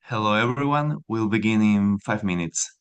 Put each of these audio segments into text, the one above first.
Hello everyone, we'll begin in 5 minutes.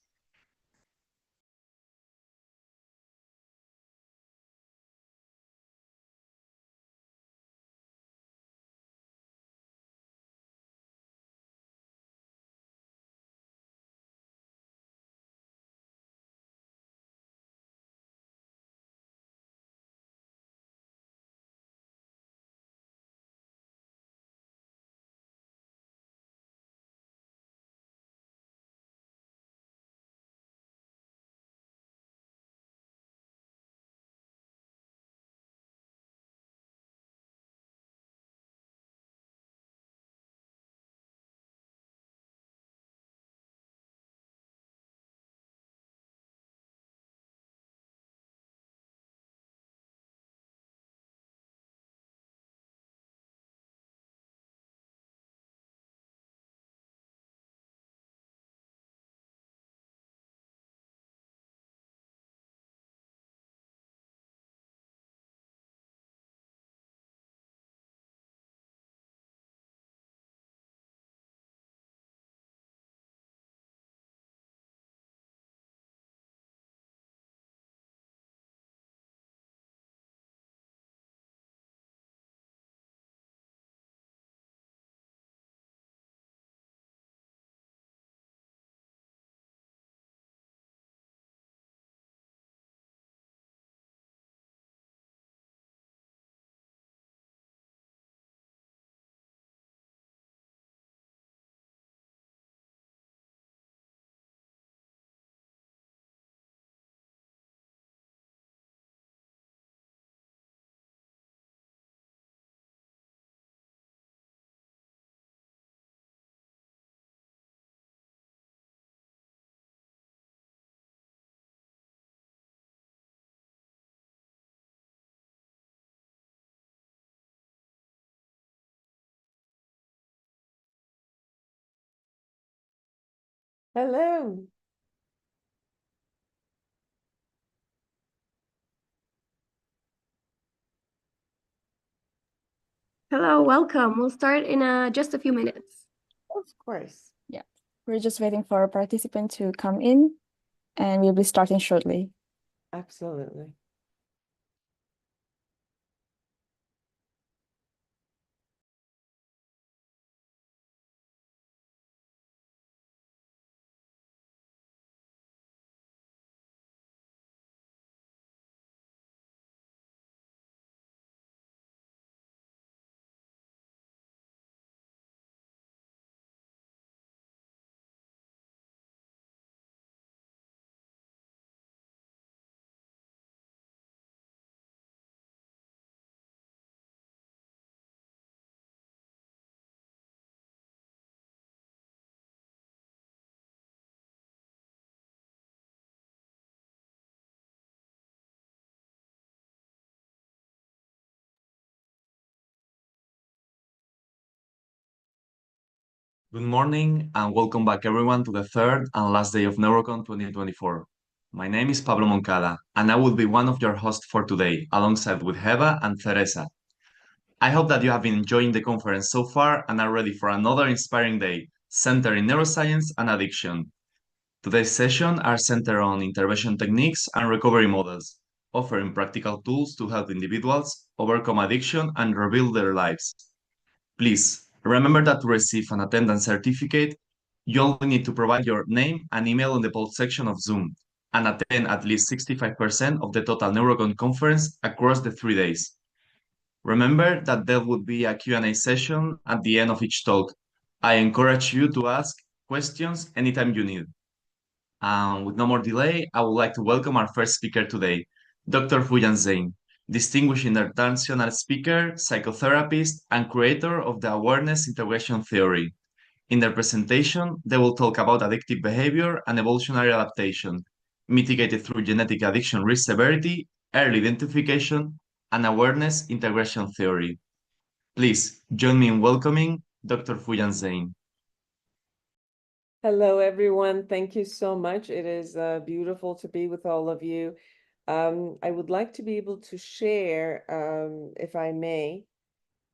Hello. Hello, welcome. We'll start in just a few minutes. Of course. Yeah, we're just waiting for a participant to come in, and we'll be starting shortly. Absolutely. Good morning and welcome back everyone to the third and last day of Neurocon 2024. My name is Pablo Moncada and I will be one of your hosts for today alongside with Heba and Teresa. I hope that you have been enjoying the conference so far and are ready for another inspiring day centered in neuroscience and addiction. Today's session are centered on intervention techniques and recovery models, offering practical tools to help individuals overcome addiction and rebuild their lives. Please remember that to receive an attendance certificate, you only need to provide your name and email in the poll section of Zoom and attend at least 65% of the total Neurocon conference across the 3 days. Remember that there would be a Q&A session at the end of each talk. I encourage you to ask questions anytime you need. With no more delay, I would like to welcome our first speaker today, Dr. Fuyan Zain, distinguished international speaker, psychotherapist, and creator of the Awareness Integration Theory. In their presentation, they will talk about addictive behavior and evolutionary adaptation, mitigated through genetic addiction risk severity, early identification, and awareness integration theory. Please join me in welcoming Dr. Fuyan Zain. Hello, everyone. Thank you so much. It is beautiful to be with all of you. I would like to be able to share, if I may,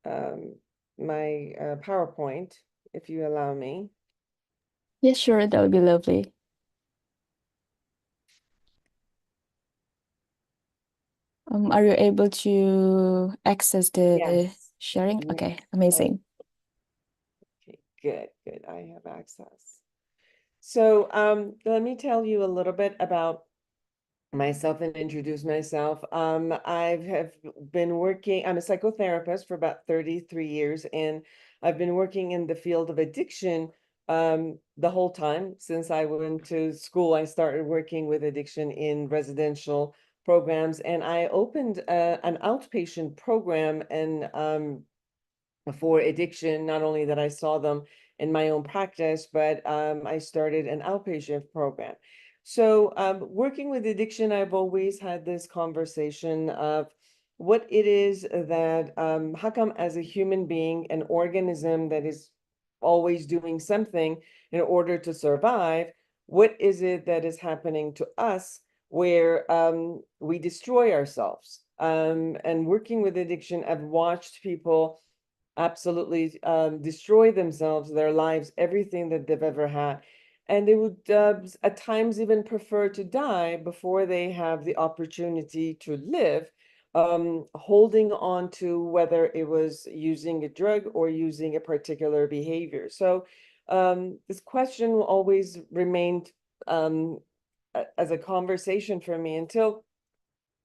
my PowerPoint, if you allow me. Yeah, sure, that would be lovely. Are you able to access the Yes. sharing? Yes. Okay, amazing. Okay, good. I have access. So let me tell you a little bit about myself and introduce myself. I have been working, I'm a psychotherapist for about 33 years, and I've been working in the field of addiction the whole time since I went to school. I started working with addiction in residential programs, and I opened an outpatient program and for addiction. Not only that I saw them in my own practice, but I started an outpatient program. So working with addiction, I've always had this conversation of what it is that, how come as a human being, an organism that is always doing something in order to survive, what is it that is happening to us where we destroy ourselves? And working with addiction, I've watched people absolutely destroy themselves, their lives, everything that they've ever had. And they would at times even prefer to die before they have the opportunity to live, holding on to whether it was using a drug or using a particular behavior. So this question always remained as a conversation for me until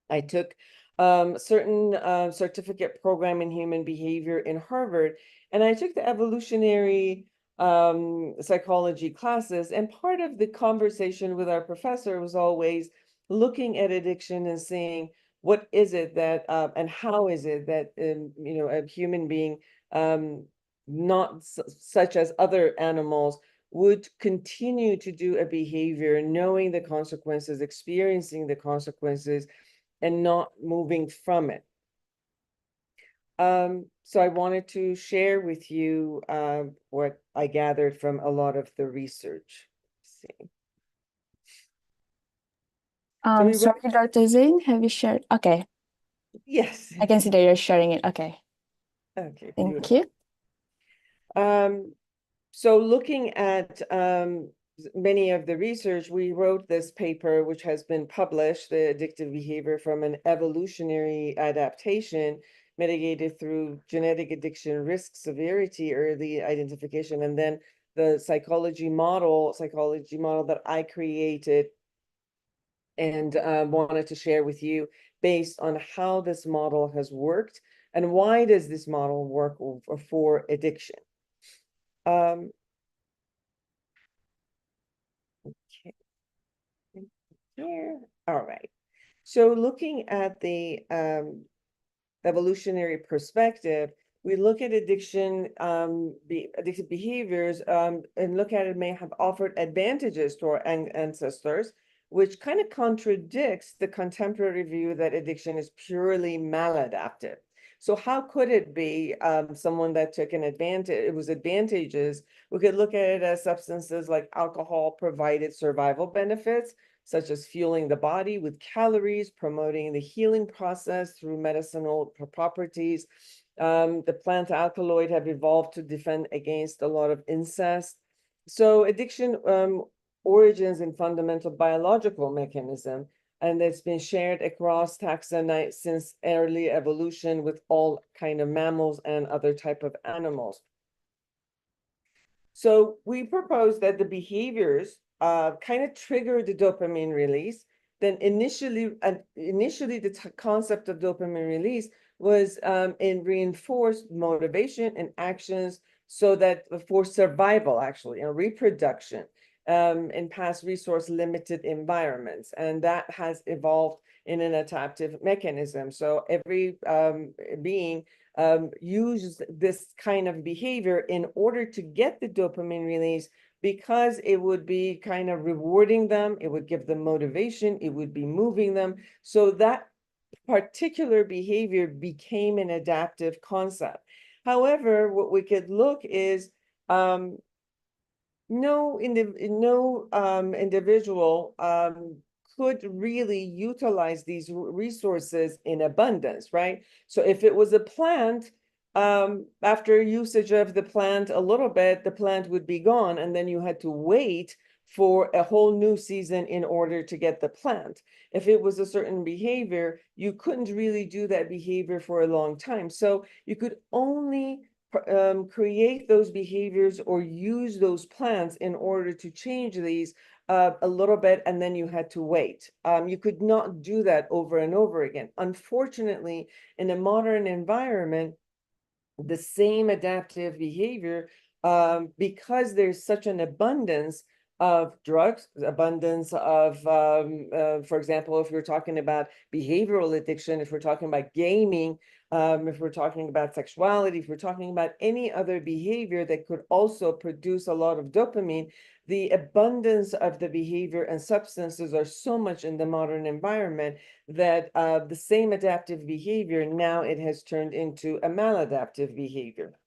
I took certain certificate program in human behavior in Harvard, and I took the evolutionary psychology classes. And part of the conversation with our professor was always looking at addiction and saying, what is it that, and how is it that, a human being, not such as other animals, would continue to do a behavior, knowing the consequences, experiencing the consequences, and not moving from it. So I wanted to share with you what I gathered from a lot of the research. Let's see. So we Sorry, Dr. Zain, have you shared? Okay, yes. I can see that you're sharing it. Okay, Okay, thank beautiful. you. So looking at many of the research, we wrote this paper, which has been published, the addictive behavior from an evolutionary adaptation mitigated through genetic addiction risk severity, early identification, and then the psychology model that I created and wanted to share with you based on how this model has worked and why does this model work for addiction. Okay. Here. All right. So looking at the evolutionary perspective, we look at addiction, addictive behaviors, and look at it may have offered advantages to our ancestors, which kind of contradicts the contemporary view that addiction is purely maladaptive. So how could it be someone that took an advantage, it was advantageous? We could look at it as substances like alcohol provided survival benefits, such as fueling the body with calories, promoting the healing process through medicinal properties. The plant alkaloid have evolved to defend against a lot of incest. So addiction origins in fundamental biological mechanism, and it's been shared across taxonomy since early evolution with all kind of mammals and other type of animals. So we propose that the behaviors kind of trigger the dopamine release. Then initially the concept of dopamine release was in reinforced motivation and actions so that for survival, actually, and reproduction in past resource limited environments. And that has evolved in an adaptive mechanism. So every being use this kind of behavior in order to get the dopamine release because it would be kind of rewarding them, it would give them motivation, it would be moving them. So that particular behavior became an adaptive concept. However, what we could look is no individual could really utilize these resources in abundance, right? So if it was a plant, after usage of the plant a little bit, the plant would be gone, and then you had to wait for a whole new season in order to get the plant. If it was a certain behavior, you couldn't really do that behavior for a long time. So you could only create those behaviors or use those plants in order to change these a little bit, and then you had to wait. You could not do that over and over again. Unfortunately, in a modern environment, the same adaptive behavior, because there's such an abundance of drugs, abundance of, for example, if we're talking about behavioral addiction, if we're talking about gaming, if we're talking about sexuality, if we're talking about any other behavior that could also produce a lot of dopamine, the abundance of the behavior and substances are so much in the modern environment that the same adaptive behavior, now it has turned into a maladaptive behavior.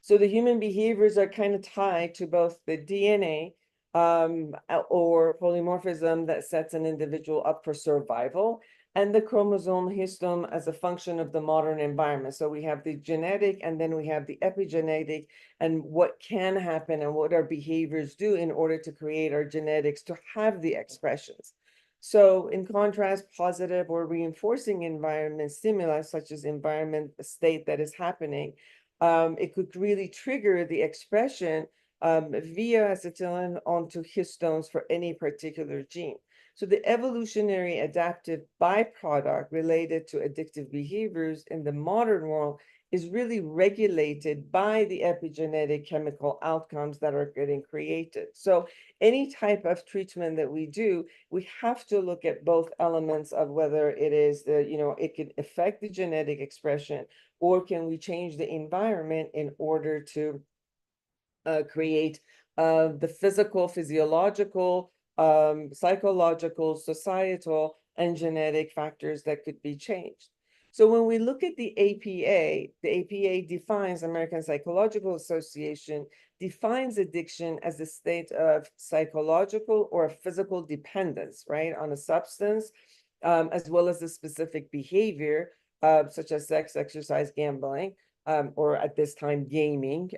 So the human behaviors are kind of tied to both the DNA or polymorphism that sets an individual up for survival, and the chromosome histone as a function of the modern environment. So we have the genetic, and then we have the epigenetic, and what can happen and what our behaviors do in order to create our genetics to have the expressions. So in contrast, positive or reinforcing environment stimuli, such as environment state that is happening, it could really trigger the expression via acetylcholine onto histones for any particular gene. So the evolutionary adaptive byproduct related to addictive behaviors in the modern world is really regulated by the epigenetic chemical outcomes that are getting created. So any type of treatment that we do, we have to look at both elements of whether it is the, it can affect the genetic expression, or can we change the environment in order to create the physical, physiological, psychological, societal, and genetic factors that could be changed. So when we look at the APA defines, American Psychological Association defines addiction as a state of psychological or physical dependence, right, on a substance, as well as a specific behavior, such as sex, exercise, gambling, or at this time, gaming.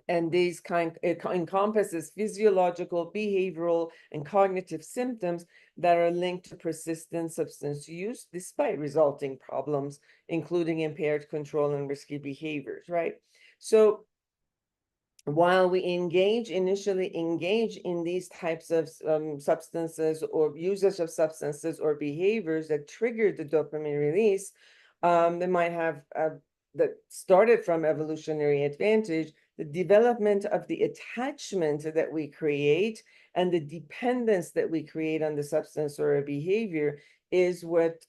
And these encompasses physiological, behavioral, and cognitive symptoms that are linked to persistent substance use despite resulting problems, including impaired control and risky behaviors, right? So while we initially engage in these types of substances or usage of substances or behaviors that trigger the dopamine release, they might have that started from evolutionary advantage. The development of the attachment that we create and the dependence that we create on the substance or a behavior is what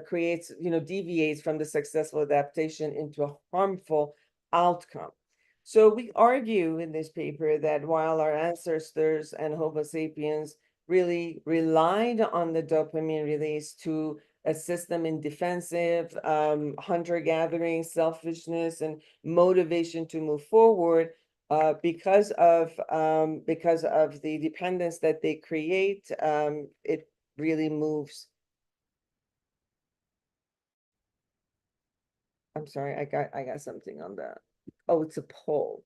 creates, deviates from the successful adaptation into a harmful outcome. So we argue in this paper that while our ancestors and Homo sapiens really relied on the dopamine release to assist them in defensive, hunter-gathering, selfishness, and motivation to move forward, because of the dependence that they create, it really moves. I'm sorry, I got something on that. Oh, it's a poll.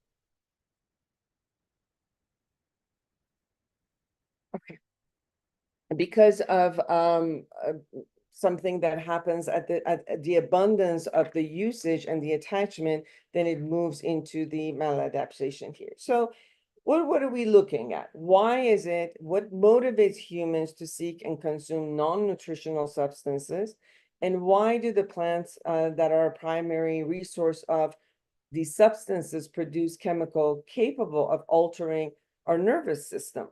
Okay. Because of something that happens at the abundance of the usage and the attachment, then it moves into the maladaptation here. So what are we looking at? Why is it, what motivates humans to seek and consume non-nutritional substances? And why do the plants that are a primary resource of these substances produce chemical capable of altering our nervous system?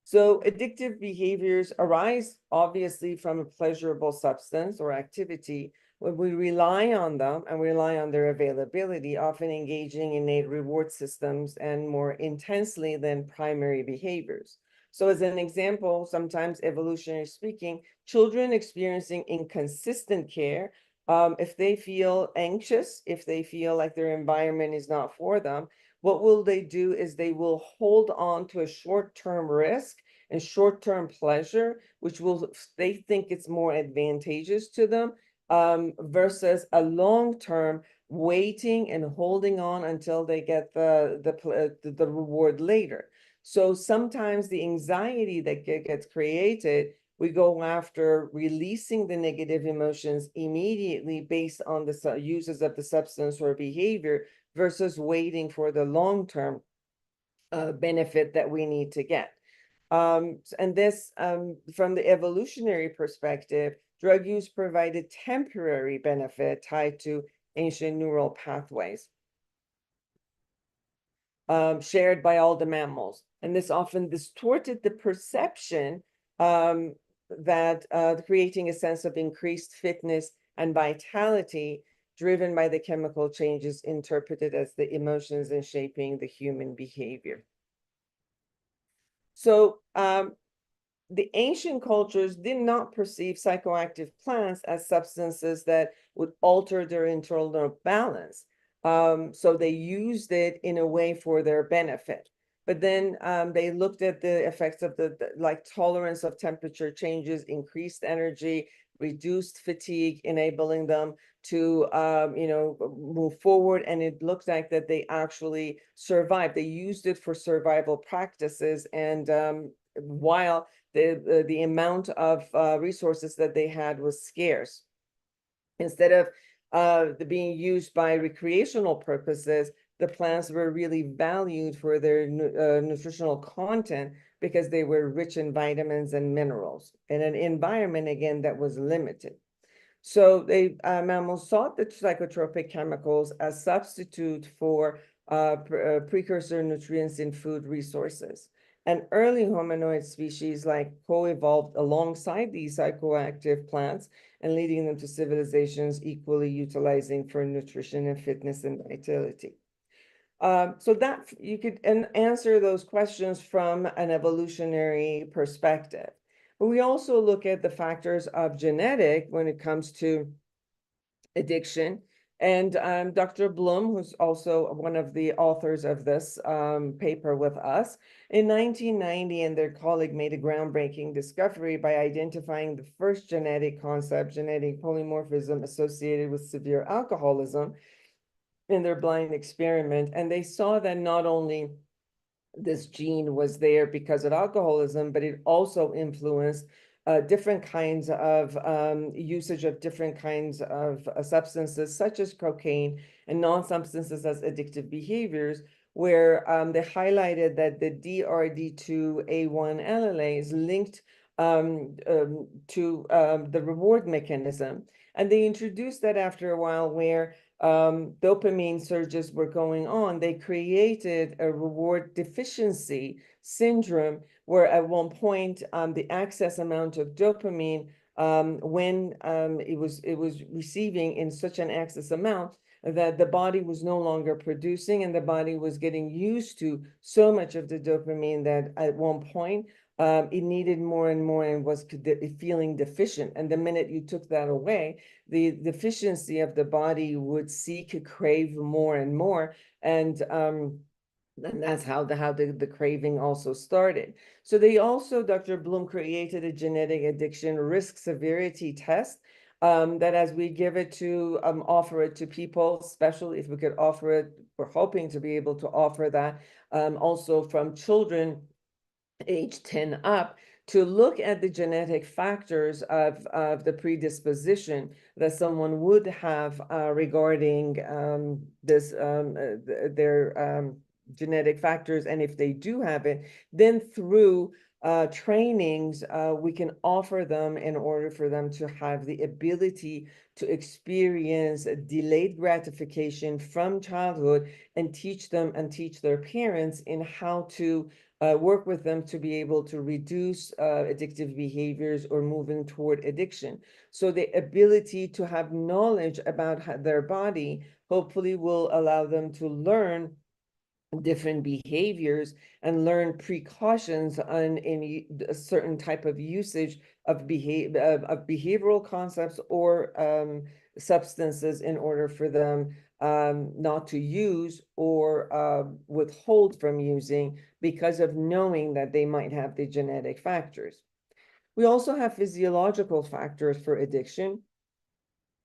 So addictive behaviors arise obviously from a pleasurable substance or activity. When we rely on them and rely on their availability, often engaging in innate reward systems and more intensely than primary behaviors. So as an example, sometimes evolutionary speaking, children experiencing inconsistent care, if they feel anxious, if they feel like their environment is not for them, what will they do is they will hold on to a short-term risk and short-term pleasure, which will, they think it's more advantageous to them, versus a long-term waiting and holding on until they get the reward later. So sometimes the anxiety that gets created, we go after releasing the negative emotions immediately based on the uses of the substance or behavior versus waiting for the long-term benefit that we need to get. And this, from the evolutionary perspective, drug use provided temporary benefit tied to ancient neural pathways shared by all the mammals. And this often distorted the perception that creating a sense of increased fitness and vitality driven by the chemical changes interpreted as the emotions and shaping the human behavior. So the ancient cultures did not perceive psychoactive plants as substances that would alter their internal balance. So they used it in a way for their benefit. But then they looked at the effects of the like tolerance of temperature changes, increased energy, reduced fatigue, enabling them to move forward. And it looked like that they actually survived. They used it for survival practices. And while the amount of resources that they had was scarce, instead of being used by recreational purposes, the plants were really valued for their nutritional content because they were rich in vitamins and minerals in an environment, again, that was limited. So mammals sought the psychotropic chemicals as substitute for precursor nutrients in food resources. And early hominoid species like co-evolved alongside these psychoactive plants and leading them to civilizations equally utilizing for nutrition and fitness and vitality. So that you could answer those questions from an evolutionary perspective. But we also look at the factors of genetic when it comes to addiction. And Dr. Bloom, who's also one of the authors of this paper with us, in 1990, and their colleague made a groundbreaking discovery by identifying the first genetic concept, genetic polymorphism associated with severe alcoholism in their blind experiment. And they saw that not only this gene was there because of alcoholism, but it also influenced different kinds of usage of different kinds of substances, such as cocaine and non-substances as addictive behaviors, where they highlighted that the DRD2A1 allele is linked to the reward mechanism. And they introduced that after a while where dopamine surges were going on, they created a reward deficiency syndrome where at one point the excess amount of dopamine when it was receiving in such an excess amount that the body was no longer producing, and the body was getting used to so much of the dopamine that at one point it needed more and more and was feeling deficient. And the minute you took that away, the deficiency of the body would seek, crave more and more. And that's how the craving also started. So they also, Dr. Bloom created a genetic addiction risk severity test that as we give it to, offer it to people, especially if we could offer it, we're hoping to be able to offer that also from children age 10 up, to look at the genetic factors of the predisposition that someone would have regarding their genetic factors. And if they do have it, then through trainings, we can offer them in order for them to have the ability to experience delayed gratification from childhood and teach them and teach their parents in how to work with them to be able to reduce addictive behaviors or moving toward addiction. So the ability to have knowledge about their body hopefully will allow them to learn different behaviors and learn precautions on any a certain type of usage of behavioral concepts or substances in order for them not to use or withhold from using because of knowing that they might have the genetic factors. We also have physiological factors for addiction.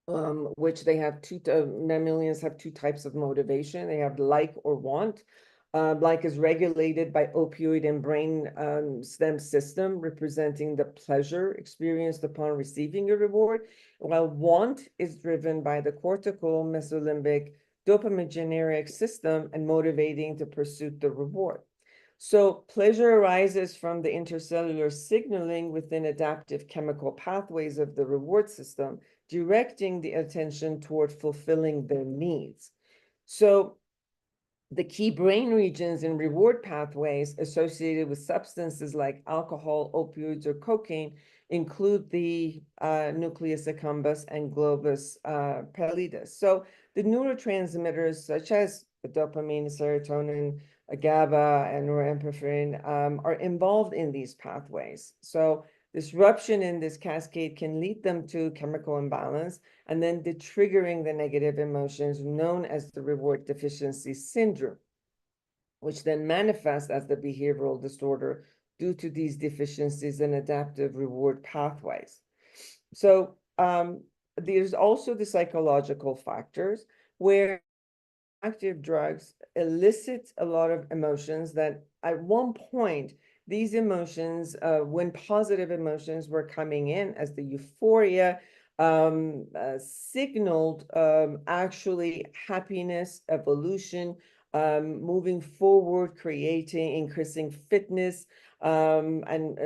which they have mammalians have two types of motivation. They have like or want. Like is regulated by opioid and brain stem system, representing the pleasure experienced upon receiving a reward, while want is driven by the cortical mesolimbic dopaminergic system and motivating to pursue the reward. So pleasure arises from the intercellular signaling within adaptive chemical pathways of the reward system, directing the attention toward fulfilling their needs. So the key brain regions in reward pathways associated with substances like alcohol, opioids, or cocaine include the nucleus accumbens and globus pallidus. So the neurotransmitters such as the dopamine, serotonin, GABA, and norepinephrine are involved in these pathways. So disruption in this cascade can lead them to chemical imbalance and then triggering the negative emotions known as the reward deficiency syndrome, which then manifests as the behavioral disorder due to these deficiencies in adaptive reward pathways. So there's also the psychological factors where active drugs elicit a lot of emotions that at one point, these emotions, when positive emotions were coming in as the euphoria, signaled actually happiness, evolution, moving forward, increasing fitness, and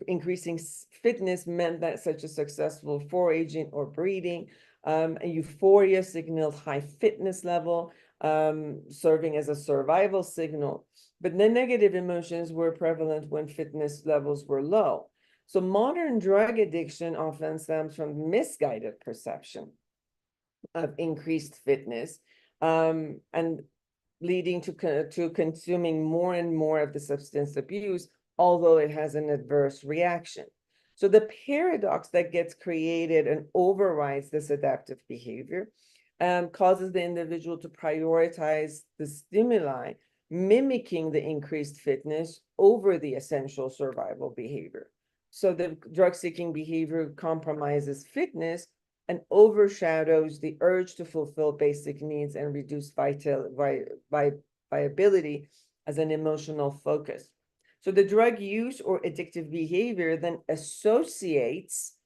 increasing fitness meant that such a successful foraging or breeding. And euphoria signaled high fitness level, serving as a survival signal. But the negative emotions were prevalent when fitness levels were low. So modern drug addiction often stems from misguided perception of increased fitness, and leading to consuming more and more of the substance abuse, although it has an adverse reaction. So the paradox that gets created and overrides this adaptive behavior causes the individual to prioritize the stimuli, mimicking the increased fitness over the essential survival behavior. So the drug-seeking behavior compromises fitness and overshadows the urge to fulfill basic needs and reduce viability as an emotional focus. So the drug use or addictive behavior then associates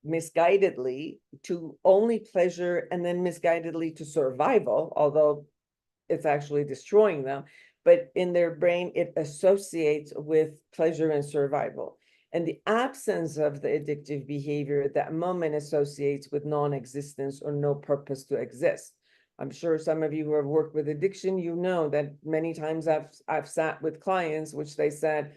misguidedly to only pleasure and then misguidedly to survival, although it's actually destroying them. But in their brain, it associates with pleasure and survival. And the absence of the addictive behavior at that moment associates with non-existence or no purpose to exist. I'm sure some of you who have worked with addiction, you know that many times I've sat with clients which they said,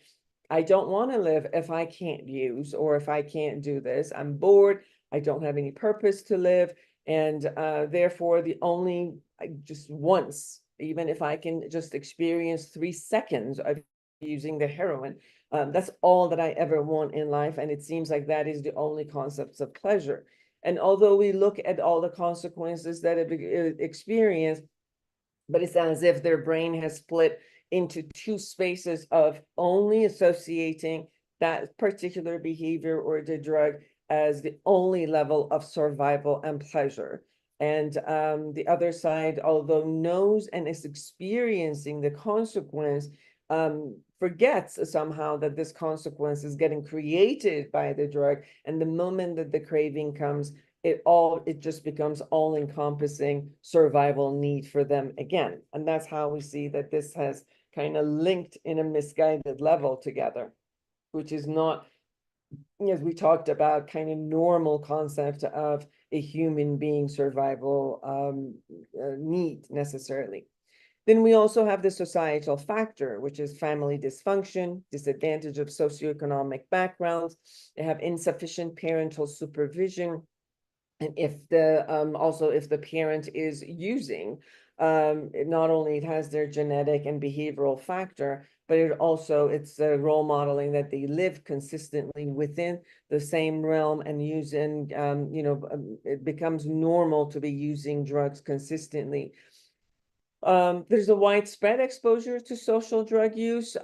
I don't want to live if I can't use, or if I can't do this. I'm bored. I don't have any purpose to live. And therefore, just once, even if I can just experience 3 seconds of using the heroin, that's all that I ever want in life. And it seems like that is the only concepts of pleasure. And although we look at all the consequences that have experienced, but it's as if their brain has split into 2 spaces of only associating that particular behavior or the drug as the only level of survival and pleasure. And the other side, although knows and is experiencing the consequence, forgets somehow that this consequence is getting created by the drug. And the moment that the craving comes, it just becomes all-encompassing survival need for them again. And that's how we see that this has kind of linked in a misguided level together, which is not, as we talked about, kind of normal concept of a human being survival need necessarily. Then we also have the societal factor, which is family dysfunction, disadvantage of socioeconomic backgrounds. They have insufficient parental supervision. And if the parent is using, not only it has their genetic and behavioral factor, but it's a role modeling that they live consistently within the same realm and using, it becomes normal to be using drugs consistently. There's a widespread exposure to social drug use.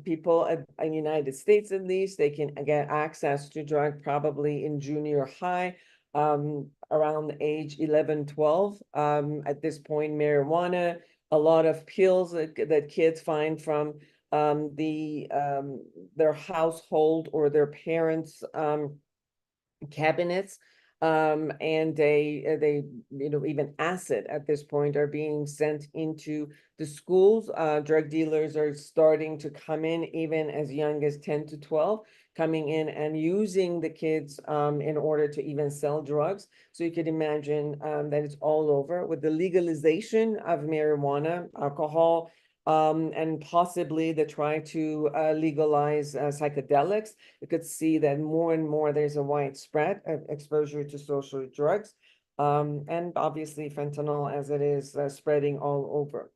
People in the United States, at least, they can get access to drug probably in junior high, around age 11, 12. At this point, marijuana, a lot of pills that kids find from their household or their parents' cabinets, and they even acid at this point are being sent into the schools. Drug dealers are starting to come in even as young as 10 to 12, coming in and using the kids in order to even sell drugs. So you could imagine that it's all over with the legalization of marijuana, alcohol, and possibly the try to legalize psychedelics. You could see that more and more there's a widespread exposure to social drugs, and obviously fentanyl as it is spreading all over.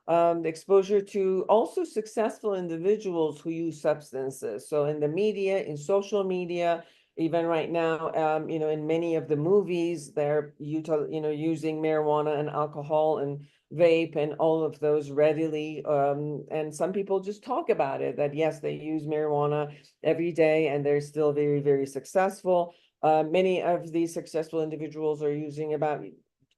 The exposure to also successful individuals who use substances. So in the media, in social media, even right now, in many of the movies, they're using marijuana and alcohol and vape and all of those readily. And some people just talk about it, that yes, they use marijuana every day and they're still very, very successful. Many of these successful individuals are using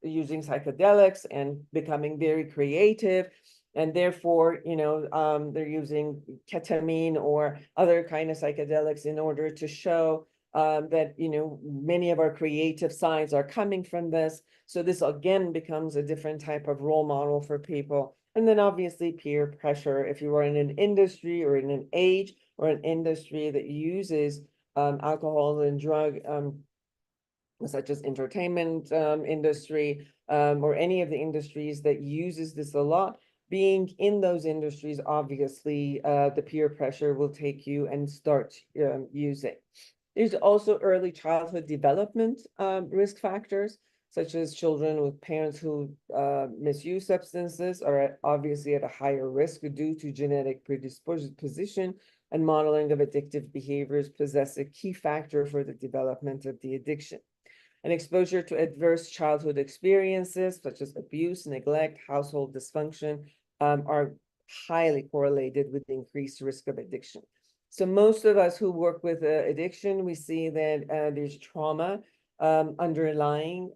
psychedelics and becoming very creative. And therefore, they're using ketamine or other kind of psychedelics in order to show that, many of our creative sides are coming from this. So this again becomes a different type of role model for people. And then obviously peer pressure. If you are in an industry or in an age or an industry that uses alcohol and drug, such as entertainment industry, or any of the industries that uses this a lot, being in those industries, obviously the peer pressure will take you and start using. There's also early childhood development risk factors, such as children with parents who misuse substances are obviously at a higher risk due to genetic predisposition, and modeling of addictive behaviors possess a key factor for the development of the addiction. And exposure to adverse childhood experiences, such as abuse, neglect, household dysfunction, are highly correlated with increased risk of addiction. So most of us who work with addiction, we see that there's trauma underlying,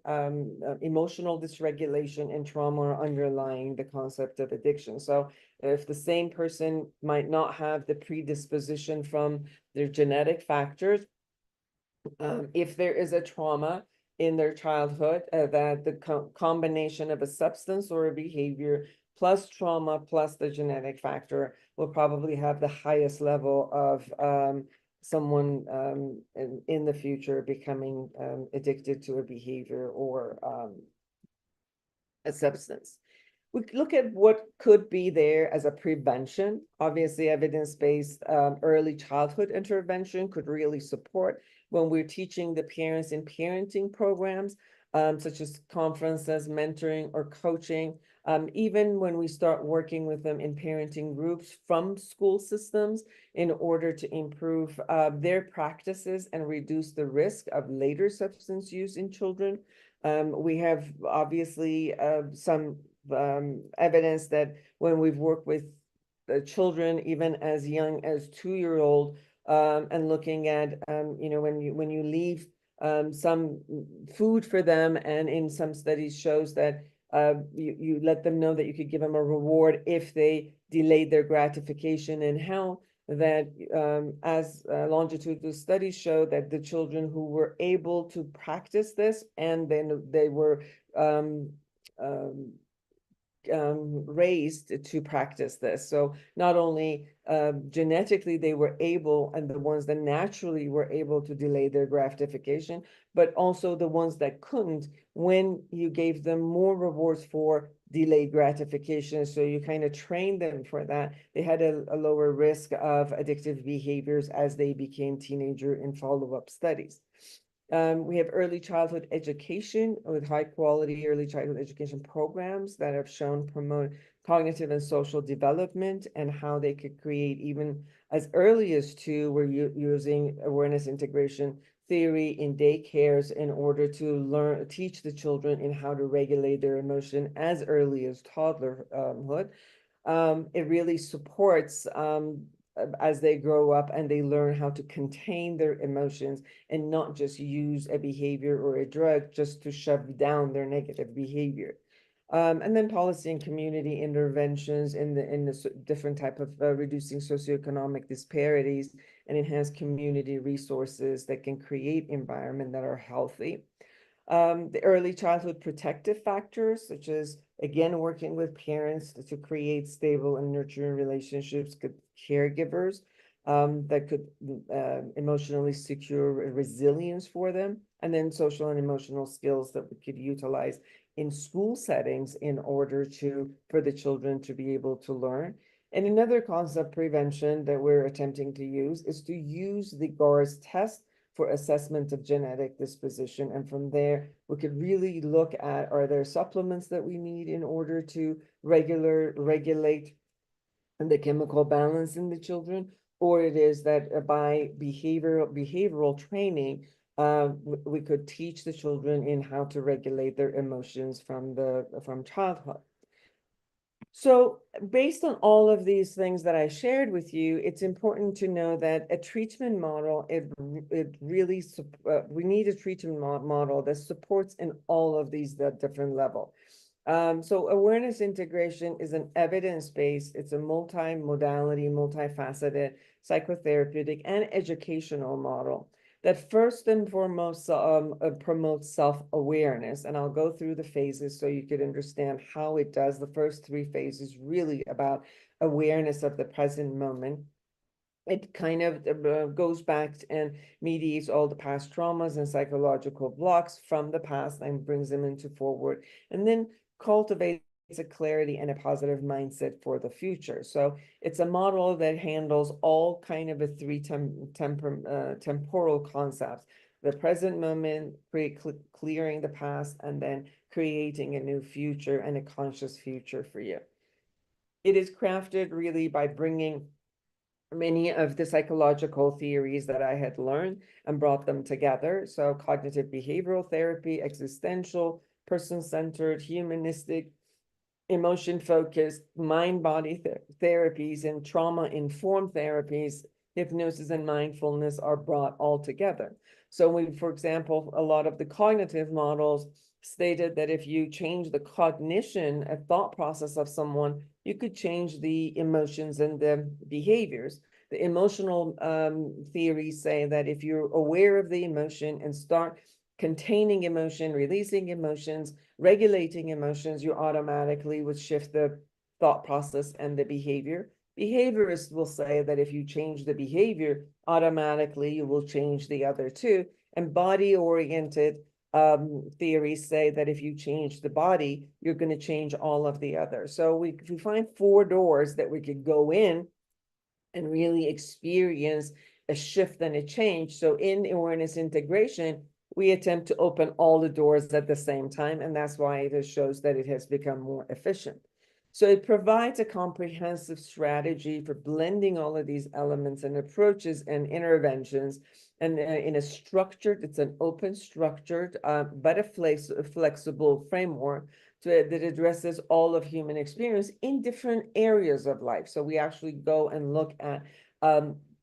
emotional dysregulation and trauma are underlying the concept of addiction. So if the same person might not have the predisposition from their genetic factors, if there is a trauma in their childhood, that the combination of a substance or a behavior plus trauma plus the genetic factor will probably have the highest level of someone in the future becoming addicted to a behavior or a substance. We look at what could be there as a prevention. Obviously, evidence-based early childhood intervention could really support when we're teaching the parents in parenting programs, such as conferences, mentoring, or coaching. Even when we start working with them in parenting groups from school systems in order to improve their practices and reduce the risk of later substance use in children. We have obviously some evidence that when we've worked with the children, even as young as 2-year-old, and looking at, when you leave some food for them, and in some studies shows that you let them know that you could give them a reward if they delayed their gratification, and how that as longitudinal studies show that the children who were able to practice this, and then they were raised to practice this. So not only genetically they were able, and the ones that naturally were able to delay their gratification, but also the ones that couldn't, when you gave them more rewards for delayed gratification, so you kind of trained them for that, they had a lower risk of addictive behaviors as they became teenager in follow-up studies. We have early childhood education with high quality early childhood education programs that have shown promote cognitive and social development, and how they could create even as early as 2, we're using awareness integration theory in daycares in order to teach the children in how to regulate their emotion as early as toddlerhood. It really supports as they grow up and they learn how to contain their emotions and not just use a behavior or a drug just to shove down their negative behavior. And then policy and community interventions in the different type of reducing socioeconomic disparities and enhance community resources that can create environment that are healthy. The early childhood protective factors, such as, again, working with parents to create stable and nurturing relationships with caregivers that could emotionally secure resilience for them, and then social and emotional skills that we could utilize in school settings in order for the children to be able to learn. And another concept prevention that we're attempting to use is to use the GARS test for assessment of genetic disposition. And from there, we could really look at, are there supplements that we need in order to regulate the chemical balance in the children? Or it is that by behavioral training, we could teach the children in how to regulate their emotions from childhood. So based on all of these things that I shared with you, it's important to know that a treatment model, we need a treatment model that supports in all of these different levels. So awareness integration is an evidence-based, it's a multi-modality, multifaceted, psychotherapeutic and educational model that first and foremost promotes self-awareness. And I'll go through the phases so you could understand how it does. The first 3 phases really about awareness of the present moment. It kind of goes back and mediates all the past traumas and psychological blocks from the past and brings them into forward, and then cultivates a clarity and a positive mindset for the future. So it's a model that handles all kind of a 3 temporal concepts: the present moment, clearing the past, and then creating a new future and a conscious future for you. It is crafted really by bringing many of the psychological theories that I had learned and brought them together. So cognitive behavioral therapy, existential, person-centered, humanistic, emotion-focused, mind-body therapies, and trauma-informed therapies, hypnosis and mindfulness are brought all together. So for example, a lot of the cognitive models stated that if you change the cognition, a thought process of someone, you could change the emotions and the behaviors. The emotional theories say that if you're aware of the emotion and start containing emotion, releasing emotions, regulating emotions, you automatically would shift the thought process and the behavior. Behaviorists will say that if you change the behavior, automatically you will change the other two. And body-oriented theories say that if you change the body, you're going to change all of the others. So we find 4 doors that we could go in and really experience a shift and a change. So in awareness integration, we attempt to open all the doors at the same time, and that's why it shows that it has become more efficient. So it provides a comprehensive strategy for blending all of these elements and approaches and interventions, and in a structured, it's an open, structured, but a flexible framework that addresses all of human experience in different areas of life. So we actually go and look at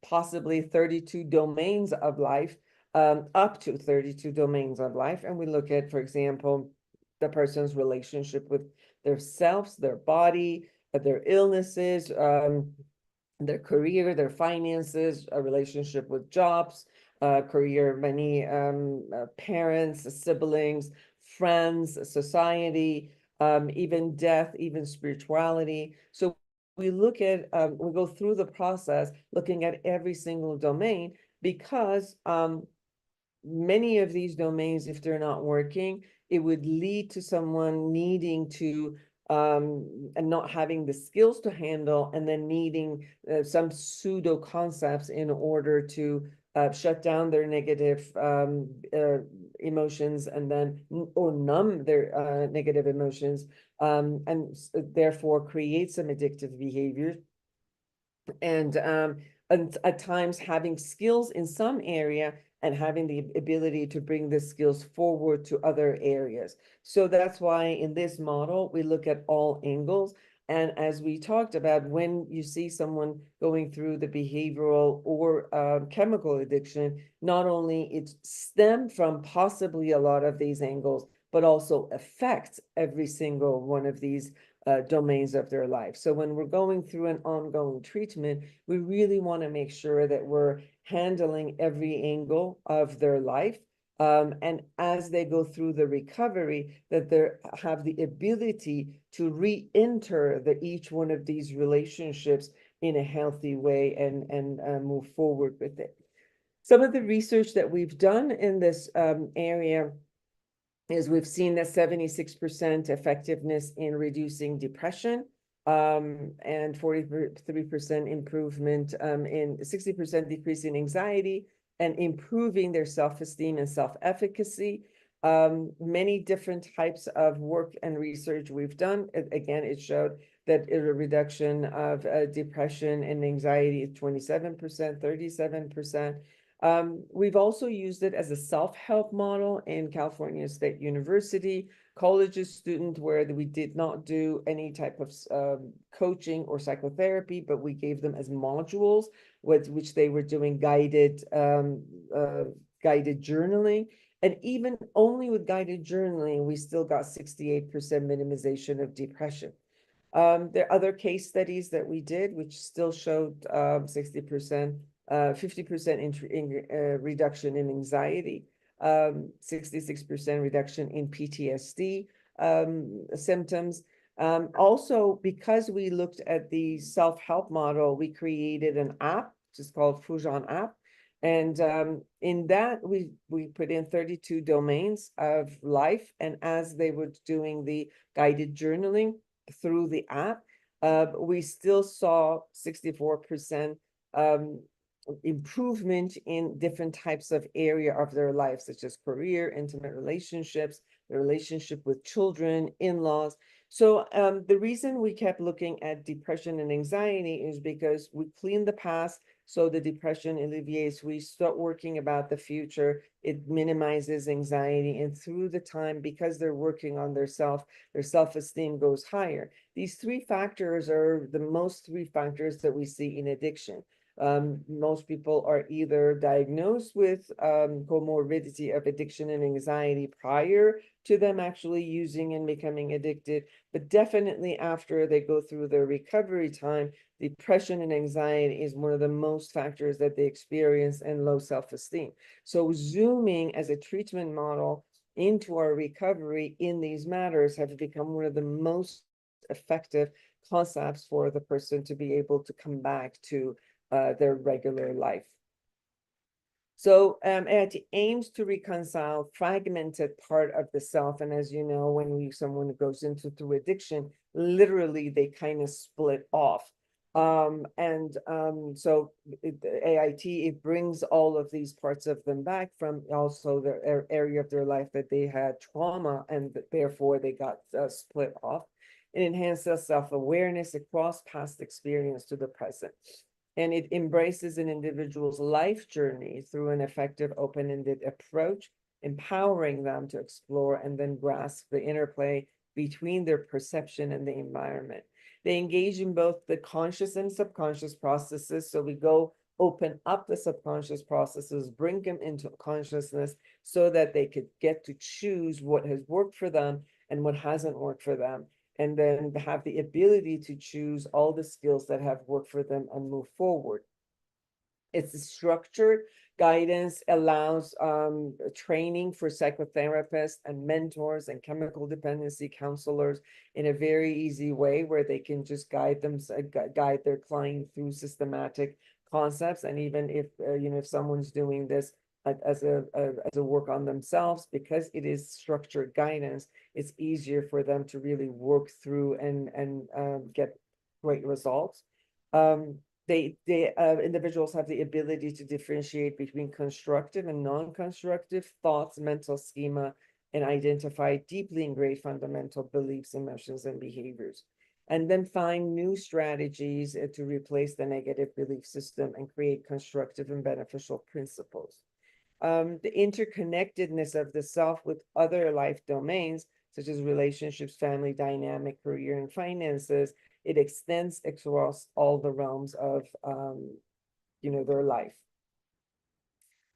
possibly 32 domains of life, up to 32 domains of life. And we look at, for example, the person's relationship with their selves, their body, their illnesses, their career, their finances, a relationship with jobs, career, many parents, siblings, friends, society, even death, even spirituality. So we look at, we go through the process looking at every single domain, because many of these domains, if they're not working, it would lead to someone needing to and not having the skills to handle, and then needing some pseudo concepts in order to shut down their negative emotions, and then or numb their negative emotions, and therefore create some addictive behaviors. And at times having skills in some area and having the ability to bring the skills forward to other areas. So that's why in this model, we look at all angles. And as we talked about, when you see someone going through the behavioral or chemical addiction, not only it stems from possibly a lot of these angles, but also affects every single one of these domains of their life. So when we're going through an ongoing treatment, we really want to make sure that we're handling every angle of their life. And as they go through the recovery, that they have the ability to re-enter each one of these relationships in a healthy way and move forward with it. Some of the research that we've done in this area is we've seen that 76% effectiveness in reducing depression, and 43% improvement in 60% decrease in anxiety, and improving their self-esteem and self-efficacy. Many different types of work and research we've done. Again, it showed that a reduction of depression and anxiety is 27%, 37%. We've also used it as a self-help model in California State University, colleges student, where we did not do any type of coaching or psychotherapy, but we gave them as modules, which they were doing guided journaling. And even only with guided journaling, we still got 68% minimization of depression. There are other case studies that we did, which still showed 60%. 50% reduction in anxiety, 66% reduction in PTSD symptoms. Also, because we looked at the self-help model, we created an app, which is called Fujon app. And in that, we put in 32 domains of life. And as they were doing the guided journaling through the app, we still saw 64% improvement in different types of area of their life, such as career, intimate relationships, the relationship with children, in-laws. So the reason we kept looking at depression and anxiety is because we clean the past, so the depression alleviates. We start working about the future. It minimizes anxiety, and through the time, because they're working on their self-esteem goes higher. These three factors are the most three factors that we see in addiction. Most people are either diagnosed with comorbidity of addiction and anxiety prior to them actually using and becoming addicted, but definitely after they go through their recovery time, depression and anxiety is one of the most factors that they experience, and low self-esteem. So zooming as a treatment model into our recovery in these matters have become one of the most effective concepts for the person to be able to come back to their regular life. So it aims to reconcile fragmented part of the self. And as you know, when someone goes through addiction, literally they kind of split off. So AIT, it brings all of these parts of them back from also the area of their life that they had trauma, and therefore they got split off. It enhances self-awareness across past experience to the present. And it embraces an individual's life journey through an effective open-ended approach, empowering them to explore and then grasp the interplay between their perception and the environment. They engage in both the conscious and subconscious processes. So we go open up the subconscious processes, bring them into consciousness so that they could get to choose what has worked for them and what hasn't worked for them, and then have the ability to choose all the skills that have worked for them and move forward. It's a structured guidance, allows training for psychotherapists and mentors and chemical dependency counselors in a very easy way, where they can just guide their client through systematic concepts. And even if if someone's doing this as a work on themselves, because it is structured guidance, it's easier for them to really work through and get great results. Individuals have the ability to differentiate between constructive and non-constructive thoughts, mental schema, and identify deeply ingrained fundamental beliefs, emotions, and behaviors, and then find new strategies to replace the negative belief system and create constructive and beneficial principles. the interconnectedness of the self with other life domains, such as relationships, family dynamic, career, and finances. It extends across all the realms of, their life.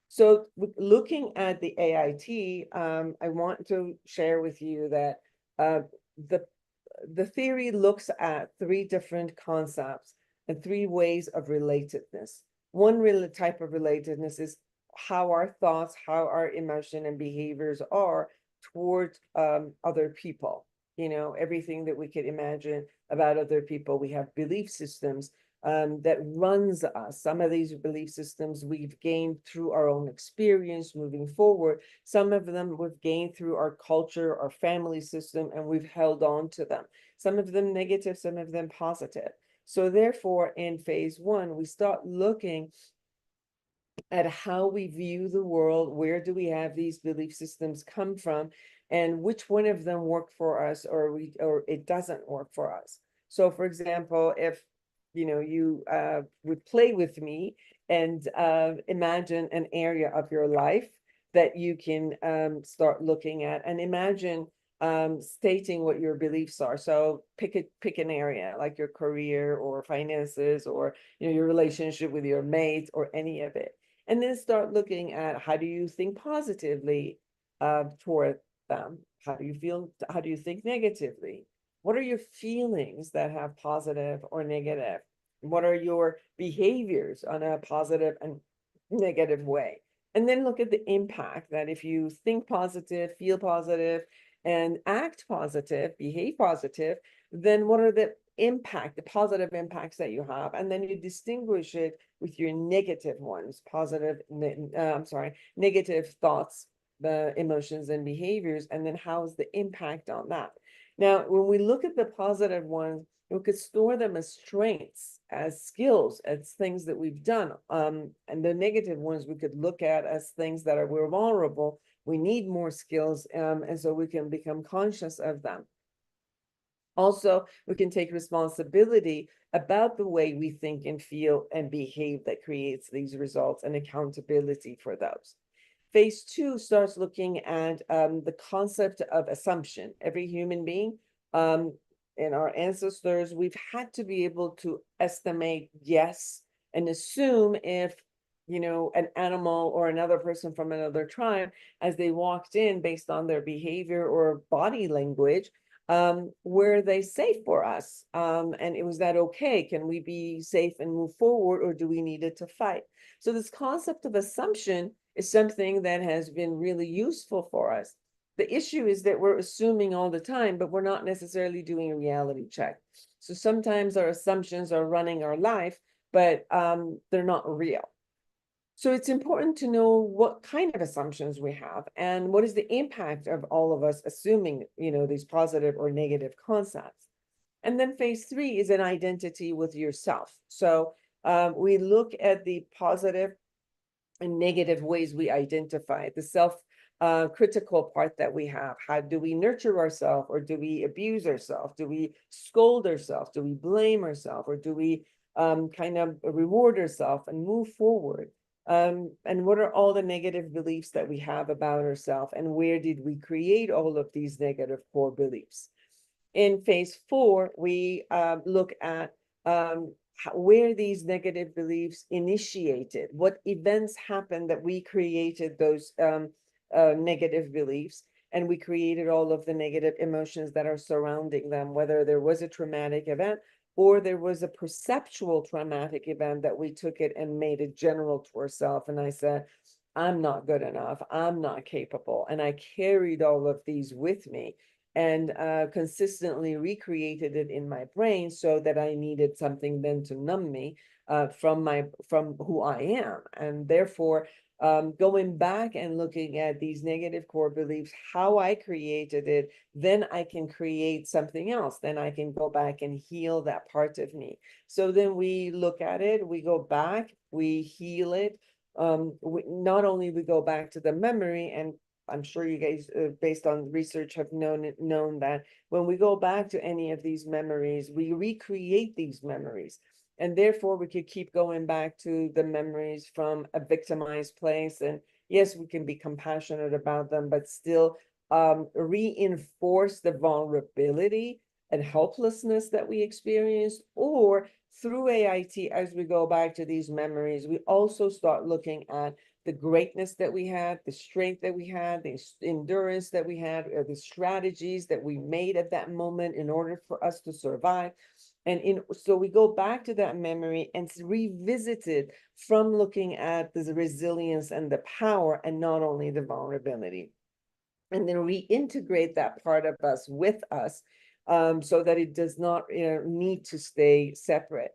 So looking at the AIT, I want to share with you that the theory looks at three different concepts and three ways of relatedness. One type of relatedness is how our thoughts, how our emotion and behaviors are toward other people. Everything that we could imagine about other people. We have belief systems that runs us. Some of these belief systems we've gained through our own experience moving forward. Some of them we've gained through our culture, our family system, and we've held on to them. Some of them negative, some of them positive. So therefore, in phase one, we start looking at how we view the world. Where do we have these belief systems come from, and which one of them work for us or it doesn't work for us. So for example, if you would play with me and imagine an area of your life that you can start looking at, and imagine stating what your beliefs are. So pick an area like your career or finances, or your relationship with your mate, or any of it. And then start looking at, how do you think positively toward them? How do you feel? How do you think negatively? What are your feelings that have positive or negative? What are your behaviors on a positive and negative way? And then look at the impact that if you think positive, feel positive, and act positive, behave positive, then what are the positive impacts that you have? And then you distinguish it with your negative ones, negative thoughts, the emotions and behaviors, and then how's the impact on that? Now, when we look at the positive ones, we could store them as strengths, as skills, as things that we've done. And the negative ones we could look at as things that we're vulnerable. We need more skills, and so we can become conscious of them. Also, we can take responsibility about the way we think and feel and behave that creates these results, and accountability for those. Phase two starts looking at the concept of assumption. Every human being, and our ancestors, we've had to be able to estimate, guess, and assume if an animal or another person from another tribe, as they walked in based on their behavior or body language, were they safe for us? And was that okay? Can we be safe and move forward, or do we need it to fight? So this concept of assumption is something that has been really useful for us. The issue is that we're assuming all the time, but we're not necessarily doing a reality check. So sometimes our assumptions are running our life, but they're not real. So it's important to know what kind of assumptions we have, and what is the impact of all of us assuming, these positive or negative concepts. And then phase three is an identity with yourself. So we look at the positive and negative ways we identify, the self-critical part that we have. How do we nurture ourselves, or do we abuse ourselves? Do we scold ourselves? Do we blame ourselves? Or do we kind of reward ourselves and move forward? And what are all the negative beliefs that we have about ourselves, and where did we create all of these negative core beliefs? In phase four, we look at where these negative beliefs initiated, what events happened that we created those negative beliefs, and we created all of the negative emotions that are surrounding them, whether there was a traumatic event or there was a perceptual traumatic event that we took it and made it general to ourselves. And I said, I'm not good enough, I'm not capable. And I carried all of these with me, and consistently recreated it in my brain, so that I needed something then to numb me from who I am. And therefore, going back and looking at these negative core beliefs, how I created it, then I can create something else. Then I can go back and heal that part of me. So then we look at it, we go back, we heal it. Not only we go back to the memory, and I'm sure you guys, based on research, have known that when we go back to any of these memories, we recreate these memories. And therefore, we could keep going back to the memories from a victimized place, and Yes, we can be compassionate about them, but still reinforce the vulnerability and helplessness that we experienced, or through AIT, as we go back to these memories, we also start looking at the greatness that we had, the strength that we had, the endurance that we had, the strategies that we made at that moment in order for us to survive. And so we go back to that memory and revisit it from looking at the resilience and the power and not only the vulnerability. And then reintegrate that part of us with us, so that it does not need to stay separate.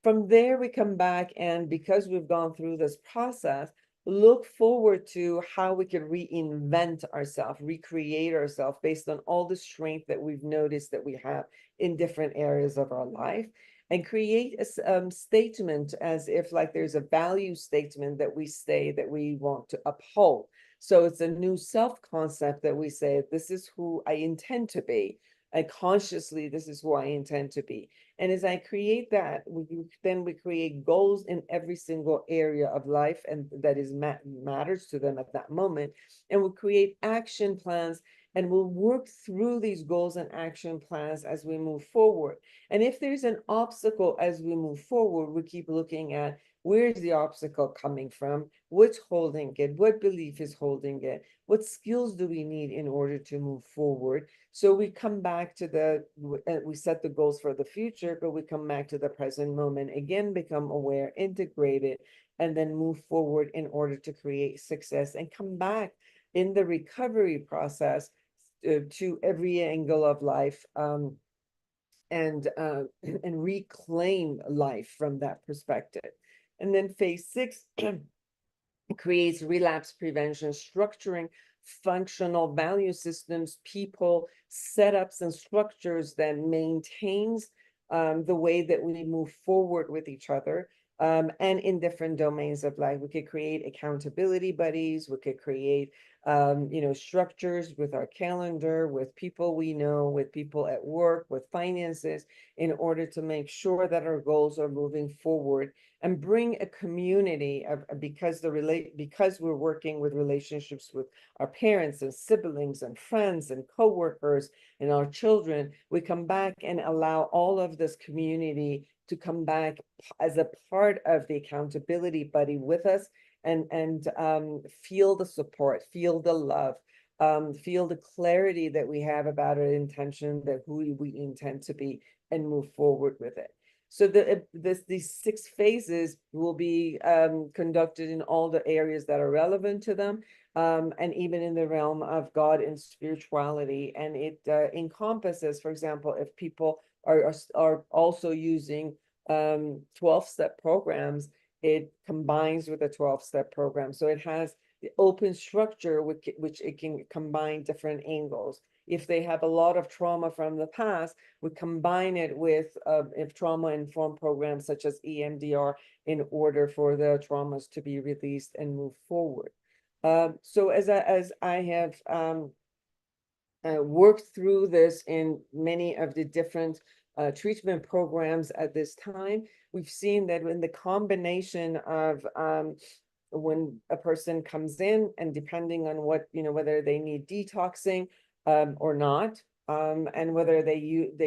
From there, we come back, and because we've gone through this process, look forward to how we can reinvent ourselves, recreate ourselves based on all the strength that we've noticed that we have in different areas of our life, and create a statement as if like there's a value statement that we say that we want to uphold. So it's a new self-concept that we say, this is who I intend to be. And consciously, this is who I intend to be. And as I create that, then we create goals in every single area of life and that is matters to them at that moment. And we'll create action plans, and we'll work through these goals and action plans as we move forward. And if there's an obstacle as we move forward, we keep looking at where is the obstacle coming from? What's holding it? What belief is holding it? What skills do we need in order to move forward? So we come back to we set the goals for the future, but we come back to the present moment, again, become aware, integrate it, and then move forward in order to create success, and come back in the recovery process to every angle of life, and reclaim life from that perspective. And then phase 6 creates relapse prevention, structuring functional value systems, people, setups, and structures that maintains the way that we move forward with each other. And in different domains of life, we could create accountability buddies. We could create, structures with our calendar, with people we know, with people at work, with finances, in order to make sure that our goals are moving forward, and bring a community of, because we're working with relationships with our parents and siblings and friends and coworkers and our children. We come back and allow all of this community to come back as a part of the accountability buddy with us, and feel the support, feel the love, feel the clarity that we have about our intention, that who we intend to be, and move forward with it. So these 6 phases will be conducted in all the areas that are relevant to them, and even in the realm of God and spirituality. And it encompasses, for example, if people are also using 12-step programs, it combines with a 12-step program. So it has the open structure, which it can combine different angles. If they have a lot of trauma from the past, we combine it with if trauma-informed programs such as EMDR, in order for the traumas to be released and move forward. So as I have worked through this in many of the different treatment programs at this time, we've seen that in the combination of when a person comes in, and depending on what, whether they need detoxing or not, and whether they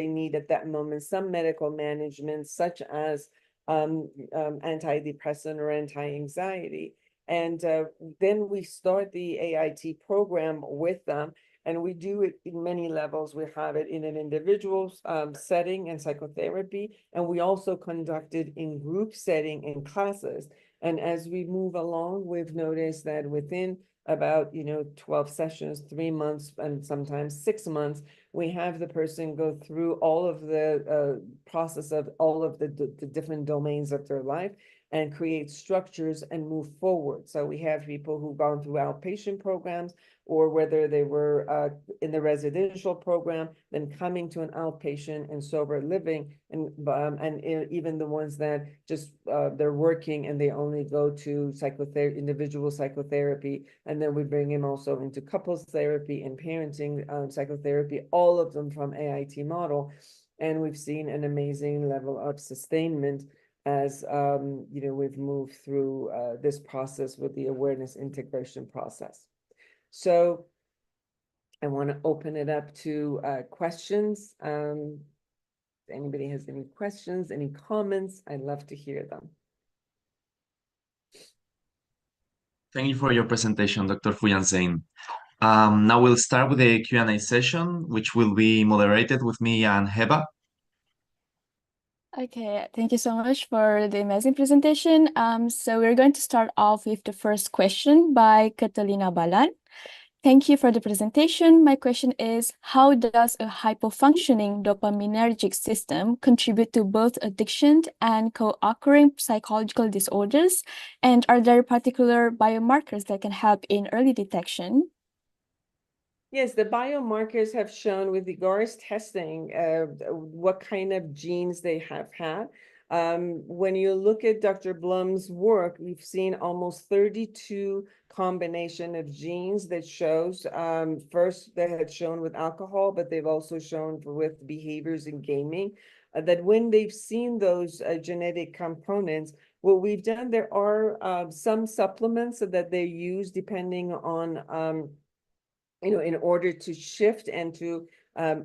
need at that moment some medical management, such as antidepressant or anti-anxiety. And then we start the AIT program with them. And we do it in many levels. We have it in an individual setting and psychotherapy, and we also conduct it in group setting in classes. And as we move along, we've noticed that within about 12 sessions, 3 months, and sometimes 6 months, we have the person go through all of the process of all of the different domains of their life, and create structures and move forward. So we have people who've gone through outpatient programs, or whether they were in the residential program, then coming to an outpatient and sober living, and even the ones that just they're working and they only go to individual psychotherapy, and then we bring them also into couples therapy and parenting psychotherapy, all of them from AIT model. And we've seen an amazing level of sustainment as we've moved through this process with the awareness integration process. So I want to open it up to questions. If anybody has any questions, any comments, I'd love to hear them. Thank you for your presentation, Dr. Fuyan Zain. Now we'll start with the Q&A session, which will be moderated with me and Heba. Okay, thank you so much for the amazing presentation. So we're going to start off with the first question by Catalina Balan. Thank you for the presentation. My question is, how does a hypofunctioning dopaminergic system contribute to both addiction and co-occurring psychological disorders? And are there particular biomarkers that can help in early detection? Yes, the biomarkers have shown with the GARS testing what kind of genes they have had. When you look at Dr. Blum's work, we've seen almost 32 combination of genes that shows, first they had shown with alcohol, but they've also shown with behaviors in gaming, that when they've seen those genetic components, what we've done, there are some supplements that they use depending on in order to shift and to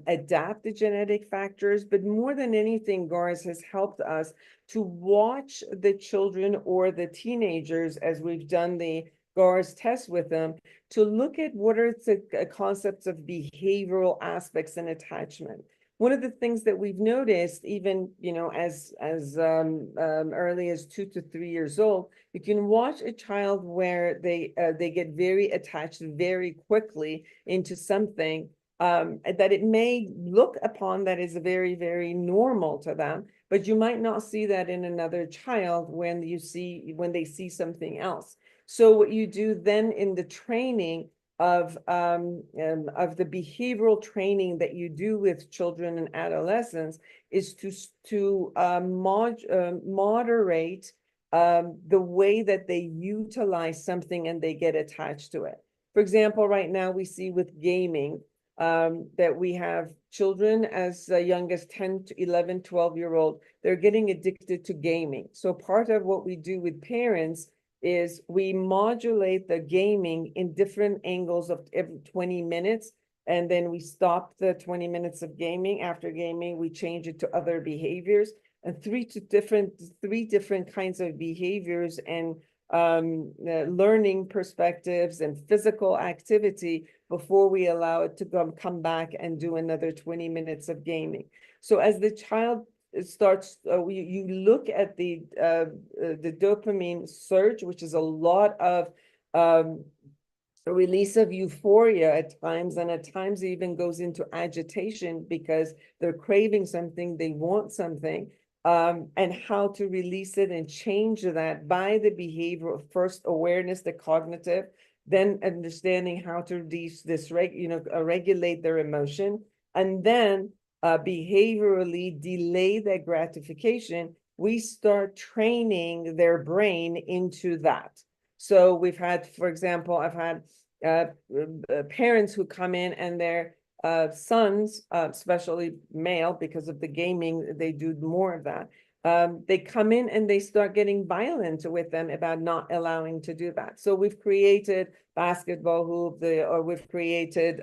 adapt the genetic factors. But more than anything, GARS has helped us to watch the children or the teenagers as we've done the GARS test with them, to look at what are the concepts of behavioral aspects and attachment. One of the things that we've noticed, even as early as 2 to 3 years old, you can watch a child where they get very attached very quickly into something that it may look upon that is very, very normal to them, but you might not see that in another child when they see something else. So what you do then in the training of the behavioral training that you do with children and adolescents is to moderate the way that they utilize something and they get attached to it. For example, right now we see with gaming that we have children as young as 10 to 11, 12-year-old, they're getting addicted to gaming. So part of what we do with parents is we modulate the gaming in different angles of every 20 minutes. And then we stop the 20 minutes of gaming. After gaming, we change it to other behaviors, and three different kinds of behaviors and learning perspectives and physical activity before we allow it to come back and do another 20 minutes of gaming. So as the child starts, you look at the dopamine surge, which is a lot of release of euphoria at times, and at times it even goes into agitation because they're craving something, they want something, and how to release it and change that by the behavior. First awareness, the cognitive, then understanding how to regulate their emotion, and then behaviorally delay that gratification. We start training their brain into that. So we've had, for example, I've had parents who come in and their sons, especially male, because of the gaming, they do more of that. They come in and they start getting violent with them about not allowing to do that. So we've created basketball hoop, or we've created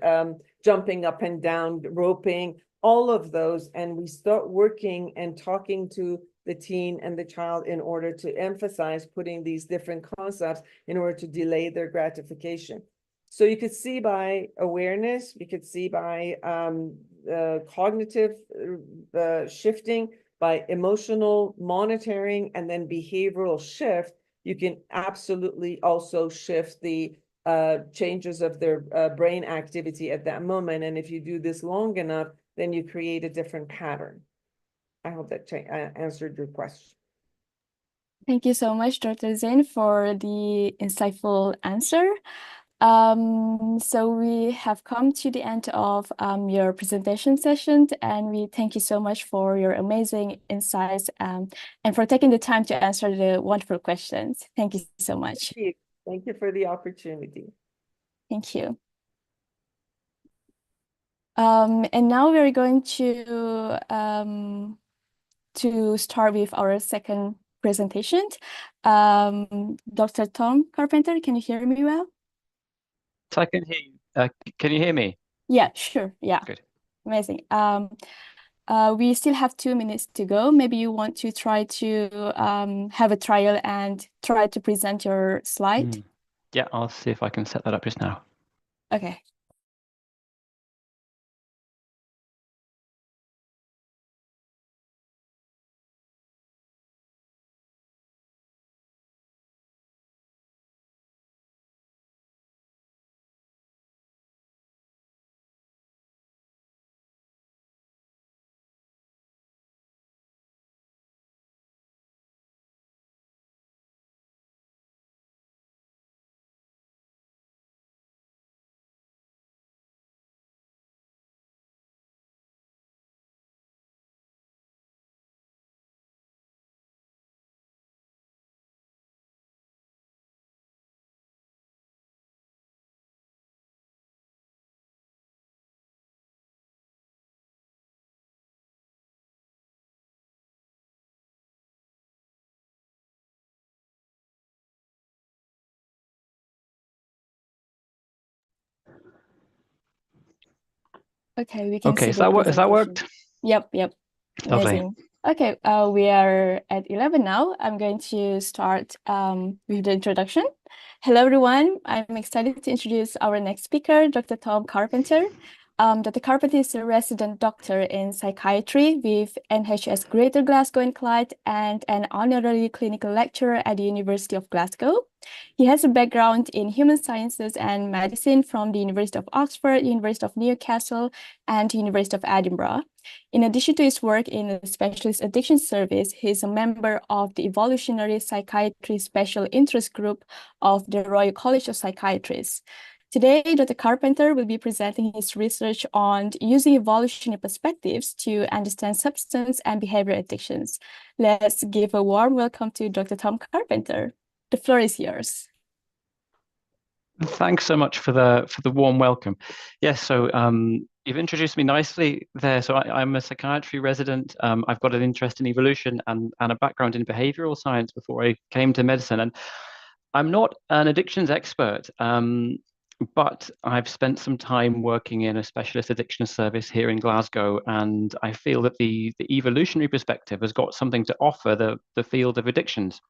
jumping up and down, roping, all of those. And we start working and talking to the teen and the child in order to emphasize putting these different concepts in order to delay their gratification. So you could see by awareness, you could see by cognitive shifting, by emotional monitoring, and then behavioral shift, you can absolutely also shift the changes of their brain activity at that moment. And if you do this long enough, then you create a different pattern. I hope that answered your question. Thank you so much, Dr. Zain, for the insightful answer. So we have come to the end of your presentation session, and we thank you so much for your amazing insights and for taking the time to answer the wonderful questions. Thank you so much. Thank you for the opportunity. Thank you. And now we're going to start with our second presentation. Dr. Tom Carpenter, can you hear me well? So I can hear you. Can you hear me? Yeah, sure. Yeah. Good. Amazing. We still have 2 minutes to go. Maybe you want to try to have a trial and try to present your slide. Yeah, I'll see if I can set that up just now. Okay. Okay, we can see Okay, the has that presentation. worked? Yep. Lovely. Amazing. Okay, we are at 11 now. I'm going to start with the introduction. Hello, everyone. I'm excited to introduce our next speaker, Dr. Tom Carpenter. Dr. Carpenter is a resident doctor in psychiatry with NHS Greater Glasgow and Clyde and an honorary clinical lecturer at the University of Glasgow. He has a background in human sciences and medicine from the University of Oxford, University of Newcastle, and University of Edinburgh. In addition to his work in the Specialist Addiction Service, he is a member of the Evolutionary Psychiatry Special Interest Group of the Royal College of Psychiatrists. Today, Dr. Carpenter will be presenting his research on using evolutionary perspectives to understand substance and behavior addictions. Let's give a warm welcome to Dr. Tom Carpenter. The floor is yours. Thanks so much for the warm welcome. Yes, so you've introduced me nicely there. So I'm a psychiatry resident. I've got an interest in evolution and a background in behavioral science before I came to medicine. And I'm not an addictions expert, but I've spent some time working in a specialist addiction service here in Glasgow, and I feel that the evolutionary perspective has got something to offer the field of addictions.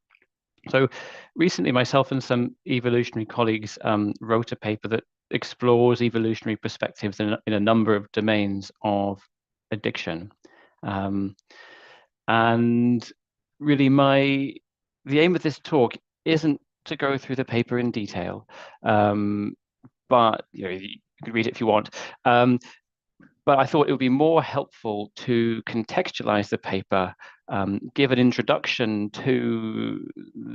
So recently, myself and some evolutionary colleagues wrote a paper that explores evolutionary perspectives in a number of domains of addiction. And really, the aim of this talk isn't to go through the paper in detail, but you can read it if you want. But I thought it would be more helpful to contextualize the paper, give an introduction to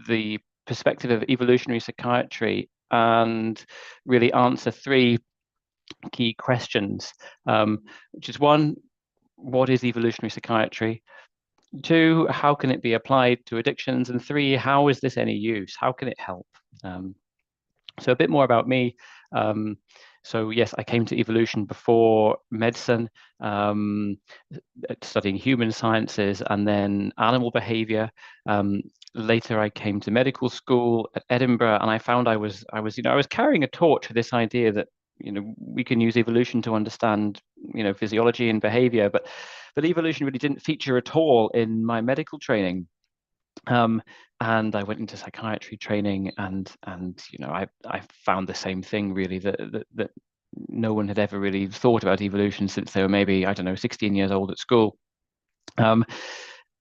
the perspective of evolutionary psychiatry, and really answer 3 key questions, which is 1, what is evolutionary psychiatry? 2, how can it be applied to addictions? And 3, how is this any use? How can it help? So a bit more about me. So yes, I came to evolution before medicine, studying human sciences and then animal behavior. Later, I came to medical school at Edinburgh, and I found I was carrying a torch for this idea that we can use evolution to understand physiology and behavior, but evolution really didn't feature at all in my medical training. And I went into psychiatry training, and I found the same thing really, that no one had ever really thought about evolution since they were maybe, I don't know, 16 years old at school.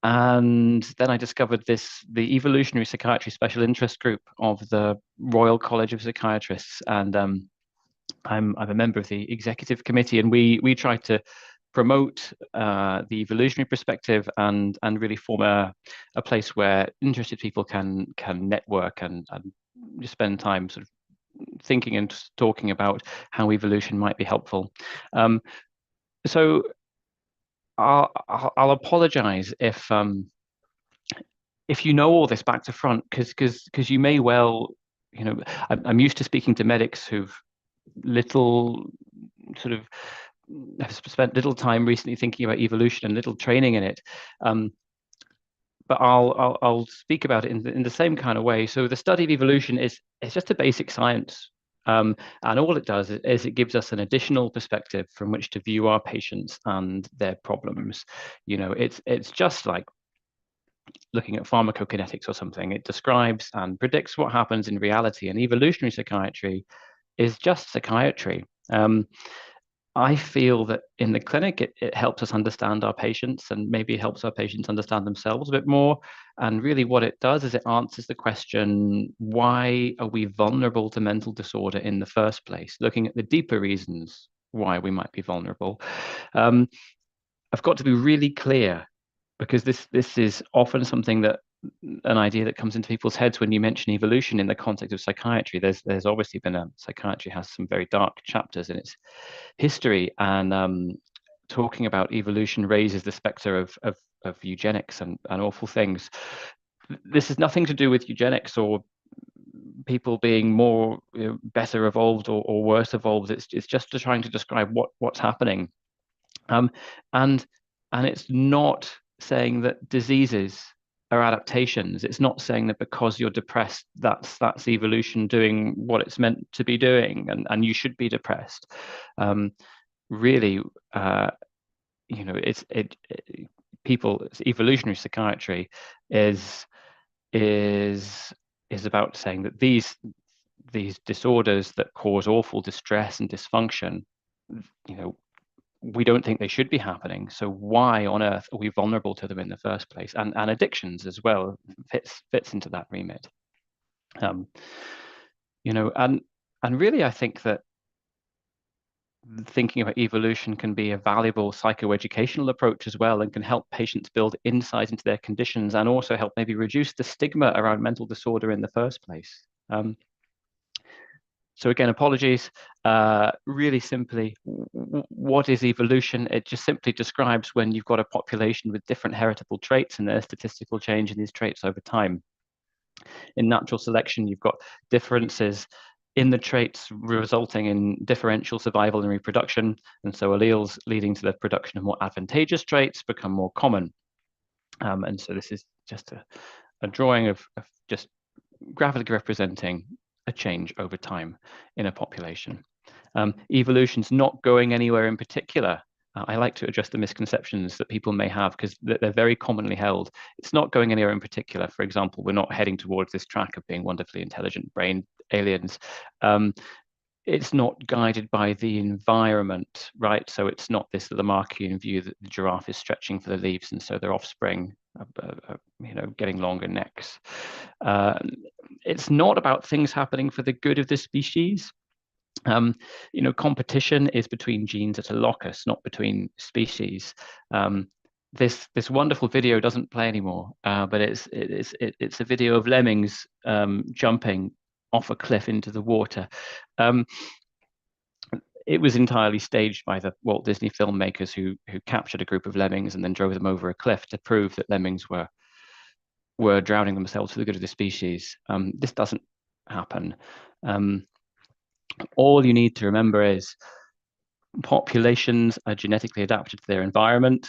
And then I discovered the Evolutionary Psychiatry Special Interest Group of the Royal College of Psychiatrists, and I'm a member of the executive committee, and we try to promote the evolutionary perspective and really form a place where interested people can network and just spend time sort of thinking and talking about how evolution might be helpful. So I'll apologize if you know all this back to front, because you may well, I'm used to speaking to medics who've have spent little time recently thinking about evolution and little training in it. but I'll speak about it in the same kind of way. So the study of evolution is just a basic science, and all it does is it gives us an additional perspective from which to view our patients and their problems. You know, it's just like looking at pharmacokinetics or something. It describes and predicts what happens in reality, and evolutionary psychiatry is just psychiatry. I feel that in the clinic, it helps us understand our patients, and maybe helps our patients understand themselves a bit more. And really what it does is it answers the question, why are we vulnerable to mental disorder in the first place? Looking at the deeper reasons why we might be vulnerable. I've got to be really clear, because this is often something that an idea that comes into people's heads when you mention evolution in the context of psychiatry. There's obviously been psychiatry has some very dark chapters in its history, and talking about evolution raises the specter of eugenics and awful things. This has nothing to do with eugenics or people being more better evolved or worse evolved. It's just trying to describe what's happening, and it's not saying that diseases are adaptations. It's not saying that because you're depressed, that's evolution doing what it's meant to be doing, and you should be depressed. Really, you know, evolutionary psychiatry is about saying that these disorders that cause awful distress and dysfunction, you know, we don't think they should be happening. So why on earth are we vulnerable to them in the first place? And addictions as well fits into that remit. You know, and really, I think that thinking about evolution can be a valuable psychoeducational approach as well, and can help patients build insight into their conditions, and also help maybe reduce the stigma around mental disorder in the first place. So again, apologies. Really simply, what is evolution? It just simply describes when you've got a population with different heritable traits and there's statistical change in these traits over time. In natural selection, you've got differences in the traits resulting in differential survival and reproduction. And so alleles leading to the production of more advantageous traits become more common. And so this is just a drawing of just graphically representing a change over time in a population. Evolution's not going anywhere in particular. I like to address the misconceptions that people may have, because they're very commonly held. It's not going anywhere in particular. For example, we're not heading towards this track of being wonderfully intelligent brain aliens. It's not guided by the environment, right? So it's not this Lamarckian view that the giraffe is stretching for the leaves, and so their offspring you know, getting longer necks. It's not about things happening for the good of the species. You know, competition is between genes at a locus, not between species. This wonderful video doesn't play anymore, but it's a video of lemmings jumping off a cliff into the water. It was entirely staged by the Walt Disney filmmakers who captured a group of lemmings and then drove them over a cliff to prove that lemmings were drowning themselves for the good of the species. This doesn't happen. All you need to remember is populations are genetically adapted to their environment,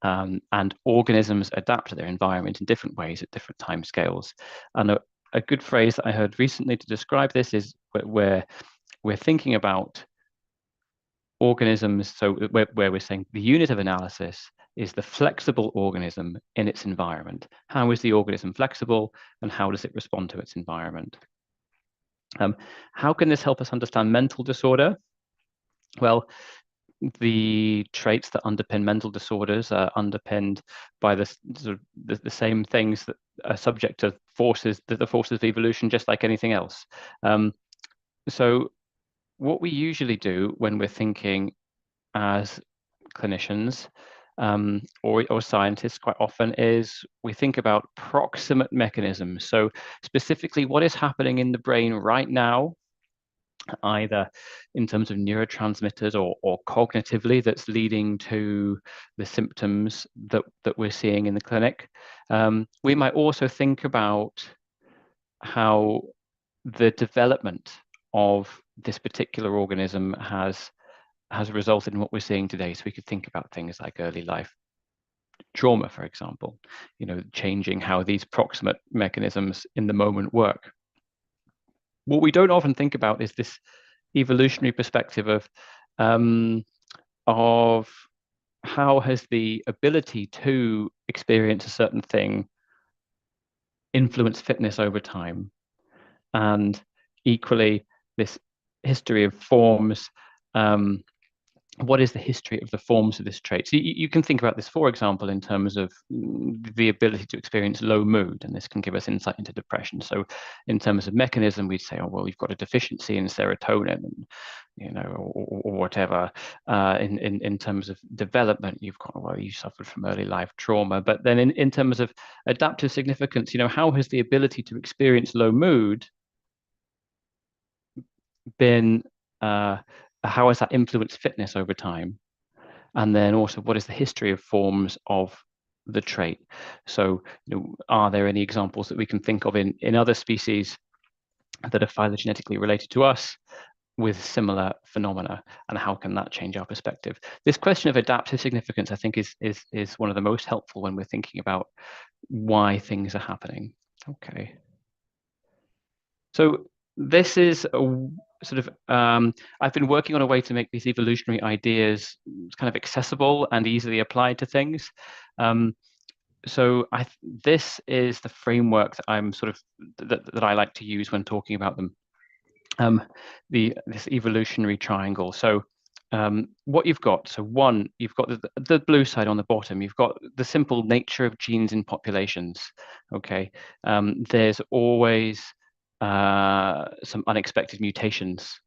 and organisms adapt to their environment in different ways at different time scales. And a good phrase that I heard recently to describe this is where we're thinking about organisms, so where we're saying the unit of analysis is the flexible organism in its environment. How is the organism flexible, and how does it respond to its environment? How can this help us understand mental disorder? Well, the traits that underpin mental disorders are underpinned by the same things that are subject to the forces of evolution, just like anything else. So what we usually do when we're thinking as clinicians or scientists quite often is we think about proximate mechanisms. So specifically, what is happening in the brain right now, either in terms of neurotransmitters or cognitively, that's leading to the symptoms that we're seeing in the clinic. We might also think about how the development of this particular organism has resulted in what we're seeing today. So we could think about things like early life trauma, for example, changing how these proximate mechanisms in the moment work. What we don't often think about is this evolutionary perspective of how has the ability to experience a certain thing influenced fitness over time, and equally this history of forms. What is the history of the forms of this trait? So you can think about this, for example, in terms of the ability to experience low mood, and this can give us insight into depression. So in terms of mechanism, we'd say, oh, well, you've got a deficiency in serotonin, and, or whatever. In terms of development, you've got, well, you suffered from early life trauma. But then in terms of adaptive significance, how has the ability to experience low mood been, how has that influenced fitness over time? And then also, what is the history of forms of the trait? So, are there any examples that we can think of in other species that are phylogenetically related to us with similar phenomena, and how can that change our perspective? This question of adaptive significance, I think, is one of the most helpful when we're thinking about why things are happening. Okay. So this is a sort of, I've been working on a way to make these evolutionary ideas kind of accessible and easily applied to things. So this is the framework that I'm sort of, that I like to use when talking about them. This evolutionary triangle. So what you've got, so one, you've got the blue side on the bottom, you've got the simple nature of genes in populations. Okay, there's always some unexpected mutations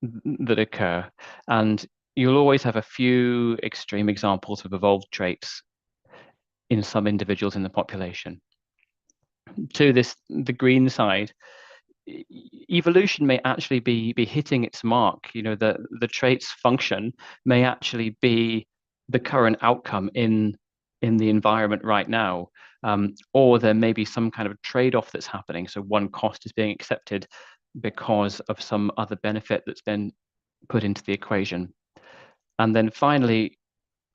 that occur, and you'll always have a few extreme examples of evolved traits in some individuals in the population. To the green side, evolution may actually be hitting its mark. The trait's function may actually be the current outcome in the environment right now, or there may be some kind of trade-off that's happening. So one cost is being accepted because of some other benefit that's been put into the equation. And then finally,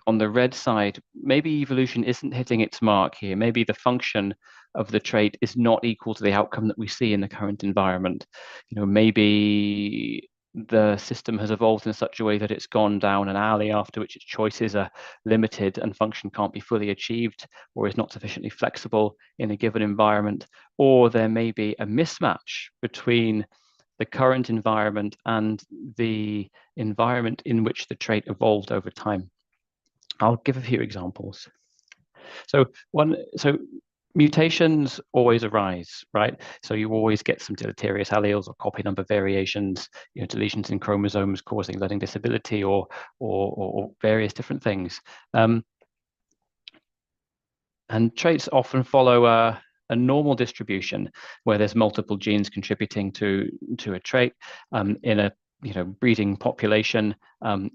on the red side, maybe evolution isn't hitting its mark here. Maybe the function of the trait is not equal to the outcome that we see in the current environment. Maybe the system has evolved in such a way that it's gone down an alley after which its choices are limited and function can't be fully achieved, or is not sufficiently flexible in a given environment. Or there may be a mismatch between the current environment and the environment in which the trait evolved over time. I'll give a few examples. So mutations always arise, right? So you always get some deleterious alleles or copy number variations, deletions in chromosomes causing learning disability, or various different things. And traits often follow a normal distribution where there's multiple genes contributing to a trait. In a breeding population,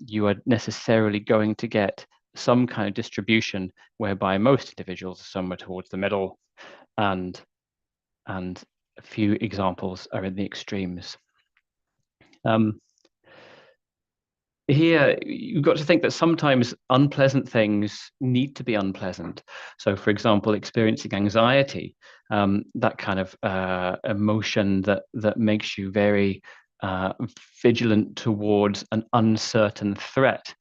you are necessarily going to get some kind of distribution whereby most individuals are somewhere towards the middle, and a few examples are in the extremes. Here, you've got to think that sometimes unpleasant things need to be unpleasant. So, for example, experiencing anxiety, that kind of emotion that makes you very vigilant towards an uncertain threat.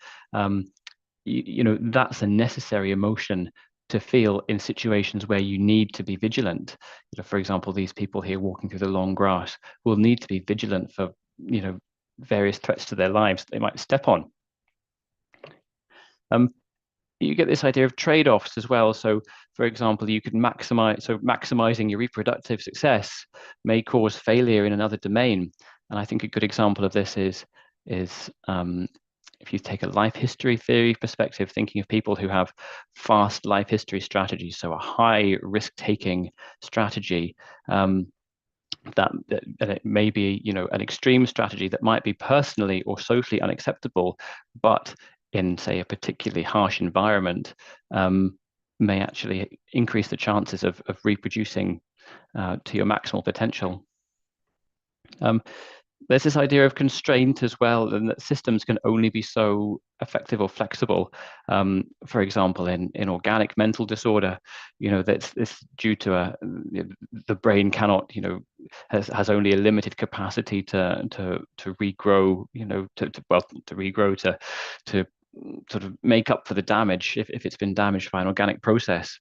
That's a necessary emotion to feel in situations where you need to be vigilant. For example, these people here walking through the long grass will need to be vigilant for, various threats to their lives that they might step on. You get this idea of trade-offs as well. So, for example, you could maximizing your reproductive success may cause failure in another domain. And I think a good example of this is if you take a life history theory perspective, thinking of people who have fast life history strategies, so a high risk-taking strategy, that it may be, an extreme strategy that might be personally or socially unacceptable, but in, say, a particularly harsh environment, may actually increase the chances of reproducing to your maximal potential. there's this idea of constraint as well, and that systems can only be so effective or flexible. For example, in organic mental disorder, that's due to the brain cannot, has only a limited capacity to regrow, to regrow, to sort of make up for the damage if it's been damaged by an organic process.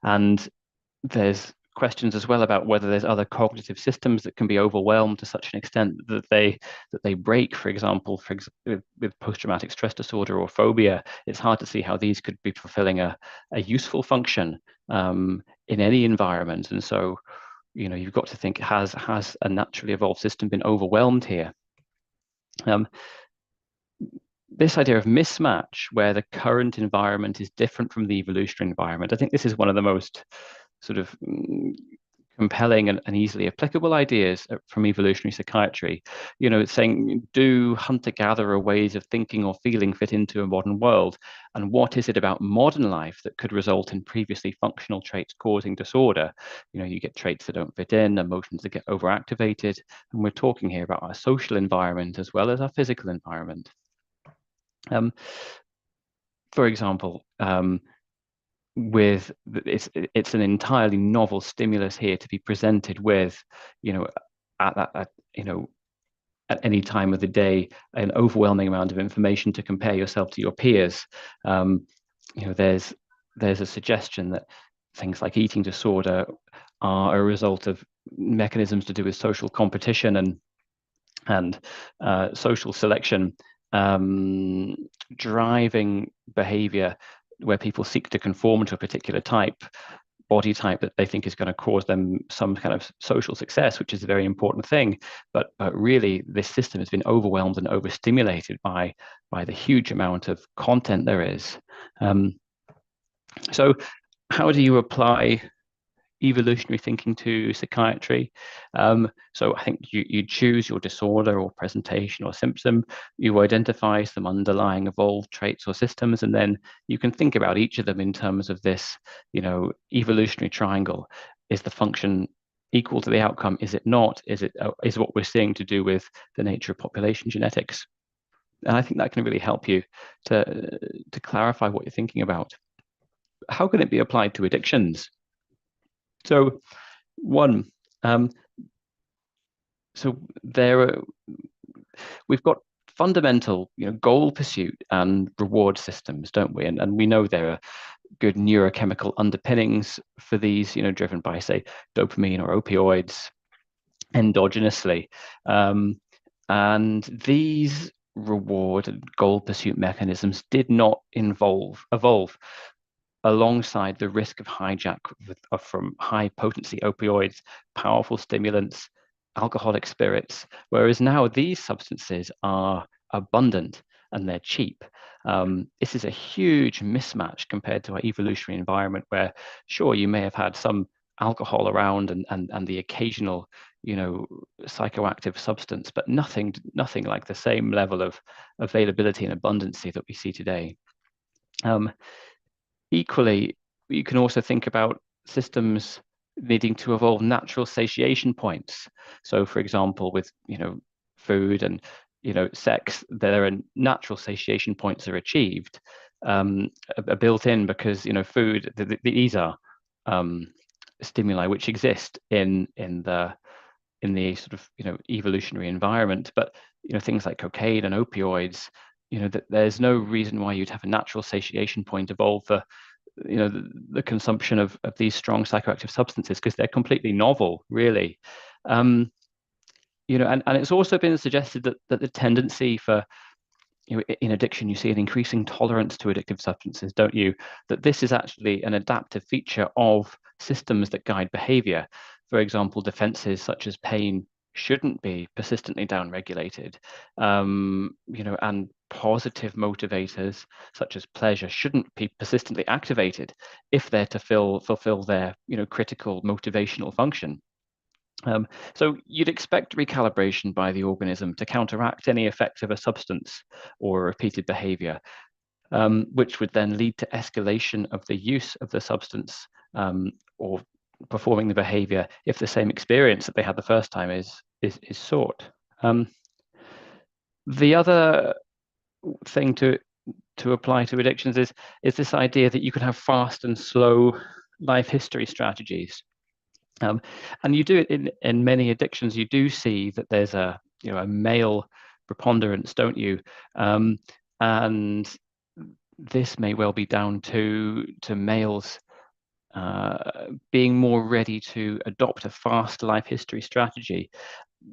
And there's questions as well about whether there's other cognitive systems that can be overwhelmed to such an extent that they break. For example, with post-traumatic stress disorder or phobia, it's hard to see how these could be fulfilling a useful function in any environment. And so, you've got to think, has a naturally evolved system been overwhelmed here? This idea of mismatch, where the current environment is different from the evolutionary environment, I think this is one of the most sort of compelling and easily applicable ideas from evolutionary psychiatry. It's saying, do hunter-gatherer ways of thinking or feeling fit into a modern world? And what is it about modern life that could result in previously functional traits causing disorder? You get traits that don't fit in, emotions that get overactivated. And we're talking here about our social environment as well as our physical environment. For example, it's an entirely novel stimulus here to be presented with, at any time of the day, an overwhelming amount of information to compare yourself to your peers. There's a suggestion that things like eating disorder are a result of mechanisms to do with social competition and social selection, driving behavior where people seek to conform to a particular body type that they think is going to cause them some kind of social success, which is a very important thing. But really, this system has been overwhelmed and overstimulated by the huge amount of content there is. So how do you apply evolutionary thinking to psychiatry? So I think you choose your disorder or presentation or symptom, you identify some underlying evolved traits or systems, and then you can think about each of them in terms of this, evolutionary triangle. Is the function equal to the outcome? Is it not? Is what we're seeing to do with the nature of population genetics? And I think that can really help you to clarify what you're thinking about. How can it be applied to addictions? So we've got fundamental, goal pursuit and reward systems, don't we? And we know there are good neurochemical underpinnings for these, driven by, say, dopamine or opioids endogenously. And these reward and goal pursuit mechanisms did not evolve alongside the risk of hijack from high potency opioids, powerful stimulants, alcoholic spirits, whereas now these substances are abundant and they're cheap. This is a huge mismatch compared to our evolutionary environment, where sure, you may have had some alcohol around and the occasional, psychoactive substance, but nothing like the same level of availability and abundancy that we see today. Equally, you can also think about systems needing to evolve natural satiation points. So, for example, with food and sex, there are natural satiation points are achieved, are built in because food. These are stimuli which exist in the sort of evolutionary environment, but things like cocaine and opioids. That there's no reason why you'd have a natural satiation point evolve for, the consumption of these strong psychoactive substances, because they're completely novel, really. And it's also been suggested that the tendency for, in addiction, you see an increasing tolerance to addictive substances, don't you? That this is actually an adaptive feature of systems that guide behavior. For example, defenses such as pain shouldn't be persistently downregulated, and positive motivators such as pleasure shouldn't be persistently activated if they're to fulfill their critical motivational function. So you'd expect recalibration by the organism to counteract any effect of a substance or repeated behavior, which would then lead to escalation of the use of the substance or performing the behavior if the same experience that they had the first time is sought. The other thing to apply to addictions is this idea that you can have fast and slow life history strategies. And you do it in many addictions. You do see that there's a male preponderance, don't you? And this may well be down to males being more ready to adopt a fast life history strategy,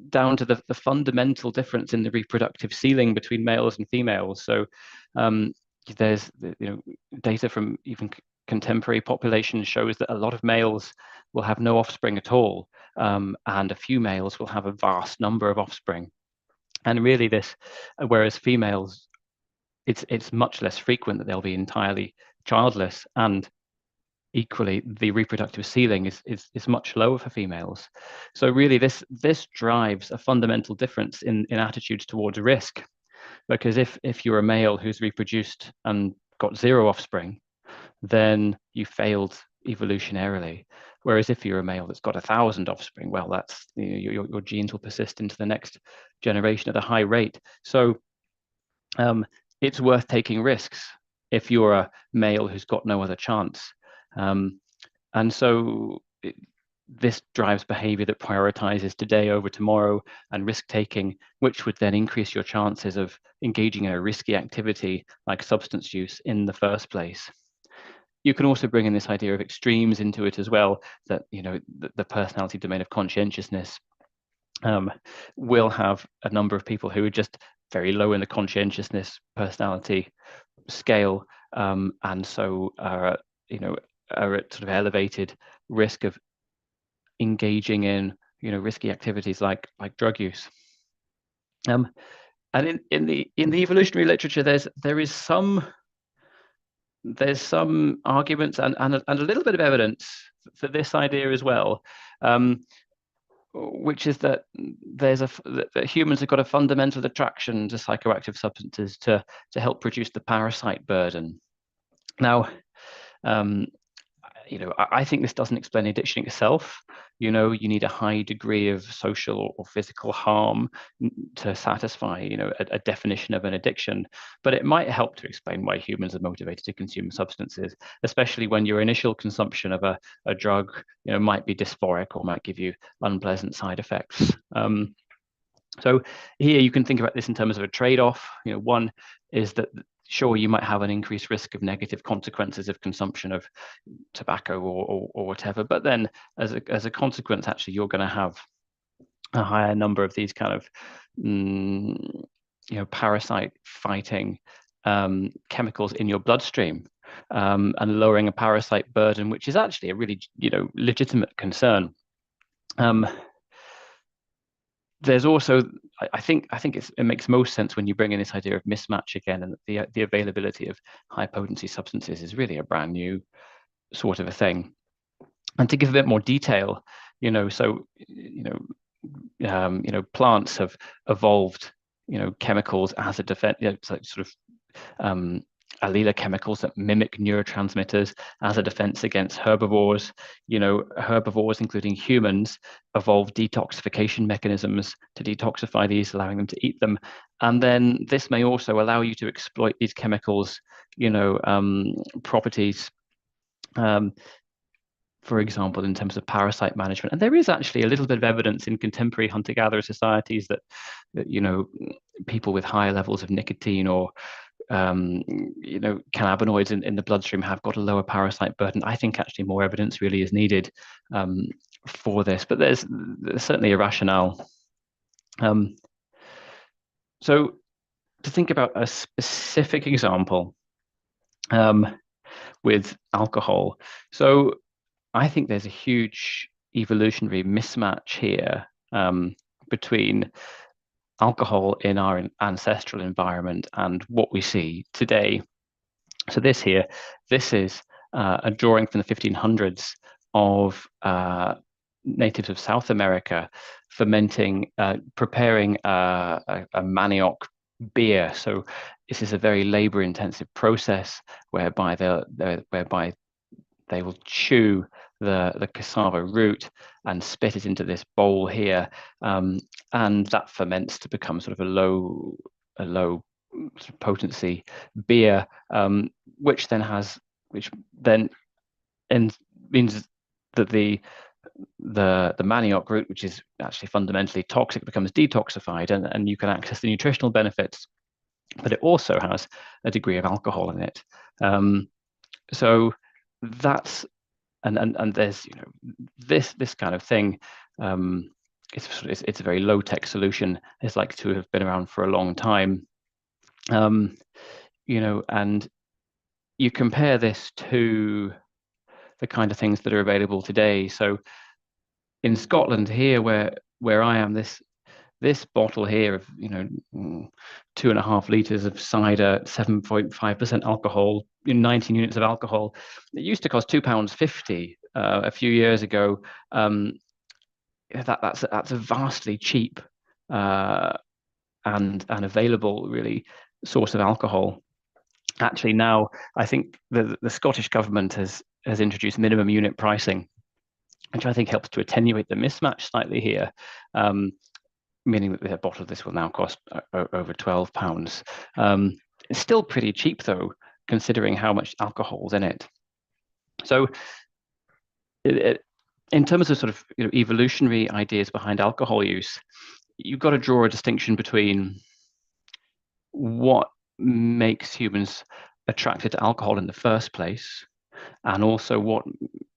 down to the fundamental difference in the reproductive ceiling between males and females. So there's data from even contemporary populations shows that a lot of males will have no offspring at all, and a few males will have a vast number of offspring. And really whereas females, it's much less frequent that they'll be entirely childless, and equally the reproductive ceiling is much lower for females. So really this drives a fundamental difference in attitudes towards risk, because if you're a male who's reproduced and got 0 offspring, then you failed evolutionarily. Whereas if you're a male that's got 1,000 offspring, well, that's your genes will persist into the next generation at a high rate. So it's worth taking risks if you're a male who's got no other chance. And so this drives behavior that prioritizes today over tomorrow and risk-taking, which would then increase your chances of engaging in a risky activity like substance use in the first place. You can also bring in this idea of extremes into it as well, that the personality domain of conscientiousness will have a number of people who are just very low in the conscientiousness personality scale, and so are at sort of elevated risk of engaging in risky activities like drug use. And in the evolutionary literature, there's some arguments and a little bit of evidence for this idea as well, which is that that humans have got a fundamental attraction to psychoactive substances to help produce the parasite burden. Now, I think this doesn't explain addiction itself. You need a high degree of social or physical harm to satisfy, a definition of an addiction. But it might help to explain why humans are motivated to consume substances, especially when your initial consumption of a drug, might be dysphoric or might give you unpleasant side effects. So here you can think about this in terms of a trade-off. One is that sure, you might have an increased risk of negative consequences of consumption of tobacco or whatever, but then as a consequence, actually, you're going to have a higher number of these kind of parasite fighting chemicals in your bloodstream, and lowering a parasite burden, which is actually a really legitimate concern. There's also, I think it makes most sense when you bring in this idea of mismatch again, and the availability of high potency substances is really a brand new sort of a thing. And to give a bit more detail, plants have evolved, chemicals as a defense, sort of allele chemicals that mimic neurotransmitters as a defense against herbivores. Herbivores, including humans, evolve detoxification mechanisms to detoxify these, allowing them to eat them. And then this may also allow you to exploit these chemicals, properties, for example, in terms of parasite management. And there is actually a little bit of evidence in contemporary hunter-gatherer societies that people with higher levels of nicotine or cannabinoids in the bloodstream have got a lower parasite burden. I think actually more evidence really is needed for this, but there's certainly a rationale. So to think about a specific example with alcohol. So I think there's a huge evolutionary mismatch here between alcohol in our ancestral environment and what we see today. So this is a drawing from the 1500s of natives of South America fermenting, preparing a manioc beer. So this is a very labor-intensive process whereby they will chew the cassava root and spit it into this bowl here, and that ferments to become sort of a low sort of potency beer, which then means that the manioc root, which is actually fundamentally toxic, becomes detoxified, and you can access the nutritional benefits, but it also has a degree of alcohol in it. So that's and there's this kind of thing. It's a very low tech solution. It's likely to have been around for a long time. And you compare this to the kind of things that are available today. So in Scotland here, where I am, this bottle here of 2.5 liters of cider, 7.5% alcohol, 19 units of alcohol, it used to cost £2.50 a few years ago. That's a vastly cheap and available really source of alcohol. Actually, now I think the Scottish government has introduced minimum unit pricing, which I think helps to attenuate the mismatch slightly here, meaning that a bottle of this will now cost over £12. It's still pretty cheap though, considering how much alcohol's in it. So in terms of sort of evolutionary ideas behind alcohol use, you've got to draw a distinction between what makes humans attracted to alcohol in the first place, and also what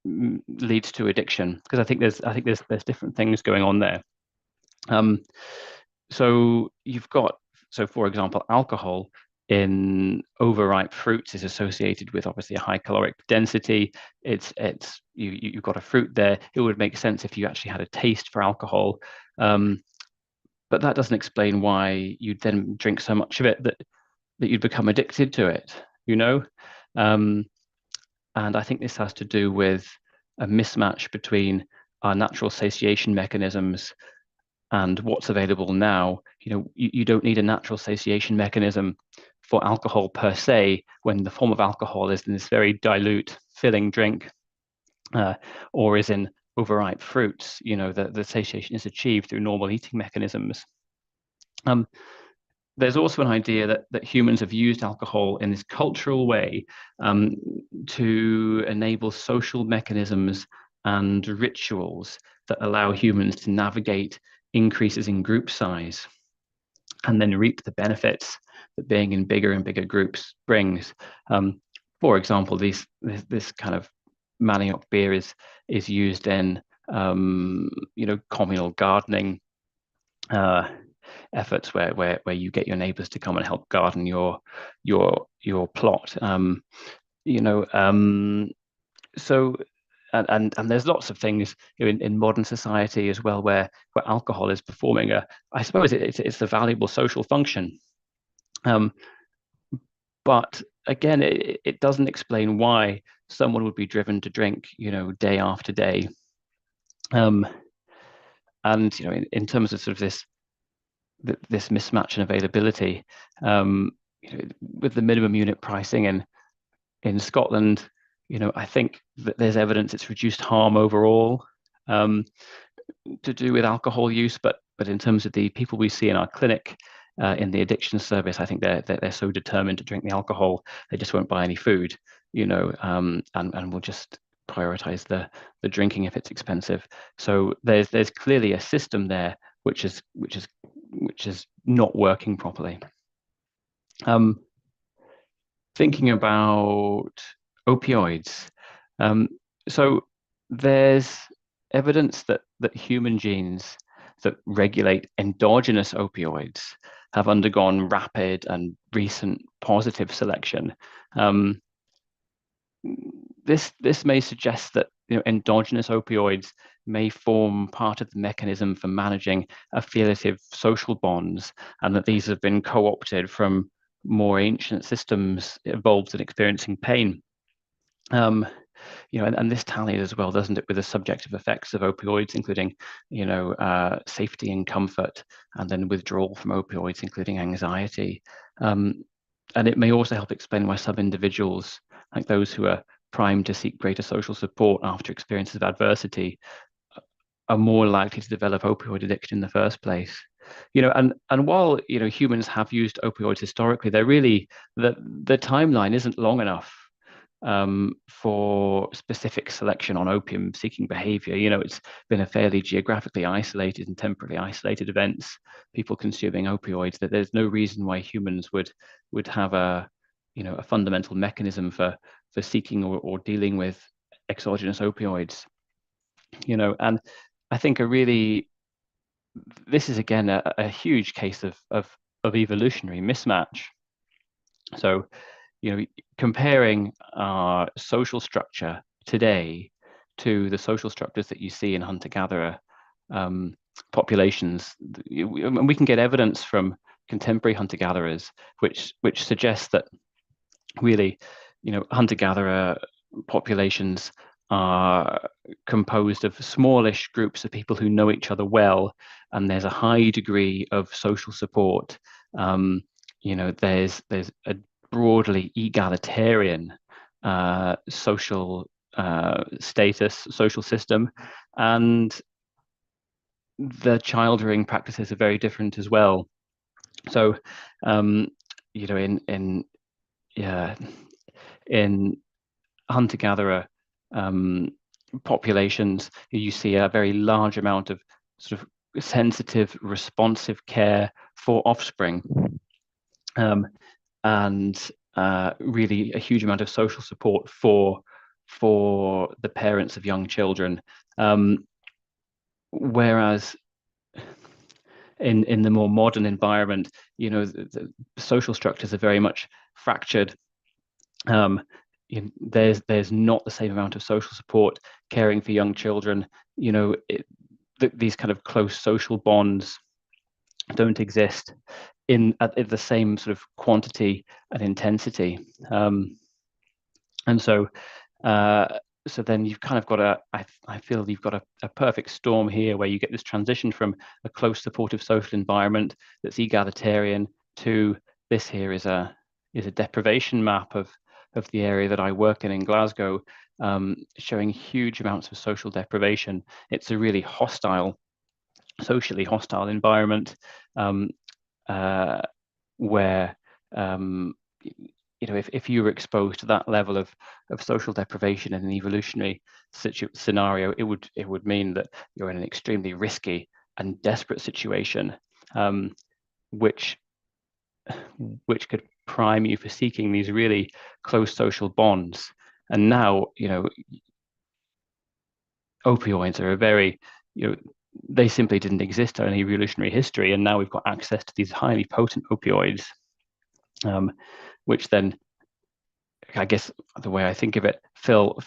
leads to addiction. Because I think there's different things going on there. So for example, alcohol in overripe fruits is associated with obviously a high caloric density. You've got a fruit there. It would make sense if you actually had a taste for alcohol, but that doesn't explain why you'd then drink so much of it that you'd become addicted to it. And I think this has to do with a mismatch between our natural satiation mechanisms and what's available now. You don't need a natural satiation mechanism for alcohol per se, when the form of alcohol is in this very dilute filling drink, or is in overripe fruits. The satiation is achieved through normal eating mechanisms. There's also an idea that humans have used alcohol in this cultural way to enable social mechanisms and rituals that allow humans to navigate increases in group size and then reap the benefits that being in bigger and bigger groups brings. For example, this kind of manioc beer is used in communal gardening efforts where you get your neighbors to come and help garden your plot. So and there's lots of things in modern society as well where alcohol is performing I suppose it's a valuable social function. But again, it doesn't explain why someone would be driven to drink, day after day. And in terms of sort of this mismatch in availability, with the minimum unit pricing in Scotland, I think that there's evidence it's reduced harm overall to do with alcohol use, but in terms of the people we see in our clinic in the addiction service, I think they're so determined to drink the alcohol they just won't buy any food, and will just prioritize the drinking if it's expensive. So there's clearly a system there which is not working properly. Thinking about opioids, so there's evidence that human genes that regulate endogenous opioids have undergone rapid and recent positive selection. This may suggest that endogenous opioids may form part of the mechanism for managing affiliative social bonds, and that these have been co-opted from more ancient systems involved in experiencing pain. And this tallies as well, doesn't it, with the subjective effects of opioids, including, safety and comfort, and then withdrawal from opioids, including anxiety. And it may also help explain why some individuals, like those who are primed to seek greater social support after experiences of adversity are more likely to develop opioid addiction in the first place. And while humans have used opioids historically, they're really the timeline isn't long enough for specific selection on opium-seeking behavior. It's been a fairly geographically isolated and temporally isolated events, people consuming opioids, that there's no reason why humans would have a fundamental mechanism for seeking or dealing with exogenous opioids. And I think this is again a huge case of evolutionary mismatch. So, comparing our social structure today to the social structures that you see in hunter-gatherer populations, and we can get evidence from contemporary hunter-gatherers which suggests that really, hunter-gatherer populations are composed of smallish groups of people who know each other well, and there's a high degree of social support. There's a broadly egalitarian social status, social system, and the child rearing practices are very different as well. So, in hunter-gatherer populations, you see a very large amount of sort of sensitive, responsive care for offspring, and really a huge amount of social support for the parents of young children. Whereas in the more modern environment, the social structures are very much fractured. There's not the same amount of social support caring for young children. These kind of close social bonds don't exist at the same sort of quantity and intensity. And so then you've kind of got I feel you've got a perfect storm here, where you get this transition from a close supportive social environment that's egalitarian to this here is a deprivation map of the area that I work in Glasgow, showing huge amounts of social deprivation. It's a really socially hostile environment, where if you were exposed to that level of social deprivation in an evolutionary scenario, it would mean that you're in an extremely risky and desperate situation, which could prime you for seeking these really close social bonds. And now, opioids are a very, they simply didn't exist in evolutionary history, and now we've got access to these highly potent opioids, which then, I guess the way I think of it, fill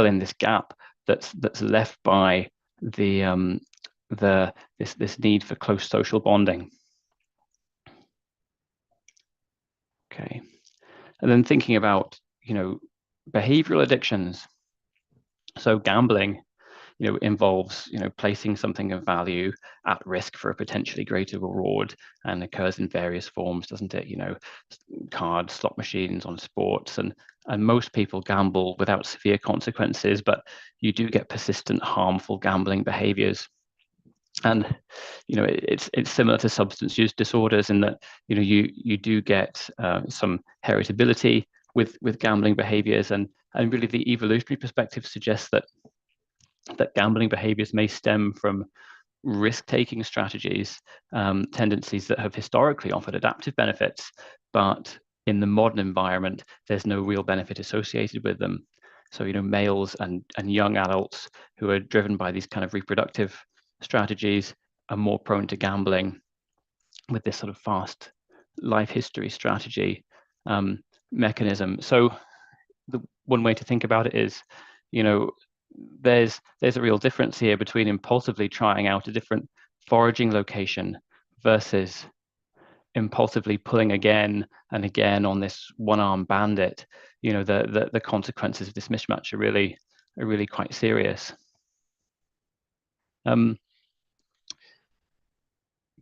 in this gap that's left by this need for close social bonding. Okay, and then thinking about behavioral addictions. So gambling, involves placing something of value at risk for a potentially greater reward, and occurs in various forms, doesn't it? Cards, slot machines, on sports, and most people gamble without severe consequences, but you do get persistent harmful gambling behaviors. And it's similar to substance use disorders in that you do get some heritability with gambling behaviors, and really the evolutionary perspective suggests that gambling behaviors may stem from risk-taking strategies, tendencies that have historically offered adaptive benefits, but in the modern environment, there's no real benefit associated with them. So, males and young adults who are driven by these kind of reproductive strategies are more prone to gambling with this sort of fast life history strategy mechanism. So the one way to think about it is, there's a real difference here between impulsively trying out a different foraging location versus impulsively pulling again and again on this one-armed bandit. The consequences of this mismatch are really quite serious.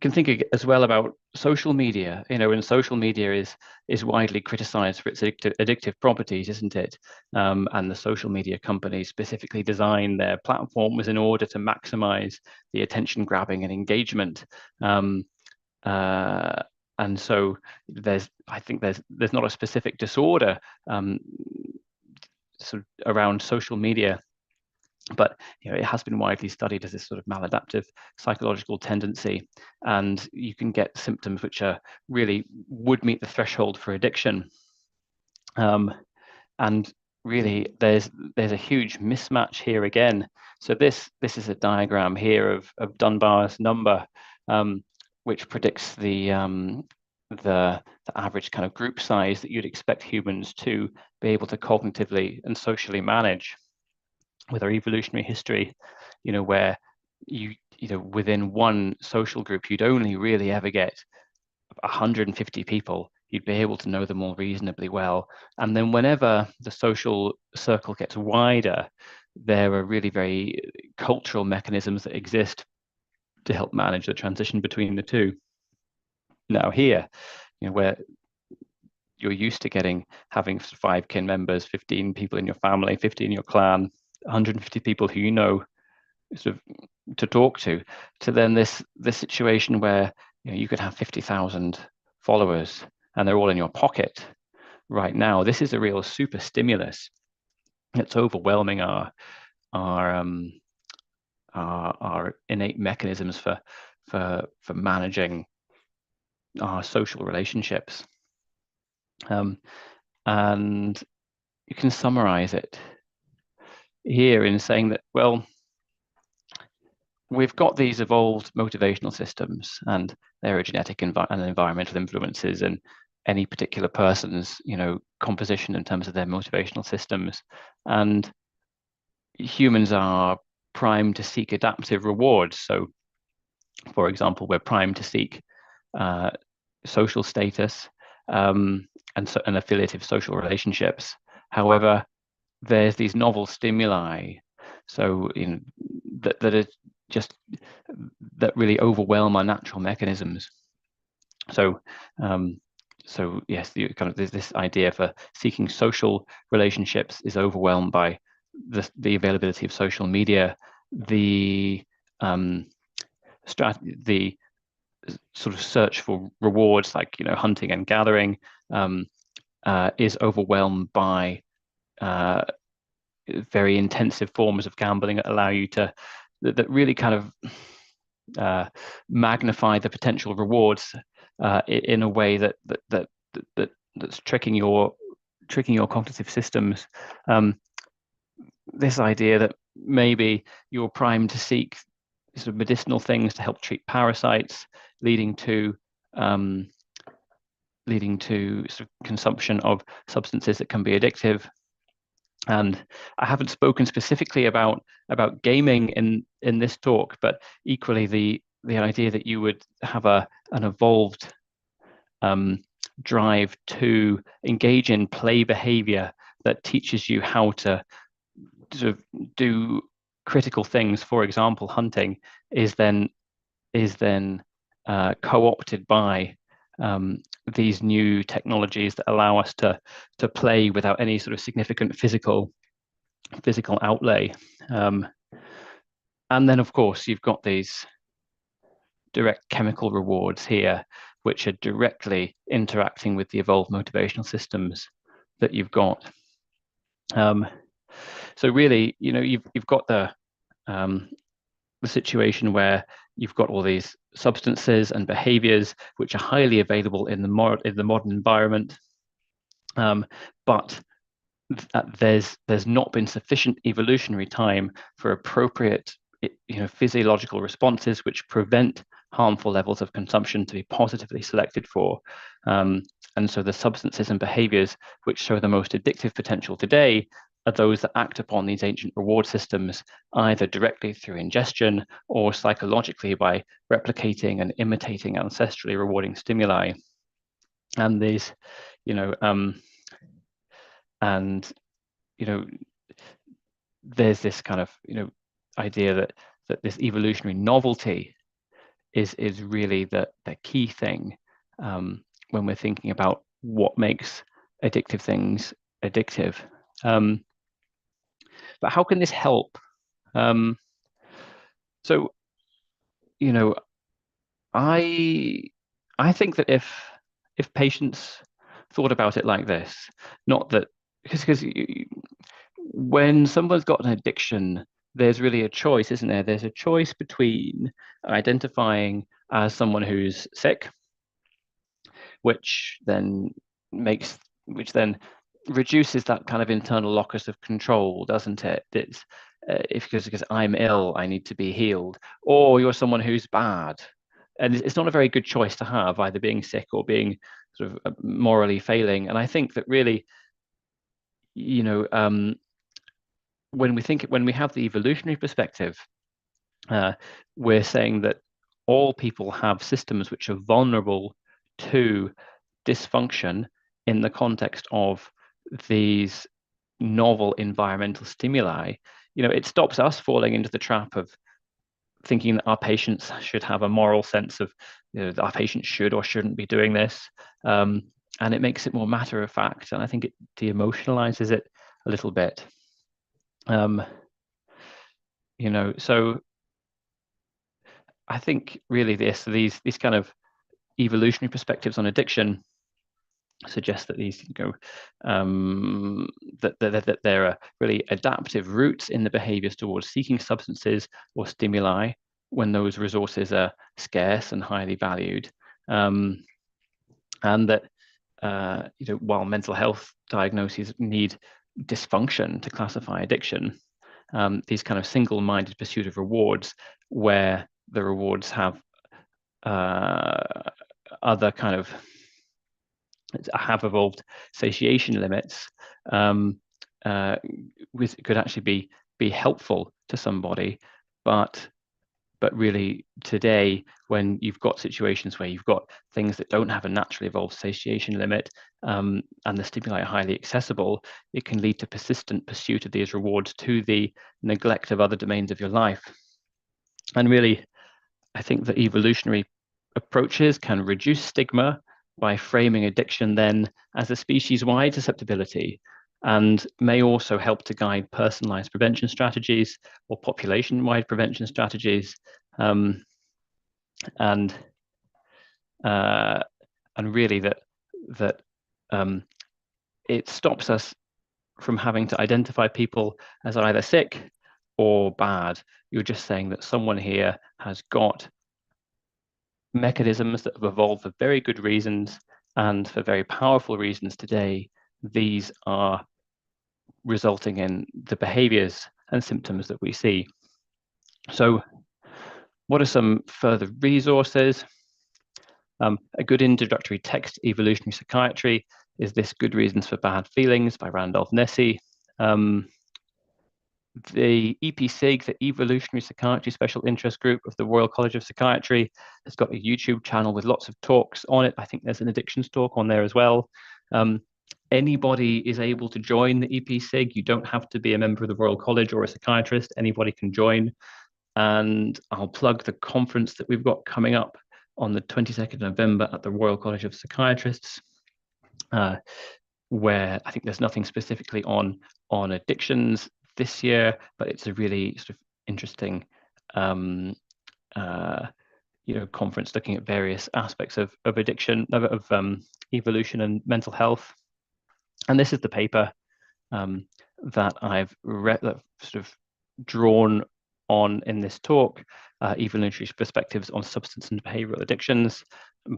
can think as well about social media, and social media is widely criticized for its addictive properties, isn't it? And the social media companies specifically design their platforms in order to maximize the attention grabbing and engagement. And so I think there's not a specific disorder sort of around social media, but it has been widely studied as this sort of maladaptive psychological tendency, and you can get symptoms which are really would meet the threshold for addiction. And really, there's a huge mismatch here again. So this is a diagram here of Dunbar's number, which predicts the average kind of group size that you'd expect humans to be able to cognitively and socially manage with our evolutionary history, where within one social group, you'd only really ever get 150 people. You'd be able to know them all reasonably well. And then whenever the social circle gets wider, there are really very cultural mechanisms that exist to help manage the transition between the two. Now here, where you're used to having 5 kin members, 15 people in your family, 50 in your clan, 150 people who sort of to talk to then this situation where you could have 50,000 followers and they're all in your pocket right now. This is a real super stimulus. It's overwhelming our innate mechanisms for managing our social relationships. And you can summarize it here in saying that, well, we've got these evolved motivational systems, and there are genetic and environmental influences in any particular person's, composition in terms of their motivational systems. And humans are primed to seek adaptive rewards. So, for example, we're primed to seek social status and affiliative social relationships. However, there's these novel stimuli, so that really overwhelm our natural mechanisms. So yes, there's this idea for seeking social relationships is overwhelmed by the availability of social media. The sort of search for rewards, like hunting and gathering, is overwhelmed by very intensive forms of gambling that allow you that really kind of magnify the potential rewards in a way that's tricking your cognitive systems. This idea that maybe you're primed to seek sort of medicinal things to help treat parasites, leading to sort of consumption of substances that can be addictive. And I haven't spoken specifically about gaming in this talk, but equally the idea that you would have an evolved drive to engage in play behavior that teaches you how to sort of do critical things. For example, hunting is then co-opted by these new technologies that allow us to play without any sort of significant physical outlay. And then, of course, you've got these direct chemical rewards here, which are directly interacting with the evolved motivational systems that you've got. So really, you've got the situation where you've got all these substances and behaviors which are highly available in the modern environment, but there's not been sufficient evolutionary time for appropriate physiological responses which prevent harmful levels of consumption to be positively selected for. And so the substances and behaviors which show the most addictive potential today are those that act upon these ancient reward systems, either directly through ingestion or psychologically by replicating and imitating ancestrally rewarding stimuli. And these, there's this kind of, idea that this evolutionary novelty is really the key thing when we're thinking about what makes addictive things addictive. But how can this help? So, you know, I think that if patients thought about it like this, not that because when someone's got an addiction, there's really a choice, isn't there? There's a choice between identifying as someone who's sick, which then reduces that kind of internal locus of control, doesn't it? It's because I'm ill, I need to be healed, or you're someone who's bad, and it's not a very good choice to have, either being sick or being sort of morally failing. And I think that really, you know, when we have the evolutionary perspective, we're saying that all people have systems which are vulnerable to dysfunction in the context of these novel environmental stimuli. You know, it stops us falling into the trap of thinking that our patients should have a moral sense of, you know, our patients should or shouldn't be doing this. And it makes it more matter of fact. And I think it de-emotionalizes it a little bit. You know, so I think really these kind of evolutionary perspectives on addiction suggest that these, you know, that there are really adaptive routes in the behaviors towards seeking substances or stimuli when those resources are scarce and highly valued, and that you know, while mental health diagnoses need dysfunction to classify addiction, these kind of single-minded pursuit of rewards, where the rewards have other kind of evolved satiation limits, could actually be helpful to somebody, but really today, when you've got situations where you've got things that don't have a naturally evolved satiation limit, and the stimuli are highly accessible, it can lead to persistent pursuit of these rewards to the neglect of other domains of your life. And really, I think that evolutionary approaches can reduce stigma by framing addiction then as a species-wide susceptibility, and may also help to guide personalized prevention strategies or population-wide prevention strategies, and really that it stops us from having to identify people as either sick or bad. You're just saying that someone here has got mechanisms that have evolved for very good reasons and for very powerful reasons today. These are resulting in the behaviors and symptoms that we see. So what are some further resources? A good introductory text, Evolutionary Psychiatry, is this Good Reasons for Bad Feelings by Randolph Nesse. The EPSIG, the Evolutionary Psychiatry Special Interest Group of the Royal College of Psychiatry, has got a YouTube channel with lots of talks on it. I think there's an addictions talk on there as well. Anybody is able to join the EPSIG. You don't have to be a member of the Royal College or a psychiatrist. Anybody can join. And I'll plug the conference that we've got coming up on the 22nd of November at the Royal College of Psychiatrists, where I think there's nothing specifically on addictions this year, but it's a really sort of interesting you know, conference looking at various aspects of addiction, of evolution and mental health. And this is the paper that I've sort of drawn on in this talk, Evolutionary Perspectives on Substance and Behavioral Addictions,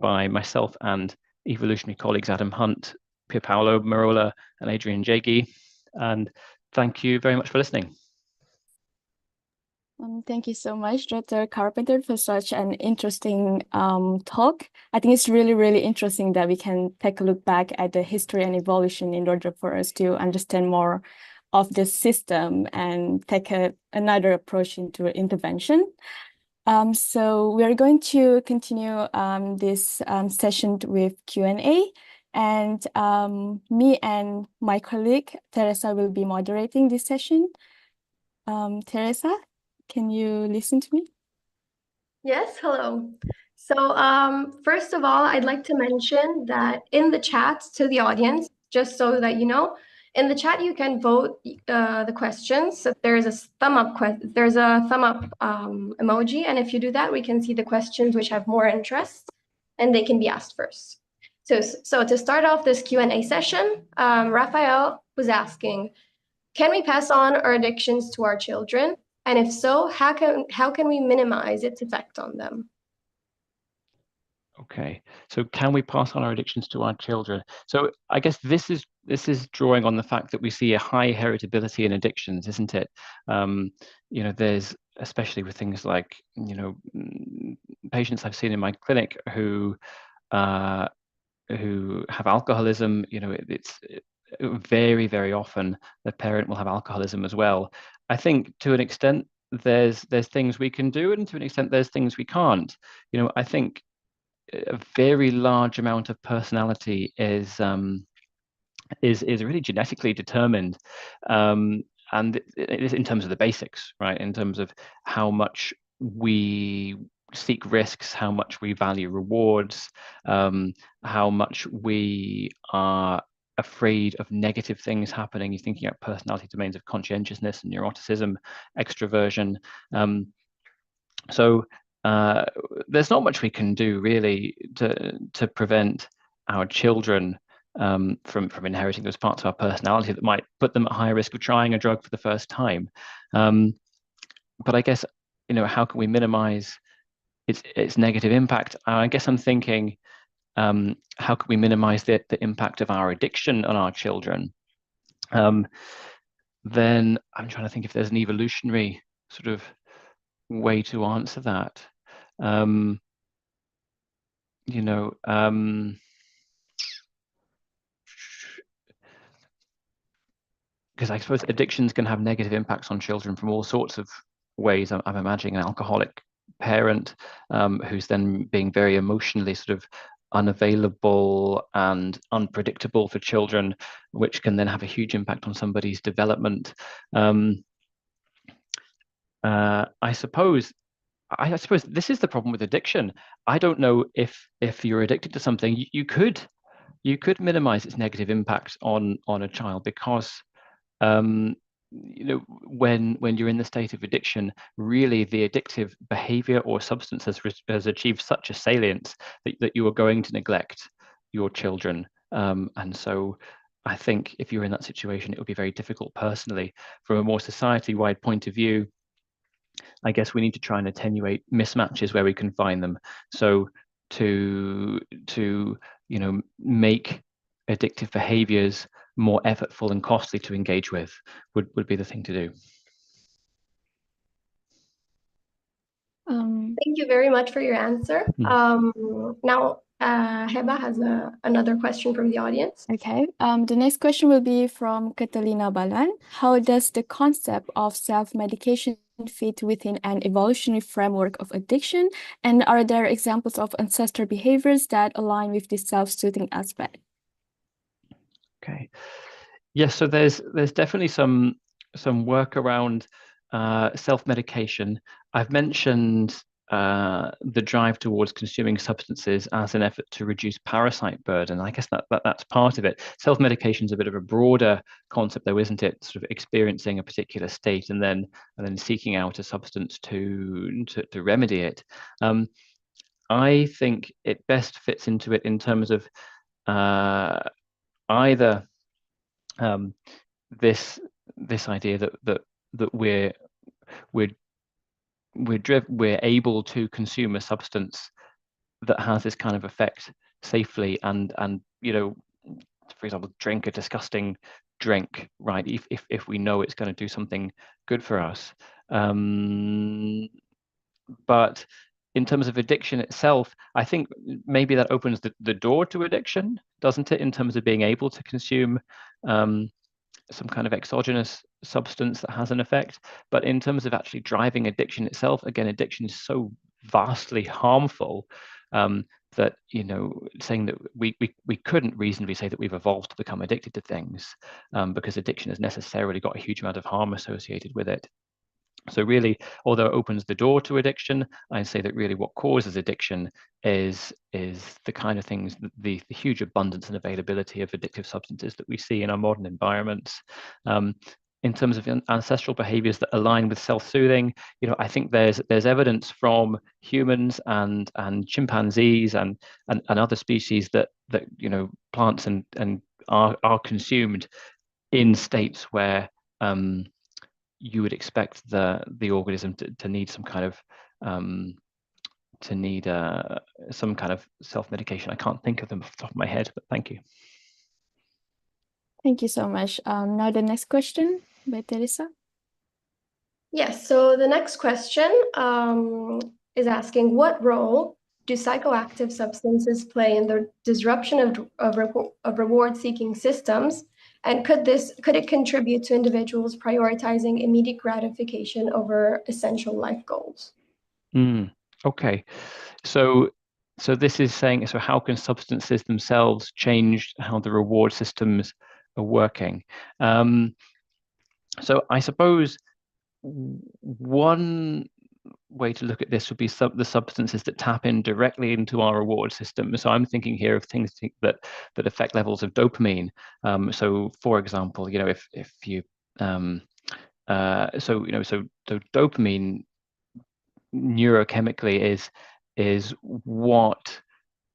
by myself and evolutionary colleagues Adam Hunt, Pierpaolo Merola, and Adrian Jaggi. And thank you very much for listening. Thank you so much, Dr. Carpenter, for such an interesting talk. I think it's really, really interesting that we can take a look back at the history and evolution in order for us to understand more of the system and take another approach into intervention. So we are going to continue this session with Q&A. And me and my colleague, Teresa, will be moderating this session. Teresa, can you listen to me? Yes, hello. So, first of all, I'd like to mention that in the chat to the audience, just so that you know, in the chat you can vote the questions. So there's a thumb up emoji, and if you do that, we can see the questions which have more interest, and they can be asked first. So to start off this Q&A session, Raphael was asking, can we pass on our addictions to our children? And if so, how can we minimize its effect on them? Okay, so can we pass on our addictions to our children? So I guess this is drawing on the fact that we see a high heritability in addictions, isn't it? You know, there's, especially with things like, you know, patients I've seen in my clinic who have alcoholism. You know, it's very, very often the parent will have alcoholism as well. I think to an extent there's things we can do, and to an extent there's things we can't. You know, I think a very large amount of personality is really genetically determined, and it is in terms of the basics, right? In terms of how much we seek risks, how much we value rewards, how much we are afraid of negative things happening. You're thinking about personality domains of conscientiousness and neuroticism, extroversion. So there's not much we can do really to prevent our children from inheriting those parts of our personality that might put them at higher risk of trying a drug for the first time. But I guess, you know, how can we minimize its negative impact? I guess I'm thinking, how can we minimize the impact of our addiction on our children? Then I'm trying to think if there's an evolutionary sort of way to answer that. You know, because I suppose addictions can have negative impacts on children from all sorts of ways. I'm imagining an alcoholic parent who's then being very emotionally sort of unavailable and unpredictable for children, which can then have a huge impact on somebody's development. I suppose this is the problem with addiction. I don't know if you're addicted to something, you could minimize its negative impact on a child, because you know, when you're in the state of addiction, really the addictive behavior or substance has achieved such a salience that you are going to neglect your children. And so I think if you're in that situation, it would be very difficult personally. From a more society-wide point of view, I guess we need to try and attenuate mismatches where we can find them. So to you know, make addictive behaviors more effortful and costly to engage with would be the thing to do. Thank you very much for your answer. Now, Heba has another question from the audience. Okay, the next question will be from Catalina Balan. How does the concept of self-medication fit within an evolutionary framework of addiction? And are there examples of ancestor behaviors that align with this self-soothing aspect? Okay, yes, so there's definitely some work around self-medication. I've mentioned the drive towards consuming substances as an effort to reduce parasite burden. I guess that's part of it. Self-medication is a bit of a broader concept, though, isn't it? Sort of experiencing a particular state and then seeking out a substance to remedy it. I think it best fits into it in terms of either this idea that we're able to consume a substance that has this kind of effect safely, and you know, for example, drink a disgusting drink, right? If we know it's going to do something good for us. But in terms of addiction itself, I think maybe that opens the door to addiction, doesn't it? In terms of being able to consume some kind of exogenous substance that has an effect. But in terms of actually driving addiction itself, again, addiction is so vastly harmful that, you know, saying that we couldn't reasonably say that we've evolved to become addicted to things, because addiction has necessarily got a huge amount of harm associated with it. So really, although it opens the door to addiction, I say that really what causes addiction is the kind of things, the huge abundance and availability of addictive substances that we see in our modern environments. In terms of ancestral behaviors that align with self-soothing, I think there's evidence from humans and chimpanzees and other species that plants and are consumed in states where you would expect the organism to need some kind of some kind of self-medication. I can't think of them off the top of my head, but thank you. Thank you so much. Now the next question by Teresa. Yes, so the next question is asking, what role do psychoactive substances play in the disruption of reward-seeking systems? And could it contribute to individuals prioritizing immediate gratification over essential life goals? Okay, so this is saying, so how can substances themselves change how the reward systems are working? So I suppose one way to look at this would be the substances that tap in directly into our reward system. So I'm thinking here of things that affect levels of dopamine. So for example, if you so dopamine neurochemically is what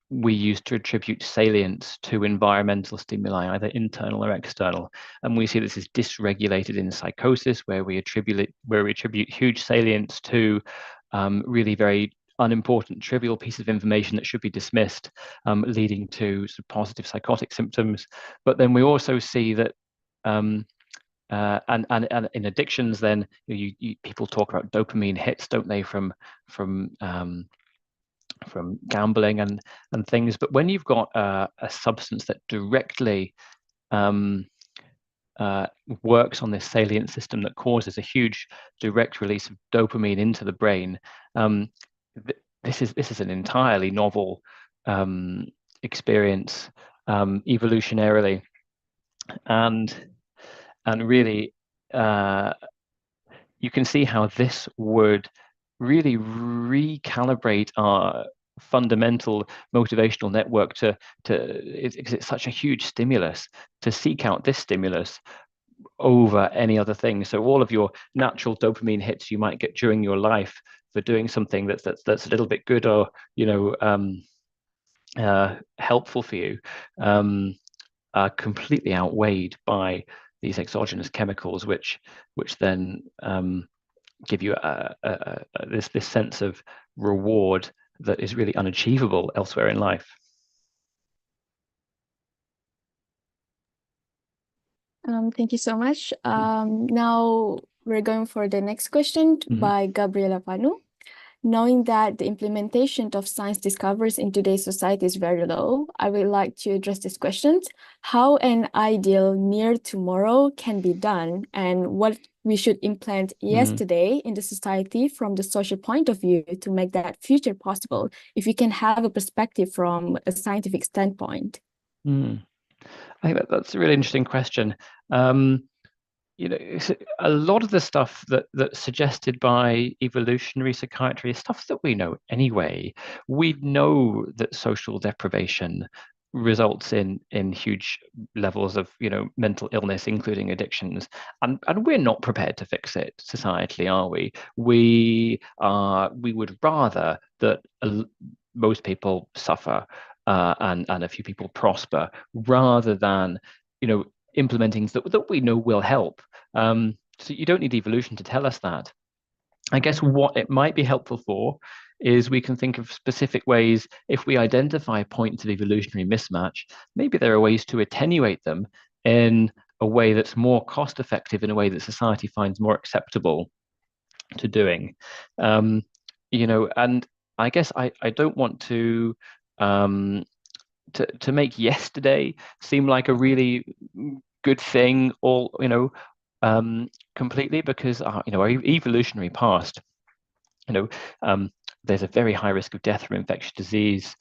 we use to attribute salience to environmental stimuli, either internal or external. And we see this is dysregulated in psychosis, where we attribute huge salience to really very unimportant, trivial pieces of information that should be dismissed, leading to sort of positive psychotic symptoms. But then we also see that and in addictions, then people talk about dopamine hits, don't they, from gambling and things. But when you've got a substance that directly works on this salient system that causes a huge direct release of dopamine into the brain, this is an entirely novel experience evolutionarily, and really you can see how this would really recalibrate our fundamental motivational network it's such a huge stimulus to seek out this stimulus over any other thing. So all of your natural dopamine hits you might get during your life for doing something that's a little bit good or helpful for you are completely outweighed by these exogenous chemicals, which then give you this sense of reward that is really unachievable elsewhere in life. Thank you so much. Now we're going for the next question by Gabriela Panu. Knowing that the implementation of science discoveries in today's society is very low, I would like to address these questions. How an ideal near tomorrow can be done, and what we should implant yesterday in the society from the social point of view to make that future possible, if you can have a perspective from a scientific standpoint. I think that's a really interesting question. A lot of the stuff that's suggested by evolutionary psychiatry is stuff that we know anyway. We know that social deprivation results in huge levels of mental illness, including addictions, and we're not prepared to fix it societally, are we? We would rather that most people suffer and a few people prosper, rather than implementing that we know will help. So you don't need evolution to tell us that. I guess what it might be helpful for is we can think of specific ways, if we identify points of evolutionary mismatch, maybe there are ways to attenuate them in a way that's more cost effective, in a way that society finds more acceptable to doing. And I guess I don't want to make yesterday seem like a really good thing, or completely, because our evolutionary past, there's a very high risk of death from infectious disease.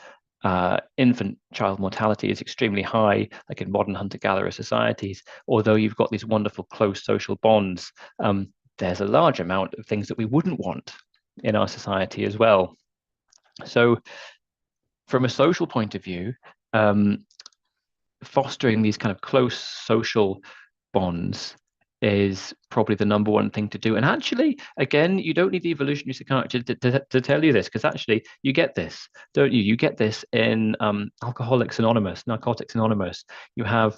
Infant child mortality is extremely high, like in modern hunter-gatherer societies. Although you've got these wonderful close social bonds, there's a large amount of things that we wouldn't want in our society as well. So from a social point of view, fostering these kind of close social bonds is probably the number one thing to do. And actually, again, you don't need the evolutionary psychiatrist to tell you this, because actually you get this, don't you? You get this in Alcoholics Anonymous, Narcotics Anonymous. You have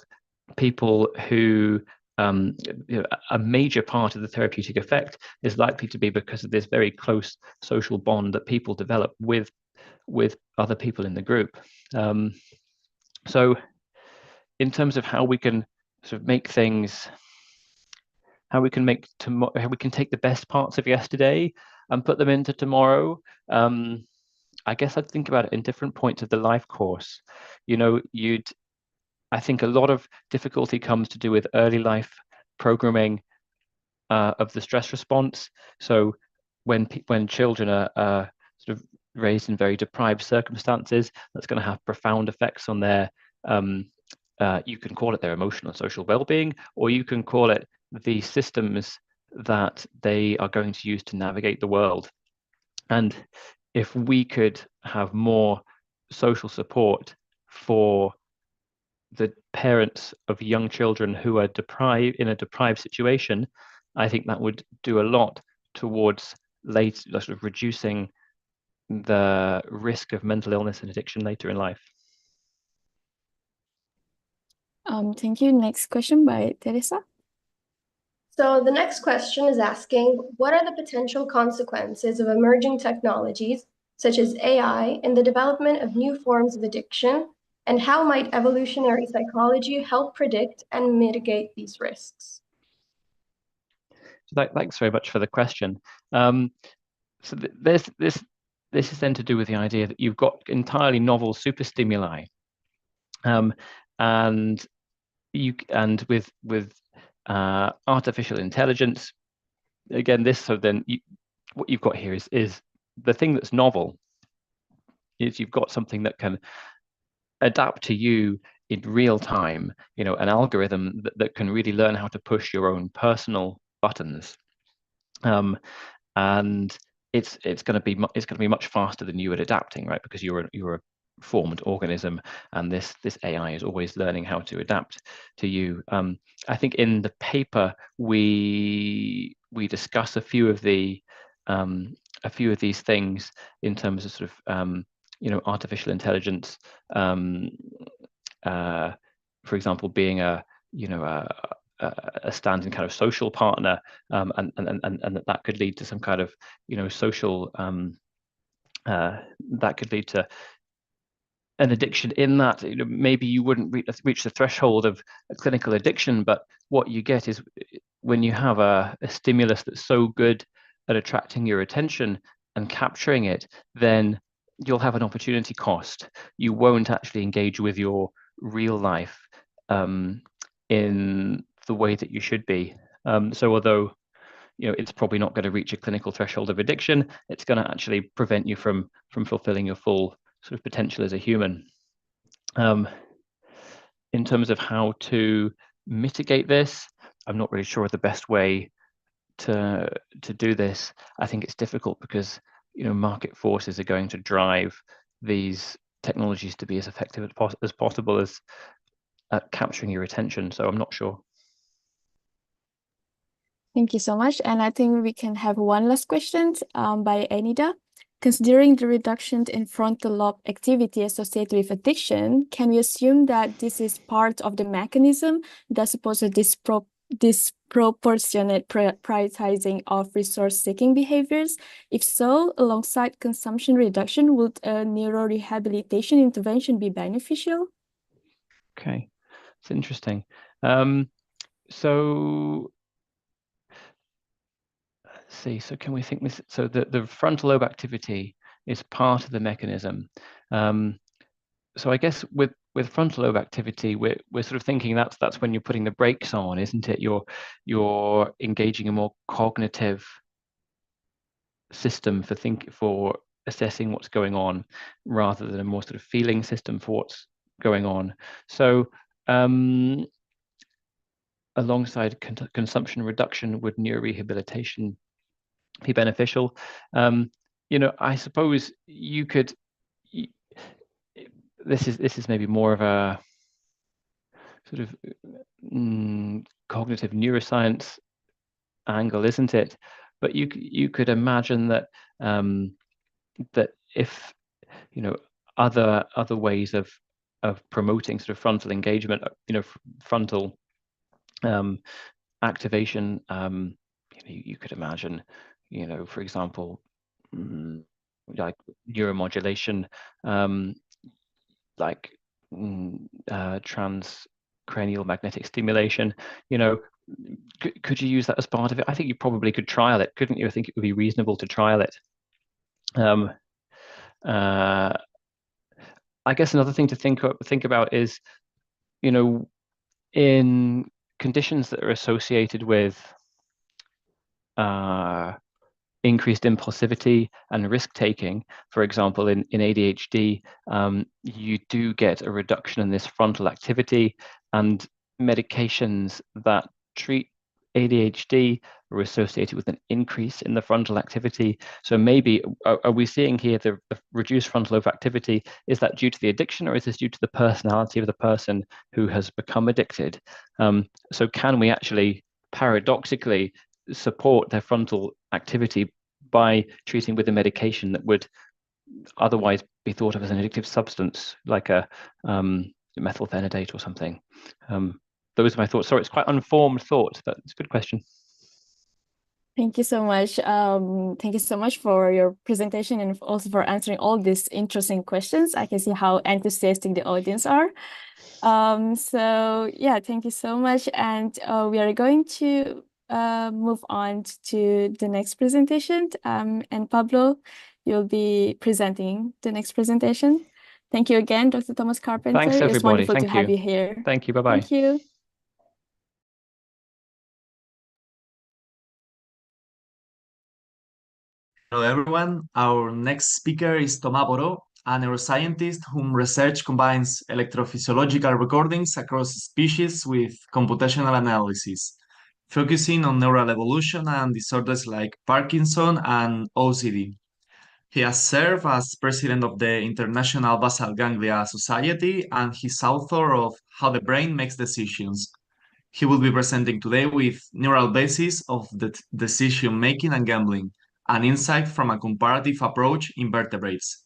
people who a major part of the therapeutic effect is likely to be because of this very close social bond that people develop with other people in the group. So in terms of how we can sort of make things, how we can take the best parts of yesterday and put them into tomorrow, I guess I'd think about it in different points of the life course. You know, I think a lot of difficulty comes to do with early life programming of the stress response. So when children are sort of raised in very deprived circumstances, that's going to have profound effects on their you can call it their emotional and social well-being, or you can call it the systems that they are going to use to navigate the world. And if we could have more social support for the parents of young children who are in a deprived situation, I think that would do a lot towards sort of reducing the risk of mental illness and addiction later in life. Thank you. Next question by Teresa. So the next question is asking, what are the potential consequences of emerging technologies, such as AI, in the development of new forms of addiction, and how might evolutionary psychology help predict and mitigate these risks? So thanks very much for the question. So this is then to do with the idea that you've got entirely novel superstimuli, and with artificial intelligence, again, what you've got here is the thing that's novel is you've got something that can adapt to you in real time, an algorithm that can really learn how to push your own personal buttons, and it's going to be much faster than you at adapting, right? Because you're a formed organism, and this AI is always learning how to adapt to you. I think in the paper we discuss a few of these things in terms of sort of artificial intelligence, for example, being a standing kind of social partner, and that could lead to some kind of social that could lead to an addiction, in that maybe you wouldn't reach the threshold of a clinical addiction, but what you get is when you have a stimulus that's so good at attracting your attention and capturing it, then you'll have an opportunity cost. You won't actually engage with your real life in the way that you should be. So although it's probably not going to reach a clinical threshold of addiction, it's going to actually prevent you from fulfilling your full sort of potential as a human. In terms of how to mitigate this, I'm not really sure of the best way to do this. I think it's difficult because market forces are going to drive these technologies to be as effective as possible as at capturing your attention. So I'm not sure. Thank you so much. And I think we can have one last question by Anida. Considering the reduction in frontal lobe activity associated with addiction, can we assume that this is part of the mechanism that supports a disproportionate prioritizing of resource-seeking behaviors? If so, alongside consumption reduction, would a neurorehabilitation intervention be beneficial? Okay, it's interesting. So let's see. So can we think this? So the frontal lobe activity is part of the mechanism. So I guess with frontal lobe activity, we're sort of thinking that's when you're putting the brakes on, isn't it? You're engaging a more cognitive system for assessing what's going on, rather than a more sort of feeling system for what's going on. So alongside consumption reduction, would neurorehabilitation be beneficial? I suppose you could. This is maybe more of a sort of cognitive neuroscience angle, isn't it? But you could imagine that that if other ways of promoting sort of frontal engagement, frontal activation, you could imagine, for example, like neuromodulation, like transcranial magnetic stimulation. Could you use that as part of it? I think you probably could trial it, couldn't you? I think it would be reasonable to trial it. I guess another thing to think about is, in conditions that are associated with increased impulsivity and risk-taking, for example, in ADHD, you do get a reduction in this frontal activity, and medications that treat ADHD are associated with an increase in the frontal activity. So maybe, are we seeing here the reduced frontal overactivity? Is that due to the addiction, or is this due to the personality of the person who has become addicted? So can we actually paradoxically support their frontal activity by treating with a medication that would otherwise be thought of as an addictive substance, like a methylphenidate or something? Those are my thoughts. Sorry, it's quite unformed thought, but it's a good question. Thank you so much. Thank you so much for your presentation and also for answering all these interesting questions. I can see how enthusiastic the audience are. So yeah, thank you so much. And we are going to move on to the next presentation. And Pablo, you'll be presenting the next presentation. Thank you again, Dr. Thomas Carpenter. Thanks, everybody. It's wonderful Thank to have you. you here. Thank you. Bye-bye. Thank you. Hello, everyone. Our next speaker is Tomás Boró, a neuroscientist whose research combines electrophysiological recordings across species with computational analysis, focusing on neural evolution and disorders like Parkinson and OCD. He has served as president of the International Basal Ganglia Society, and he's author of How the Brain Makes Decisions. He will be presenting today with Neural Basis of the Decision-Making and Gambling, an insight from a comparative approach in vertebrates.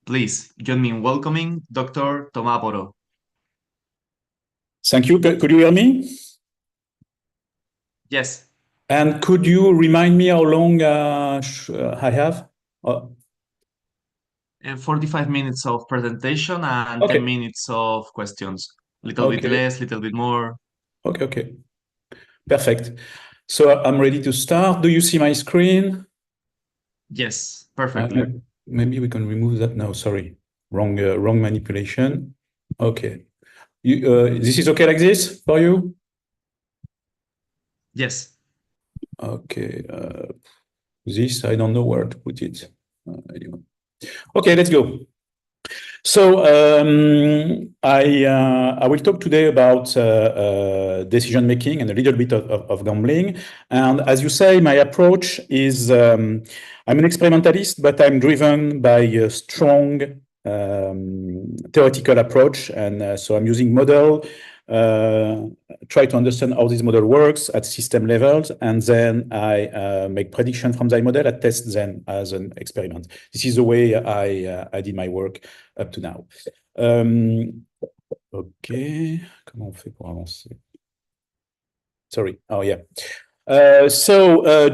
Please join me in welcoming Dr. Tomás Boró. Thank you. Could you hear me? Yes. And could you remind me how long I have? 45 minutes of presentation and Okay. 10 minutes of questions. Little bit less, little bit more. Okay. Perfect. So I'm ready to start. Do you see my screen? Yes, perfectly. Maybe we can remove that. No, sorry. Wrong manipulation. Okay. This is okay like this for you? Yes. Okay. This, I don't know where to put it. Anyway. Okay, let's go. So I will talk today about decision making and a little bit of gambling. And as you say, my approach is I'm an experimentalist, but I'm driven by a strong theoretical approach, and so I'm using model. Try to understand how this model works at system levels, and then I make prediction from the model. I test them as an experiment. This is the way I did my work up to now. Okay, comment on fait pour avancer? Sorry. Oh yeah.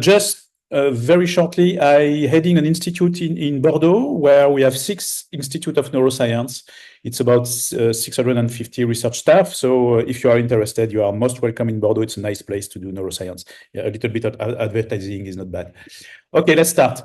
Just very shortly, I heading an institute in Bordeaux where we have 6 institutes of neuroscience. It's about 650 research staff. So if you are interested, you are most welcome in Bordeaux. It's a nice place to do neuroscience. Yeah, a little bit of advertising is not bad. Okay, let's start.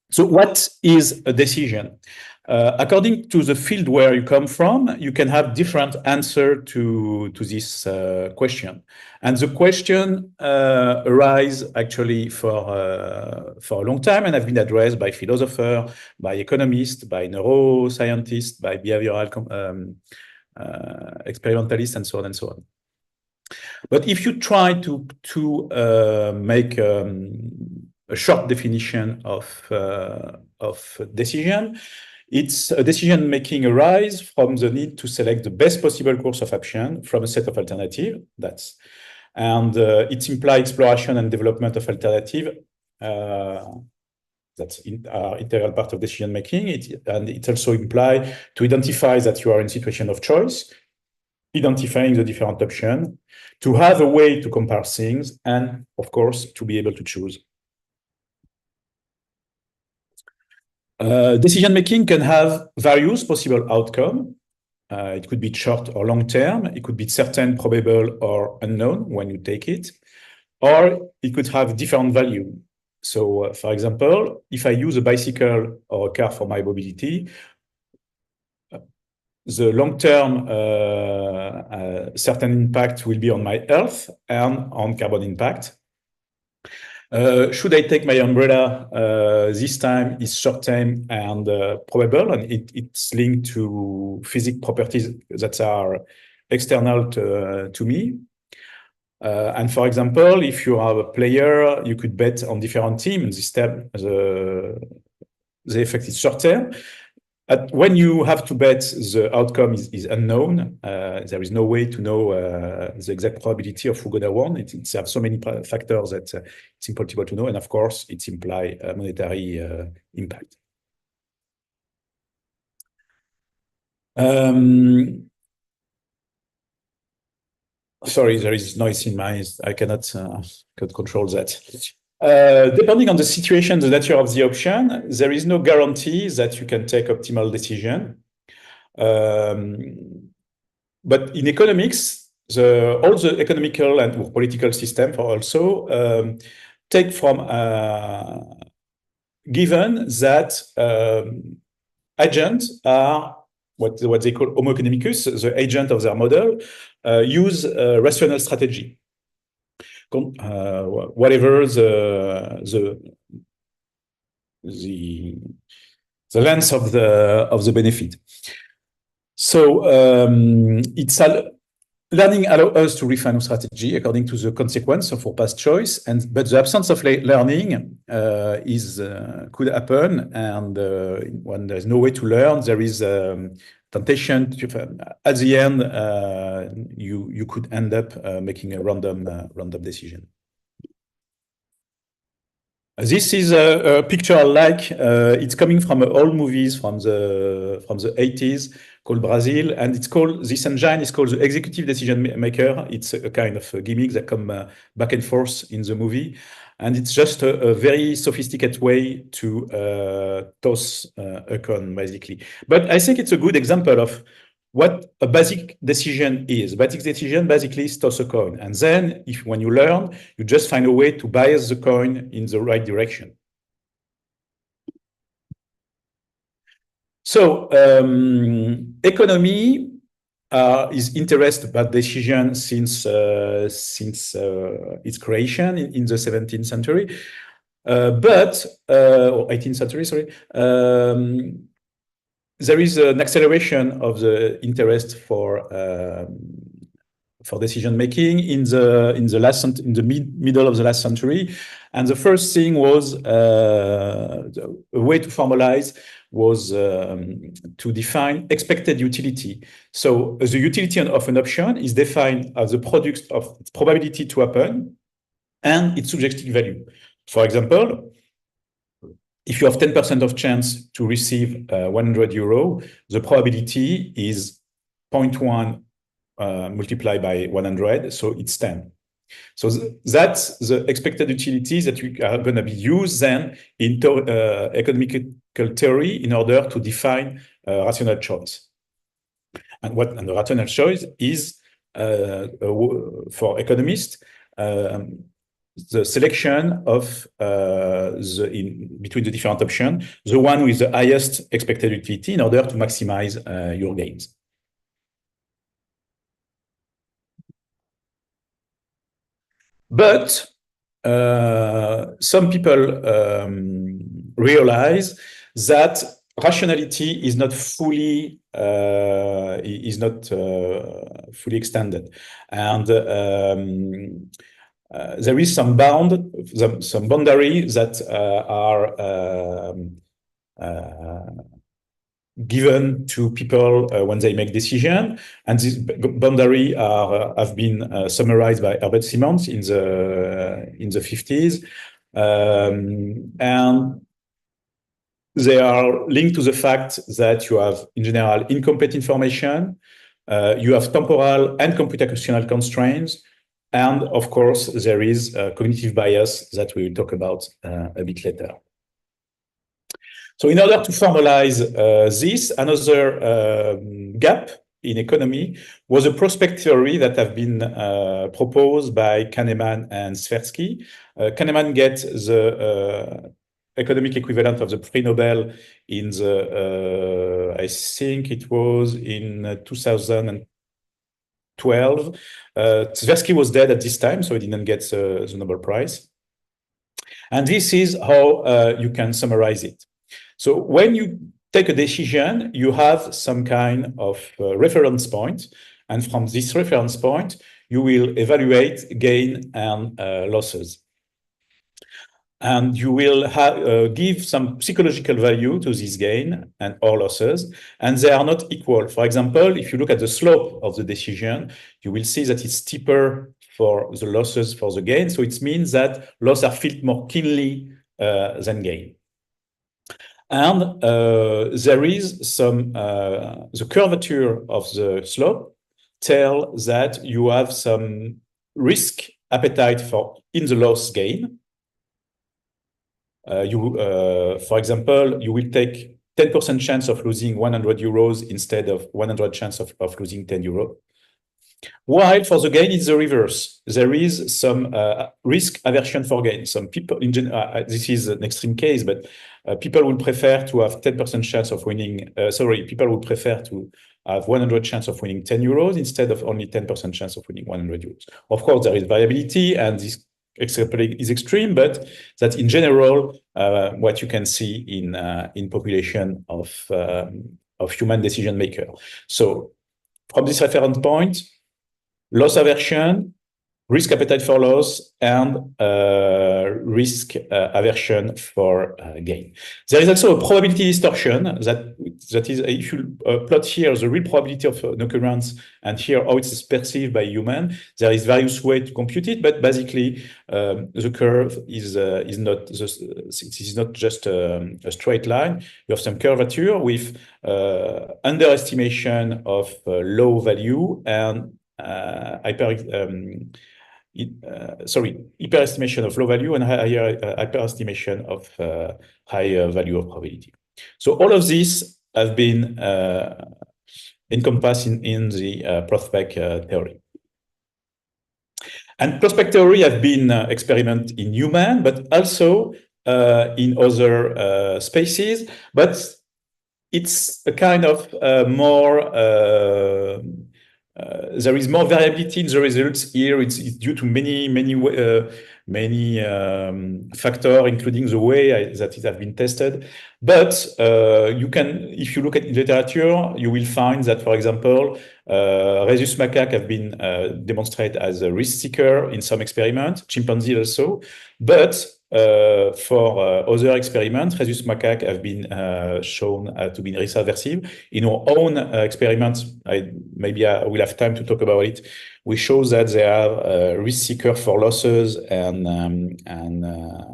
So what is a decision? According to the field where you come from, you can have different answer to this question. And the question arise actually for a long time and have been addressed by philosophers, by economists, by neuroscientists, by behavioral experimentalists, and so on and so on. But if you try to make a short definition of decision, it's a decision-making arise from the need to select the best possible course of action from a set of alternatives. It implies exploration and development of alternative. That's integral part of decision making. It also implies to identify that you are in a situation of choice, identifying the different options, to have a way to compare things, and of course to be able to choose. Decision making can have various possible outcomes. It could be short or long term. It could be certain, probable, or unknown when you take it. Or it could have different value. So, for example, if I use a bicycle or a car for my mobility, the long-term certain impact will be on my health and on carbon impact. Should I take my umbrella? This time is short-term and probable, and it's linked to physical properties that are external to me. And for example, if you are a player, you could bet on different teams. This time, the effect is short-term. When you have to bet, the outcome is unknown. There is no way to know the exact probability of who gonna win. It has so many factors that it's impossible to know. And of course, it implies monetary impact. Sorry, there is noise in my ears. I cannot control that. Depending on the situation, the nature of the option, there is no guarantee that you can take optimal decision. But in economics, all the economical and political system also take from given that agents are what they call homo economicus, the agent of their model, use rational strategy. Whatever the length of the benefit. So learning allows us to refine our strategy according to the consequence of our past choice, but the absence of learning could happen, and when there's no way to learn, there is temptation to, at the end, you could end up making a random decision. This is a picture I like. It's coming from old movies from the 80s called Brazil, and this engine is called the executive decision maker. It's a kind of a gimmick that come back and forth in the movie, and it's just a very sophisticated way to toss a coin, basically. But I think it's a good example of what a basic decision is. Basic decision basically is toss a coin, and then when you learn, you just find a way to bias the coin in the right direction. So economy is interested about decision since its creation in the 17th century, or 18th century, sorry. There is an acceleration of the interest for decision making in the middle of the last century, and the first thing was a way to formalize was to define expected utility. So the utility of an option is defined as the product of its probability to happen and its subjective value. For example, if you have 10% of chance to receive 100 euro, the probability is 0.1 multiplied by 100, so it's 10. So that's the expected utility that you are going to be used then in economical theory in order to define rational choice. And the rational choice is, for economists, the selection of between the different options, the one with the highest expected utility in order to maximize your gains. But some people realize that rationality is not fully fully extended, and there is some boundary that are given to people when they make decision, and this boundary have been summarized by Herbert Simons in the 50s, and they are linked to the fact that you have, in general, incomplete information, you have temporal and computational constraints, and of course, there is cognitive bias that we will talk about a bit later. So in order to formalize this, another gap in economy was a prospect theory that have been proposed by Kahneman and Tversky. Kahneman gets the economic equivalent of the Prix Nobel in the, I think it was in 2012. Tversky was dead at this time, so he didn't get the Nobel Prize. And this is how you can summarize it. So when you take a decision, you have some kind of reference point. And from this reference point, you will evaluate gain and losses. And you will give some psychological value to this gain and or losses, and they are not equal. For example, if you look at the slope of the decision, you will see that it's steeper for the losses for the gain. So it means that losses are felt more keenly than gain. And there is some, the curvature of the slope tell that you have some risk appetite for in the loss gain. For example, you will take 10% chance of losing 100 euros instead of 100 chance of losing 10 euros. While for the gain, it's the reverse. There is some risk aversion for gain. Some people, in general, this is an extreme case, but people would prefer to have 10% chance of winning. People would prefer to have 100 chance of winning 10 euros instead of only 10% chance of winning 100 euros. Of course, there is variability, and this extrapolate is extreme, but that's in general what you can see in population of human decision maker. So from this reference point, loss aversion, risk appetite for loss, and risk aversion for gain. There is also a probability distortion that is, if you plot here the real probability of an occurrence and here how it's perceived by human, there is various ways to compute it, but basically the curve is not just a straight line. You have some curvature with underestimation of low value and hyperestimation of low value and higher hyperestimation of higher value of probability. So all of these have been encompassed in the prospect theory. And prospect theory have been experimented in human, but also in other species. But it's a kind of more there is more variability in the results here. It's due to many factors, including the way that it has been tested. But you can, if you look at literature, you will find that, for example, rhesus macaque have been demonstrated as a risk seeker in some experiments, chimpanzee also. But for other experiments, rhesus macaque have been shown to be risk aversive. In our own experiments, maybe I will have time to talk about it. We show that they are risk seeker for losses and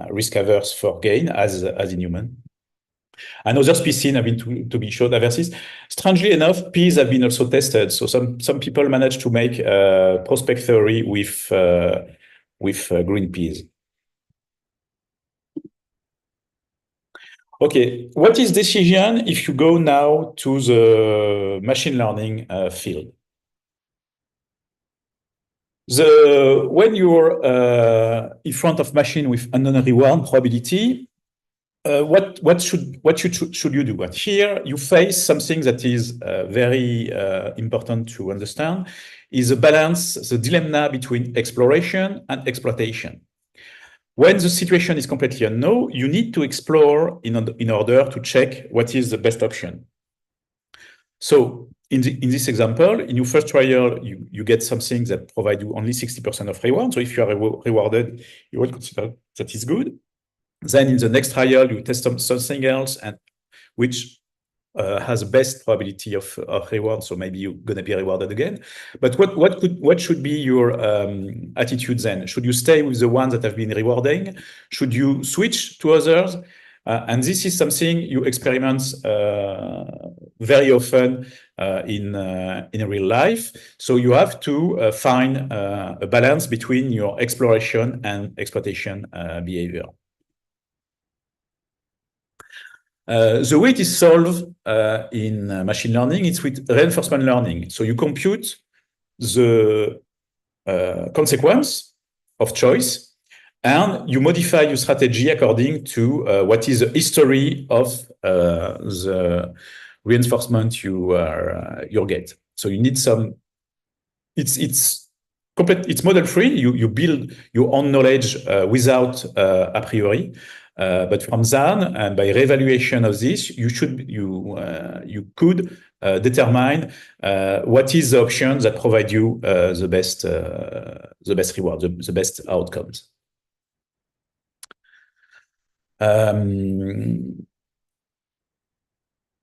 risk averse for gain, as in human. And other species have been to be shown aversive. Strangely enough, peas have been also tested. So some people managed to make prospect theory with green peas. Okay, what is decision if you go now to the machine learning field? When you're in front of machine with unknown reward probability, what should you do? But here you face something that is very important to understand, is a balance, the dilemma between exploration and exploitation. When the situation is completely unknown, you need to explore in order to check what is the best option. So in this example, in your first trial, you get something that provide you only 60% of reward. So if you are rewarded, you will consider that is good. Then in the next trial, you test something else, and which has the best probability of reward. So maybe you're gonna be rewarded again. But what should be your attitude then? Should you stay with the ones that have been rewarding? Should you switch to others? And this is something you experiment very often in real life. So you have to find a balance between your exploration and exploitation behavior. The way it is solved in machine learning, it's with reinforcement learning. So you compute the consequence of choice, and you modify your strategy according to what is the history of the reinforcement you get. So you need some. It's model free. You build your own knowledge without a priori. But from then, and by reevaluation of this, you could determine what is the option that provide you the best reward, the best outcomes.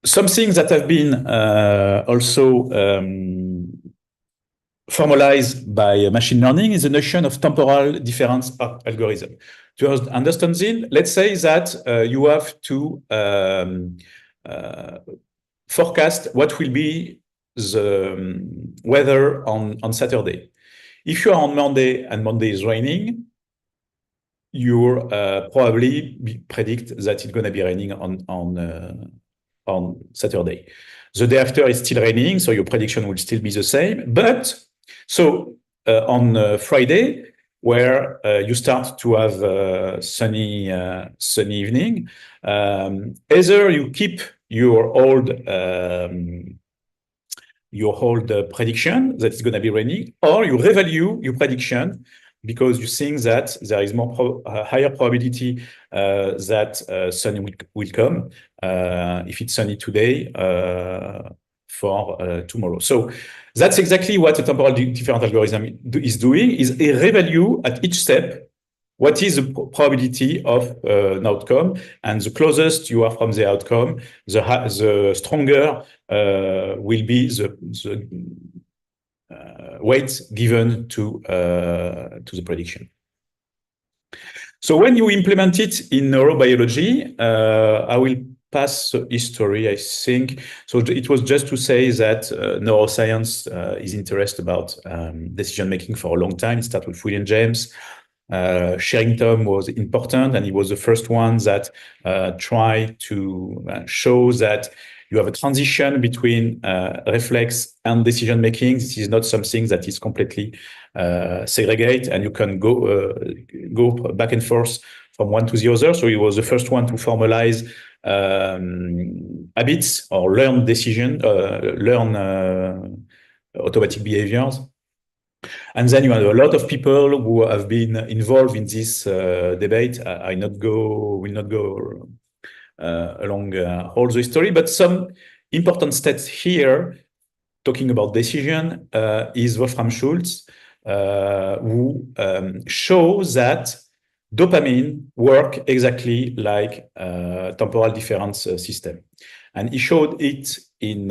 Some things that have been also formalized by machine learning is the notion of temporal difference algorithm. To understand this, let's say that you have to forecast what will be the weather on Saturday. If you are on Monday and Monday is raining, you probably predict that it's going to be raining on Saturday. The day after it's still raining, so your prediction will still be the same. But so on Friday, where you start to have sunny evening, either you keep your old prediction that it's going to be raining, or you revalue your prediction because you think that there is higher probability that sun will come if it's sunny today for tomorrow. So that's exactly what a temporal difference algorithm is doing, is a revalue at each step what is the probability of an outcome, and the closest you are from the outcome, the stronger will be the weight given to the prediction. So when you implement it in neurobiology, I will pass the history, I think. So it was just to say that neuroscience is interested about decision-making for a long time. It started with William James. Sherrington was important, and he was the first one that tried to show that you have a transition between reflex and decision-making. This is not something that is completely segregated, and you can go back and forth from one to the other. So he was the first one to formalize habits or learn automatic behaviors. And then you have a lot of people who have been involved in this debate. I will not go along all the history, but some important stats here, talking about decision, is Wolfram Schultz, who shows that dopamine work exactly like temporal difference system. And he showed it in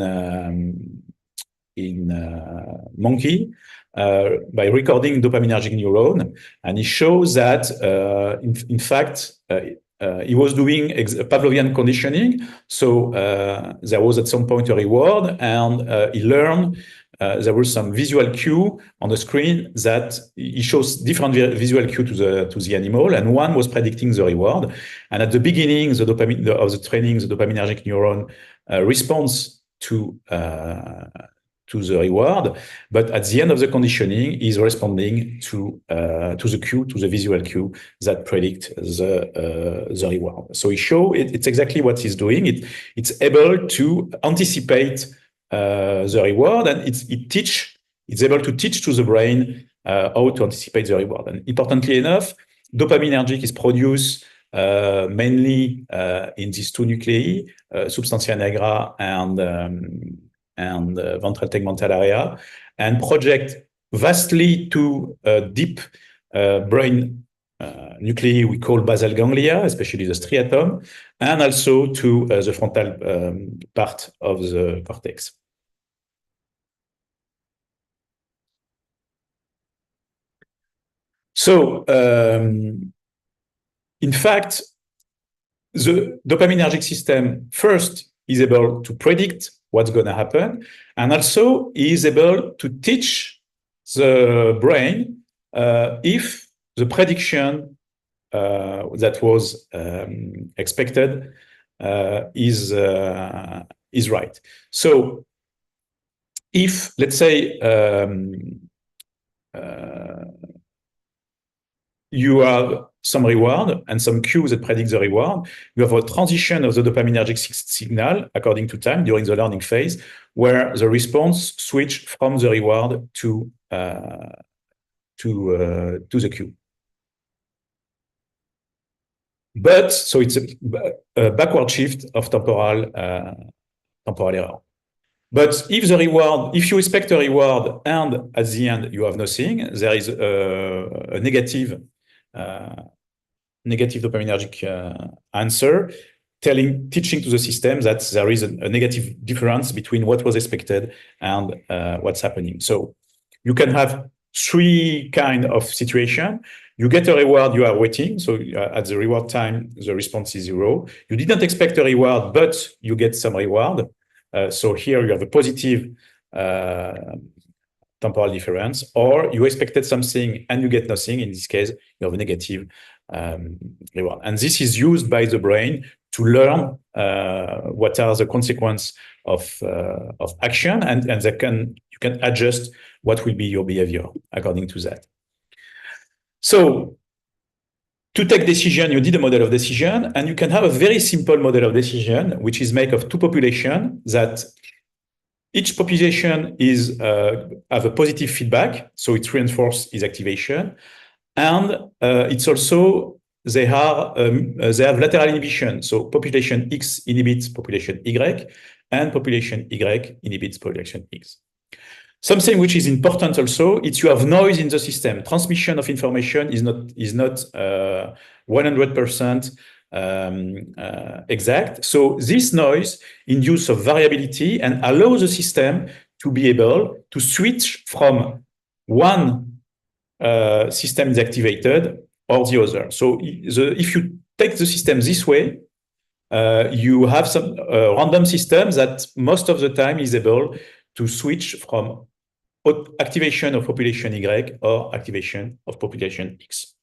monkey by recording dopaminergic neuron, and he shows that in fact he was doing Pavlovian conditioning. So there was at some point a reward, and he learned there was some visual cue on the screen that he shows different visual cue to the animal, and one was predicting the reward. And at the beginning, the dopamine of the training, the dopaminergic neuron responds to the reward, but at the end of the conditioning is responding to the cue, to the visual cue that predict the reward. So he show it's exactly what he's doing. It's able to anticipate the reward, and it's able to teach to the brain how to anticipate the reward. And importantly enough, dopaminergic is produced mainly in these two nuclei, substantia nigra and ventral tegmental area, and project vastly to deep brain nuclei we call basal ganglia, especially the striatum, and also to the frontal part of the cortex. So, in fact, the dopaminergic system first is able to predict what's going to happen, and also is able to teach the brain if the prediction that was expected is right. So, if let's say you have some reward and some cue that predicts the reward, you have a transition of the dopaminergic signal according to time during the learning phase, where the response switch from the reward to the cue. But so it's a backward shift of temporal error. But if you expect a reward and at the end you have nothing, there is a negative dopaminergic answer, teaching to the system that there is a negative difference between what was expected and what's happening. So you can have three kind of situation. You get a reward, you are waiting. So at the reward time, the response is 0. You didn't expect a reward, but you get some reward. So here you have a positive temporal difference, or you expected something and you get nothing. In this case, you have a negative reward. And this is used by the brain to learn what are the consequences of action, and you can adjust what will be your behavior according to that. So to take decision, you need a model of decision, and you can have a very simple model of decision, which is made of two populations that each population is have a positive feedback, so it reinforces its activation, and it's also they have lateral inhibition. So population X inhibits population Y, and population Y inhibits population X. Something which is important also, it's you have noise in the system. Transmission of information is not 100% exact. So this noise induces a variability and allows the system to be able to switch from one system is activated or the other. So if you take the system this way, you have some random system that most of the time is able to switch from activation of population Y or activation of population X.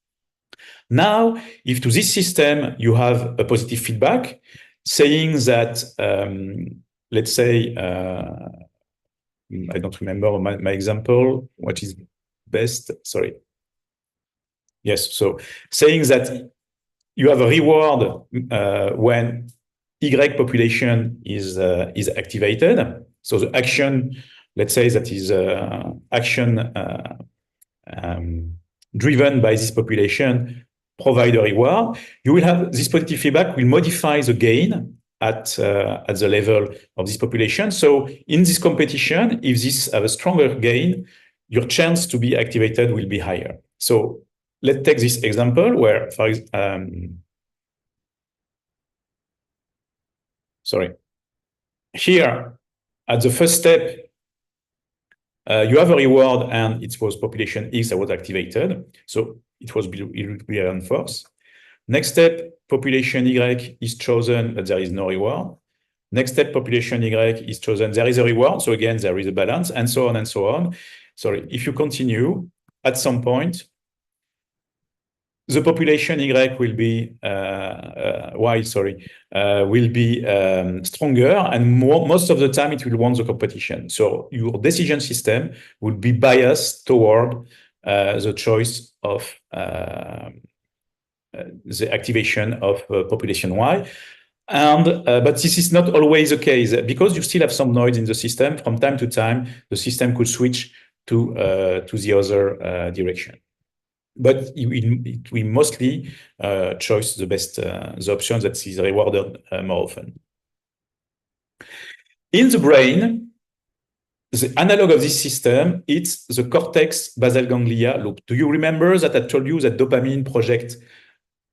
Now, if to this system you have a positive feedback saying that, let's say, I don't remember my example, what is best, sorry. Yes, so saying that you have a reward when Y population is activated. So the action, let's say that is action driven by this population provide a reward. You will have this positive feedback will modify the gain at the level of this population. So in this competition, if this have a stronger gain, your chance to be activated will be higher. So let's take this example where, here at the first step, you have a reward and it was population X that was activated. So it will be reinforced. Next step, population Y is chosen, but there is no reward. Next step, population Y is chosen, there is a reward. So again, there is a balance, and so on and so on. Sorry, if you continue, at some point, the population Y will be will be stronger, and most of the time it will win the competition. So your decision system will be biased toward the choice of the activation of population Y. And but this is not always the case, because you still have some noise in the system. From time to time, the system could switch to the other direction. but we mostly choose the best the option that is rewarded more often. In the brain, the analog of this system, it's the cortex basal ganglia loop. Do you remember that I told you that dopamine projects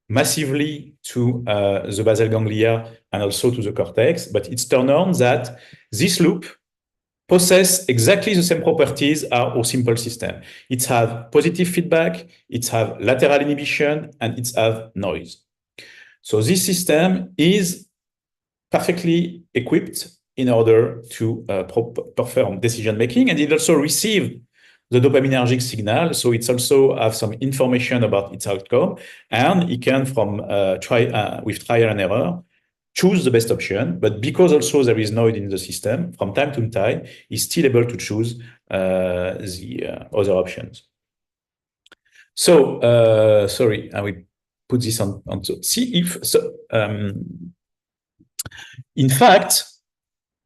massively to the basal ganglia and also to the cortex? But it's turned on that this loop possess exactly the same properties as our simple system. It has positive feedback, it has lateral inhibition, and it has noise. So this system is perfectly equipped in order to perform decision-making, and it also receives the dopaminergic signal, so it also has some information about its outcome, and it can, from with trial and error, choose the best option, but because also there is noise in the system, from time to time, it's still able to choose the other options. So, sorry, I will put this on to see if, so, in fact,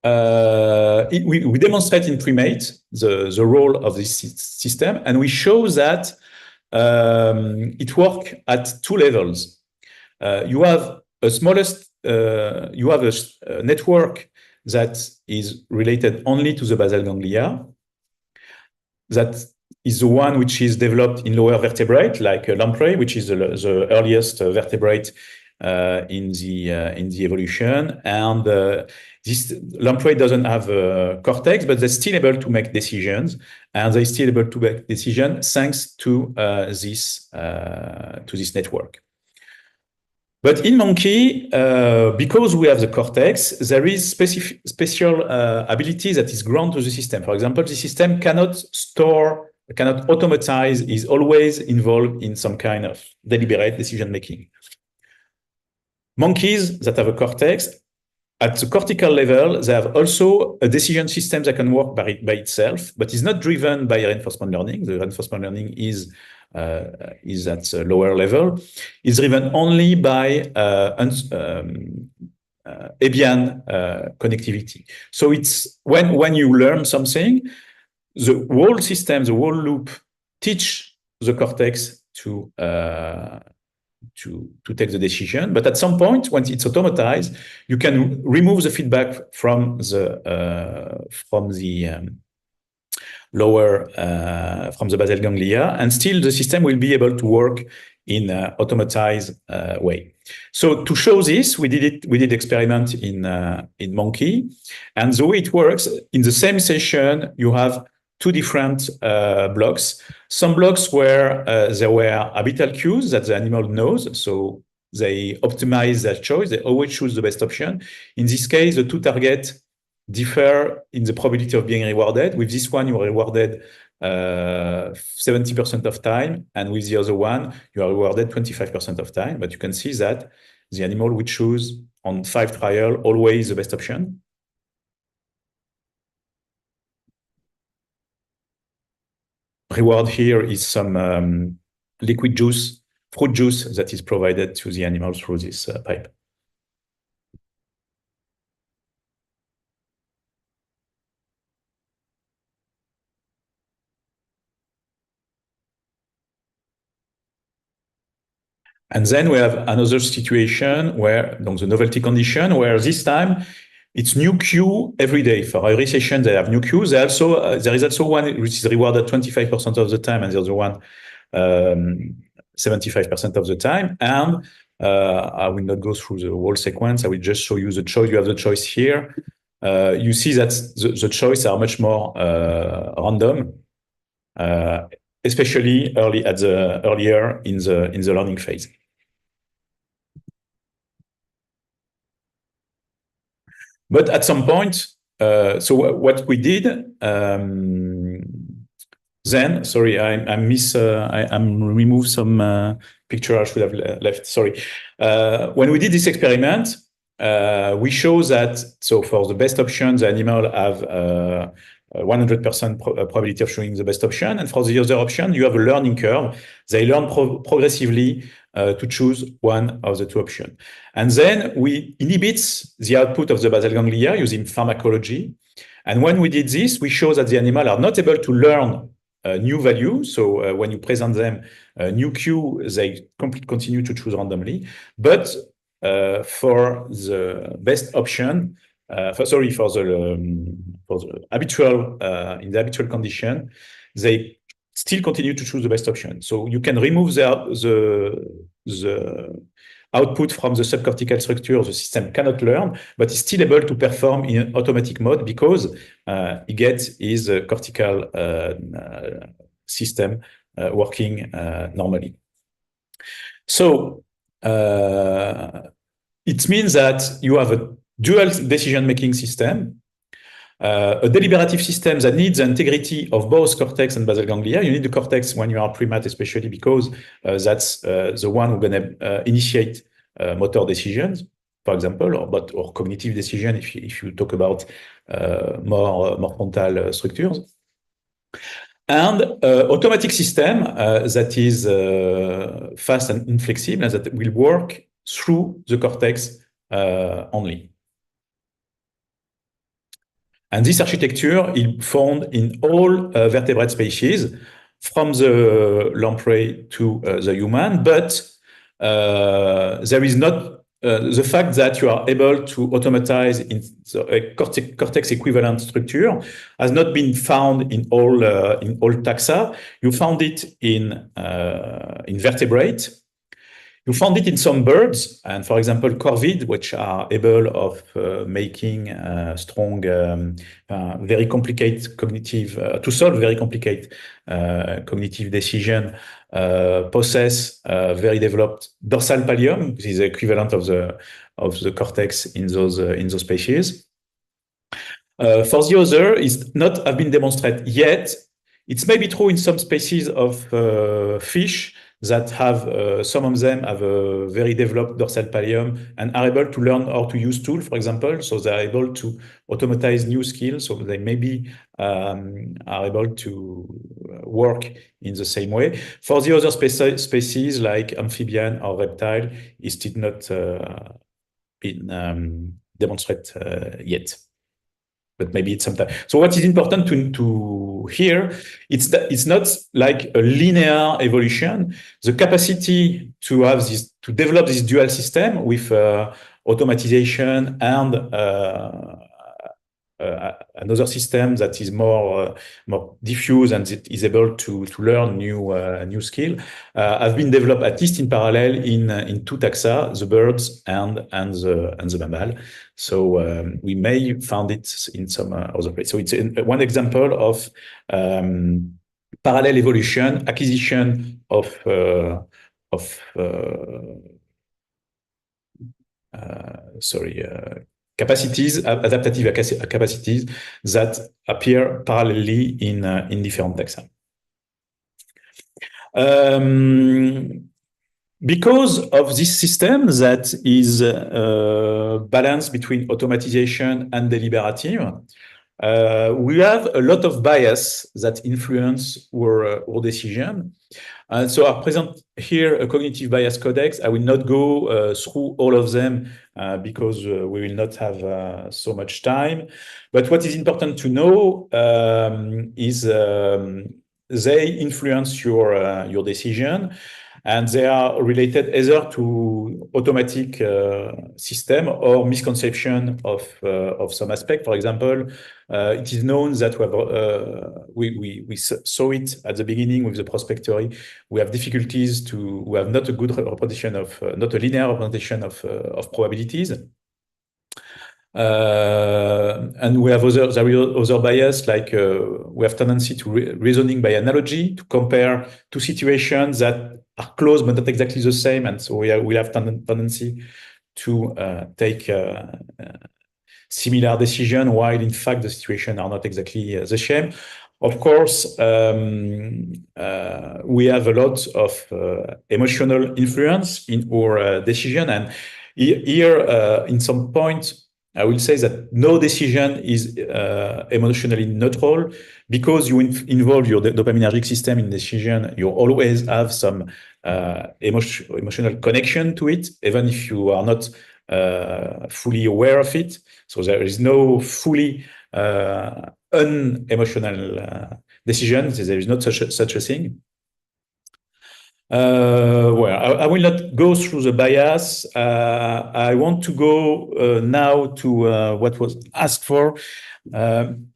we demonstrate in primate the role of this system, and we show that it works at two levels. You have a smallest, you have a network that is related only to the basal ganglia. That is the one which is developed in lower vertebrate, like lamprey, which is the earliest vertebrate in the evolution, and this lamprey doesn't have a cortex, but they're still able to make decisions, and they're still able to make decisions thanks to this network. But in monkey, because we have the cortex, there is special ability that is granted to the system. For example, the system cannot automatize, is always involved in some kind of deliberate decision making. Monkeys that have a cortex, at the cortical level, they have also a decision system that can work by itself, but is not driven by reinforcement learning. The reinforcement learning is at a lower level. It's driven only by Hebbian connectivity. So it's when you learn something, the whole system, the whole loop, teach the cortex to take the decision, but at some point, once it's automatized, you can remove the feedback from the lower from the basal ganglia, and still the system will be able to work in an automatized way. So to show this, we did experiment in monkey, and the way it works, in the same session, you have two different blocks. Some blocks where there were habitual cues that the animal knows, so they optimize their choice, they always choose the best option. In this case, the two targets differ in the probability of being rewarded. With this one, you are rewarded 70% of time, and with the other one, you are rewarded 25% of time. But you can see that the animal will choose on 5 trials always the best option. Reward here is some liquid juice, fruit juice that is provided to the animal through this pipe. And then we have another situation where, donc the novelty condition, where this time it's new cue every day. For every session, they have new cues. There is also one which is rewarded 25% of the time, and the other one 75% of the time. And I will not go through the whole sequence. I will just show you the choice. You have the choice here. You see that the choices are much more random, especially earlier in the learning phase. But at some point, so what we did then, sorry, I removed some picture I should have left. Sorry. When we did this experiment, we show that so for the best option, the animal have 100% probability of showing the best option, and for the other option, you have a learning curve. They learn progressively to choose one of the two options. And then we inhibit the output of the basal ganglia using pharmacology. And when we did this, we show that the animal are not able to learn new values. So when you present them a new Q, they continue to choose randomly. But for the best option, for the habitual in the habitual condition, they still continue to choose the best option. So you can remove the output from the subcortical structure. The system cannot learn, but is still able to perform in automatic mode because it gets his cortical system working normally. So it means that you have a dual decision-making system, a deliberative system that needs the integrity of both cortex and basal ganglia. You need the cortex when you are primate, especially because that's the one who's going to initiate motor decisions, for example, or cognitive decision if you talk about more frontal structures. And automatic system that is fast and inflexible and that will work through the cortex only. And this architecture is found in all vertebrate species, from the lamprey to the human, but there is not the fact that you are able to automatize in the cortex equivalent structure has not been found in all taxa. You found it in vertebrate. You found it in some birds, and for example, corvid, which are able of making strong, very complicated cognitive, to solve very complicated cognitive decision, possess very developed dorsal pallium, which is the equivalent of the cortex in those species. For the other, is not have been demonstrated yet. It may be true in some species of fish that have, some of them have a very developed dorsal pallium and are able to learn how to use tools, for example. So they're able to automatize new skills. So they maybe are able to work in the same way. For the other species like amphibian or reptile, it did not been demonstrated yet. But maybe it's sometime. So what is important to hear, it's that it's not like a linear evolution. The capacity to have this, to develop this dual system with automatization and another system that is more diffuse and it is able to learn new skill, have been developed at least in parallel in two taxa, the birds and the mammal. So we may find it in some other place. So it's one example of parallel evolution, acquisition of capacities, adaptative capacities that appear parallelly in different taxa. Because of this system that is balanced between automatization and deliberative, we have a lot of bias that influence our decision. And so I present here a cognitive bias codex. I will not go through all of them because we will not have so much time. But what is important to know is they influence your decision, and they are related either to automatic system or misconception of some aspect. For example, it is known that we saw it at the beginning with the prospectory. We have difficulties we have not a good representation of, not a linear representation of probabilities. And we have other bias, like we have tendency to reasoning by analogy, to compare two situations that are close but not exactly the same, and so we have tendency to take similar decision while in fact the situation are not exactly the same. Of course, we have a lot of emotional influence in our decision, and here in some point I will say that no decision is emotionally neutral, because you involve your dopaminergic system in decision. You always have some emotional connection to it, even if you are not fully aware of it. So there is no fully unemotional decisions. There is not such a thing. Well, I will not go through the bias. I want to go now to what was asked for.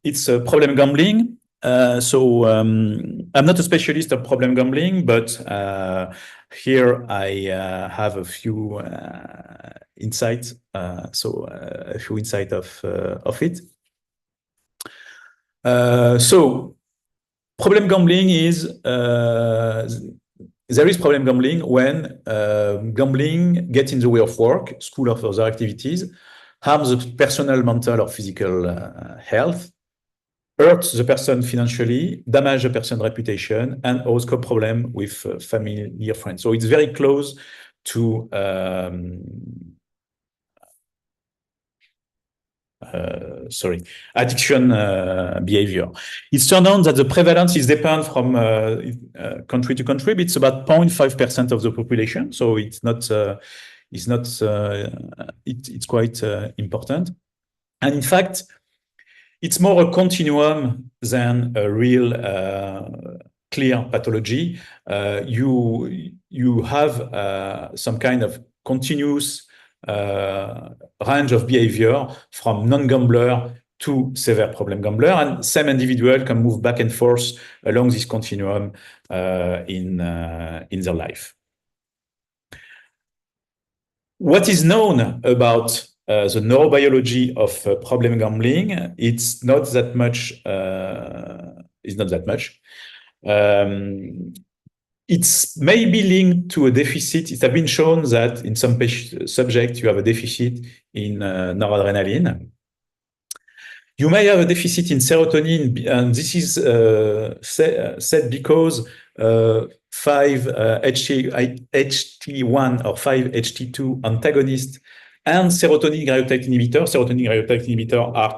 It's problem gambling. I'm not a specialist of problem gambling, but here I have a few insights. A few insights of it. So problem gambling is there is problem gambling when gambling gets in the way of work, school, or other activities, harms the personal, mental, or physical health, hurts the person financially, damage the person's reputation, and also cause problem with family or friends. So it's very close to addiction behavior. It's turned out that the prevalence is dependent from country to country, but it's about 0.5% of the population. So it's not, it's quite important. And in fact, it's more a continuum than a real clear pathology. You have some kind of continuous range of behavior from non-gambler to severe problem gambler, and same individual can move back and forth along this continuum in their life. What is known about the neurobiology of problem gambling? It's not that much. It's maybe linked to a deficit. It has been shown that in some subjects you have a deficit in noradrenaline. You may have a deficit in serotonin, and this is said because 5-HT1 or 5-HT2 antagonist and serotonin reuptake inhibitor. Serotonin reuptake inhibitor are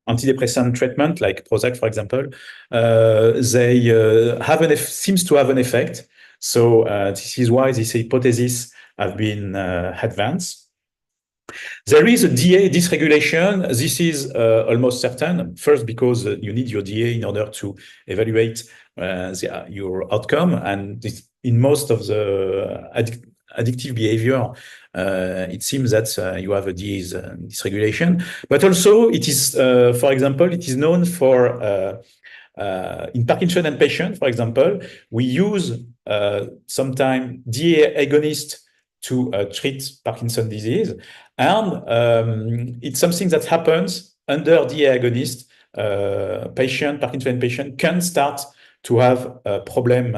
antidepressant treatment like Prozac, for example. They seems to have an effect. So this is why this hypothesis have been advanced. There is a DA dysregulation. This is almost certain. First, because you need your DA in order to evaluate your outcome, and in most of the addictive behavior, it seems that you have a DA dysregulation. But also, it is, for example, it is known for in Parkinson patient, for example, we use sometimes DA agonist to treat Parkinson disease. And it's something that happens under DA agonist. Parkinson patient can start to have problem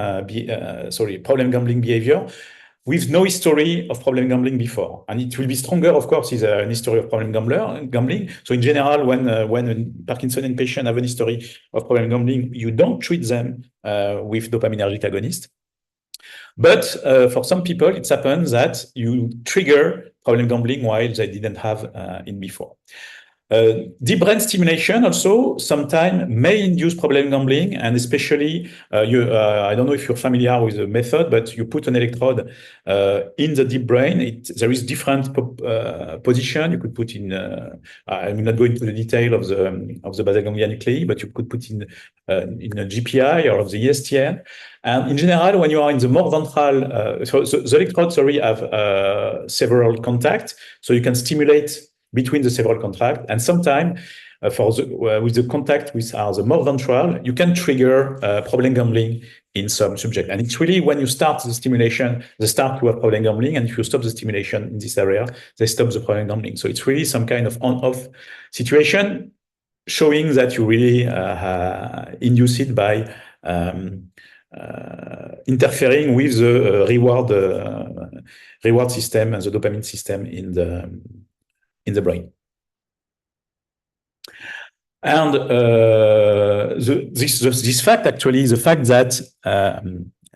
gambling behavior with no history of problem gambling before. And it will be stronger, of course, is an history of problem gambling. So in general, when a Parkinson patient have a history of problem gambling, you don't treat them with dopaminergic agonist. But for some people, it happens that you trigger problem gambling while they didn't have it before. Deep brain stimulation also sometimes may induce problem gambling, and especially I don't know if you're familiar with the method, but you put an electrode in the deep brain. There is different position you could put in. I will not go into the detail of the basal ganglia nuclei, but you could put in a GPI or of the ESTN. And in general, when you are in the more ventral, so the electrodes, have several contacts, so you can stimulate between the several contacts, and sometimes with the contact with the more ventral, you can trigger problem gambling in some subject. And it's really when you start the stimulation, they start to have problem gambling, and if you stop the stimulation in this area, they stop the problem gambling. So it's really some kind of on-off situation, showing that you really induce it by interfering with the reward system and the dopamine system in the brain. And this fact actually is the fact that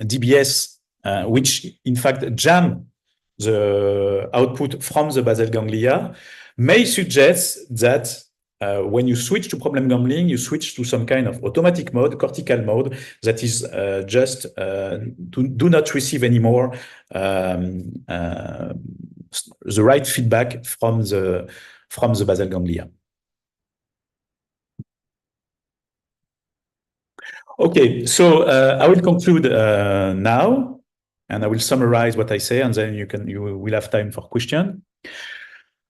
DBS, which in fact jam the output from the basal ganglia, may suggest that when you switch to problem gambling, you switch to some kind of automatic mode, cortical mode, that is just do not receive anymore the right feedback from the basal ganglia. Okay, so I will conclude now, and I will summarize what I say, and then you will have time for question.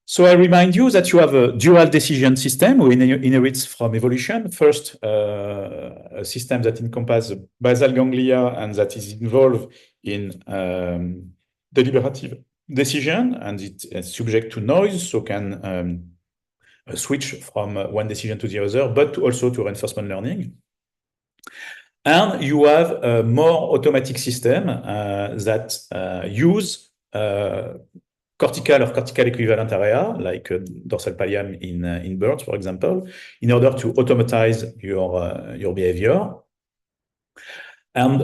So I remind you that you have a dual decision system who inherits from evolution. First, a system that encompasses basal ganglia and that is involved in deliberative decision, and it's subject to noise, so can switch from one decision to the other, but also to reinforcement learning. And you have a more automatic system that use cortical or cortical equivalent area, like dorsal pallium in birds, for example, in order to automatize your behavior. And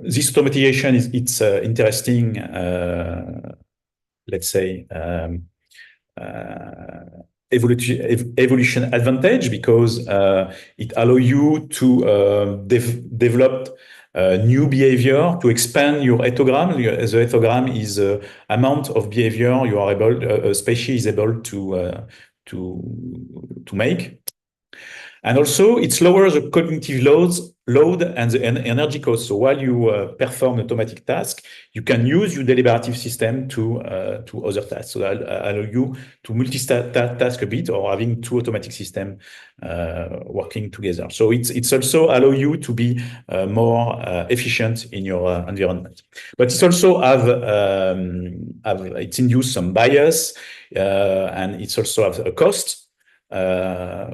this automatization it's interesting, let's say, evolution advantage, because it allows you to develop new behavior, to expand your ethogram. The ethogram is amount of behavior you are able, a species is able to make. And also, it lowers the cognitive load and the energy cost. So while you perform automatic task, you can use your deliberative system to other tasks. So that allow you to multitask a bit, or having two automatic systems working together. So it's also allow you to be more efficient in your environment. But it also it's induced some bias, and it's also have a cost.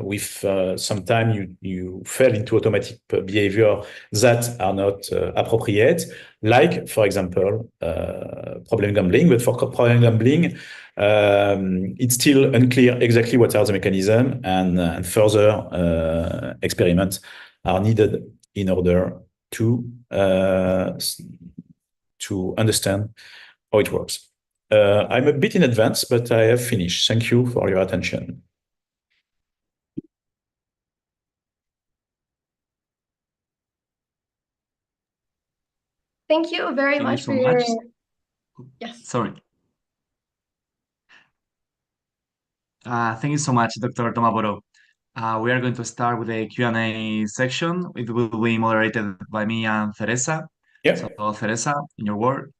With sometimes you fall into automatic behavior that are not appropriate, like, for example, problem gambling. But for problem gambling, it's still unclear exactly what are the mechanisms, and further experiments are needed in order to understand how it works. I'm a bit in advance, but I have finished. Thank you for your attention. Thank you very Thank you much so for much. your... Yes. Sorry. Thank you so much, Dr. Tomaboro. We are going to start with a Q&A section. It will be moderated by me and Teresa. Yeah. So, Teresa, in your word.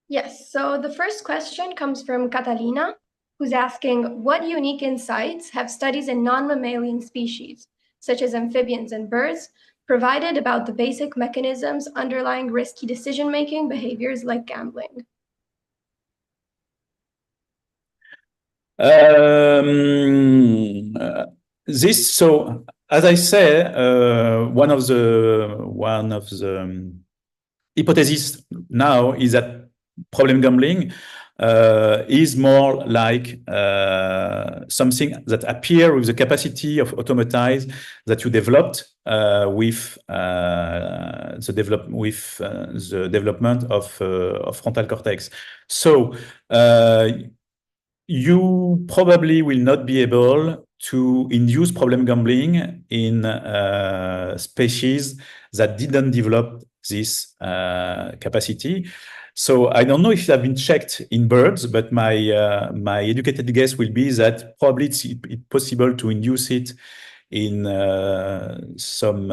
Yes, so the first question comes from Catalina, who's asking, what unique insights have studies in non-mammalian species, such as amphibians and birds, provided about the basic mechanisms underlying risky decision-making behaviors like gambling? So as I say, one of the hypotheses now is that problem gambling is more like something that appears with the capacity of automatize that you developed with the development of frontal cortex. So you probably will not be able to induce problem gambling in species that didn't develop this capacity. So I don't know if it has been checked in birds, but my educated guess will be that probably it's possible to induce it in some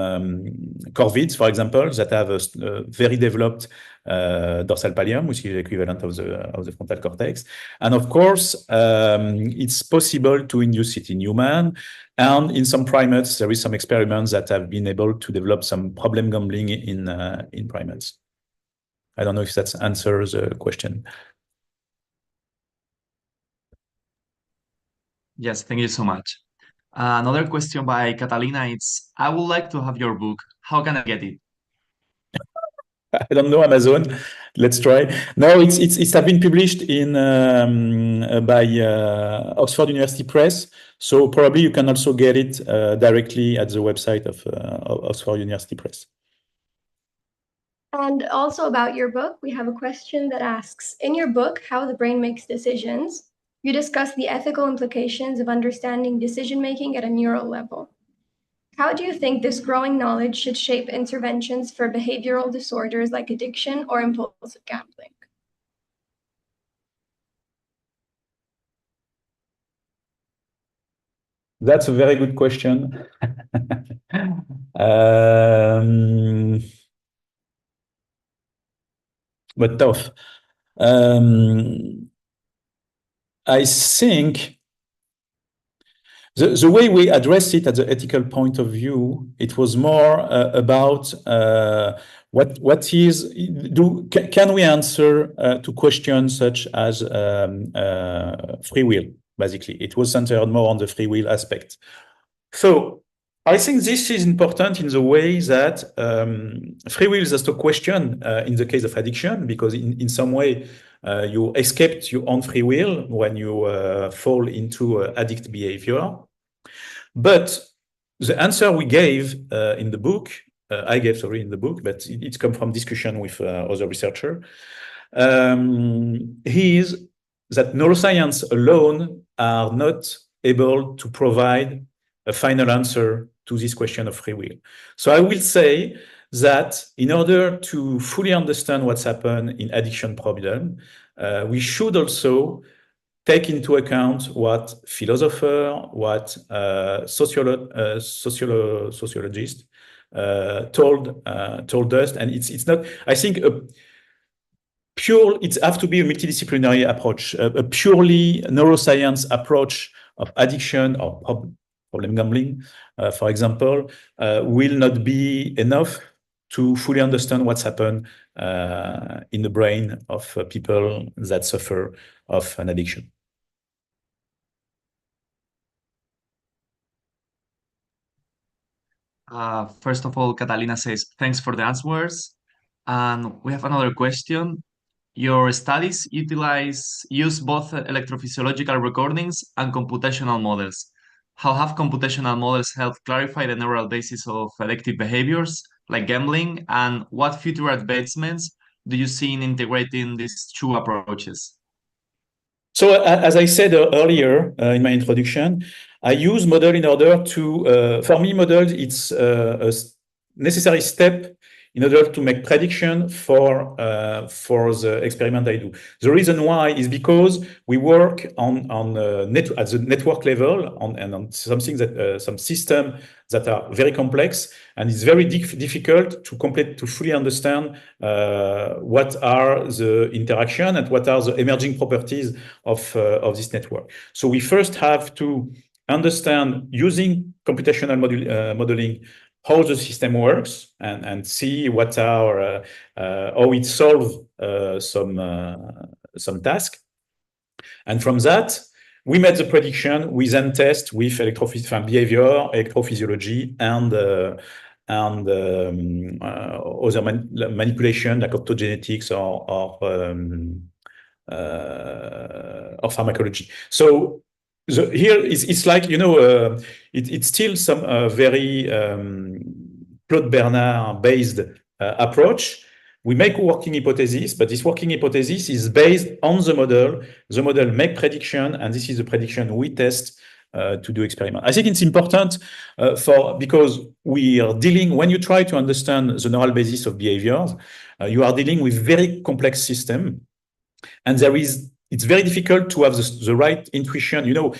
corvids, for example, that have a very developed dorsal pallium, which is the equivalent of the frontal cortex. And of course, it's possible to induce it in human. And in some primates, there is some experiments that have been able to develop some problem gambling in primates. I don't know if that answers the question. Yes, thank you so much. Another question by Catalina is, I would like to have your book. How can I get it? I don't know, Amazon. Let's try. No, it's have been published in by Oxford University Press. So probably you can also get it directly at the website of Oxford University Press. And also about your book, we have a question that asks, in your book, How the Brain Makes Decisions, you discuss the ethical implications of understanding decision-making at a neural level. How do you think this growing knowledge should shape interventions for behavioral disorders like addiction or impulsive gambling? That's a very good question. But tough. I think the way we address it at the ethical point of view, it was more about what is can we answer to questions such as free will. Basically, it was centered more on the free will aspect. So I think this is important in the way that free will is just a question in the case of addiction, because in some way you escaped your own free will when you fall into addict behavior. But the answer we gave in the book, I gave, sorry, in the book, but it's come from discussion with other researchers, is that neuroscience alone are not able to provide a final answer to this question of free will. So I will say that in order to fully understand what's happened in addiction problem, we should also take into account what philosophers, what sociologists told us, and it's not. I think it has to be a multidisciplinary approach. A purely neuroscience approach of addiction or problem gambling, for example, will not be enough to fully understand what's happened in the brain of people that suffer of an addiction. First of all, Catalina says, thanks for the answers. And we have another question. Your studies use both electrophysiological recordings and computational models. How have computational models helped clarify the neural basis of addictive behaviors like gambling? And what future advancements do you see in integrating these two approaches? So as I said earlier in my introduction, I use model in order to, for me, model, it's a necessary step in order to make prediction for the experiment I do. The reason why is because we work at the network level and on something that some system that are very complex, and it's very difficult to fully understand what are the interaction and what are the emerging properties of this network. So we first have to understand, using computational modeling, how the system works and see what are how it solves some task. And from that, we made the prediction. We then test with behavior, electrophysiology, and other manipulation like optogenetics or pharmacology. So here it's like, you know, it's still some very Claude Bernard based approach. We make a working hypothesis, but this working hypothesis is based on the model. The model make prediction, and this is the prediction we test to do experiment. I think it's important because we are dealing, when you try to understand the neural basis of behaviors, you are dealing with very complex system, and it's very difficult to have the right intuition. You know,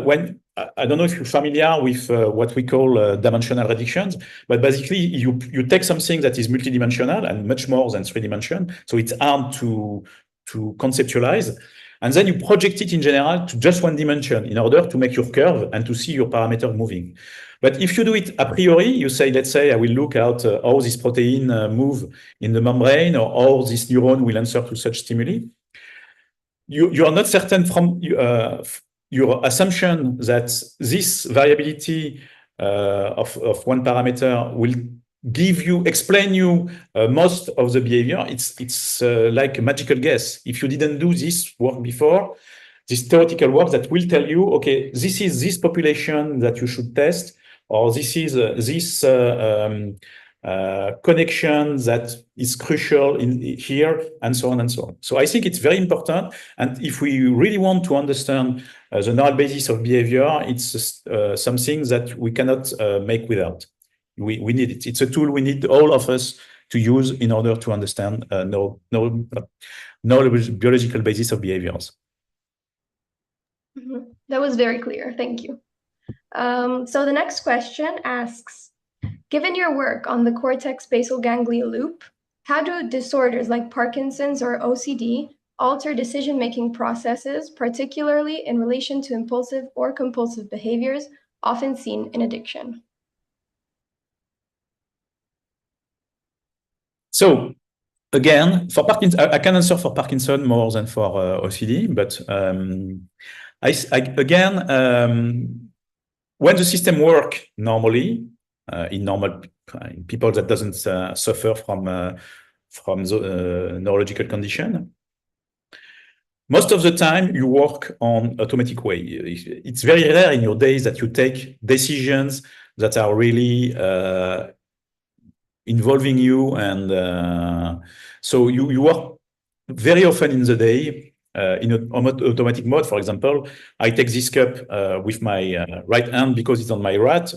when I don't know if you're familiar with what we call dimensional predictions, but basically you take something that is multidimensional and much more than 3D, so it's hard to conceptualize, and then you project it in general to just one dimension in order to make your curve and to see your parameter moving. But if you do it a priori, you say, let's say, I will look at how this protein move in the membrane, or how this neuron will answer to such stimuli. You are not certain from your assumption that this variability of one parameter will explain you most of the behavior. It's like a magical guess. If you didn't do this work before, this theoretical work that will tell you, okay, this is this population that you should test, or this is this connection that is crucial in here, and so on and so on. So I think it's very important, and if we really want to understand the neural basis of behavior, it's something that we cannot make without. We need it. It's a tool we need, all of us, to use in order to understand biological basis of behaviors. That was very clear. Thank you. So the next question asks, Given your work on the cortex basal ganglia loop, how do disorders like Parkinson's or OCD alter decision-making processes, particularly in relation to impulsive or compulsive behaviors often seen in addiction? So again, for Parkinson, I can answer for Parkinson more than for OCD, but when the system work normally in in people that doesn't suffer from the neurological condition, most of the time you work on automatic way. It's very rare in your days that you take decisions that are really involving you, and so you work very often in the day in an automatic mode. For example, I take this cup with my right hand because it's on my right,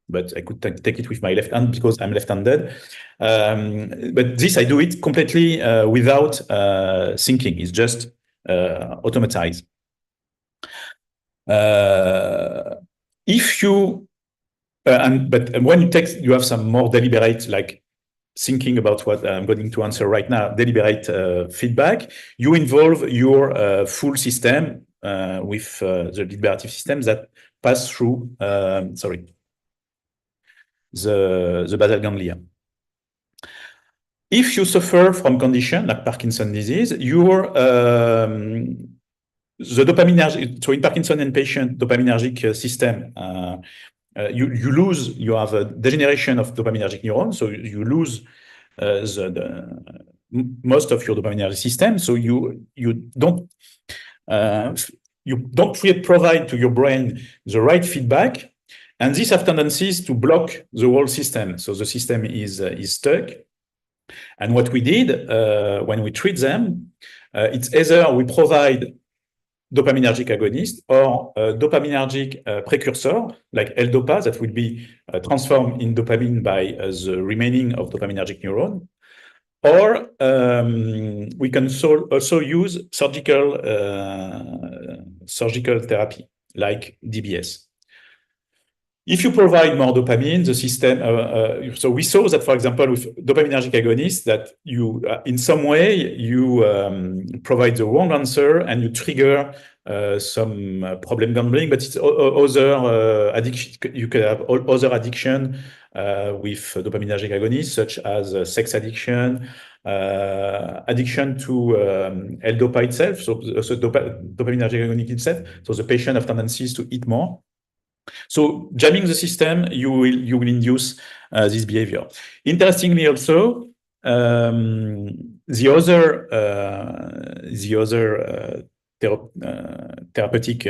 but I could take it with my left hand because I'm left-handed. But this, I do it completely without thinking. It's just automatized. If you but when you have some more deliberate, like thinking about what I'm going to answer right now, deliberate feedback, you involve your full system with the deliberative system that pass through, the basal ganglia. If you suffer from condition like Parkinson's disease, your the dopaminergic, so in Parkinson patient, dopaminergic system, you have a degeneration of dopaminergic neurons, so you lose most of your dopaminergic system. So you don't provide to your brain the right feedback, and this has tendencies to block the whole system. So the system is stuck. And what we did when we treat them, it's either we provide dopaminergic agonist or dopaminergic precursor like L-DOPA that will be transformed in dopamine by the remaining of dopaminergic neuron, or we can also use surgical therapy like DBS. If you provide more dopamine, the system, so we saw that, for example, with dopaminergic agonists, that you, in some way, you provide the wrong answer and you trigger some problem gambling, but it's other addiction. You can have other addiction with dopaminergic agonists, such as sex addiction, addiction to L-DOPA itself, so dopaminergic agonist itself. So the patient have tendencies to eat more. So jamming the system, you will induce this behavior. Interestingly, also the other therapeutic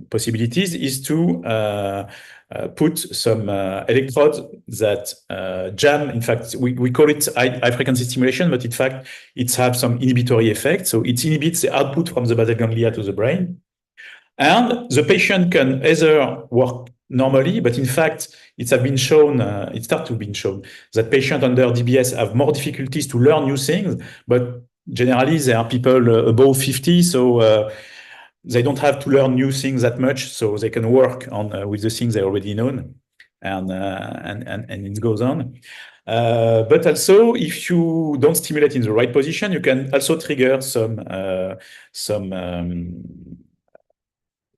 possibilities is to put some electrodes that jam. In fact, we call it high frequency stimulation, but in fact, it has some inhibitory effect. So it inhibits the output from the basal ganglia to the brain. And the patient can either work normally, but in fact, it started to be shown that patients under DBS have more difficulties to learn new things, but generally they are people above 50, so they don't have to learn new things that much, so they can work on with the things they already know, and it goes on. But also, if you don't stimulate in the right position, you can also trigger some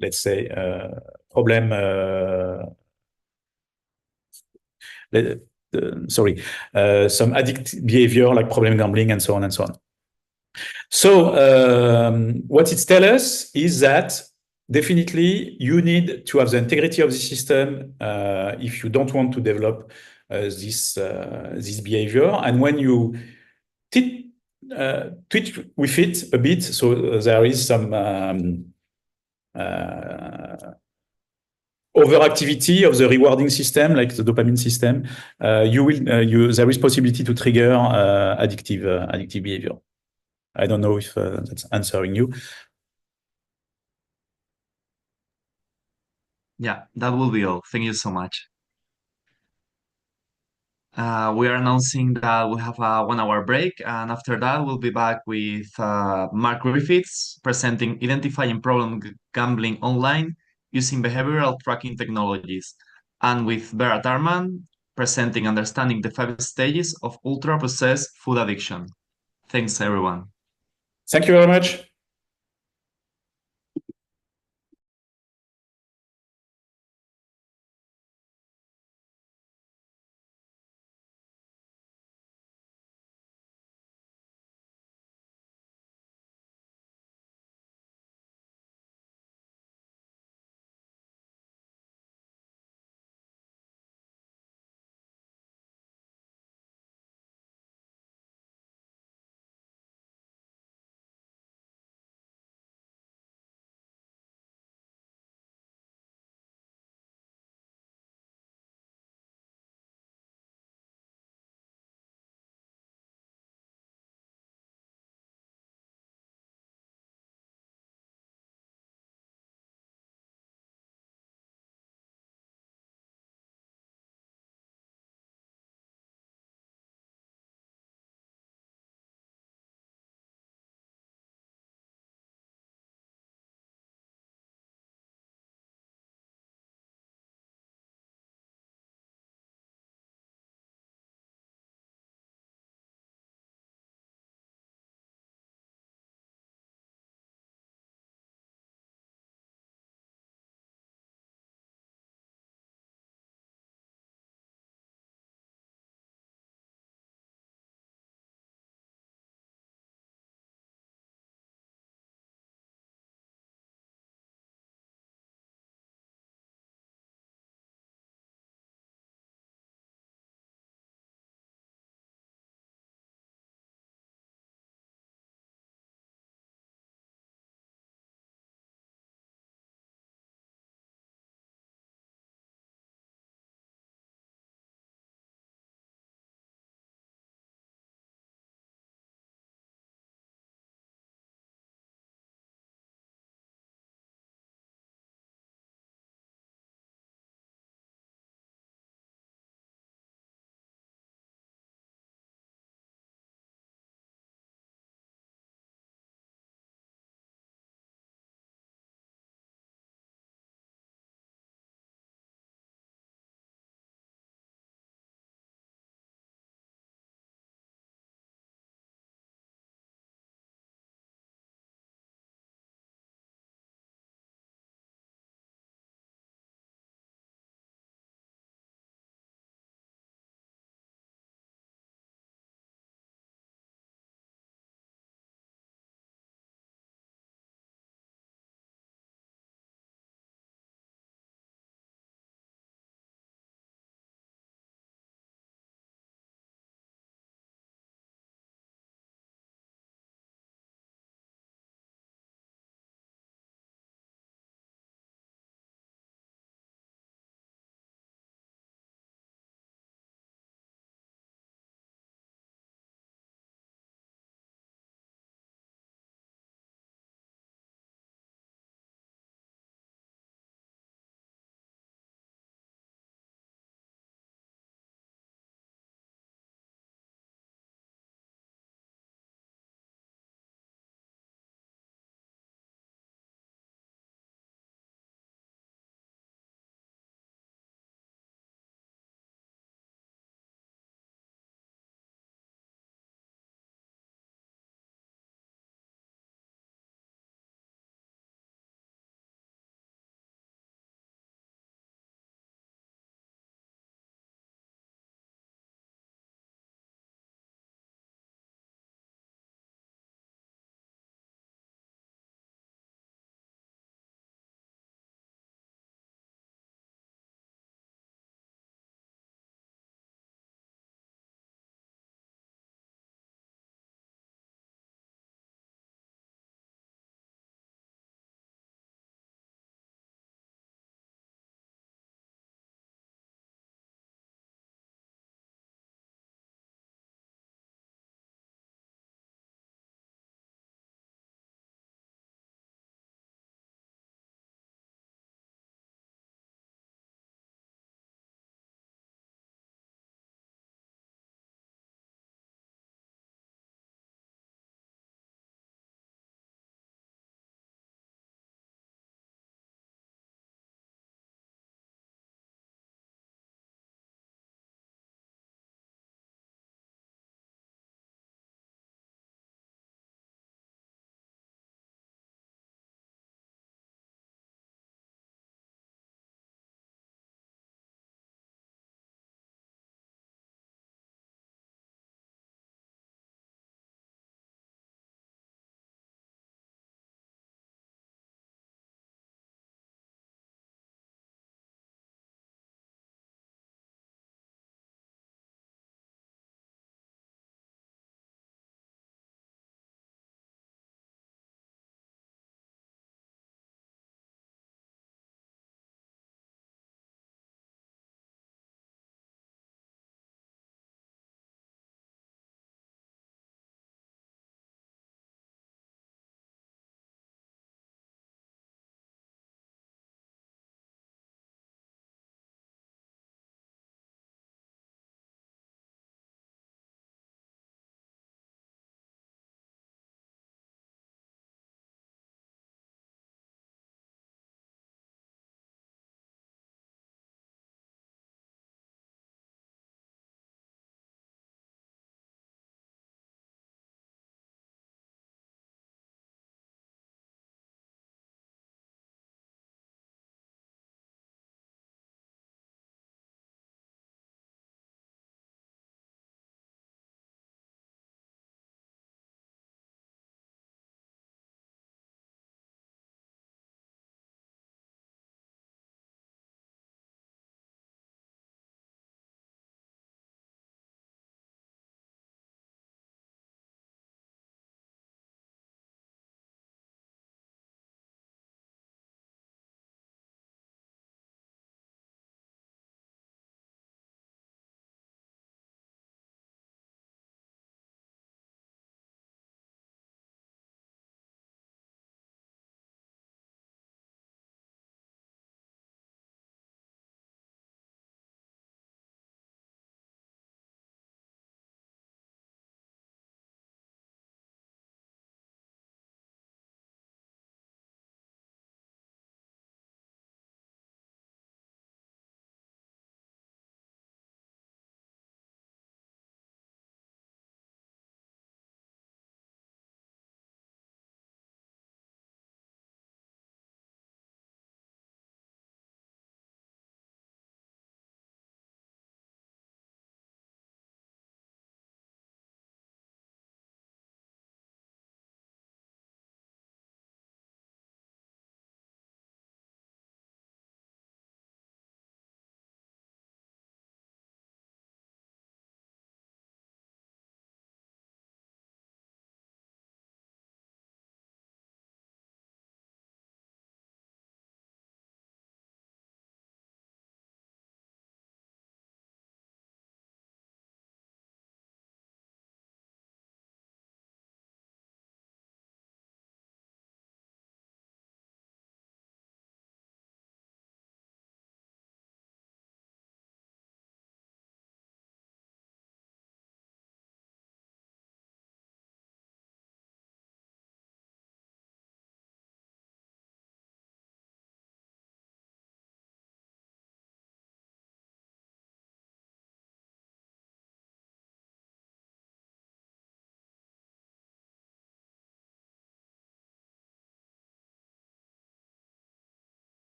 let's say, problem, some addictive behavior like problem gambling and so on and so on. So what it tells us is that definitely you need to have the integrity of the system if you don't want to develop this behavior. And when you tweak with it a bit, so there is some overactivity of the rewarding system, like the dopamine system, there is possibility to trigger addictive behavior. I don't know if that's answering you. Yeah, that will be all. Thank you so much. We are announcing that we have a 1 hour break, and after that, we'll be back with Mark Griffiths presenting Identifying Problem Gambling Online using Behavioral Tracking Technologies, and with Berat Arman presenting understanding the 5 stages of ultra-processed food addiction. Thanks, everyone. Thank you very much.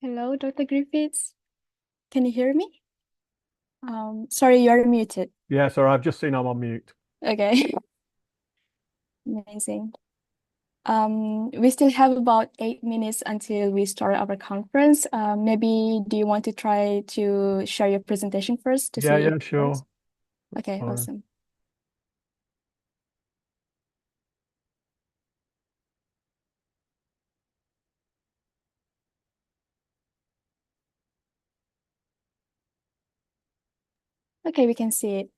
Hello, Dr. Griffiths. Can you hear me? Sorry, you're muted. Yeah, sorry, I've just seen I'm on mute. Okay. Amazing. We still have about 8 minutes until we start our conference. Maybe do you want to try to share your presentation first to Yeah, see if yeah, it sure. works? Okay, fine. awesome. Okay, we can see it.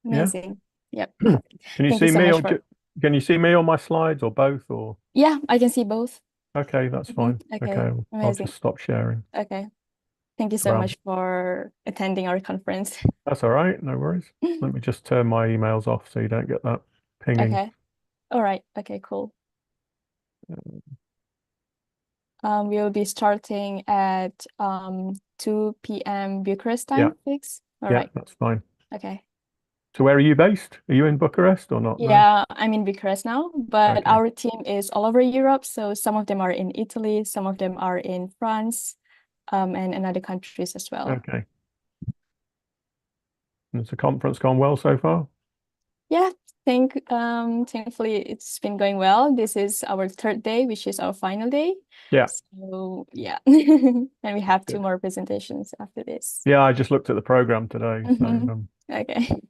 Yeah. Amazing. Yep. Can you Thank see you so me much or can you see me on my slides or both or? Yeah, I can see both. Okay, that's fine. Okay, Okay, I'll amazing. just stop sharing. Okay. Thank you so Well, much for attending our conference. that's all right, no worries. Let me just turn my emails off so you don't get that pinging. Okay. All right. Okay, cool. We'll be starting at 2 p.m. Bucharest time, Yeah. fix? All Yeah, right. that's fine. Okay. So where are you based? Are you in Bucharest or not? No? Yeah, I'm in Bucharest now, but Okay. our team is all over Europe. So some of them are in Italy, some of them are in France, and in other countries as well. Okay. Has the conference gone well so far? Yeah, thankfully it's been going well. This is our third day, which is our final day. Yeah. So yeah, and we have two Good. more presentations after this. Yeah, I just looked at the program today. So Mhm. Okay.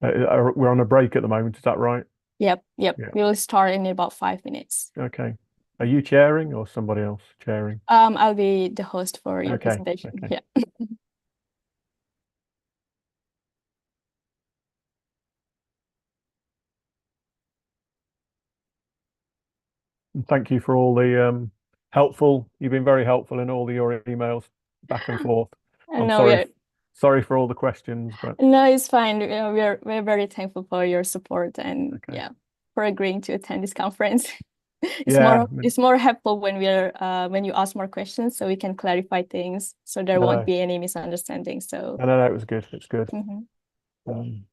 we're on a break at the moment, is that right? Yep. Yeah. We'll start in about 5 minutes. Okay. Are you chairing or somebody else chairing? I'll be the host for your Okay, presentation. okay. Yeah. And thank you for all the you've been very helpful in all your emails back and forth. I I'm know sorry for all the questions, but no, it's fine. We're very thankful for your support and Okay. yeah, for agreeing to attend this conference. Yeah, It's more helpful when when you ask more questions so we can clarify things so there No, won't no. be any misunderstanding. So no, it was good. It's good. mhm.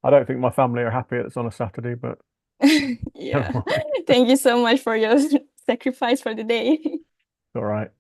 I don't think my family are happy it's on a Saturday, but Yeah. don't worry. Thank you so much for your sacrifice for the day. It's all right.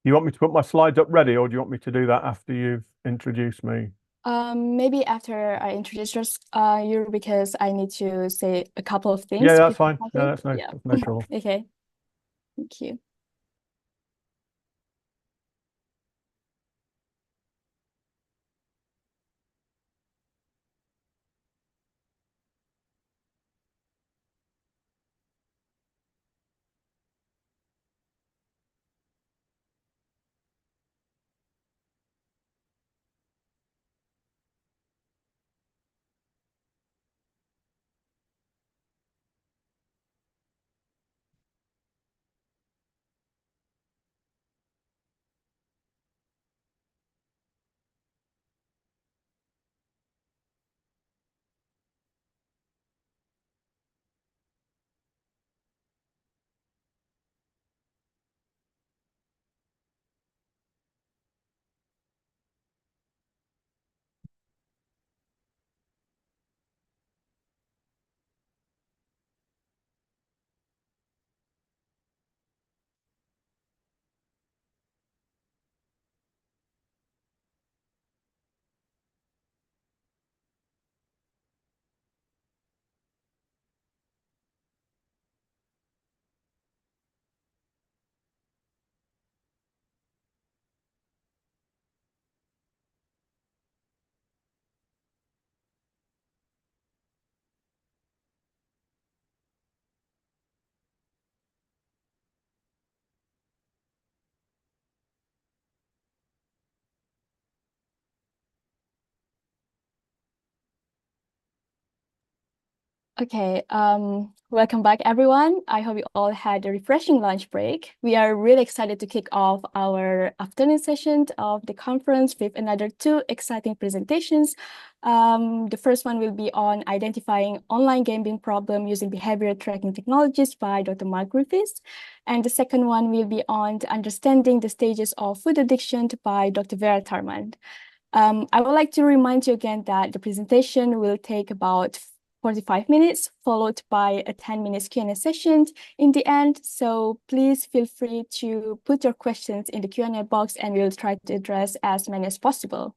You want me to put my slides up ready, or do you want me to do that after you've introduced me? Maybe after I introduce you, because I need to say a couple of things. Yeah, that's before fine. No, starting. that's no trouble. Okay. Thank you. Okay, welcome back, everyone. I hope you all had a refreshing lunch break. We are really excited to kick off our afternoon session of the conference with another 2 exciting presentations. The first one will be on identifying online gaming problem using behavior tracking technologies by Dr. Mark Griffiths. And the second one will be on understanding the stages of food addiction by Dr. Vera Tarmand. I would like to remind you again that the presentation will take about 45 minutes, followed by a 10-minute Q&A session in the end. So please feel free to put your questions in the Q&A box, and we'll try to address as many as possible.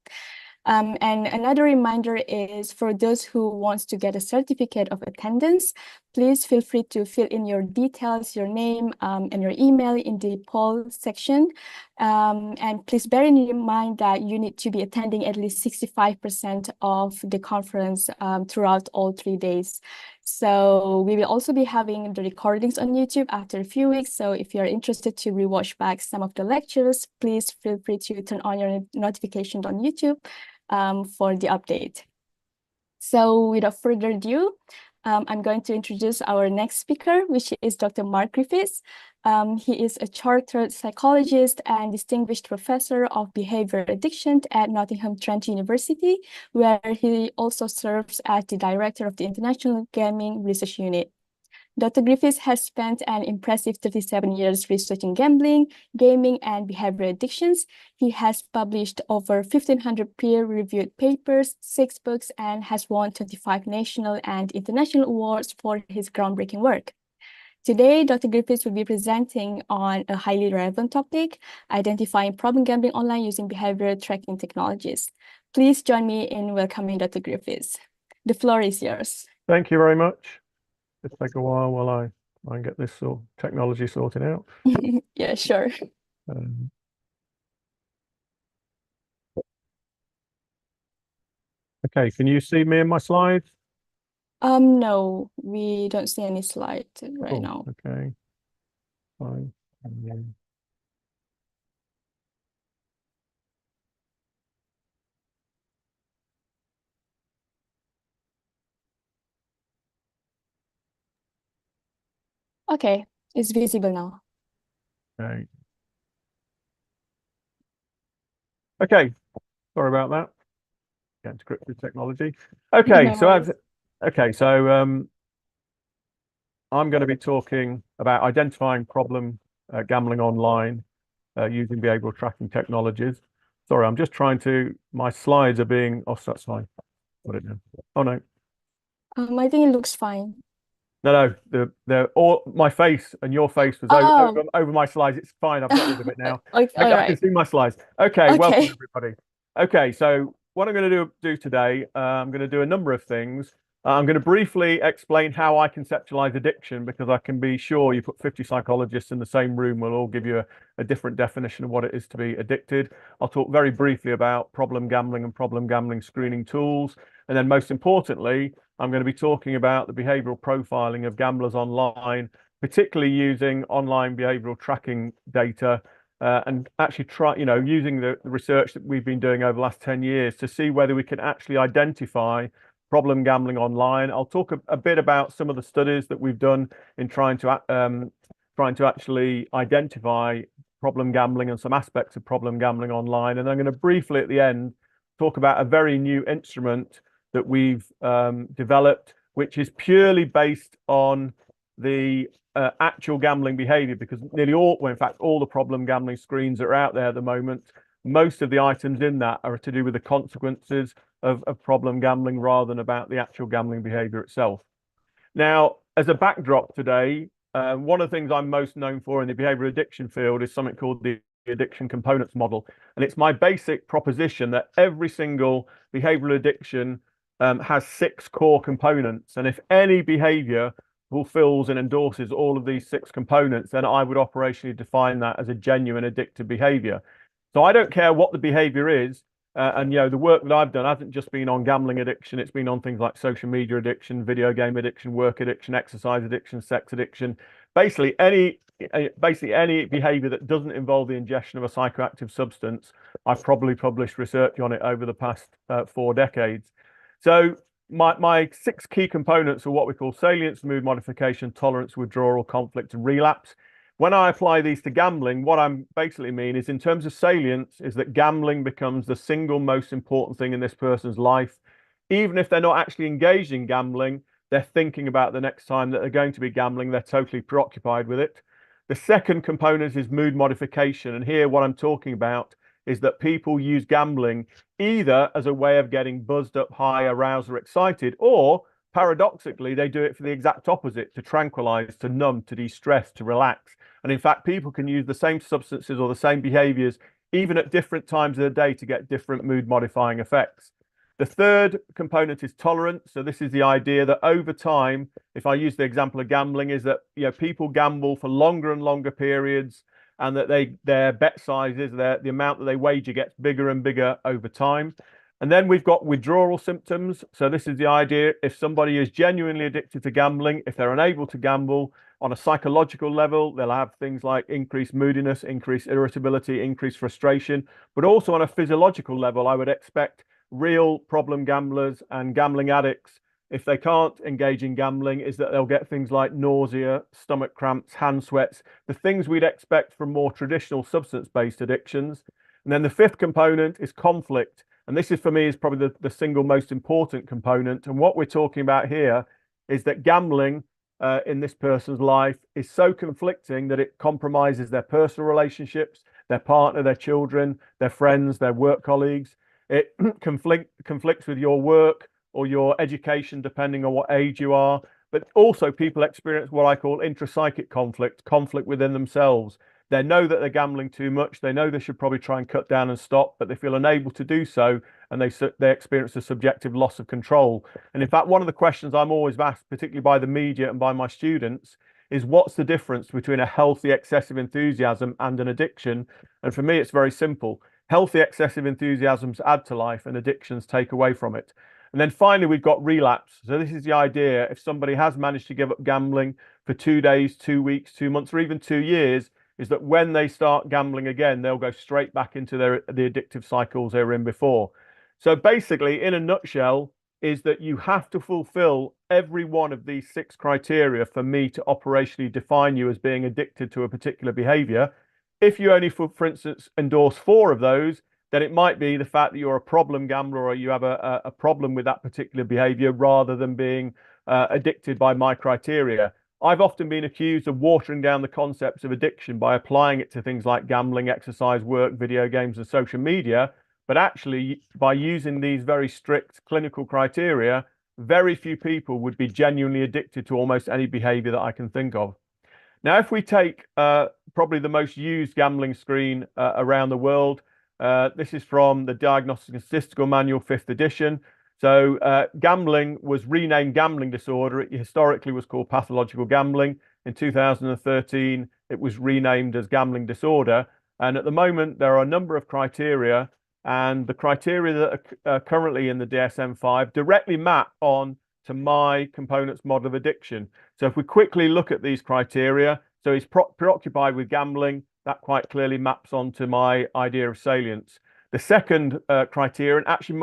And another reminder is for those who want to get a certificate of attendance, please feel free to fill in your details, your name, and your email in the poll section. And please bear in mind that you need to be attending at least 65% of the conference throughout all 3 days. So we will also be having the recordings on YouTube after a few weeks. So if you're interested to rewatch back some of the lectures, please feel free to turn on your notifications on YouTube for the update. So without further ado, I'm going to introduce our next speaker, which is Dr. Mark Griffiths. He is a chartered psychologist and distinguished professor of behavior addiction at Nottingham Trent University, where he also serves as the director of the International Gaming Research Unit. Dr. Griffiths has spent an impressive 37 years researching gambling, gaming, and behavior addictions. He has published over 1,500 peer-reviewed papers, 6 books, and has won 25 national and international awards for his groundbreaking work. Today, Dr. Griffiths will be presenting on a highly relevant topic, identifying problem gambling online using behavior tracking technologies. Please join me in welcoming Dr. Griffiths. The floor is yours. Thank you very much. It'll take a while I try and get this sort of technology sorted out. Yeah, sure. Okay, can you see me in my slides? No, we don't see any slide right Cool. now. Okay, fine. And then... Okay, it's visible now. Okay. Okay, sorry about that. Getting encrypted technology. Okay, No so worries. I'm going to be talking about identifying problem gambling online using behavioral tracking technologies. Sorry, I'm just trying to, my slides are being, oh, that's fine. Got it now. Oh, no. I think it looks fine. No, the all my face and your face was over my slides. It's fine. I've got rid of it now. Okay, all I can right. see my slides. Okay, welcome Okay. everybody. Okay, so what I'm going to do today, I'm going to do a number of things. I'm going to briefly explain how I conceptualize addiction, because I can be sure you put 50 psychologists in the same room, we'll all give you a different definition of what it is to be addicted. I'll talk very briefly about problem gambling and problem gambling screening tools. And then most importantly, I'm going to be talking about the behavioral profiling of gamblers online, particularly using online behavioral tracking data, and actually using the research that we've been doing over the last 10 years to see whether we can actually identify problem gambling online. I'll talk a bit about some of the studies that we've done in trying to actually identify problem gambling and some aspects of problem gambling online. And I'm going to briefly at the end talk about a very new instrument that we've developed, which is purely based on the actual gambling behavior, because in fact, all the problem gambling screens that are out there at the moment, most of the items in that are to do with the consequences of problem gambling rather than about the actual gambling behavior itself. Now, as a backdrop today, one of the things I'm most known for in the behavioral addiction field is something called the addiction components model. And it's my basic proposition that every single behavioral addiction has 6 core components. And if any behavior fulfills and endorses all of these 6 components, then I would operationally define that as a genuine addictive behavior. So I don't care what the behavior is. And the work that I've done hasn't just been on gambling addiction. It's been on things like social media addiction, video game addiction, work addiction, exercise addiction, sex addiction. Basically any behavior that doesn't involve the ingestion of a psychoactive substance. I've probably published research on it over the past 4 decades. So my 6 key components are what we call salience, mood modification, tolerance, withdrawal, conflict, and relapse. When I apply these to gambling, what I'm basically mean is, in terms of salience, is that gambling becomes the single most important thing in this person's life. Even if they're not actually engaged in gambling, they're thinking about the next time that they're going to be gambling. They're totally preoccupied with it. The second component is mood modification. And here what I'm talking about is that people use gambling either as a way of getting buzzed up, high, aroused, or excited, or paradoxically, they do it for the exact opposite, to tranquilize, to numb, to de-stress, to relax. And in fact, people can use the same substances or the same behaviors, even at different times of the day, to get different mood modifying effects. The third component is tolerance. So this is the idea that over time, if I use the example of gambling, is that people gamble for longer and longer periods, and that their bet sizes, the amount that they wager gets bigger and bigger over time. And then we've got withdrawal symptoms. So this is the idea, if somebody is genuinely addicted to gambling, if they're unable to gamble on a psychological level, they'll have things like increased moodiness, increased irritability, increased frustration. But also on a physiological level, I would expect real problem gamblers and gambling addicts, if they can't engage in gambling, is that they'll get things like nausea, stomach cramps, hand sweats, the things we'd expect from more traditional substance-based addictions. And then the 5th component is conflict. And this is, for me, is probably the single most important component. And what we're talking about here is that gambling in this person's life is so conflicting that it compromises their personal relationships, their partner, their children, their friends, their work colleagues. It conflicts with your work or your education, depending on what age you are. But also people experience what I call intrapsychic conflict within themselves. They know that they're gambling too much. They know they should probably try and cut down and stop, but they feel unable to do so. And they experience a subjective loss of control. And in fact, one of the questions I'm always asked, particularly by the media and by my students, is what's the difference between a healthy excessive enthusiasm and an addiction? And for me, it's very simple. Healthy excessive enthusiasms add to life and addictions take away from it. And then finally, we've got relapse. So this is the idea. If somebody has managed to give up gambling for 2 days, 2 weeks, 2 months, or even 2 years, is that when they start gambling again, they'll go straight back into the addictive cycles they were in before. So basically, in a nutshell, is that you have to fulfill every one of these 6 criteria for me to operationally define you as being addicted to a particular behavior. If you only, for instance, endorse 4 of those, then it might be the fact that you're a problem gambler or you have a problem with that particular behavior rather than being addicted by my criteria. I've often been accused of watering down the concepts of addiction by applying it to things like gambling, exercise, work, video games, and social media. But actually, by using these very strict clinical criteria, very few people would be genuinely addicted to almost any behavior that I can think of. Now, if we take probably the most used gambling screen around the world, this is from the Diagnostic and Statistical Manual, 5th edition. So gambling was renamed gambling disorder. It historically was called pathological gambling. In 2013, it was renamed as gambling disorder. And at the moment, there are a number of criteria, and the criteria that are currently in the DSM-5 directly map on to my components model of addiction. So if we quickly look at these criteria, so he's preoccupied with gambling, that quite clearly maps onto my idea of salience. The second criterion actually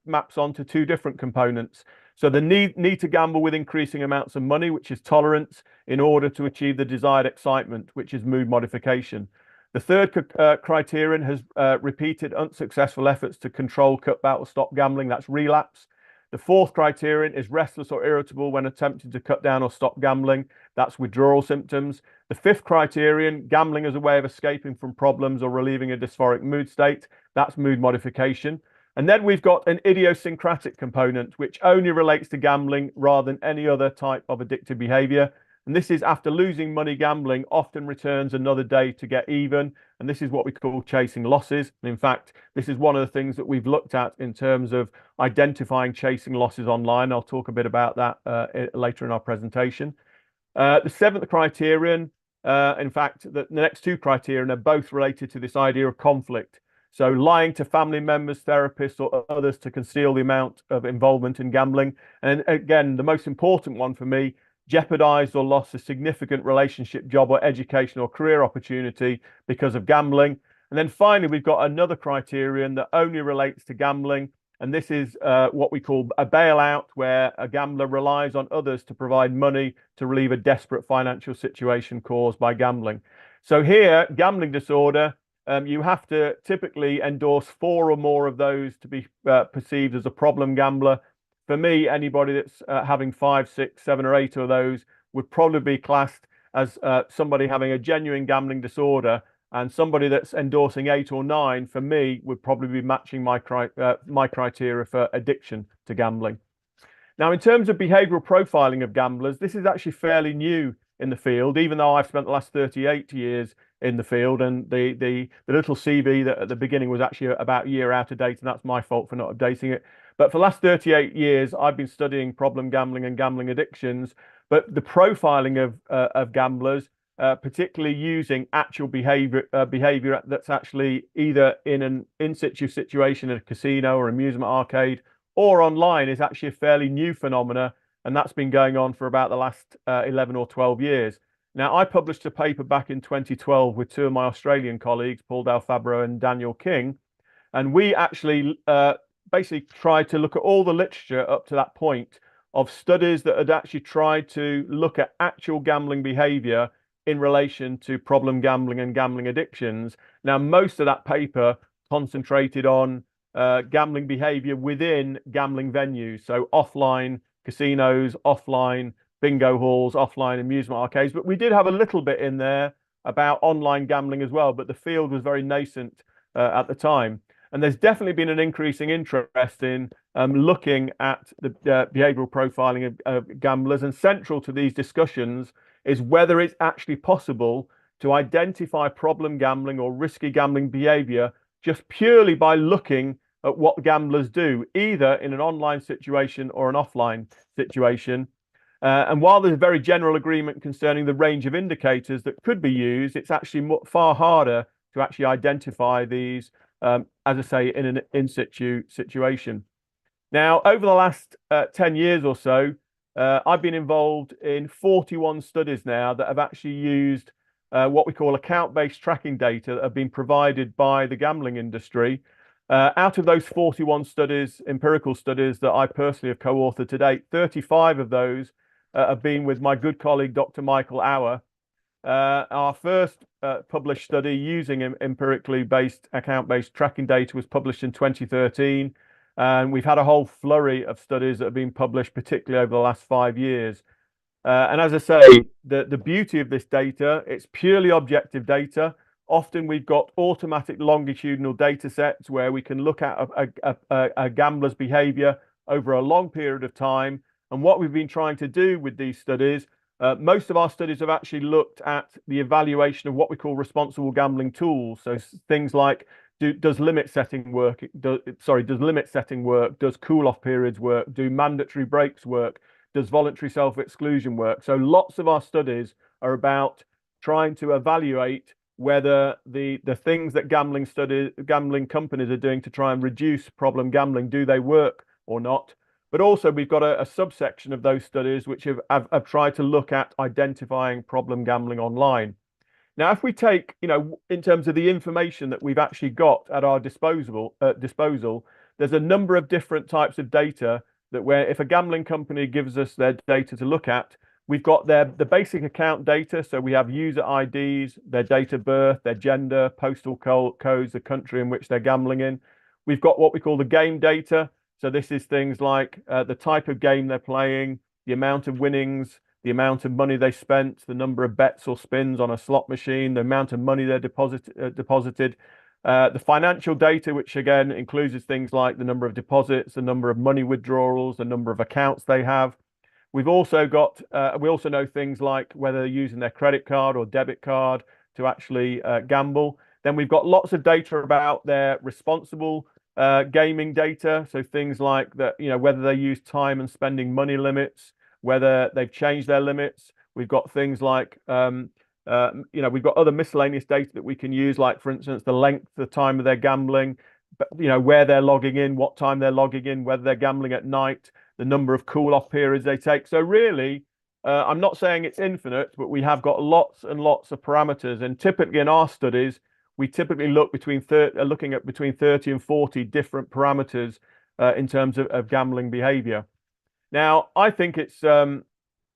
maps onto two different components. So the need to gamble with increasing amounts of money, which is tolerance, in order to achieve the desired excitement, which is mood modification. The third criterion has repeated unsuccessful efforts to control, cut back, or stop gambling. That's relapse. The fourth criterion is restless or irritable when attempting to cut down or stop gambling. That's withdrawal symptoms. The fifth criterion, gambling as a way of escaping from problems or relieving a dysphoric mood state. That's mood modification. And then we've got an idiosyncratic component, which only relates to gambling rather than any other type of addictive behavior. And this is after losing money gambling, often returns another day to get even. And this is what we call chasing losses. And in fact, this is one of the things that we've looked at in terms of identifying chasing losses online. I'll talk a bit about that later in our presentation. The seventh criterion, in fact, the next two criterion are both related to this idea of conflict. So lying to family members, therapists, or others to conceal the amount of involvement in gambling. And again, the most important one for me, jeopardized or lost a significant relationship, job, or education or career opportunity because of gambling. And then finally, we've got another criterion that only relates to gambling. And this is what we call a bailout, where a gambler relies on others to provide money to relieve a desperate financial situation caused by gambling. So here, gambling disorder, you have to typically endorse 4 or more of those to be perceived as a problem gambler. For me, anybody that's having 5, 6, 7, or 8 of those would probably be classed as somebody having a genuine gambling disorder, and somebody that's endorsing 8 or 9, for me, would probably be matching my criteria for addiction to gambling. Now, in terms of behavioral profiling of gamblers, this is actually fairly new in the field, even though I've spent the last 38 years in the field, and the little CV that at the beginning was actually about a year out of date, and that's my fault for not updating it. But for the last 38 years, I've been studying problem gambling and gambling addictions. But the profiling of gamblers, particularly using actual behavior that's actually either in an in-situ situation at a casino or amusement arcade or online, is actually a fairly new phenomena. And that's been going on for about the last 11 or 12 years. Now, I published a paper back in 2012 with 2 of my Australian colleagues, Paul Del Fabro and Daniel King. And we actually basically tried to look at all the literature up to that point of studies that had actually tried to look at actual gambling behavior in relation to problem gambling and gambling addictions. Now, most of that paper concentrated on gambling behavior within gambling venues, so offline casinos, offline bingo halls, offline amusement arcades. But we did have a little bit in there about online gambling as well, but the field was very nascent at the time. And there's definitely been an increasing interest in looking at the behavioral profiling of gamblers. And central to these discussions is whether it's actually possible to identify problem gambling or risky gambling behavior just purely by looking at what gamblers do, either in an online situation or an offline situation. And while there's very general agreement concerning the range of indicators that could be used, it's actually far harder to actually identify these, as I say, in an in-situ situation. Now, over the last 10 years or so, I've been involved in 41 studies now that have actually used what we call account-based tracking data that have been provided by the gambling industry. Out of those 41 studies, empirical studies that I personally have co-authored to date, 35 of those have been with my good colleague, Dr. Michael Auer. Our first published study using empirically based account-based tracking data was published in 2013. And we've had a whole flurry of studies that have been published, particularly over the last 5 years. And as I say, the beauty of this data, it's purely objective data. Often we've got automatic longitudinal data sets where we can look at a gambler's behavior over a long period of time. And what we've been trying to do with these studies, most of our studies have actually looked at the evaluation of what we call responsible gambling tools. So things like, does limit setting work? Does limit setting work? Does cool-off periods work? Do mandatory breaks work? Does voluntary self-exclusion work? So lots of our studies are about trying to evaluate whether the things that gambling companies are doing to try and reduce problem gambling, do they work or not? But also we've got a subsection of those studies which have tried to look at identifying problem gambling online. Now, if we take, in terms of the information that we've actually got at our disposal, there's a number of different types of data that if a gambling company gives us their data to look at, we've got the basic account data. So we have user IDs, their date of birth, their gender, postal codes, the country in which they're gambling in. We've got what we call the game data. So this is things like the type of game they're playing, the amount of winnings, the amount of money they spent, the number of bets or spins on a slot machine, the amount of money they're deposited. The financial data, which again includes things like the number of deposits, the number of money withdrawals, the number of accounts they have. We've also got, we also know things like whether they're using their credit card or debit card to actually gamble. Then we've got lots of data about their responsible gaming data. So things like that, whether they use time and spending money limits, whether they've changed their limits. We've got things like, we've got other miscellaneous data that we can use, like, for instance, the length, the time of their gambling, but, where they're logging in, what time they're logging in, whether they're gambling at night, the number of cool-off periods they take. So really, I'm not saying it's infinite, but we have got lots and lots of parameters. And typically in our studies, we typically look looking at between 30 and 40 different parameters in terms of gambling behavior. Now, I think it's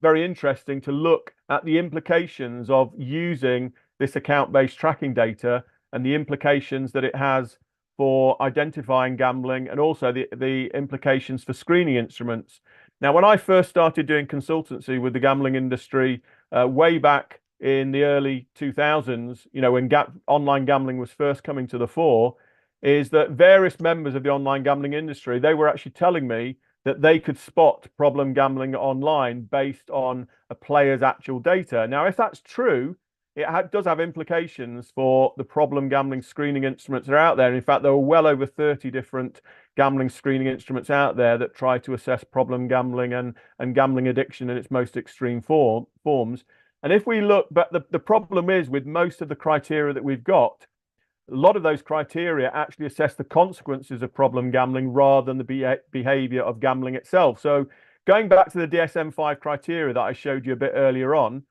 very interesting to look at the implications of using this account-based tracking data and the implications that it has for identifying gambling, and also the implications for screening instruments. Now, when I first started doing consultancy with the gambling industry way back in the early 2000s, when online gambling was first coming to the fore, is that various members of the online gambling industry, they were actually telling me that they could spot problem gambling online based on a player's actual data. Now, if that's true, it does have implications for the problem gambling screening instruments that are out there. In fact, there are well over 30 different gambling screening instruments out there that try to assess problem gambling and gambling addiction in its most extreme forms. And if we look, but the problem is with most of the criteria that we've got, a lot of those criteria actually assess the consequences of problem gambling rather than the behavior of gambling itself. So going back to the DSM-5 criteria that I showed you a bit earlier on,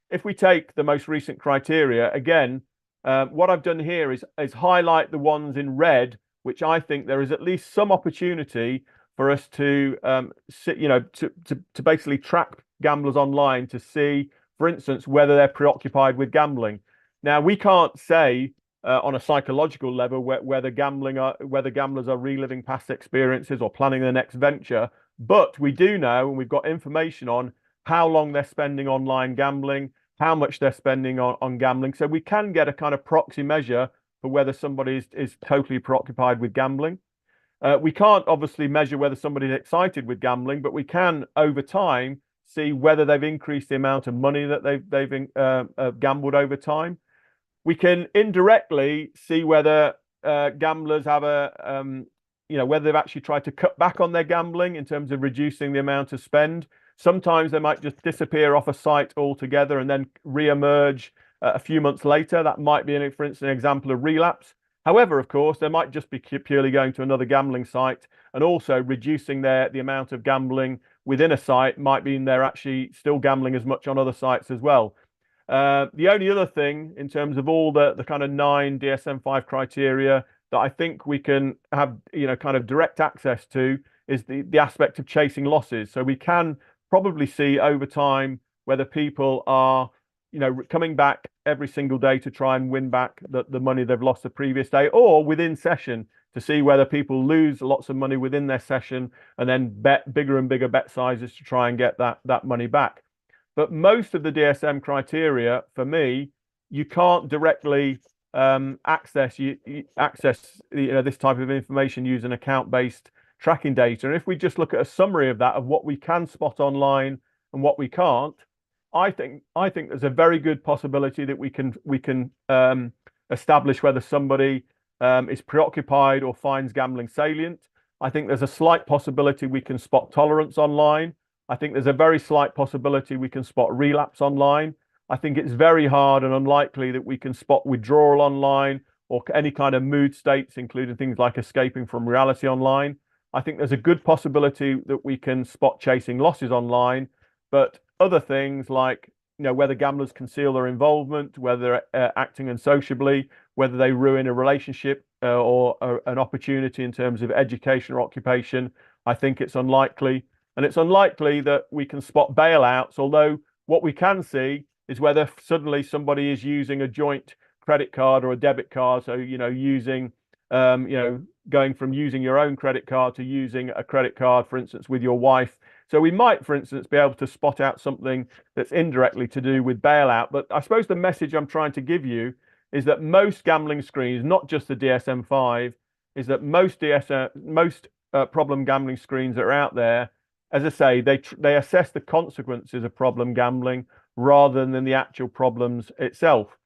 if we take the most recent criteria, again, what I've done here is highlight the ones in red, which I think there is at least some opportunity for us to to basically track gamblers online to see, for instance, whether they're preoccupied with gambling. Now, we can't say on a psychological level whether gamblers are reliving past experiences or planning their next venture, but we do know, and we've got information on how long they're spending online gambling, how much they're spending on gambling. So we can get a kind of proxy measure for whether somebody is totally preoccupied with gambling. We can't obviously measure whether somebody's excited with gambling, but we can, over time, see whether they've increased the amount of money that they've gambled over time. We can indirectly see whether gamblers have whether they've actually tried to cut back on their gambling in terms of reducing the amount of spend. Sometimes they might just disappear off a site altogether and then re-emerge a few months later. That might be, for instance, an example of relapse. However, of course, they might just be purely going to another gambling site, and also reducing the amount of gambling within a site might mean they're actually still gambling as much on other sites as well. The only other thing in terms of all the kind of 9 DSM-5 criteria that I think we can have kind of direct access to is the aspect of chasing losses. So we can probably see over time whether people are coming back every single day to try and win back the money they've lost the previous day, or within session to see whether people lose lots of money within their session and then bet bigger and bigger bet sizes to try and get that money back. But most of the DSM criteria, for me, you can't directly access this type of information using account-based tracking data. And if we just look at a summary of that, of what we can spot online and what we can't, I think there's a very good possibility that we can establish whether somebody is preoccupied or finds gambling salient. I think there's a slight possibility we can spot tolerance online. I think there's a very slight possibility we can spot relapse online. I think it's very hard and unlikely that we can spot withdrawal online or any kind of mood states, including things like escaping from reality online. I think there's a good possibility that we can spot chasing losses online, but other things like, whether gamblers conceal their involvement, whether acting unsociably, whether they ruin a relationship or an opportunity in terms of education or occupation, I think it's unlikely. And it's unlikely that we can spot bailouts, although what we can see is whether suddenly somebody is using a joint credit card or a debit card. So, using, going from using your own credit card to using a credit card, for instance, with your wife. So we might, for instance, be able to spot out something that's indirectly to do with bailout. But I suppose the message I'm trying to give you is that most gambling screens, not just the DSM-5, is that most problem gambling screens that are out there, as I say, they assess the consequences of problem gambling rather than the actual problems itself.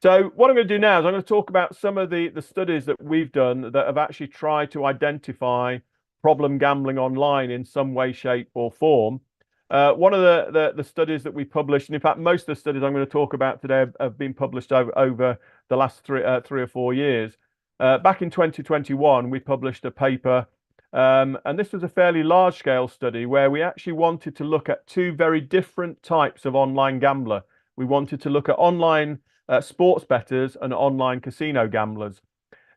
So what I'm going to do now is I'm going to talk about some of the studies that we've done that have actually tried to identify problem gambling online in some way, shape, or form. One of the studies that we published, and in fact, most of the studies I'm going to talk about today have been published over the last three or 4 years. Back in 2021, we published a paper, and this was a fairly large-scale study where we actually wanted to look at two very different types of online gambler. We wanted to look at online sports bettors and online casino gamblers.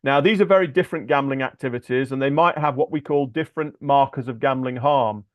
Now, these are very different gambling activities, and they might have what we call different markers of gambling harm.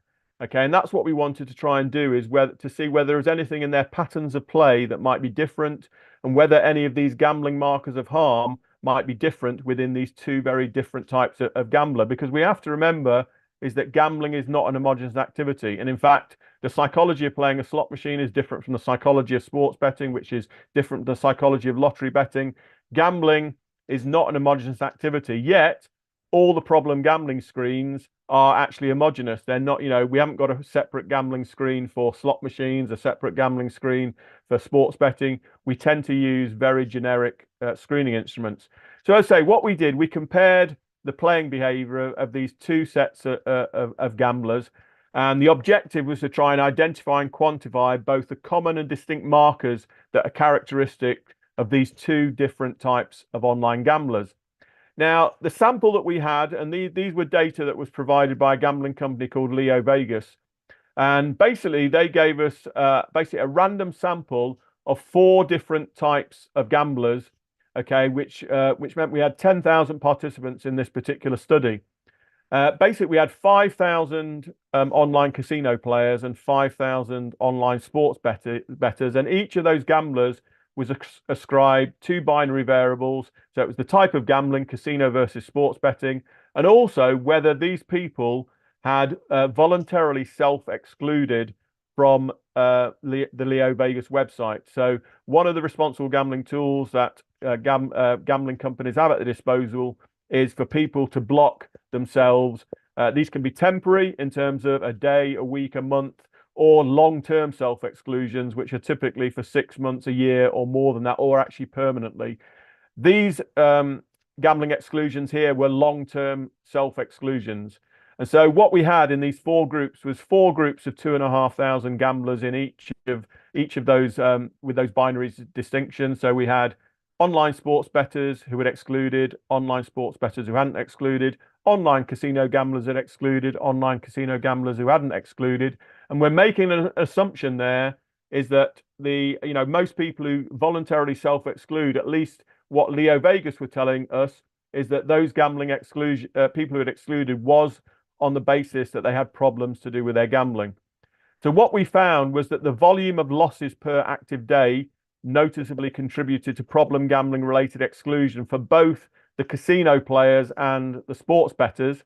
Okay, and that's what we wanted to try and do, is to see whether there's anything in their patterns of play that might be different, and whether any of these gambling markers of harm might be different within these two very different types of gambler. Because we have to remember is that gambling is not an homogeneous activity. And in fact, the psychology of playing a slot machine is different from the psychology of sports betting, which is different from the psychology of lottery betting. Gambling is not an homogeneous activity, yet all the problem gambling screens are actually homogeneous. They're not, we haven't got a separate gambling screen for slot machines, a separate gambling screen for sports betting. We tend to use very generic screening instruments. So as I say, what we did, we compared the playing behavior of these two sets of gamblers. And the objective was to try and identify and quantify both the common and distinct markers that are characteristic of these two different types of online gamblers. Now, the sample that we had, and these were data that was provided by a gambling company called LeoVegas. And basically, they gave us basically a random sample of 4 different types of gamblers, okay, which meant we had 10,000 participants in this particular study. Basically, we had 5,000 online casino players and 5,000 online sports bettors, and each of those gamblers was ascribed 2 binary variables. So it was the type of gambling, casino versus sports betting, and also whether these people had voluntarily self-excluded from the LeoVegas website. So one of the responsible gambling tools that gambling companies have at their disposal is for people to block themselves. These can be temporary in terms of a day, a week, a month, or long-term self-exclusions, which are typically for 6 months, a year, or more than that, or actually permanently. These gambling exclusions here were long-term self-exclusions. And so what we had in these 4 groups was 4 groups of 2,500 gamblers in each of those with those binary distinctions. So we had online sports bettors who had excluded, online sports bettors who hadn't excluded, online casino gamblers had excluded, online casino gamblers who hadn't excluded. And we're making an assumption there is that most people who voluntarily self-exclude, at least what LeoVegas were telling us, is that those gambling exclusion people who had excluded was on the basis that they had problems to do with their gambling. So what we found was that the volume of losses per active day noticeably contributed to problem gambling related exclusion for both the casino players and the sports bettors.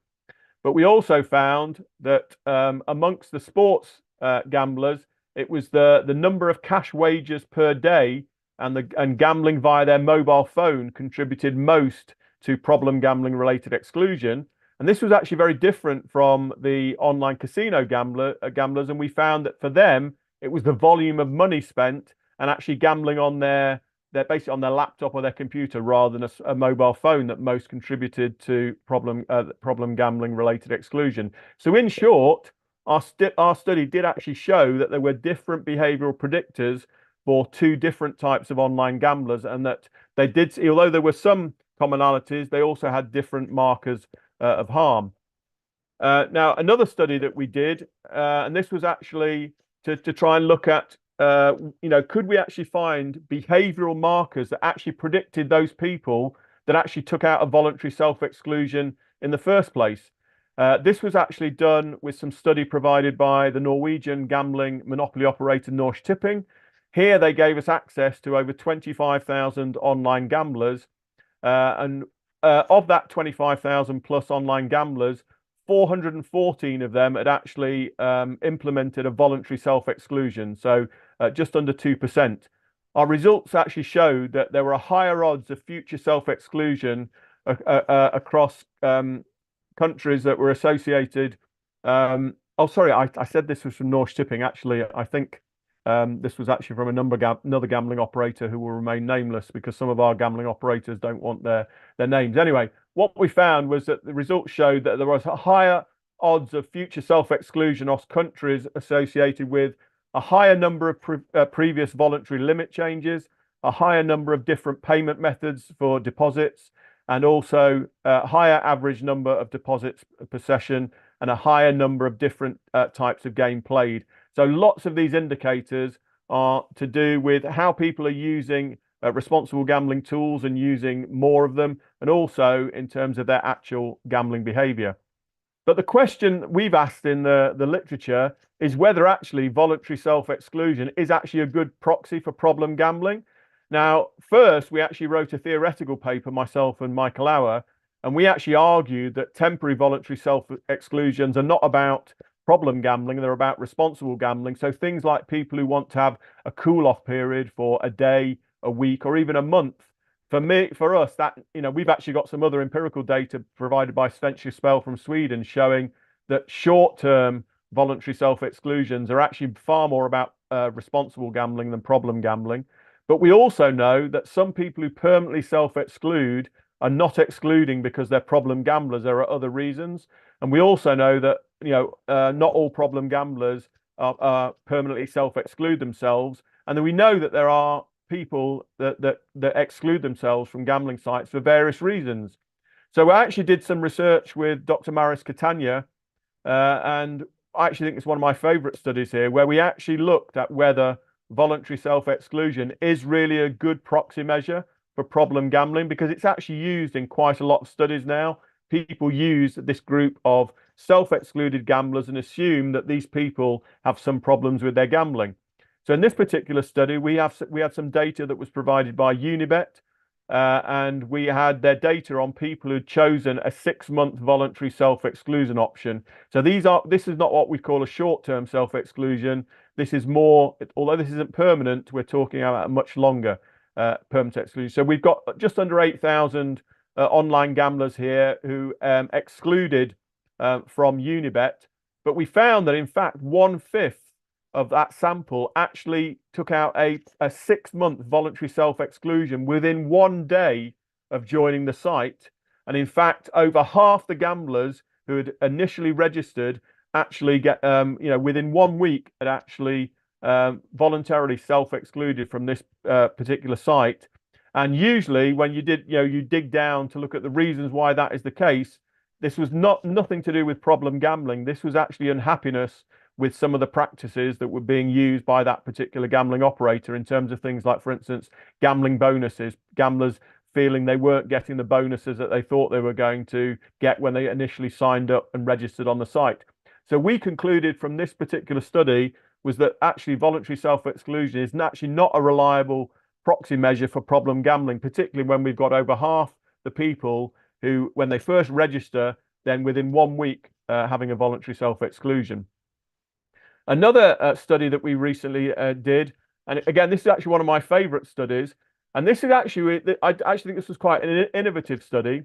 But we also found that amongst the sports gamblers, it was the number of cash wagers per day and gambling via their mobile phone contributed most to problem gambling related exclusion. And this was actually very different from the online casino gamblers. And we found that for them, it was the volume of money spent and actually gambling on their basically on their laptop or their computer rather than a mobile phone that most contributed to problem gambling related exclusion. So in short, our study did actually show that there were different behavioral predictors for two different types of online gamblers, and that they did, although there were some commonalities, they also had different markers of harm. Now, another study that we did, and this was actually to try and look at, could we actually find behavioral markers that actually predicted those people that actually took out a voluntary self-exclusion in the first place? This was actually done with some study provided by the Norwegian gambling monopoly operator Norsk Tipping. Here they gave us access to over 25,000 online gamblers, and of that 25,000 plus online gamblers, 414 of them had actually implemented a voluntary self-exclusion, so just under 2%. Our results actually showed that there were higher odds of future self-exclusion across countries that were associated. Oh, sorry, I said this was from Norsk Tipping. Actually, I think this was actually from another gambling operator who will remain nameless, because some of our gambling operators don't want their names. Anyway, what we found was that the results showed that there was a higher odds of future self-exclusion of countries associated with a higher number of previous voluntary limit changes, a higher number of different payment methods for deposits, and also a higher average number of deposits per session, and a higher number of different types of game played. So lots of these indicators are to do with how people are using responsible gambling tools and using more of them, and also in terms of their actual gambling behavior. But the question we've asked in the literature is whether actually voluntary self-exclusion is actually a good proxy for problem gambling. Now, first, we actually wrote a theoretical paper, myself and Michael Auer, and we actually argued that temporary voluntary self-exclusions are not about problem gambling, they're about responsible gambling. So things like people who want to have a cool-off period for a day, a week, or even a month. For us, that, we've actually got some other empirical data provided by Svenska Spel from Sweden showing that short-term voluntary self-exclusions are actually far more about responsible gambling than problem gambling. But we also know that some people who permanently self-exclude are not excluding because they're problem gamblers. There are other reasons. And we also know that, not all problem gamblers are permanently self-exclude themselves. And then we know that there are people that exclude themselves from gambling sites for various reasons. So I actually did some research with Dr. Maris Catania, and I actually think it's one of my favorite studies here, where we actually looked at whether voluntary self-exclusion is really a good proxy measure for problem gambling, because it's actually used in quite a lot of studies now. People use this group of self-excluded gamblers and assume that these people have some problems with their gambling. So in this particular study, we had some data that was provided by Unibet, and we had their data on people who'd chosen a 6-month voluntary self-exclusion option. So this is not what we call a short-term self-exclusion. This is more, although this isn't permanent, we're talking about a much longer permanent exclusion. So we've got just under 8,000 online gamblers here who excluded from Unibet, but we found that in fact 1/5 of that sample actually took out a 6-month voluntary self-exclusion within 1 day of joining the site. And in fact, over half the gamblers who had initially registered actually get, within 1 week had actually voluntarily self-excluded from this particular site. And usually when you dig down to look at the reasons why that is the case, this was nothing to do with problem gambling. This was actually unhappiness with some of the practices that were being used by that particular gambling operator in terms of things like, for instance, gambling bonuses, gamblers feeling they weren't getting the bonuses that they thought they were going to get when they initially signed up and registered on the site. So we concluded from this particular study was that actually voluntary self-exclusion is actually not a reliable proxy measure for problem gambling, particularly when we've got over half the people who, when they first register, then within 1 week having a voluntary self-exclusion. Another study that we recently did, and again, this is actually one of my favorite studies, and this is actually, I actually think this was quite an innovative study,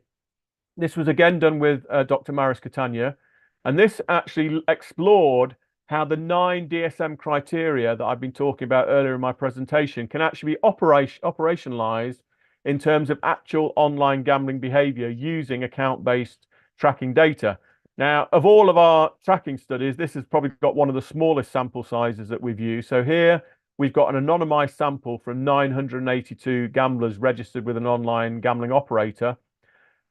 This was again done with Dr. Maris Catania, and this actually explored how the 9 DSM criteria that I've been talking about earlier in my presentation can actually be operationalized in terms of actual online gambling behavior using account-based tracking data. Now, of all of our tracking studies, this has probably got one of the smallest sample sizes that we've used. So here we've got an anonymized sample from 982 gamblers registered with an online gambling operator.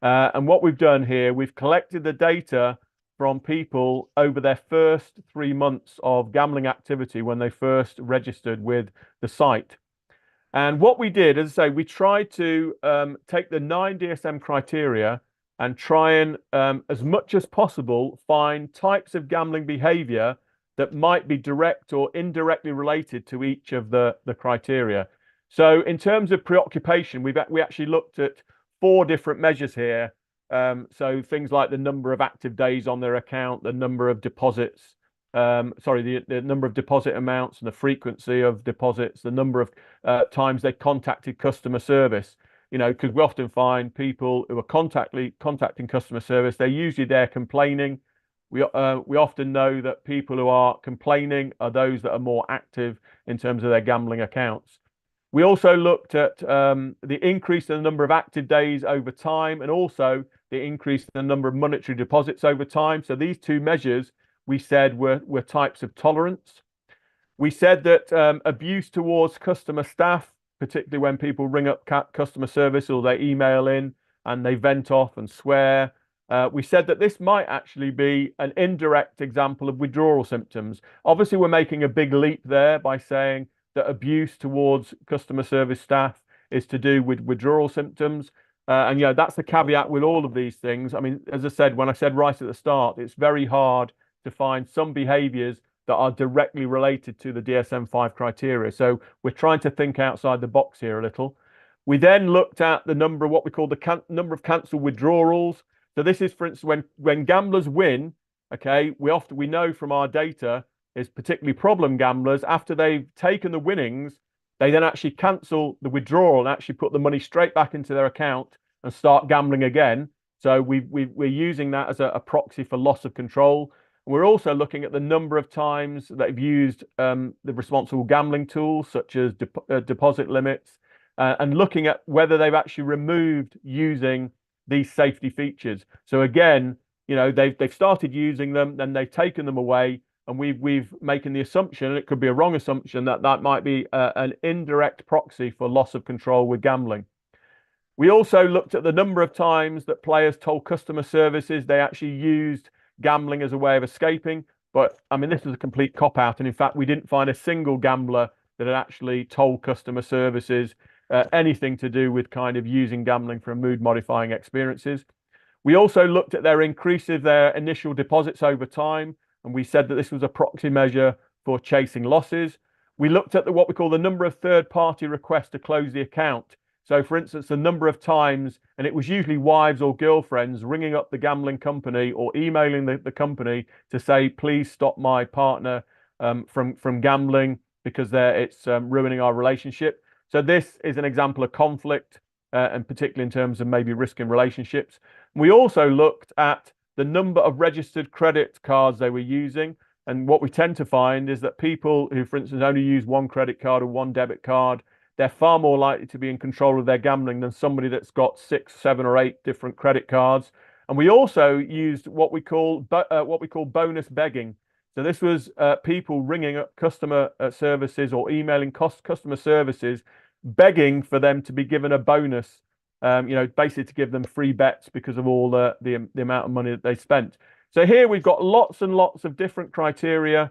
And what we've done here, we've collected the data from people over their first 3 months of gambling activity when they first registered with the site. And what we did, as I say, we tried to take the 9 DSM criteria and try and, as much as possible, find types of gambling behavior that might be direct or indirectly related to each of the criteria. So in terms of preoccupation, we actually looked at 4 different measures here. So things like the number of active days on their account, the number of deposits, the number of deposit amounts and the frequency of deposits, the number of times they contacted customer service. You know, because we often find people who are contacting customer service, they're usually there complaining. We often know that people who are complaining are those that are more active in terms of their gambling accounts. We also looked at the increase in the number of active days over time, and also the increase in the number of monetary deposits over time. So these 2 measures we said were types of tolerance. We said that abuse towards customer staff, particularly when people ring up customer service or they email in and they vent off and swear. We said that this might actually be an indirect example of withdrawal symptoms. Obviously, we're making a big leap there by saying that abuse towards customer service staff is to do with withdrawal symptoms. And, you know, that's the caveat with all of these things. I mean, as I said, when I said right at the start, it's very hard to find some behaviors that are directly related to the DSM-5 criteria. So we're trying to think outside the box here a little. We then looked at the number of what we call the number of cancelled withdrawals. So this is, for instance, when gamblers win, okay, we know from our data is particularly problem gamblers, after they've taken the winnings, they then actually cancel the withdrawal and actually put the money straight back into their account and start gambling again. So we're using that as a proxy for loss of control. We're also looking at the number of times that have used the responsible gambling tools, such as deposit limits, and looking at whether they've actually removed using these safety features. So again, you know, they've started using them, then they've taken them away, and we've making the assumption, and it could be a wrong assumption, that that might be an indirect proxy for loss of control with gambling. We also looked at the number of times that players told customer services they actually used gambling as a way of escaping. But I mean, this is a complete cop-out, and in fact, we didn't find a single gambler that had actually told customer services anything to do with kind of using gambling for mood-modifying experiences. We also looked at their increase of their initial deposits over time, and we said that this was a proxy measure for chasing losses. We looked at what we call the number of third-party requests to close the account. So, for instance, the number of times, and it was usually wives or girlfriends ringing up the gambling company or emailing the company to say, please stop my partner from gambling because it's ruining our relationship. So this is an example of conflict, and particularly in terms of maybe risk in relationships. We also looked at the number of registered credit cards they were using. And what we tend to find is that people who, for instance, only use 1 credit card or 1 debit card, they're far more likely to be in control of their gambling than somebody that's got 6, 7, or 8 different credit cards. And we also used what we call bonus begging. So this was people ringing up customer services or emailing customer services, begging for them to be given a bonus. You know, basically to give them free bets because of all the amount of money that they spent. So here we've got lots and lots of different criteria.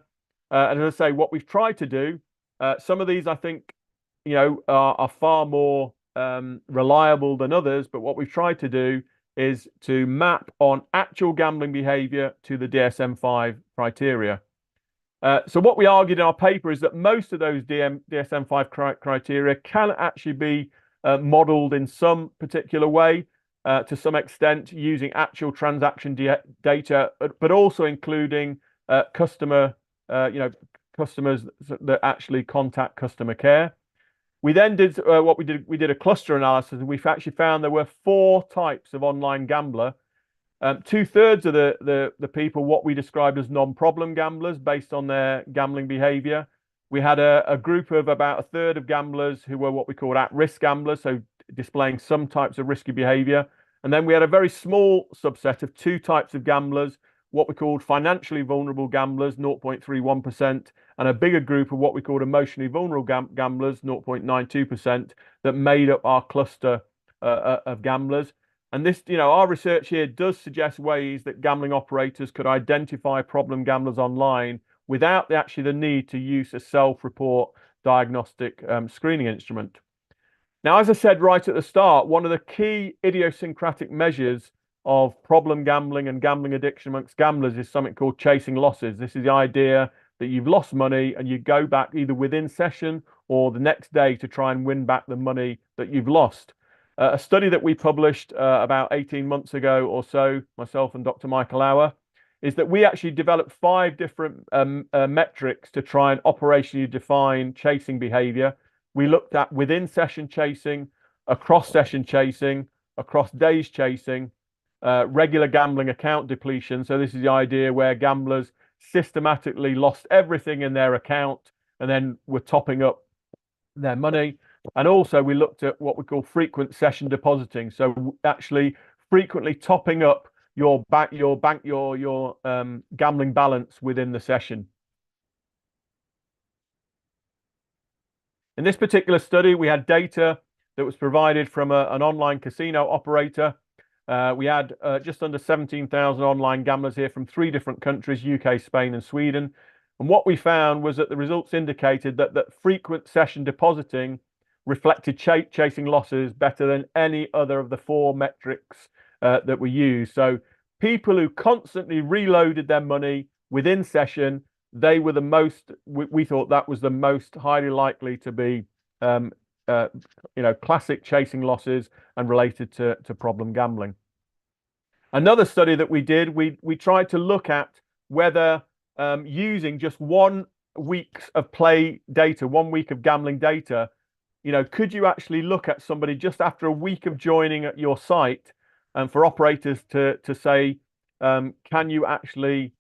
And as I say, what we've tried to do, some of these I think, you know, are far more reliable than others. But what we've tried to do is to map on actual gambling behavior to the DSM-5 criteria. So what we argued in our paper is that most of those DSM-5 criteria can actually be modeled in some particular way, to some extent, using actual transaction data, but also including customers that actually contact customer care. We then did we did a cluster analysis, and we've actually found there were 4 types of online gambler 2/3 of the people, what we described as non-problem gamblers based on their gambling behavior. We had a group of about 1/3 of gamblers who were what we called at-risk gamblers, so displaying some types of risky behavior. And then we had a very small subset of 2 types of gamblers, what we called financially vulnerable gamblers, 0.31%, and a bigger group of what we called emotionally vulnerable gamblers, 0.92%, that made up our cluster of gamblers. And this, our research here does suggest ways that gambling operators could identify problem gamblers online without actually the need to use a self-report diagnostic screening instrument. Now, as I said right at the start, one of the key idiosyncratic measures of problem gambling and gambling addiction amongst gamblers is something called chasing losses. This is the idea that you've lost money and you go back either within session or the next day to try and win back the money that you've lost. A study that we published about 18 months ago or so, myself and Dr. Michael Auer, is that we actually developed 5 different metrics to try and operationally define chasing behavior. We looked at within session chasing, across session chasing, across days chasing, regular gambling account depletion. So this is the idea where gamblers systematically lost everything in their account and then were topping up their money. And also we looked at what we call frequent session depositing. So actually frequently topping up your gambling balance within the session. In this particular study, we had data that was provided from an online casino operator. We had just under 17,000 online gamblers here from 3 different countries, UK, Spain, and Sweden. And what we found was that the results indicated that frequent session depositing reflected chasing losses better than any other of the 4 metrics that we use. So people who constantly reloaded their money within session, they were the most, we thought that was the most highly likely to be, classic chasing losses and related to problem gambling. Another study that we did, we tried to look at whether using just 1 week of play data, 1 week of gambling data, could you actually look at somebody just after a week of joining at your site, and for operators to say, can you actually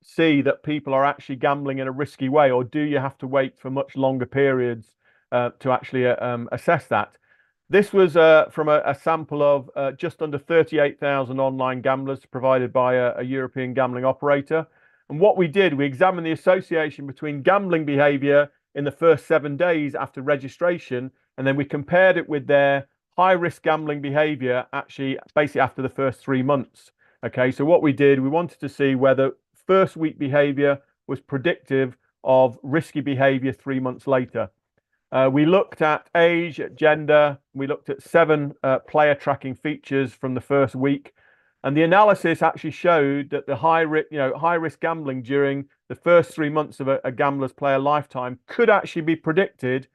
see that people are actually gambling in a risky way, or do you have to wait for much longer periods to actually assess that? This was from a sample of just under 38,000 online gamblers provided by a European gambling operator. And what we did, we examined the association between gambling behavior in the first 7 days after registration, and then we compared it with their high-risk gambling behavior actually basically after the first 3 months. Okay, so what we did, we wanted to see whether first week behavior was predictive of risky behavior 3 months later. We looked at age, gender, we looked at 7 player tracking features from the first week, and the analysis actually showed that the high risk gambling during the first 3 months of a gambler's player lifetime could actually be predicted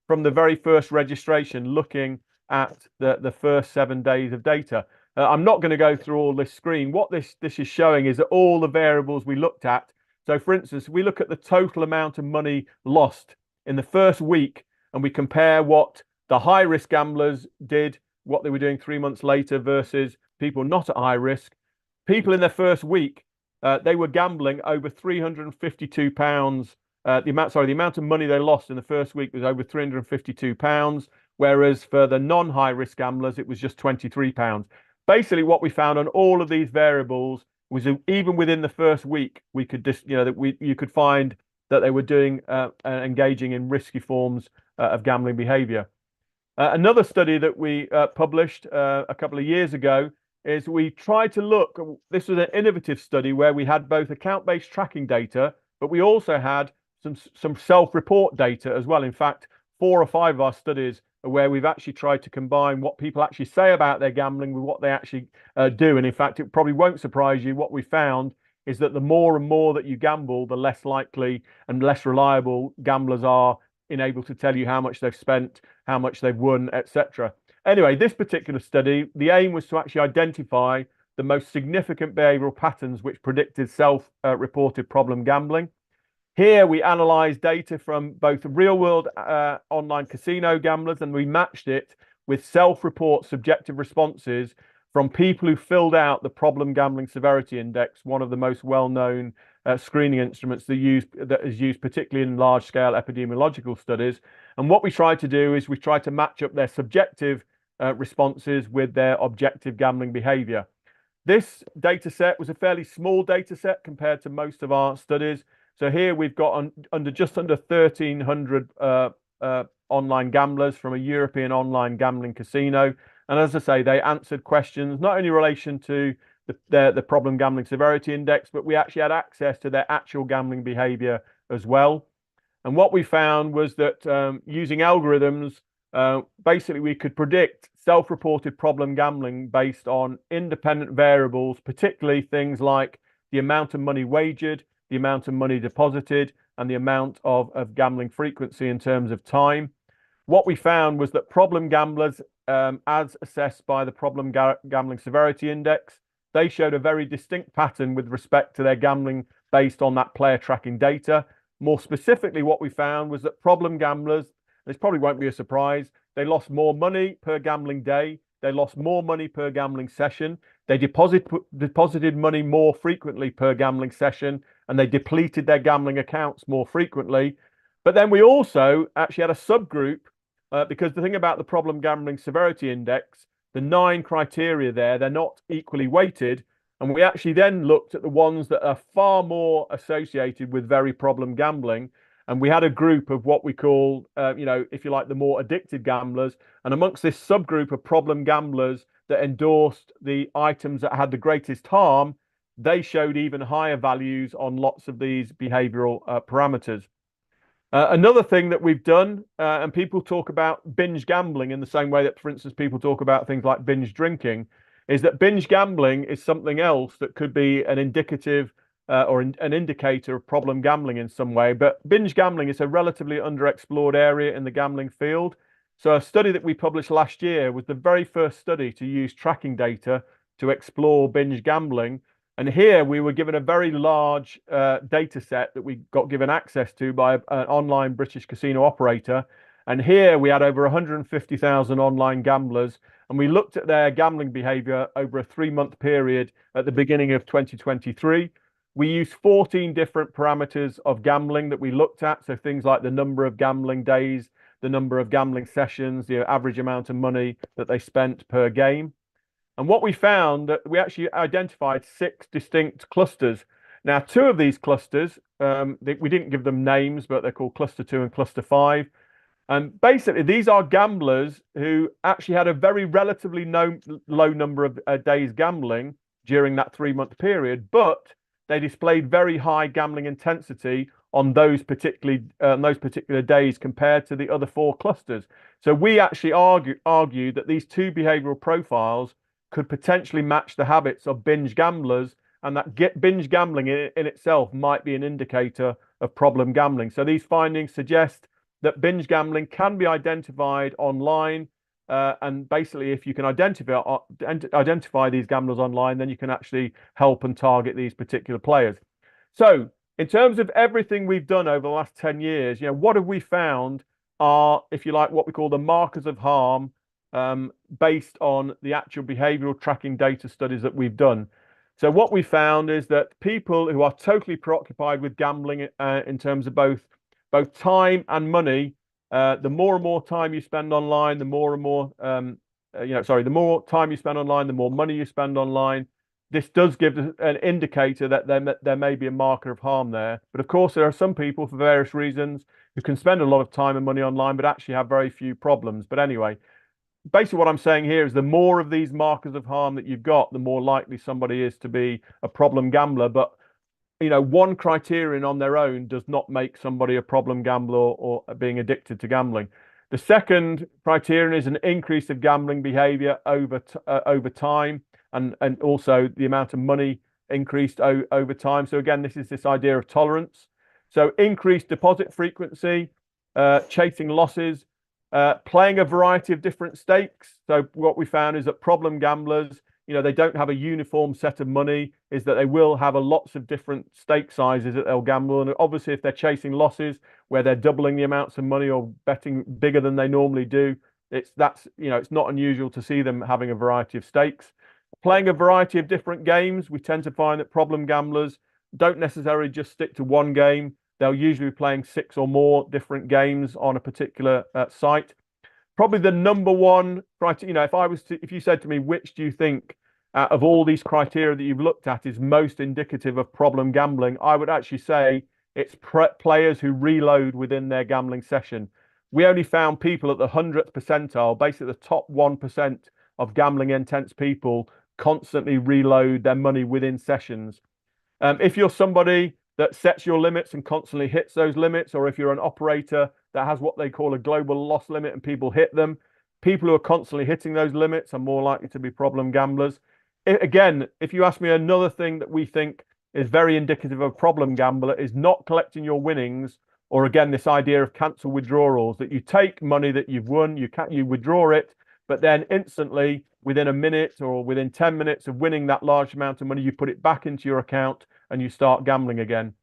from the very first registration, looking at the first 7 days of data. I'm not going to go through all this screen. What this is showing is that all the variables we looked at. So for instance, we look at the total amount of money lost in the first week, and we compare what the high risk gamblers did, what they were doing 3 months later versus people not at high risk. People in their first week, they were gambling over £352. The amount of money they lost in the first week was over £352, whereas for the non-high risk gamblers, it was just £23. Basically, what we found on all of these variables was even within the first week, we could just, you could find that they were doing engaging in risky forms of gambling behavior. Another study that we published a couple of years ago is we tried to look. This was an innovative study where we had both account-based tracking data, but we also had some self-report data as well. In fact, 4 or 5 of our studies are where we've actually tried to combine what people actually say about their gambling with what they actually do. And in fact, it probably won't surprise you, what we found is that the more and more that you gamble, the less likely and less reliable gamblers are in able to tell you how much they've spent, how much they've won, etc. Anyway, this particular study, the aim was to actually identify the most significant behavioral patterns which predicted self-reported problem gambling. Here we analysed data from both real-world online casino gamblers, and we matched it with self-report subjective responses from people who filled out the Problem Gambling Severity Index, one of the most well-known screening instruments that is used particularly in large-scale epidemiological studies. And what we tried to do is we tried to match up their subjective responses with their objective gambling behavior. This data set was a fairly small data set compared to most of our studies. So here we've got just under 1,300 online gamblers from a European online gambling casino. And as I say, they answered questions not only in relation to the Problem Gambling Severity Index, but we actually had access to their actual gambling behavior as well. And what we found was that using algorithms, basically we could predict self-reported problem gambling based on independent variables, particularly things like the amount of money wagered, the amount of money deposited, and the amount of gambling frequency in terms of time. What we found was that problem gamblers, as assessed by the Problem Gambling Severity Index, they showed a very distinct pattern with respect to their gambling based on that player tracking data. More specifically, what we found was that problem gamblers, this probably won't be a surprise, they lost more money per gambling day, they lost more money per gambling session, they deposited money more frequently per gambling session, and they depleted their gambling accounts more frequently. But then we also actually had a subgroup, because the thing about the Problem Gambling Severity Index, the 9 criteria there, they're not equally weighted. And we actually then looked at the ones that are far more associated with very problem gambling. And we had a group of what we call, if you like, the more addicted gamblers. And amongst this subgroup of problem gamblers that endorsed the items that had the greatest harm, they showed even higher values on lots of these behavioral parameters. Another thing that we've done, and people talk about binge gambling in the same way that, for instance, people talk about things like binge drinking, is that binge gambling is something else that could be an indicative or an indicator of problem gambling in some way. But binge gambling is a relatively underexplored area in the gambling field. So a study that we published last year was the very first study to use tracking data to explore binge gambling. And here we were given a very large data set that we got given access to by an online British casino operator. And here we had over 150,000 online gamblers, and we looked at their gambling behavior over a 3-month period at the beginning of 2023. We used 14 different parameters of gambling that we looked at. So things like the number of gambling days, the number of gambling sessions, the average amount of money that they spent per game. And what we found, that we actually identified 6 distinct clusters. Now, 2 of these clusters, we didn't give them names, but they're called Cluster 2 and Cluster 5. And basically, these are gamblers who actually had a very relatively low number of days gambling during that 3-month period, but they displayed very high gambling intensity on those particular days compared to the other 4 clusters. So we actually argued that these 2 behavioral profiles could potentially match the habits of binge gamblers, and that binge gambling in itself might be an indicator of problem gambling. So these findings suggest that binge gambling can be identified online, and basically if you can identify these gamblers online, then you can actually help and target these particular players. So in terms of everything we've done over the last 10 years, what have we found are, if you like, what we call the markers of harm, based on the actual behavioral tracking data studies that we've done. So what we found is that people who are totally preoccupied with gambling in terms of both time and money, the more and more time you spend online, the more time you spend online, the more money you spend online. This does give an indicator that there may be a marker of harm there. But of course, there are some people, for various reasons, who can spend a lot of time and money online, but actually have very few problems. But anyway, basically what I'm saying here is the more of these markers of harm that you've got, the more likely somebody is to be a problem gambler. But one criterion on their own does not make somebody a problem gambler or being addicted to gambling. The second criterion is an increase of gambling behavior over time, and also the amount of money increased over time. So again, this is this idea of tolerance. So increased deposit frequency, chasing losses, playing a variety of different stakes. So what we found is that problem gamblers, they don't have a uniform set of money, is that they will have lots of different stake sizes that they'll gamble. And obviously, if they're chasing losses where they're doubling the amounts of money or betting bigger than they normally do, it's not unusual to see them having a variety of stakes. playing a variety of different games, we tend to find that problem gamblers don't necessarily just stick to one game. They'll usually be playing 6 or more different games on a particular site. Probably the number one criteria, if you said to me, which do you think of all these criteria that you've looked at is most indicative of problem gambling, I would actually say it's players who reload within their gambling session. We only found people at the 100th percentile, basically the top 1% of gambling intense people constantly reload their money within sessions. If you're somebody that sets your limits and constantly hits those limits, or if you're an operator that has what they call a global loss limit and people hit them, people who are constantly hitting those limits are more likely to be problem gamblers. Again, if you ask me, another thing that we think is very indicative of a problem gambler is not collecting your winnings, or again, this idea of cancel withdrawals, that you take money that you've won, you withdraw it, but then instantly, within a minute or within 10 minutes of winning that large amount of money, you put it back into your account and you start gambling again.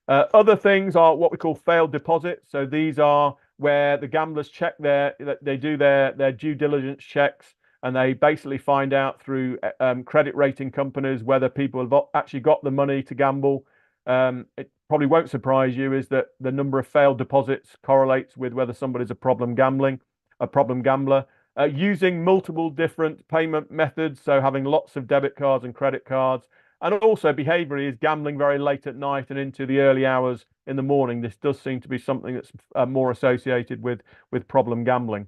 Other things are what we call failed deposits. So these are where the gamblers check they do their due diligence checks, and they basically find out through credit rating companies whether people have actually got the money to gamble. It probably won't surprise you is that the number of failed deposits correlates with whether somebody's a problem gambler. Using multiple different payment methods, so having lots of debit cards and credit cards, and also behaviorally is gambling very late at night and into the early hours in the morning. This does seem to be something that's more associated with problem gambling.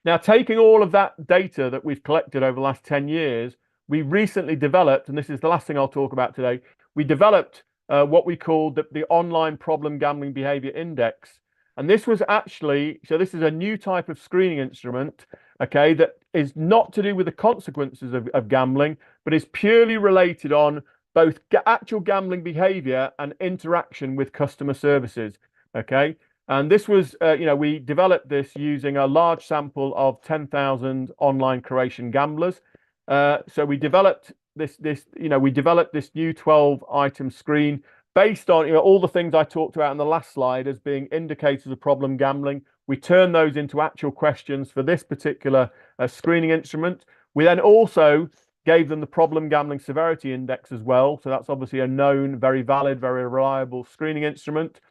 Now, taking all of that data that we've collected over the last 10 years, we recently developed, and this is the last thing I'll talk about today, we developed what we call the Online Problem Gambling Behavior Index. And this was actually, so this is a new type of screening instrument, okay, that is not to do with the consequences of gambling, but is purely related on both actual gambling behavior and interaction with customer services, okay? And this was, we developed this using a large sample of 10,000 online Croatian gamblers. So we developed this new 12-item screen based on all the things I talked about in the last slide as being indicators of problem gambling. We turn those into actual questions for this particular screening instrument. We then also gave them the Problem Gambling Severity Index as well. So that's obviously a known, very valid, very reliable screening instrument.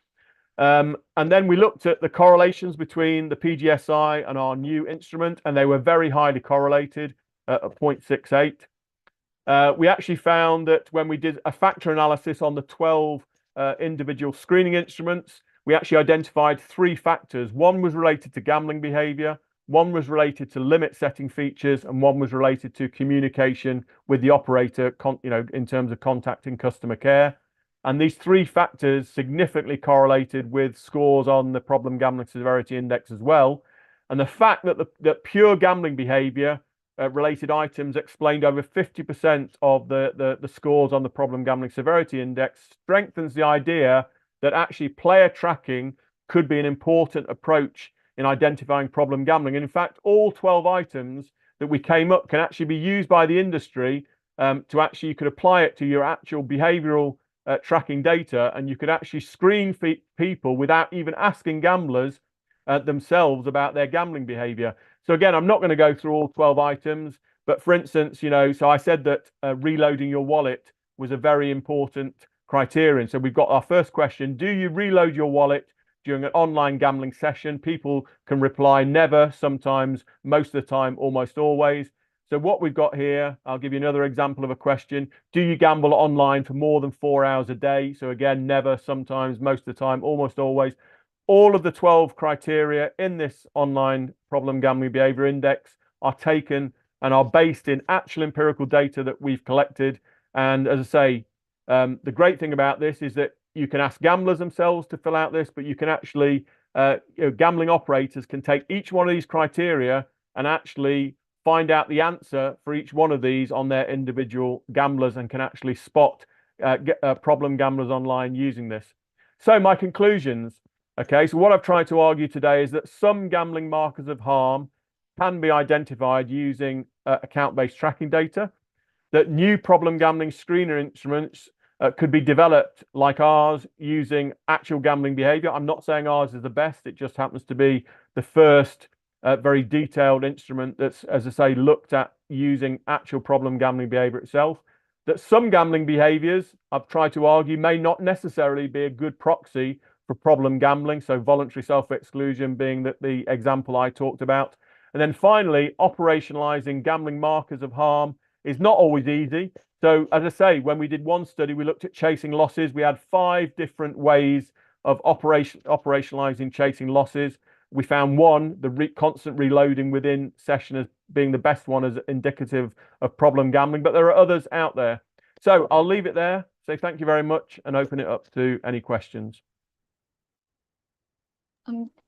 And then we looked at the correlations between the PGSI and our new instrument, and they were very highly correlated at 0.68. We actually found that when we did a factor analysis on the 12 individual screening instruments, we actually identified 3 factors. One was related to gambling behavior, one was related to limit setting features, and one was related to communication with the operator, in terms of contacting customer care. And these 3 factors significantly correlated with scores on the Problem Gambling Severity Index as well. And the fact that that pure gambling behavior related items explained over 50% of the scores on the Problem Gambling Severity Index strengthens the idea that actually player tracking could be an important approach in identifying problem gambling. And in fact, all 12 items that we came up can actually be used by the industry to actually, you could apply it to your actual behavioral tracking data, and you could actually screen people without even asking gamblers themselves about their gambling behavior. So again, I'm not going to go through all 12 items, but for instance, so I said that reloading your wallet was a very important criterion. So we've got our first question: do you reload your wallet during an online gambling session? People can reply never, sometimes, most of the time, almost always. So what we've got here, I'll give you another example of a question. Do you gamble online for more than 4 hours a day? So again, never, sometimes, most of the time, almost always. All of the 12 criteria in this Online Problem Gambling Behavior Index are taken and are based in actual empirical data that we've collected. And as I say, the great thing about this is that you can ask gamblers themselves to fill out this, but you can actually, gambling operators can take each one of these criteria and actually find out the answer for each one of these on their individual gamblers, and can actually spot problem gamblers online using this. So my conclusions. Okay, so what I've tried to argue today is that some gambling markers of harm can be identified using account-based tracking data, that new problem gambling screener instruments could be developed like ours using actual gambling behavior. I'm not saying ours is the best, it just happens to be the first very detailed instrument that's, as I say, looked at using actual problem gambling behavior itself. That some gambling behaviors, I've tried to argue, may not necessarily be a good proxy for problem gambling. So voluntary self-exclusion being the example I talked about. And then finally, operationalizing gambling markers of harm is not always easy. So as I say, when we did one study, we looked at chasing losses. We had 5 different ways of operationalizing chasing losses. We found one, the constant reloading within session, as being the best one as indicative of problem gambling, but there are others out there. So I'll leave it there, say thank you very much, and open it up to any questions.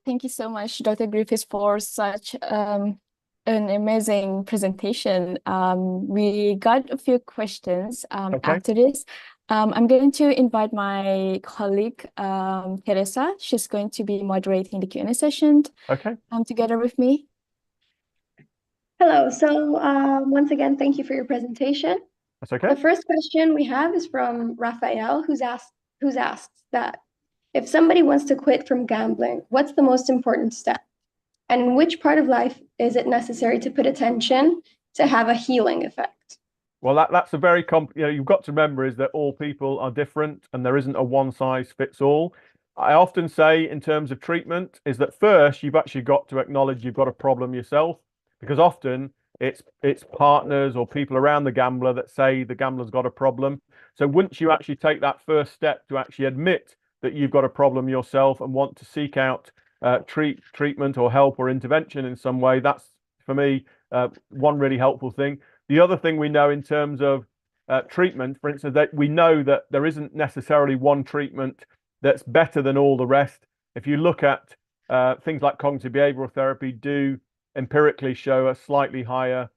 Thank you so much, Dr. Griffiths, for such an amazing presentation. We got a few questions after this. I'm going to invite my colleague, Teresa. She's going to be moderating the Q&A session together with me. Hello. So once again, thank you for your presentation. That's okay. The first question we have is from Raphael, who's asked that if somebody wants to quit from gambling, what's the most important step? And in which part of life is it necessary to put attention to have a healing effect? Well, that's a very you've got to remember is that all people are different and there isn't a one size fits all. I often say in terms of treatment is that first you've actually got to acknowledge you've got a problem yourself, because often it's partners or people around the gambler that say the gambler's got a problem. So once you actually take that first step to actually admit that you've got a problem yourself and want to seek out treatment or help or intervention in some way, that's for me one really helpful thing. The other thing we know in terms of treatment, for instance, that we know that there isn't necessarily one treatment that's better than all the rest. If you look at things like cognitive behavioral therapy, do empirically show a slightly higher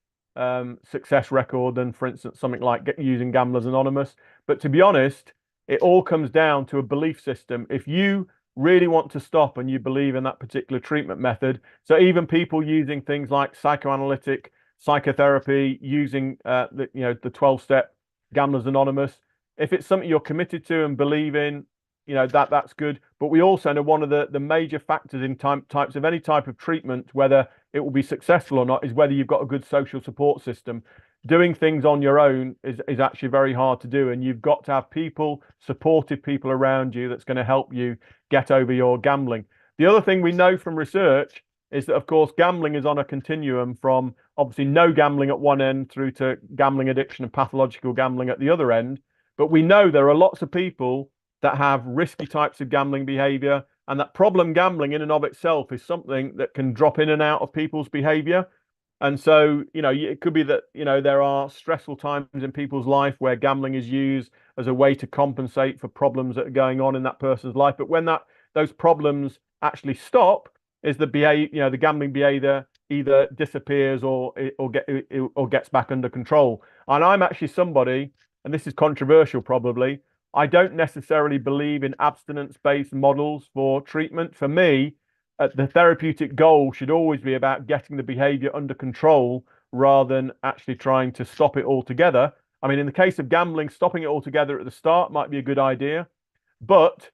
success record than, for instance, something like using Gamblers Anonymous. But to be honest, it all comes down to a belief system. If you really want to stop and you believe in that particular treatment method, so even people using things like psychoanalytic psychotherapy, using the 12-step Gamblers Anonymous, if it's something you're committed to and believe in, that's good. But we also know one of the major factors in types of any type of treatment, whether it will be successful or not, is whether you've got a good social support system. Doing things on your own is actually very hard to do, and you've got to have supportive people around you that's going to help you get over your gambling. The other thing we know from research is that, of course, gambling is on a continuum from obviously no gambling at one end through to gambling addiction and pathological gambling at the other end. But we know there are lots of people that have risky types of gambling behavior, and that problem gambling in and of itself is something that can drop in and out of people's behavior. And so, it could be that, there are stressful times in people's life where gambling is used as a way to compensate for problems that are going on in that person's life. But when those problems actually stop, is the gambling behavior either disappears or gets back under control. And I'm actually somebody, and this is controversial probably, I don't necessarily believe in abstinence-based models for treatment. For me, the therapeutic goal should always be about getting the behavior under control rather than actually trying to stop it altogether. I mean, in the case of gambling, stopping it altogether at the start might be a good idea. But,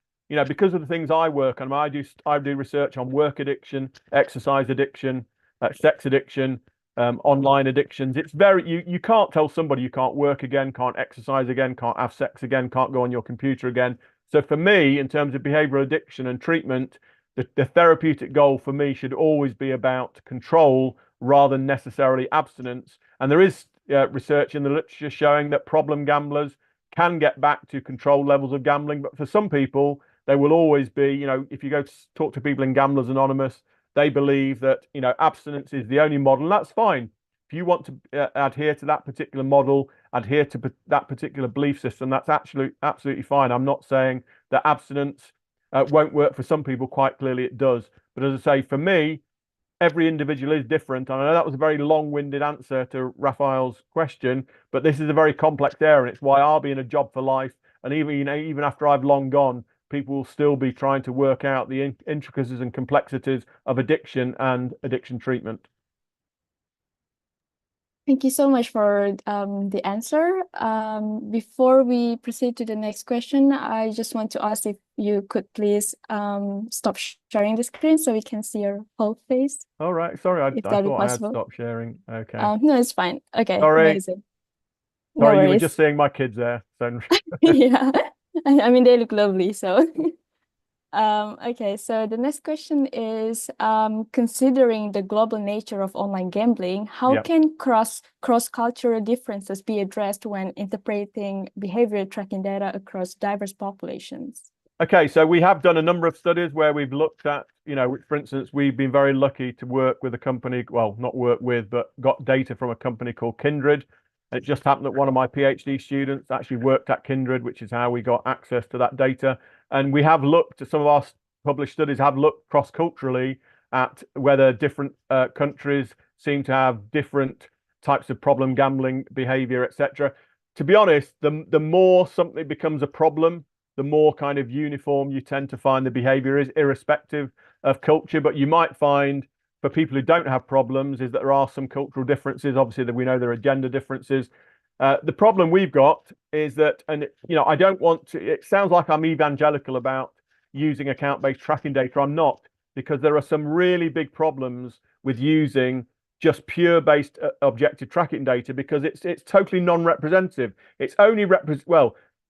because of the things I work on, I do research on work addiction, exercise addiction, sex addiction, online addictions. It's you can't tell somebody you can't work again, can't exercise again, can't have sex again, can't go on your computer again. So for me, in terms of behavioral addiction and treatment, the therapeutic goal for me should always be about control rather than necessarily abstinence. And there is research in the literature showing that problem gamblers can get back to control levels of gambling. But for some people, there will always be, if you go to talk to people in Gamblers Anonymous, they believe that, abstinence is the only model, and that's fine. If you want to adhere to that particular model, adhere to that particular belief system, that's absolutely fine. I'm not saying that abstinence won't work for some people. Quite clearly it does. But as I say, for me, every individual is different. And I know that was a very long-winded answer to Raphael's question, but this is a very complex area, and it's why I'll be in a job for life. And even after I've long gone, people will still be trying to work out the intricacies and complexities of addiction and addiction treatment. Thank you so much for the answer. Before we proceed to the next question, I just want to ask if you could please stop sharing the screen so we can see your whole face. All right. Sorry, I If that'd be thought I had possible. stopped sharing. Okay. No, it's fine. Okay, Sorry. amazing. No Sorry, you were worries. just seeing my kids there. So Yeah, I mean, they look lovely, so. Okay, so the next question is, considering the global nature of online gambling, how Yeah. can cross-cultural differences be addressed when interpreting behavior tracking data across diverse populations? Okay, so we have done a number of studies where we've looked at, for instance, we've been very lucky to work with a company, well, not work with, but got data from a company called Kindred. And it just happened that one of my PhD students actually worked at Kindred, which is how we got access to that data. And we have looked at some of our published studies have looked cross-culturally at whether different countries seem to have different types of problem gambling behavior, etc. To be honest, the more something becomes a problem, the more kind of uniform you tend to find the behavior is, irrespective of culture. But you might find for people who don't have problems is that there are some cultural differences. Obviously, that we know there are gender differences. The problem we've got is that, and I don't want to, it sounds like I'm evangelical about using account-based tracking data. I'm not, because there are some really big problems with using just pure based objective tracking data, because it's totally non-representative. It's only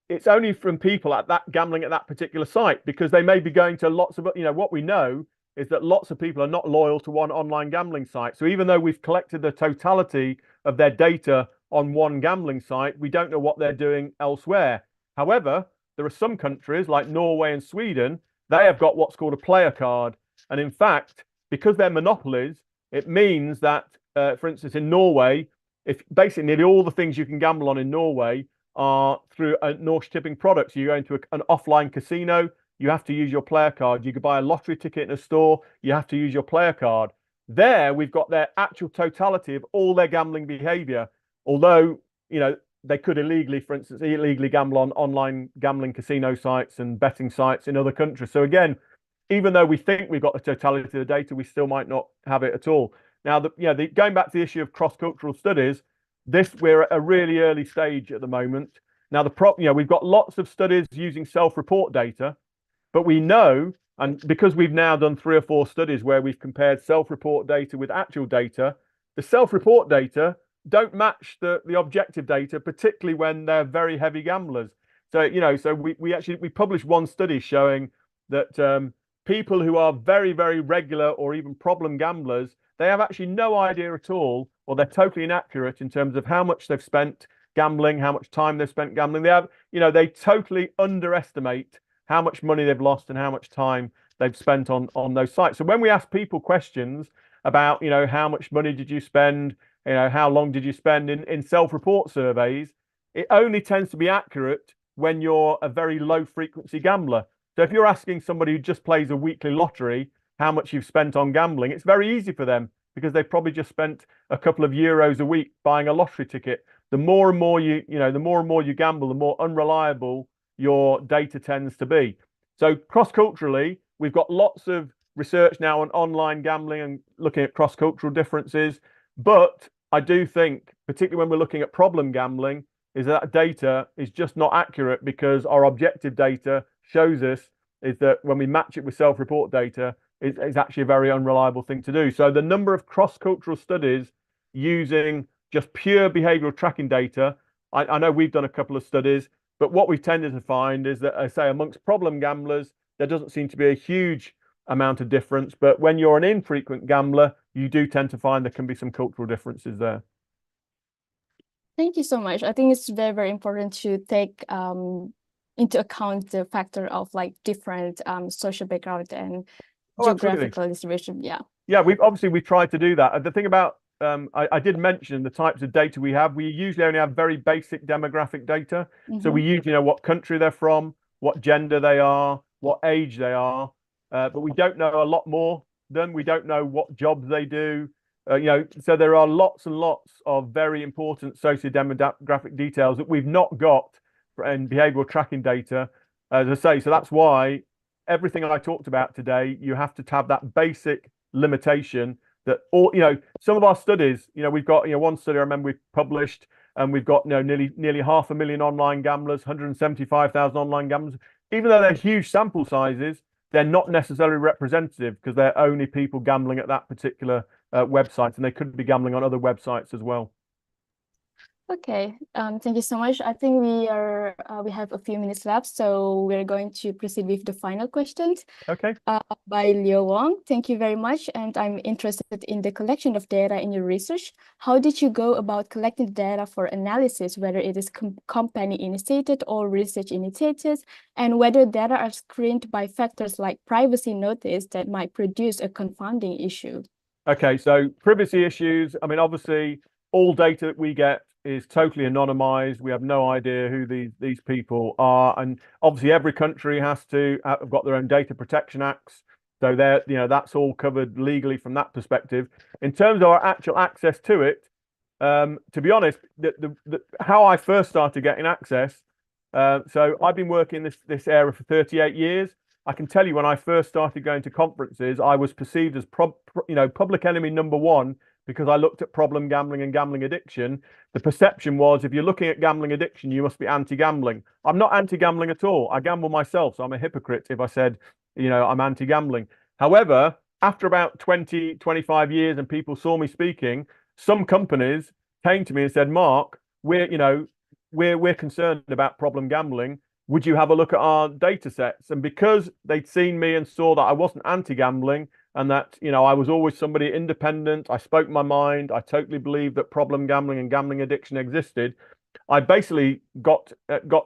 it's only from people at that gambling at that particular site, because they may be going to lots of, what we know is that lots of people are not loyal to one online gambling site. So even though we've collected the totality of their data on one gambling site, we don't know what they're doing elsewhere. However, there are some countries like Norway and Sweden, they have got what's called a player card. And in fact, because they're monopolies, it means that, for instance, in Norway, if basically nearly all the things you can gamble on in Norway are through a Norsk Tipping product. So you go into an offline casino, you have to use your player card. You could buy a lottery ticket in a store, you have to use your player card. There, we've got their actual totality of all their gambling behavior. Although, they could illegally, for instance, gamble on online gambling casino sites and betting sites in other countries. So again, even though we think we've got the totality of the data, we still might not have it at all. Now, going back to the issue of cross-cultural studies, we're at a really early stage at the moment. Now, we've got lots of studies using self-report data, but we know, and because we've now done 3 or 4 studies where we've compared self-report data with actual data, the self-report data don't match the objective data, particularly when they're very heavy gamblers. So, so we published one study showing that people who are very, very regular or even problem gamblers, they have actually no idea at all, or they're totally inaccurate in terms of how much they've spent gambling, how much time they've spent gambling. They have, they totally underestimate how much money they've lost and how much time they've spent on those sites. So when we ask people questions about, how much money did you spend, how long did you spend in self-report surveys, it only tends to be accurate when you're a very low frequency gambler. So if you're asking somebody who just plays a weekly lottery how much you've spent on gambling, it's very easy for them because they've probably just spent a couple of euros a week buying a lottery ticket. The more and more the more and more you gamble, the more unreliable your data tends to be. So cross-culturally, we've got lots of research now on online gambling and looking at cross-cultural differences. But I do think, particularly when we're looking at problem gambling, is that data is just not accurate, because our objective data shows us is that when we match it with self-report data, it's actually a very unreliable thing to do. So the number of cross-cultural studies using just pure behavioral tracking data, I know we've done a couple of studies, but what we've tended to find is that, I say, amongst problem gamblers, there doesn't seem to be a huge amount of difference. But when you're an infrequent gambler, you do tend to find there can be some cultural differences there. Thank you so much. I think it's very, very important to take into account the factor of different social background and geographical distribution. Yeah, we tried to do that. The thing about I did mention the types of data we have. We usually only have very basic demographic data. So we usually know what country they're from, what gender they are, what age they are, but we don't know a lot more than we don't know what jobs they do. So there are lots and lots of very important socio-demographic details that we've not got in behavioral tracking data, as I say. So that's why everything I talked about today, you have to have that basic limitation that all, some of our studies, we've got, one study I remember we published, and we've got, nearly 500,000 online gamblers, 175,000 online gamblers. Even though they're huge sample sizes, they're not necessarily representative because they're only people gambling at that particular website, and they could be gambling on other websites as well. Okay, thank you so much. I think we have a few minutes left, so we're going to proceed with the final questions. Okay. By Leo Wong. Thank you very much. And I'm interested in the collection of data in your research. How did you go about collecting data for analysis, whether it is company initiated or research initiated, and whether data are screened by factors like privacy notice that might produce a confounding issue? Okay, so privacy issues, I mean, obviously, all data that we get is totally anonymized. We have no idea who these people are, and obviously every country has to have got their own data protection acts, so that's all covered legally from that perspective. In terms of our actual access to it, to be honest, how I first started getting access, so I've been working this area for 38 years. I can tell you, when I first started going to conferences, I was perceived as public enemy number one, because I looked at problem gambling and gambling addiction. The perception was, if you're looking at gambling addiction, you must be anti-gambling. I'm not anti-gambling at all. I gamble myself, so I'm a hypocrite if I said, I'm anti-gambling. However, after about 20, 25 years and people saw me speaking, some companies came to me and said, Mark, we're concerned about problem gambling. Would you have a look at our data sets? And because they'd seen me and saw that I wasn't anti-gambling, and that, I was always somebody independent, I spoke my mind, I totally believed that problem gambling and gambling addiction existed, I basically got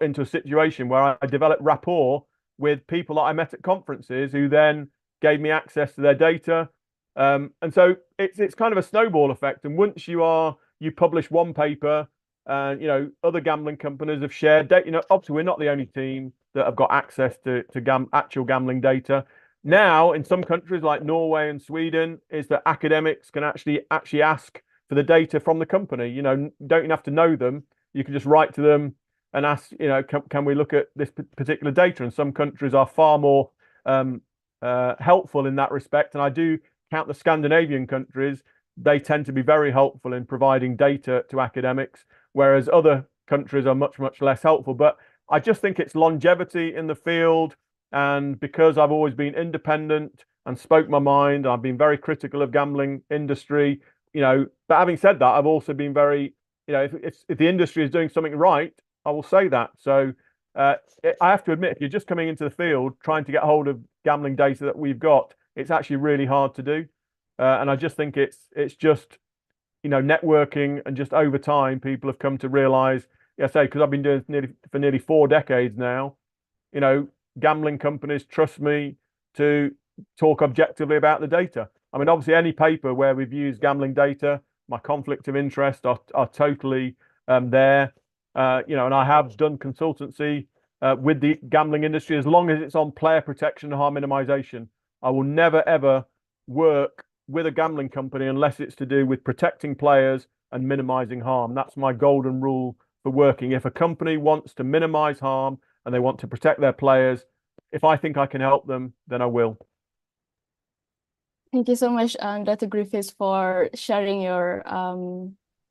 into a situation where I developed rapport with people that I met at conferences, who then gave me access to their data. And so it's kind of a snowball effect. And once you publish one paper, and other gambling companies have shared data. Obviously, we're not the only team that have got access to actual gambling data. Now, in some countries like Norway and Sweden, is that academics can actually ask for the data from the company. You don't even have to know them. You can just write to them and ask, can we look at this particular data? And some countries are far more helpful in that respect. And I do count the Scandinavian countries. They tend to be very helpful in providing data to academics, whereas other countries are much, much less helpful. But I just think it's longevity in the field. And because I've always been independent and spoke my mind, I've been very critical of gambling industry, but having said that, I've also been very, if the industry is doing something right, I will say that. So I have to admit, if you're just coming into the field, trying to get hold of gambling data that we've got, it's actually really hard to do. And I just think it's just, networking, and just over time, people have come to realize, because I've been doing for nearly 4 decades now, gambling companies trust me to talk objectively about the data. I mean, obviously, any paper where we've used gambling data, my conflict of interest are totally there. And I have done consultancy with the gambling industry, as long as it's on player protection and harm minimization. I will never, ever work with a gambling company unless it's to do with protecting players and minimizing harm. That's my golden rule for working. If a company wants to minimize harm and they want to protect their players, if I think I can help them, then I will. Thank you so much, Dr. Griffiths, for sharing your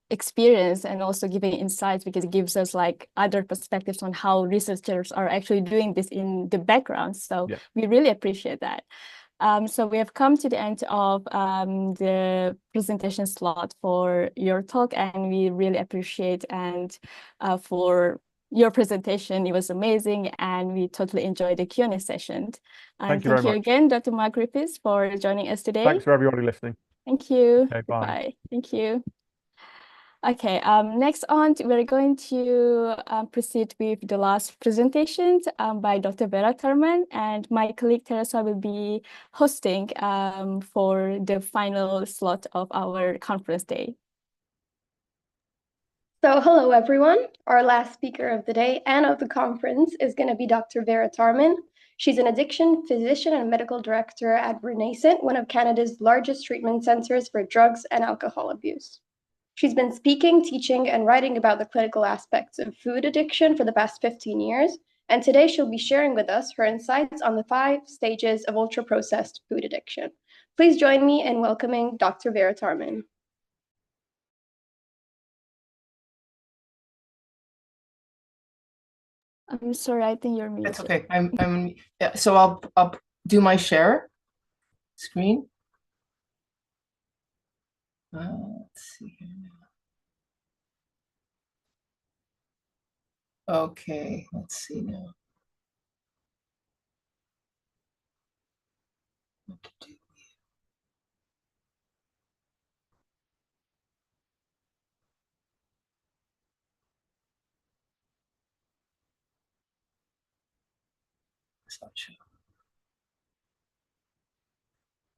experience and also giving insights, because it gives us other perspectives on how researchers are actually doing this in the background. So yeah, we really appreciate that. So we have come to the end of the presentation slot for your talk, and we really appreciate for your presentation. It was amazing, and we totally enjoyed the Q&A session. Thank you very much again, Dr. Mark Griffiths, for joining us today. Thanks for everybody listening. Thank you. Okay, bye. Bye. Thank you. Okay, next on, we're going to proceed with the last presentations by Dr. Vera Thurman, and my colleague Teresa will be hosting for the final slot of our conference day. So hello, everyone. Our last speaker of the day and of the conference is going to be Dr. Vera Thurman. She's an addiction physician and medical director at Renascent, one of Canada's largest treatment centers for drugs and alcohol abuse. She's been speaking, teaching, and writing about the clinical aspects of food addiction for the past 15 years. And today she'll be sharing with us her insights on the 5 stages of ultra-processed food addiction. Please join me in welcoming Dr. Vera Tarman. I'm sorry, I think you're muted. That's okay. So I'll do my share screen. Let's see here now. Okay, let's see now. What to do? It's not showing.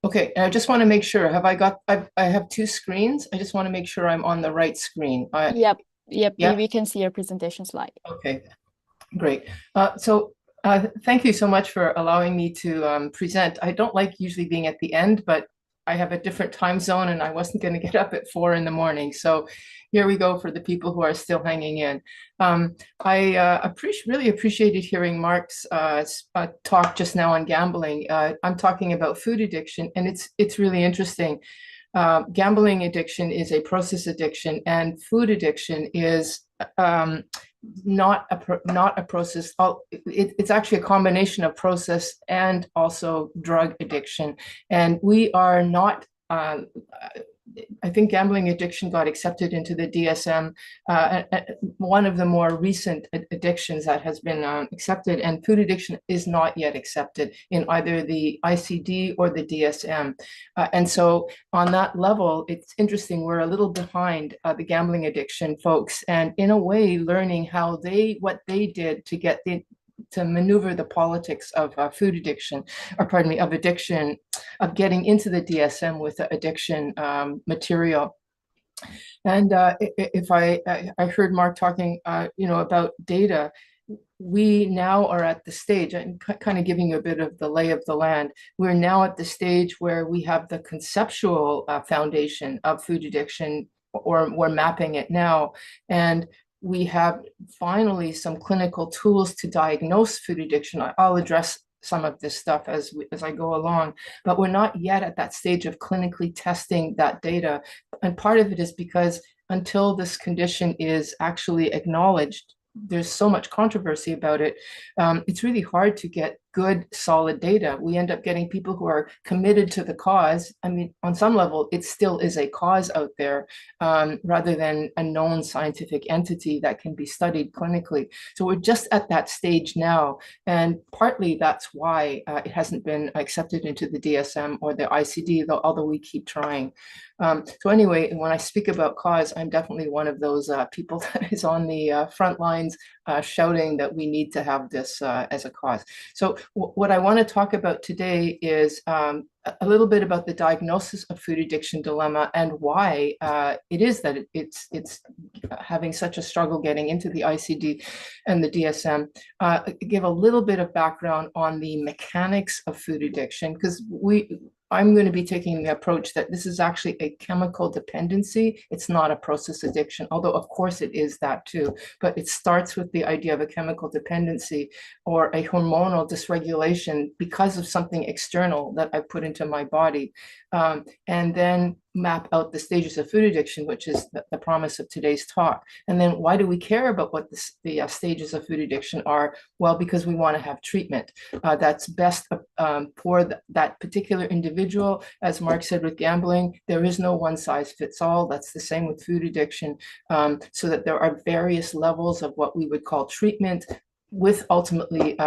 Okay, and I just want to make sure, I have two screens. I just want to make sure I'm on the right screen. Yep, Yeah. we can see your presentation slide. Okay, great. Thank you so much for allowing me to present. I don't like usually being at the end, but I have a different time zone and I wasn't going to get up at 4 in the morning. So here we go for the people who are still hanging in. I really appreciated hearing Mark's talk just now on gambling. I'm talking about food addiction, and it's really interesting. Gambling addiction is a process addiction, and food addiction is not a process. It's actually a combination of process and also drug addiction. And we are not, I think gambling addiction got accepted into the DSM, one of the more recent addictions that has been accepted, and food addiction is not yet accepted in either the ICD or the DSM. And so on that level, it's interesting, we're a little behind the gambling addiction folks, and in a way learning how what they did to get to maneuver the politics of food addiction, or pardon me, of addiction, of getting into the DSM with the addiction material. And if I heard Mark talking, about data, we now are at the stage, I'm kind of giving you a bit of the lay of the land. We're now at the stage where we have the conceptual foundation of food addiction, or we're mapping it now. And we have finally some clinical tools to diagnose food addiction. I'll address some of this stuff as I go along, but we're not yet at that stage of clinically testing that data. And part of it is because until this condition is actually acknowledged, there's so much controversy about it. It's really hard to get good, solid data. We end up getting people who are committed to the cause. I mean, on some level, it still is a cause out there, rather than a known scientific entity that can be studied clinically. So we're just at that stage now. And partly that's why it hasn't been accepted into the DSM or the ICD, although we keep trying. So anyway, when I speak about cause, I'm definitely one of those people that is on the front lines shouting that we need to have this as a cause. So what I want to talk about today is a little bit about the diagnosis of food addiction dilemma and why it is that it's having such a struggle getting into the ICD and the DSM. Give a little bit of background on the mechanics of food addiction, because I'm going to be taking the approach that this is actually a chemical dependency. It's not a process addiction, although of course it is that too, but it starts with the idea of a chemical dependency or a hormonal dysregulation because of something external that I put into my body, and then map out the stages of food addiction, which is the promise of today's talk. And then why do we care about what the stages of food addiction are? Well, because we want to have treatment that's best for that particular individual. As Mark said with gambling, there is no one size fits all. That's the same with food addiction, so that there are various levels of what we would call treatment, with ultimately,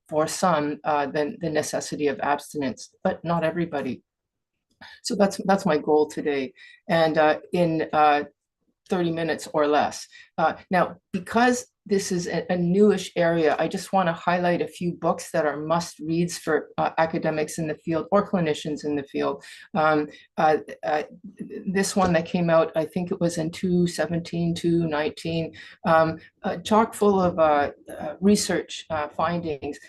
for some, the necessity of abstinence, but not everybody. So that's my goal today, and in 30 minutes or less. Now, because this is a newish area, I just want to highlight a few books that are must reads for academics in the field or clinicians in the field. This one that came out, I think it was in 2017, 2019, chock full of research findings,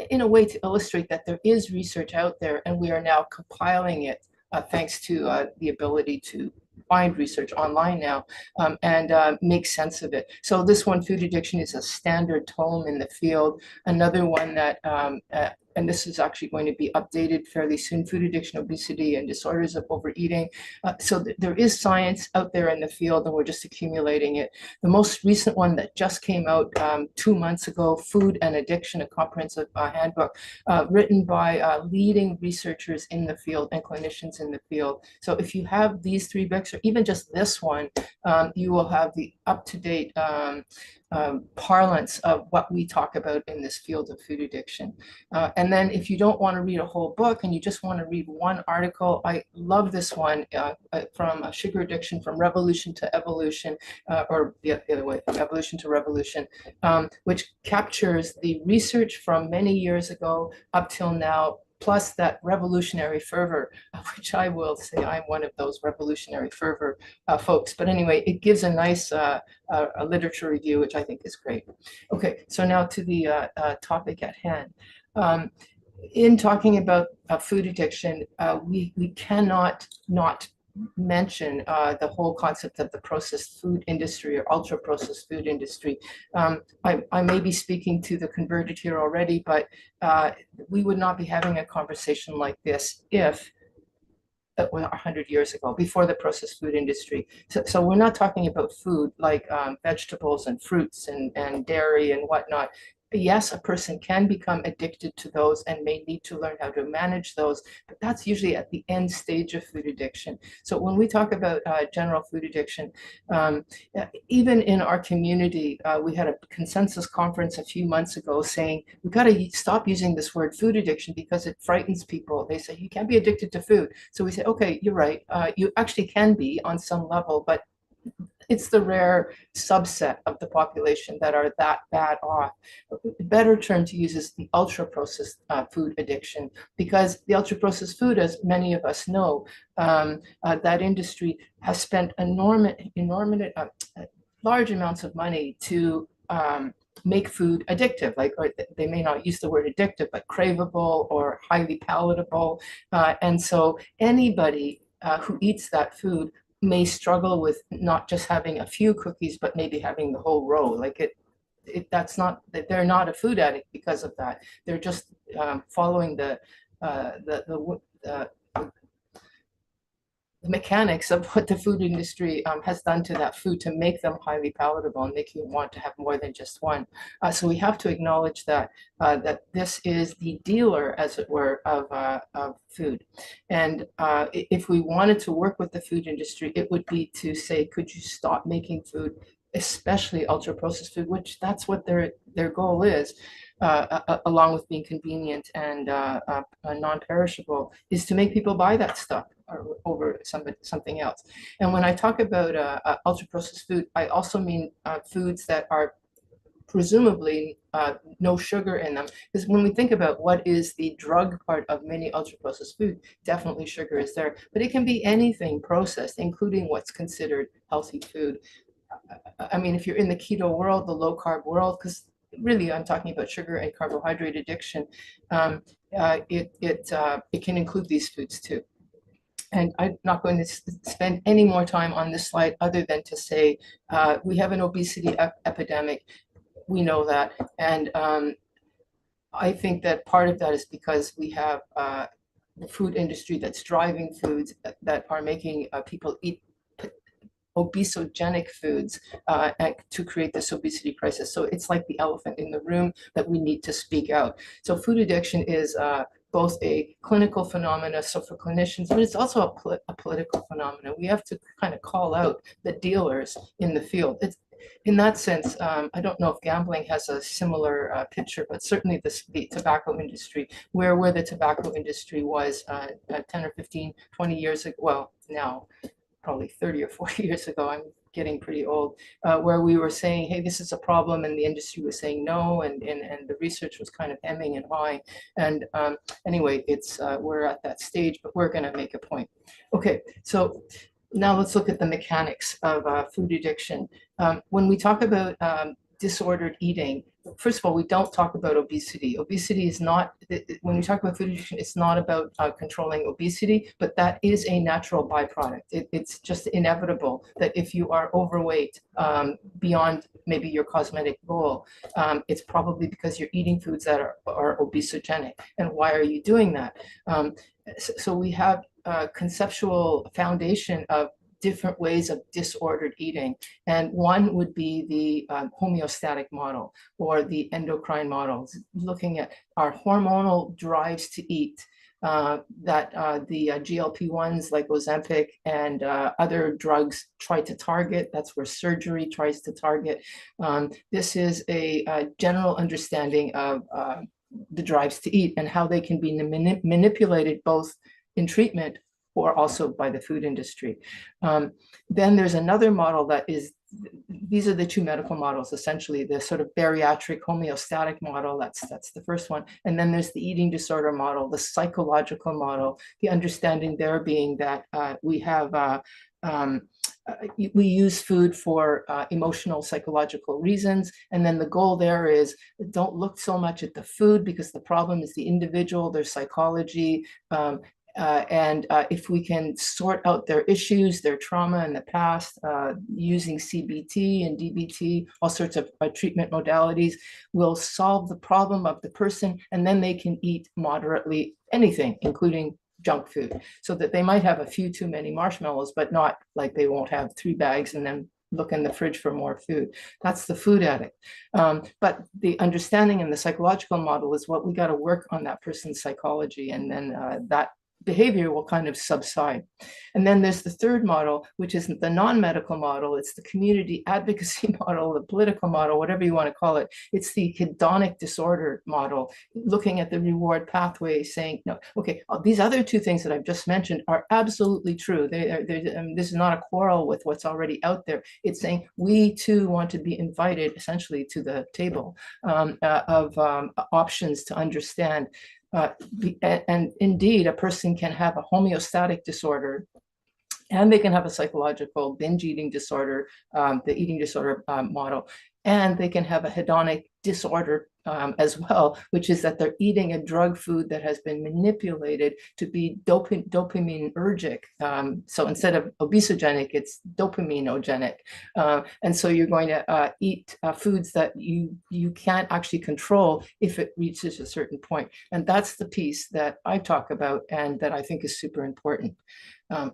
in a way to illustrate that there is research out there, and we are now compiling it thanks to the ability to find research online now, and make sense of it. So this one, Food Addiction, is a standard tome in the field. Another one that and this is actually going to be updated fairly soon, Food Addiction, Obesity, and Disorders of Overeating. So there is science out there in the field, and we're just accumulating it. The most recent one that just came out 2 months ago, Food and Addiction, a comprehensive handbook written by leading researchers in the field and clinicians in the field. So if you have these 3 books, or even just this one, you will have the up-to-date parlance of what we talk about in this field of food addiction. And then if you don't want to read a whole book and you just want to read one article, I love this one from Sugar Addiction from Revolution to Evolution, or the other way, from Evolution to Revolution, which captures the research from many years ago up till now, plus that revolutionary fervor, which I will say I'm one of those revolutionary fervor folks. But anyway, it gives a nice a literature review, which I think is great. Okay, so now to the topic at hand. In talking about food addiction, we cannot not mention the whole concept of the processed food industry or ultra processed food industry. I may be speaking to the converted here already, but we would not be having a conversation like this if 100 years ago, before the processed food industry. So we're not talking about food like vegetables and fruits and dairy and whatnot. Yes, a person can become addicted to those and may need to learn how to manage those, but that's usually at the end stage of food addiction. So when we talk about general food addiction, even in our community, we had a consensus conference a few months ago saying, we've got to stop using this word food addiction because it frightens people. They say, you can't be addicted to food. So we say, okay, you're right. You actually can be on some level, but it's the rare subset of the population that are that bad off. A better term to use is the ultra-processed food addiction, because the ultra-processed food, as many of us know, that industry has spent large amounts of money to make food addictive, or they may not use the word addictive, but craveable or highly palatable. And so anybody who eats that food may struggle with not just having a few cookies, but maybe having the whole row. That's not, they're not a food addict because of that. They're just following the mechanics of what the food industry has done to that food to make them highly palatable and make you want to have more than just one. So we have to acknowledge that that this is the dealer, as it were, of food. And if we wanted to work with the food industry, it would be to say, could you stop making food, especially ultra-processed food, which that's what their goal is, along with being convenient and non-perishable, is to make people buy that stuff over something else. And when I talk about ultra-processed food, I also mean foods that are presumably no sugar in them. Because when we think about what is the drug part of many ultra-processed food, definitely sugar is there. But it can be anything processed, including what's considered healthy food. I mean, if you're in the keto world, the low-carb world, because really I'm talking about sugar and carbohydrate addiction, it can include these foods too. And I'm not going to spend any more time on this slide other than to say we have an obesity epidemic. We know that. And I think that part of that is because we have the food industry that's driving foods that are making people eat obesogenic foods to create this obesity crisis. So it's like the elephant in the room that we need to speak out. So food addiction is both a clinical phenomena, so for clinicians, but it's also a political phenomena. We have to kind of call out the dealers in the field. In that sense, I don't know if gambling has a similar picture, but certainly the tobacco industry, where the tobacco industry was 10 or 15, 20 years ago, well, now probably 30 or 40 years ago, I'm getting pretty old, where we were saying, hey, this is a problem, and the industry was saying no, and the research was kind of hemming and hawing. And anyway, we're at that stage, but we're going to make a point. Okay, so now let's look at the mechanics of food addiction. When we talk about disordered eating, first of all, we don't talk about obesity. Obesity is not, when we talk about food addiction, it's not about controlling obesity, but that is a natural byproduct. It's just inevitable that if you are overweight beyond maybe your cosmetic goal, it's probably because you're eating foods that are obesogenic. And why are you doing that? So we have a conceptual foundation of different ways of disordered eating. And one would be the homeostatic model or the endocrine models, looking at our hormonal drives to eat that the GLP-1s like Ozempic and other drugs try to target. That's where surgery tries to target. This is a general understanding of the drives to eat and how they can be manipulated both in treatment or also by the food industry. Then there's another model that is, these are the two medical models, essentially, the sort of bariatric homeostatic model, that's the first one. And then there's the eating disorder model, the psychological model, the understanding there being that we have, we use food for emotional, psychological reasons. And then the goal there is don't look so much at the food because the problem is the individual, their psychology, and if we can sort out their issues, their trauma in the past, using CBT and DBT, all sorts of treatment modalities, will solve the problem of the person, and then they can eat moderately anything, including junk food, so that they might have a few too many marshmallows, but not like they won't have 3 bags and then look in the fridge for more food. That's the food addict. But the understanding in the psychological model is what we got to work on that person's psychology, and then that behavior will kind of subside. And then there's the third model, which is the non-medical model. It's the community advocacy model, the political model, whatever you want to call it. It's the hedonic disorder model, looking at the reward pathway, saying, no, okay, these other two things that I've just mentioned are absolutely true. This is not a quarrel with what's already out there. It's saying we too want to be invited essentially to the table of options to understand. And indeed, a person can have a homeostatic disorder, and they can have a psychological binge eating disorder, the eating disorder model, and they can have a hedonic disorder as well, which is that they're eating a drug food that has been manipulated to be dopaminergic. So instead of obesogenic, it's dopaminogenic. And so you're going to eat foods that you can't actually control if it reaches a certain point. And that's the piece that I talk about and that I think is super important.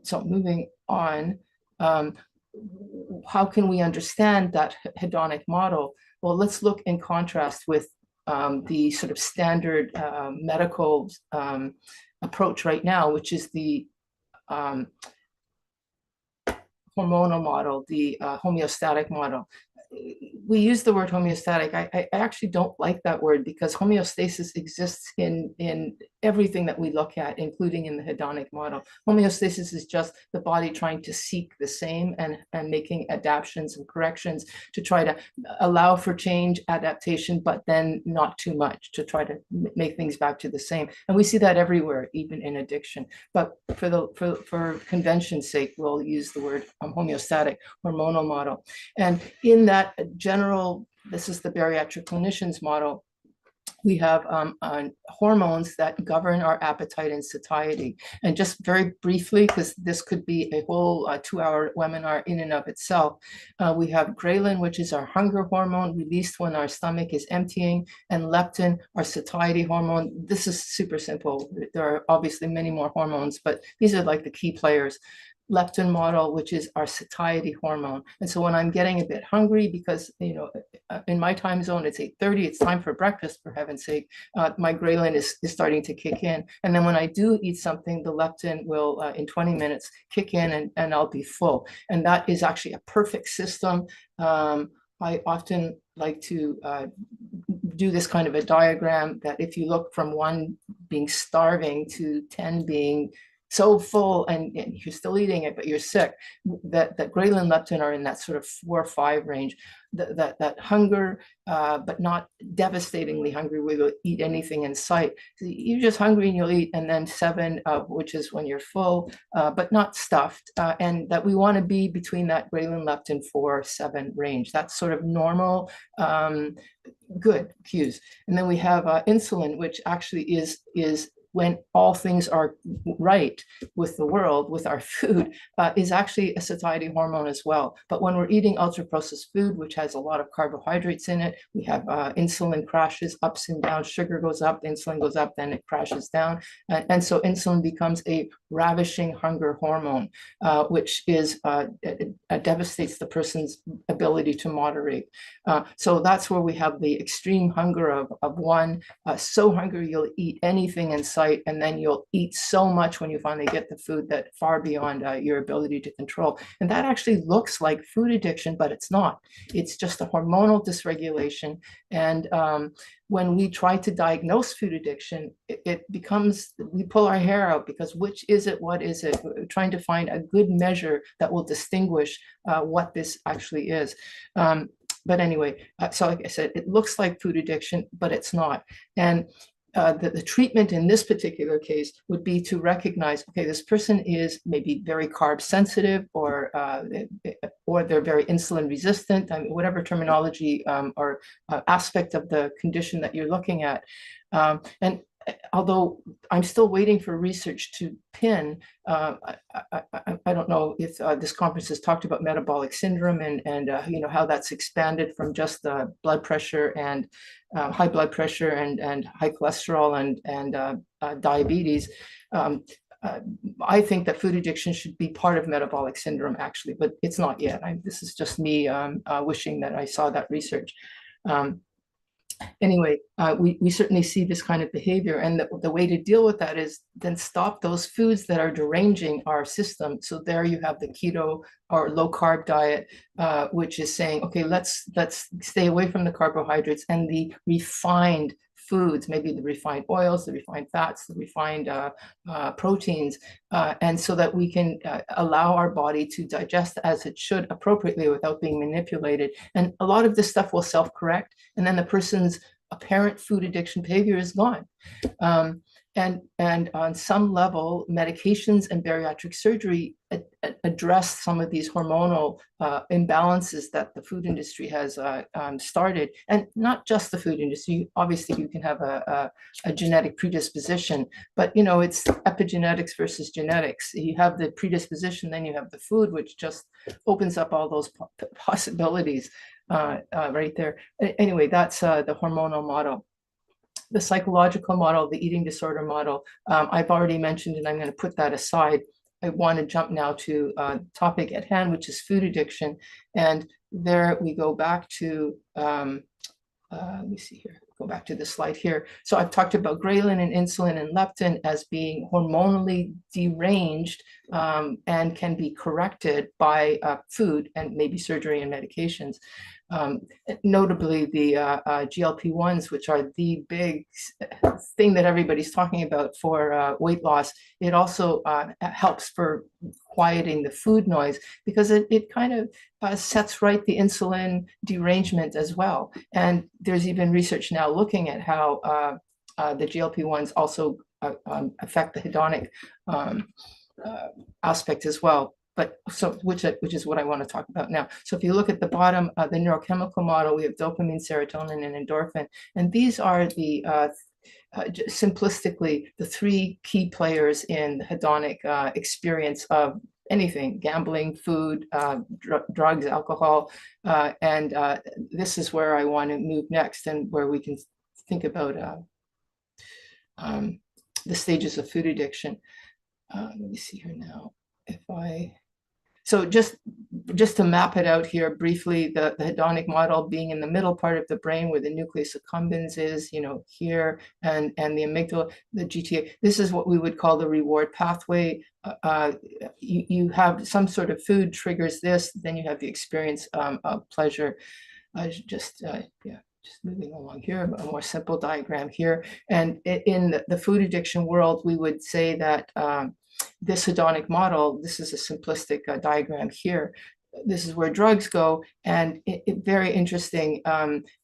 So moving on, how can we understand that hedonic model? Well, let's look in contrast with the sort of standard medical approach right now, which is the hormonal model, the homeostatic model. We use the word homeostatic. I actually don't like that word because homeostasis exists in everything that we look at, including in the hedonic model. Homeostasis is just the body trying to seek the same and making adaptations and corrections to try to allow for change, adaptation, but then not too much, to try to make things back to the same. And we see that everywhere, even in addiction. But for convention's sake, we'll use the word homeostatic hormonal model. And in that general, this is the bariatric clinician's model, we have hormones that govern our appetite and satiety. And just very briefly, because this could be a whole 2-hour webinar in and of itself, we have ghrelin, which is our hunger hormone released when our stomach is emptying, and leptin, our satiety hormone. This is super simple. There are obviously many more hormones, but these are like the key players. Leptin model, which is our satiety hormone. And so when I'm getting a bit hungry, because, you know, in my time zone, it's 8:30, it's time for breakfast, for heaven's sake, my ghrelin is starting to kick in. And then when I do eat something, the leptin will, in 20 minutes, kick in and I'll be full. And that is actually a perfect system. I often like to do this kind of a diagram that if you look from 1 being starving to 10 being so full and you're still eating it, but you're sick, that ghrelin, leptin are in that sort of 4 or 5 range. That hunger, but not devastatingly hungry, where you'll eat anything in sight. You're just hungry and you'll eat. And then 7, which is when you're full, but not stuffed. And that we want to be between that ghrelin, leptin 4, 7 range. That's sort of normal, good cues. And then we have insulin, which actually is when all things are right with the world, with our food, is actually a satiety hormone as well. But when we're eating ultra-processed food, which has a lot of carbohydrates in it, we have insulin crashes, ups and downs, sugar goes up, insulin goes up, then it crashes down. And so insulin becomes a ravishing hunger hormone, which is devastates the person's ability to moderate. So that's where we have the extreme hunger of 1, so hungry you'll eat anything in sight, and then you'll eat so much when you finally get the food that far beyond your ability to control. And that actually looks like food addiction, but it's not. It's just a hormonal dysregulation. And when we try to diagnose food addiction, it becomes, we pull our hair out, because which is it, what is it? We're trying to find a good measure that will distinguish what this actually is. But anyway, so like I said, it looks like food addiction, but it's not. And the treatment in this particular case would be to recognize, okay, this person is maybe very carb sensitive, or they're very insulin resistant. I mean, whatever terminology or aspect of the condition that you're looking at. And although I'm still waiting for research to pin, I don't know if this conference has talked about metabolic syndrome and you know, how that's expanded from just blood pressure and high blood pressure and high cholesterol and diabetes. I think that food addiction should be part of metabolic syndrome, actually, but it's not yet. This is just me wishing that I saw that research. Anyway, we certainly see this kind of behavior, and the way to deal with that is then stop those foods that are deranging our system. So there you have the keto or low carb diet, which is saying, okay, let's stay away from the carbohydrates and the refined foods, maybe the refined oils, the refined fats, the refined proteins, and so that we can allow our body to digest as it should appropriately without being manipulated. And a lot of this stuff will self-correct, and then the person's apparent food addiction behavior is gone. And on some level, medications and bariatric surgery address some of these hormonal imbalances that the food industry has started, and not just the food industry. Obviously, you can have a genetic predisposition, but you know, it's epigenetics versus genetics. You have the predisposition, then you have the food, which just opens up all those possibilities right there. Anyway, that's the hormonal model. The psychological model, the eating disorder model, I've already mentioned, and I'm going to put that aside. I want to jump now to the topic at hand, which is food addiction. And there we go back to, let me see here, go back to the slide here. So I've talked about ghrelin and insulin and leptin as being hormonally deranged and can be corrected by food and maybe surgery and medications. Notably the GLP-1s, which are the big thing that everybody's talking about for weight loss. It also helps for quieting the food noise, because it kind of sets right the insulin derangement as well. And there's even research now looking at how the GLP-1s also affect the hedonic aspect as well. But so, which is what I want to talk about now. So if you look at the bottom, the neurochemical model, we have dopamine, serotonin, and endorphin. And these are the, simplistically, the 3 key players in the hedonic experience of anything: gambling, food, drugs, alcohol. And this is where I want to move next, and where we can think about the stages of food addiction. Let me see here now. So just to map it out here briefly, the hedonic model being in the middle part of the brain where the nucleus accumbens is, you know, here, and the amygdala, the GTA. This is what we would call the reward pathway. You have some sort of food triggers this, then you have the experience of pleasure. Just moving along here, a more simple diagram here. And in the food addiction world, we would say that this hedonic model, this is a simplistic diagram here. This is where drugs go, and very interesting.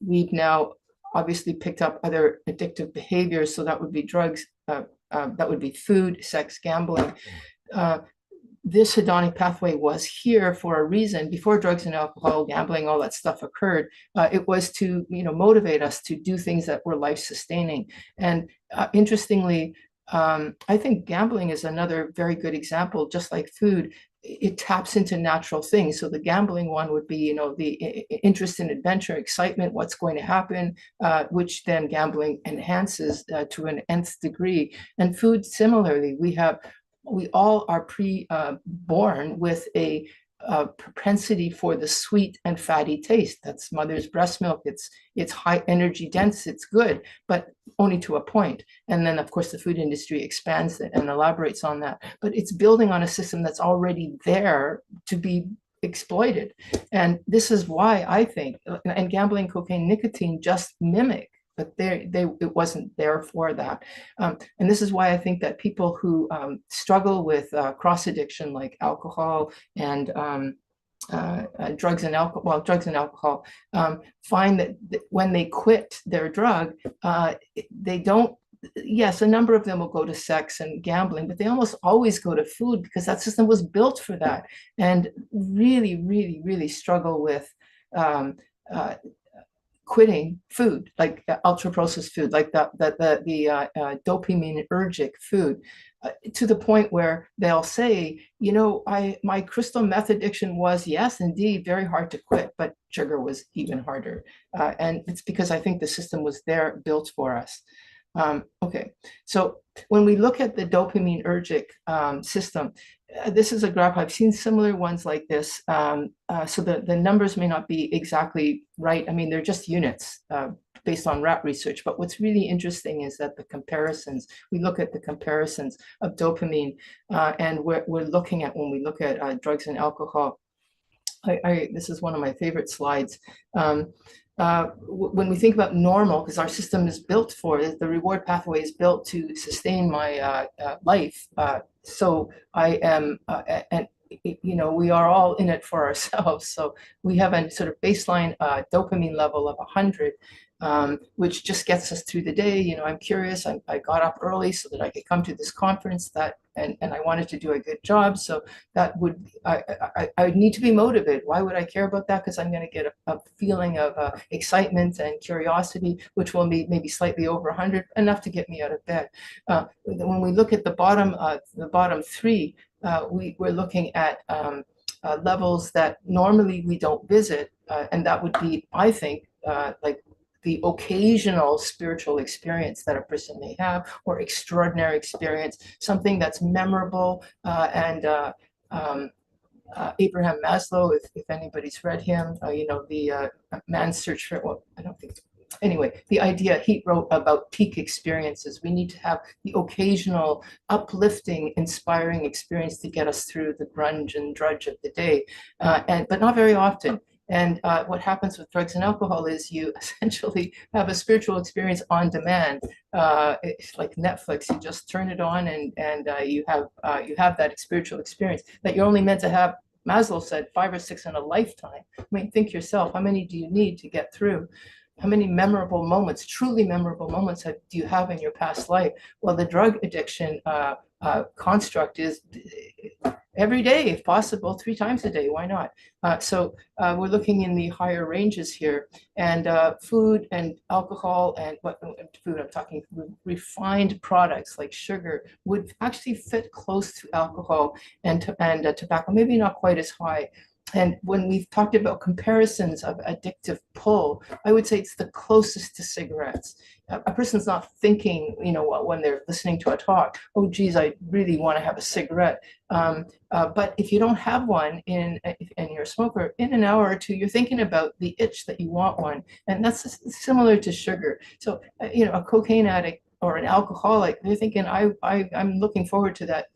We've now obviously picked up other addictive behaviors, so that would be drugs, that would be food, sex, gambling. This hedonic pathway was here for a reason. Before drugs and alcohol, gambling, all that stuff occurred, it was to, motivate us to do things that were life-sustaining. And interestingly, I think gambling is another very good example. Just like food, it taps into natural things. So the gambling one would be, the interest in adventure, excitement, what's going to happen, which then gambling enhances to an nth degree. And food, similarly, we all are born with a propensity for the sweet and fatty taste. That's mother's breast milk. It's high energy dense. It's good, but only to a point. And then, of course, the food industry expands it and elaborates on that. But it's building on a system that's already there to be exploited. And this is why I think, and gambling, cocaine, nicotine just mimic. But it wasn't there for that. And this is why I think that people who struggle with cross addiction, like alcohol and drugs and alcohol, find that when they quit their drug, they don't, yes, a number of them will go to sex and gambling, but they almost always go to food because that system was built for that, and really, really, really struggle with quitting food, like ultra processed food, like the dopaminergic food, to the point where they'll say, my crystal meth addiction was, yes, indeed, very hard to quit, but sugar was even harder. And it's because I think the system was there built for us. Okay, so when we look at the dopaminergic system, this is a graph. I've seen similar ones like this. So the numbers may not be exactly right. I mean, they're just units based on rat research. But what's really interesting is that the comparisons, we look at the comparisons of dopamine, and we're looking at, when we look at drugs and alcohol, this is one of my favorite slides. When we think about normal, because our system is built for it, the reward pathway is built to sustain my life. So I am, and we are all in it for ourselves. So we have a sort of baseline dopamine level of 100, which just gets us through the day. I'm curious. I got up early so that I could come to this conference, and I wanted to do a good job. So that would, I would need to be motivated. Why would I care about that? Because I'm going to get a feeling of excitement and curiosity, which will be maybe slightly over 100, enough to get me out of bed. When we look at the bottom three, we're looking at levels that normally we don't visit, and that would be, I think, like the occasional spiritual experience that a person may have, or extraordinary experience, something that's memorable. And Abraham Maslow, if anybody's read him, the Man's Search for, well, I don't think, anyway, the idea he wrote about peak experiences. We need to have the occasional uplifting, inspiring experience to get us through the grunge and drudge of the day, but not very often. And what happens with drugs and alcohol is you essentially have a spiritual experience on demand. It's like Netflix. You just turn it on, and you have that spiritual experience that you're only meant to have. Maslow said 5 or 6 in a lifetime. I mean, think yourself, how many do you need to get through? How many memorable moments, truly memorable moments, do you have in your past life? Well, the drug addiction construct is every day, if possible, 3 times a day. Why not? So we're looking in the higher ranges here, and food and alcohol and food, I'm talking refined products like sugar, would actually fit close to alcohol and tobacco, maybe not quite as high. And when we've talked about comparisons of addictive pull, I would say it's the closest to cigarettes. A person's not thinking, when they're listening to a talk, oh, geez, I really want to have a cigarette. But if you don't have one and you're a smoker, in an hour or two, you're thinking about the itch that you want one. And that's similar to sugar. So, a cocaine addict or an alcoholic, they're thinking, I'm looking forward to that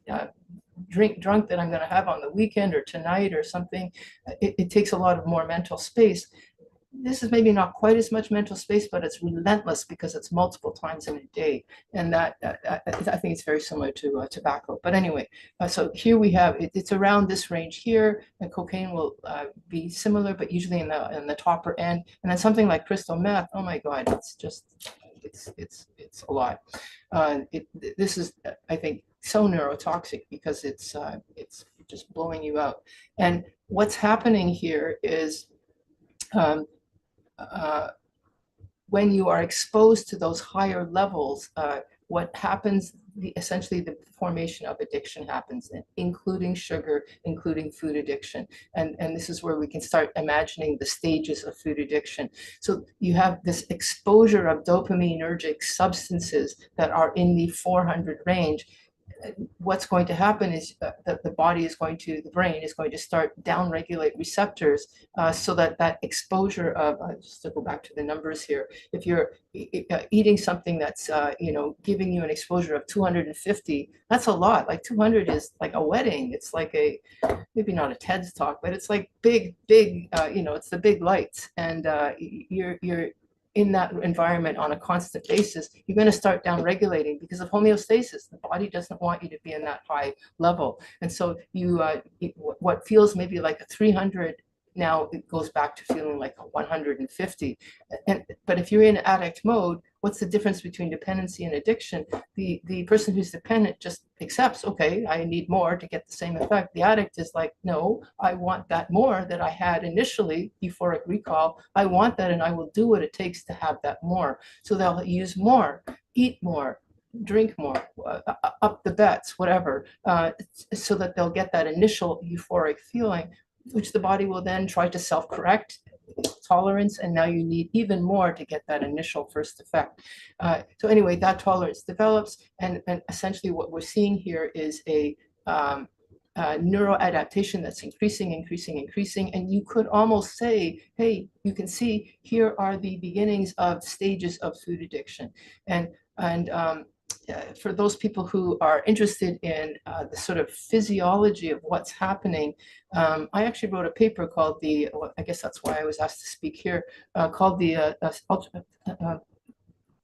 drunk that I'm going to have on the weekend or tonight or something. It takes a lot of more mental space. this is maybe not quite as much mental space, but it's relentless because it's multiple times in a day. And that I think it's very similar to tobacco. But anyway, so here we have, it's around this range here, and cocaine will be similar, but usually in the topper end. And then something like crystal meth, oh my God, it's just, it's a lot. This is, I think, so neurotoxic because it's just blowing you out. And what's happening here is when you are exposed to those higher levels, what happens, essentially the formation of addiction happens, including sugar, including food addiction. And this is where we can start imagining the stages of food addiction. So you have this exposure of dopaminergic substances that are in the 400 range. What's going to happen is that the brain is going to start downregulate receptors so that exposure of, just to go back to the numbers here, if you're eating something that's, giving you an exposure of 250, that's a lot. Like 200 is like a wedding. It's like maybe not a TED talk, but it's like big, it's the big lights. And you're in that environment on a constant basis, you're going to start down regulating because of homeostasis. The body doesn't want you to be in that high level. And so you, what feels maybe like a 300, now it goes back to feeling like a 150. But if you're in addict mode, what's the difference between dependency and addiction? The person who's dependent just accepts, okay, I need more to get the same effect. The addict is like, no, I want that more that I had initially, euphoric recall. I want that, and I will do what it takes to have that more. So they'll use more, eat more, drink more, up the bets, whatever, so that they'll get that initial euphoric feeling, which the body will then try to self-correct, tolerance, and now you need even more to get that initial first effect. So anyway, that tolerance develops, and essentially what we're seeing here is a neuroadaptation that's increasing, and you could almost say, hey, you can see here are the beginnings of stages of food addiction. And for those people who are interested in the sort of physiology of what's happening, I actually wrote a paper called I guess that's why I was asked to speak here, called the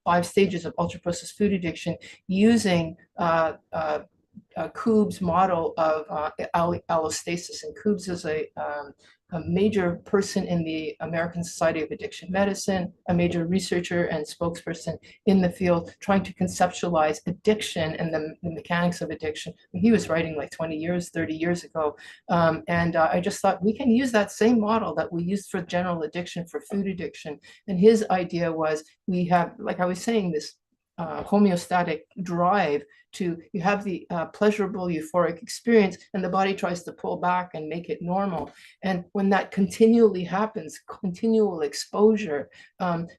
5 stages of ultra-processed food addiction, using Koob's model of allostasis. And Koob's is a major person in the American Society of Addiction Medicine, a major researcher and spokesperson in the field, trying to conceptualize addiction and the mechanics of addiction. He was writing like 20 years, 30 years ago. And I just thought we can use that same model that we used for general addiction, for food addiction. And his idea was, we have, like I was saying, this homeostatic drive to, you have the pleasurable euphoric experience, and the body tries to pull back and make it normal. And when that continually happens, continual exposure,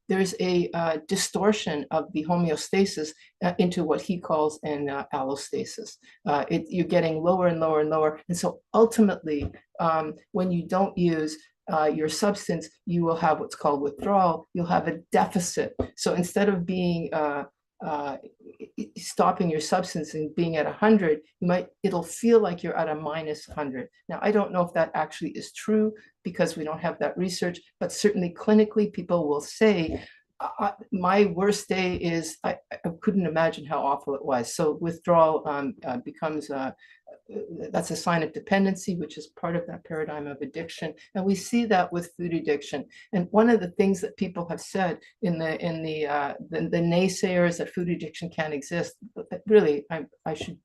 there's a distortion of the homeostasis into what he calls an allostasis. You're getting lower and lower and lower. And so ultimately, when you don't use your substance, you will have what's called withdrawal. You'll have a deficit. So instead of being stopping your substance and being at 100, it'll feel like you're at a minus 100. Now, I don't know if that actually is true because we don't have that research, but certainly clinically, people will say, my worst day is, I couldn't imagine how awful it was. So withdrawal becomes, that's a sign of dependency, which is part of that paradigm of addiction. And we see that with food addiction. And one of the things that people have said in the naysayers that food addiction can't exist, really, I should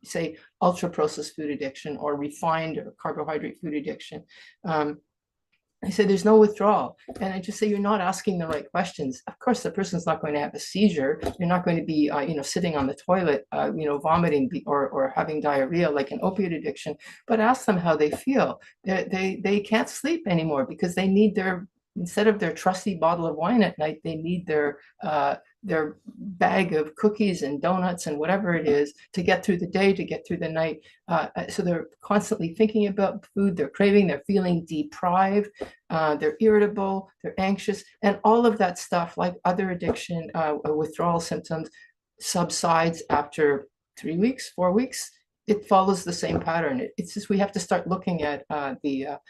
say ultra-processed food addiction or refined or carbohydrate food addiction. I say there's no withdrawal. And I just say, you're not asking the right questions. Of course, the person's not going to have a seizure. You're not going to be, sitting on the toilet, vomiting or having diarrhea like an opiate addiction, but ask them how they feel. They can't sleep anymore because they need instead of their trusty bottle of wine at night, they need their bag of cookies and donuts and whatever it is to get through the day, to get through the night. So they're constantly thinking about food, they're craving, they're feeling deprived, they're irritable, they're anxious, and all of that stuff, like other addiction, withdrawal symptoms, subsides after 3 weeks, 4 weeks. It follows the same pattern. It's just, we have to start looking at the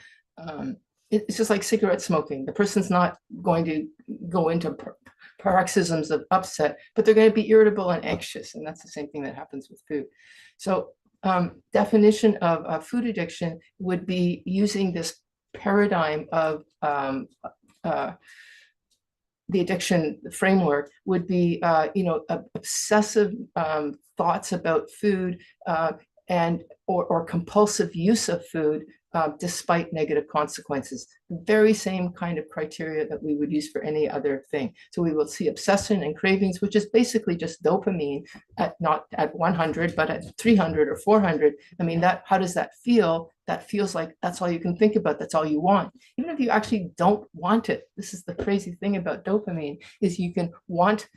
it's just like cigarette smoking. The person's not going to go into paroxysms of upset, but they're going to be irritable and anxious. And that's the same thing that happens with food. So definition of food addiction would be using this paradigm of the addiction framework would be, obsessive thoughts about food or compulsive use of food despite negative consequences. The very same kind of criteria that we would use for any other thing. So we will see obsession and cravings, which is basically just dopamine not at 100, but at 300 or 400. I mean, how does that feel? That feels like that's all you can think about. That's all you want. Even if you actually don't want it. This is the crazy thing about dopamine, is you can want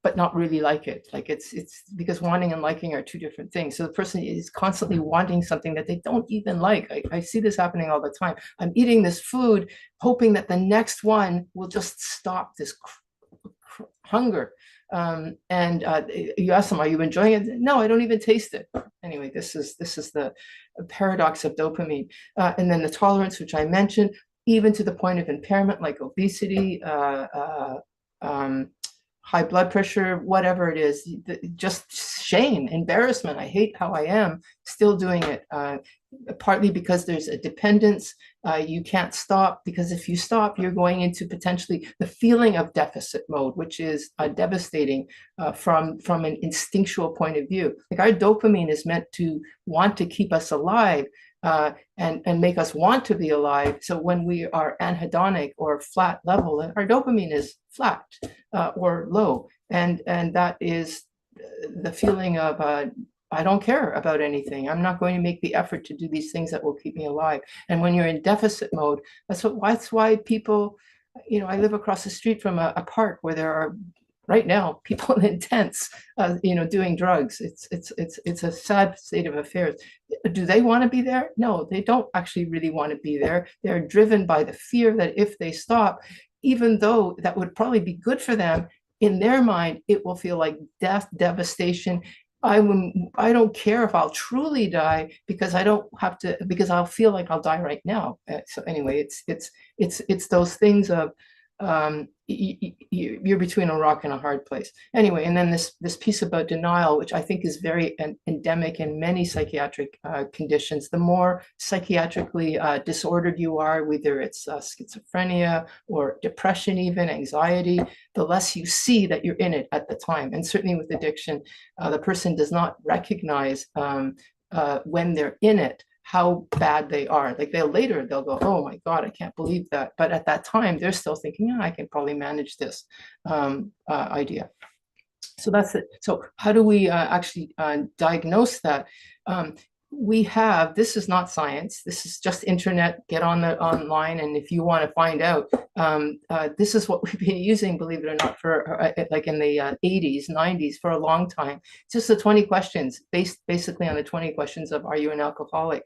but not really like it. Like it's because wanting and liking are two different things. So the person is constantly wanting something that they don't even like. I see this happening all the time. I'm eating this food, hoping that the next one will just stop this hunger. You ask them, are you enjoying it? No, I don't even taste it. Anyway, this is the paradox of dopamine. And then the tolerance, which I mentioned, even to the point of impairment, like obesity, high blood pressure, whatever it is, just shame, embarrassment. I hate how I am, still doing it. Partly because there's a dependence. You can't stop, because if you stop, you're going into potentially the feeling of deficit mode, which is devastating from an instinctual point of view. Like our dopamine is meant to want to keep us alive, and make us want to be alive. So when we are anhedonic or flat level, our dopamine is flat or low. And that is the feeling of, I don't care about anything. I'm not going to make the effort to do these things that will keep me alive. And when you're in deficit mode, that's why people, I live across the street from a park where there are right now people in tents, doing drugs. It's a sad state of affairs. Do they want to be there? No, they don't actually really want to be there. They're driven by the fear that if they stop, even though that would probably be good for them, in their mind, it will feel like death, devastation. I don't care if I'll truly die, because I don't have to, because I'll feel like I'll die right now. So anyway, it's those things of, you're between a rock and a hard place. Anyway, and then this piece about denial, which I think is very endemic in many psychiatric conditions. The more psychiatrically disordered you are, whether it's schizophrenia or depression, even anxiety, the less you see that you're in it at the time. And certainly with addiction, the person does not recognize when they're in it how bad they are. Like they'll go, oh my God, I can't believe that. But at that time, they're still thinking, yeah, I can probably manage this idea. So that's it. So how do we actually diagnose that? This is not science. This is just internet. Get online, and if you want to find out, this is what we've been using, believe it or not, for like in the 80s, 90s, for a long time. It's just the 20 questions, based basically on the 20 questions of, are you an alcoholic?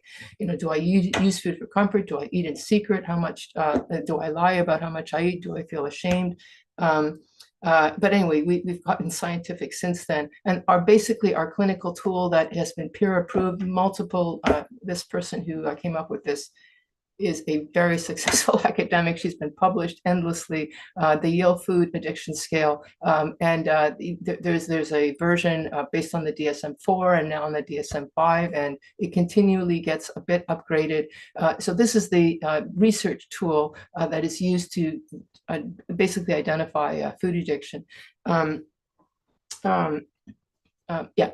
Do I use food for comfort? Do I eat in secret? How much do I lie about how much I eat? Do I feel ashamed? But anyway, we've gotten scientific since then, and basically our clinical tool that has been peer approved, multiple, this person who came up with this is a very successful academic. She's been published endlessly, the Yale Food Addiction Scale. And there's a version based on the DSM-4 and now on the DSM-5, and it continually gets a bit upgraded. So this is the research tool that is used to basically identify food addiction.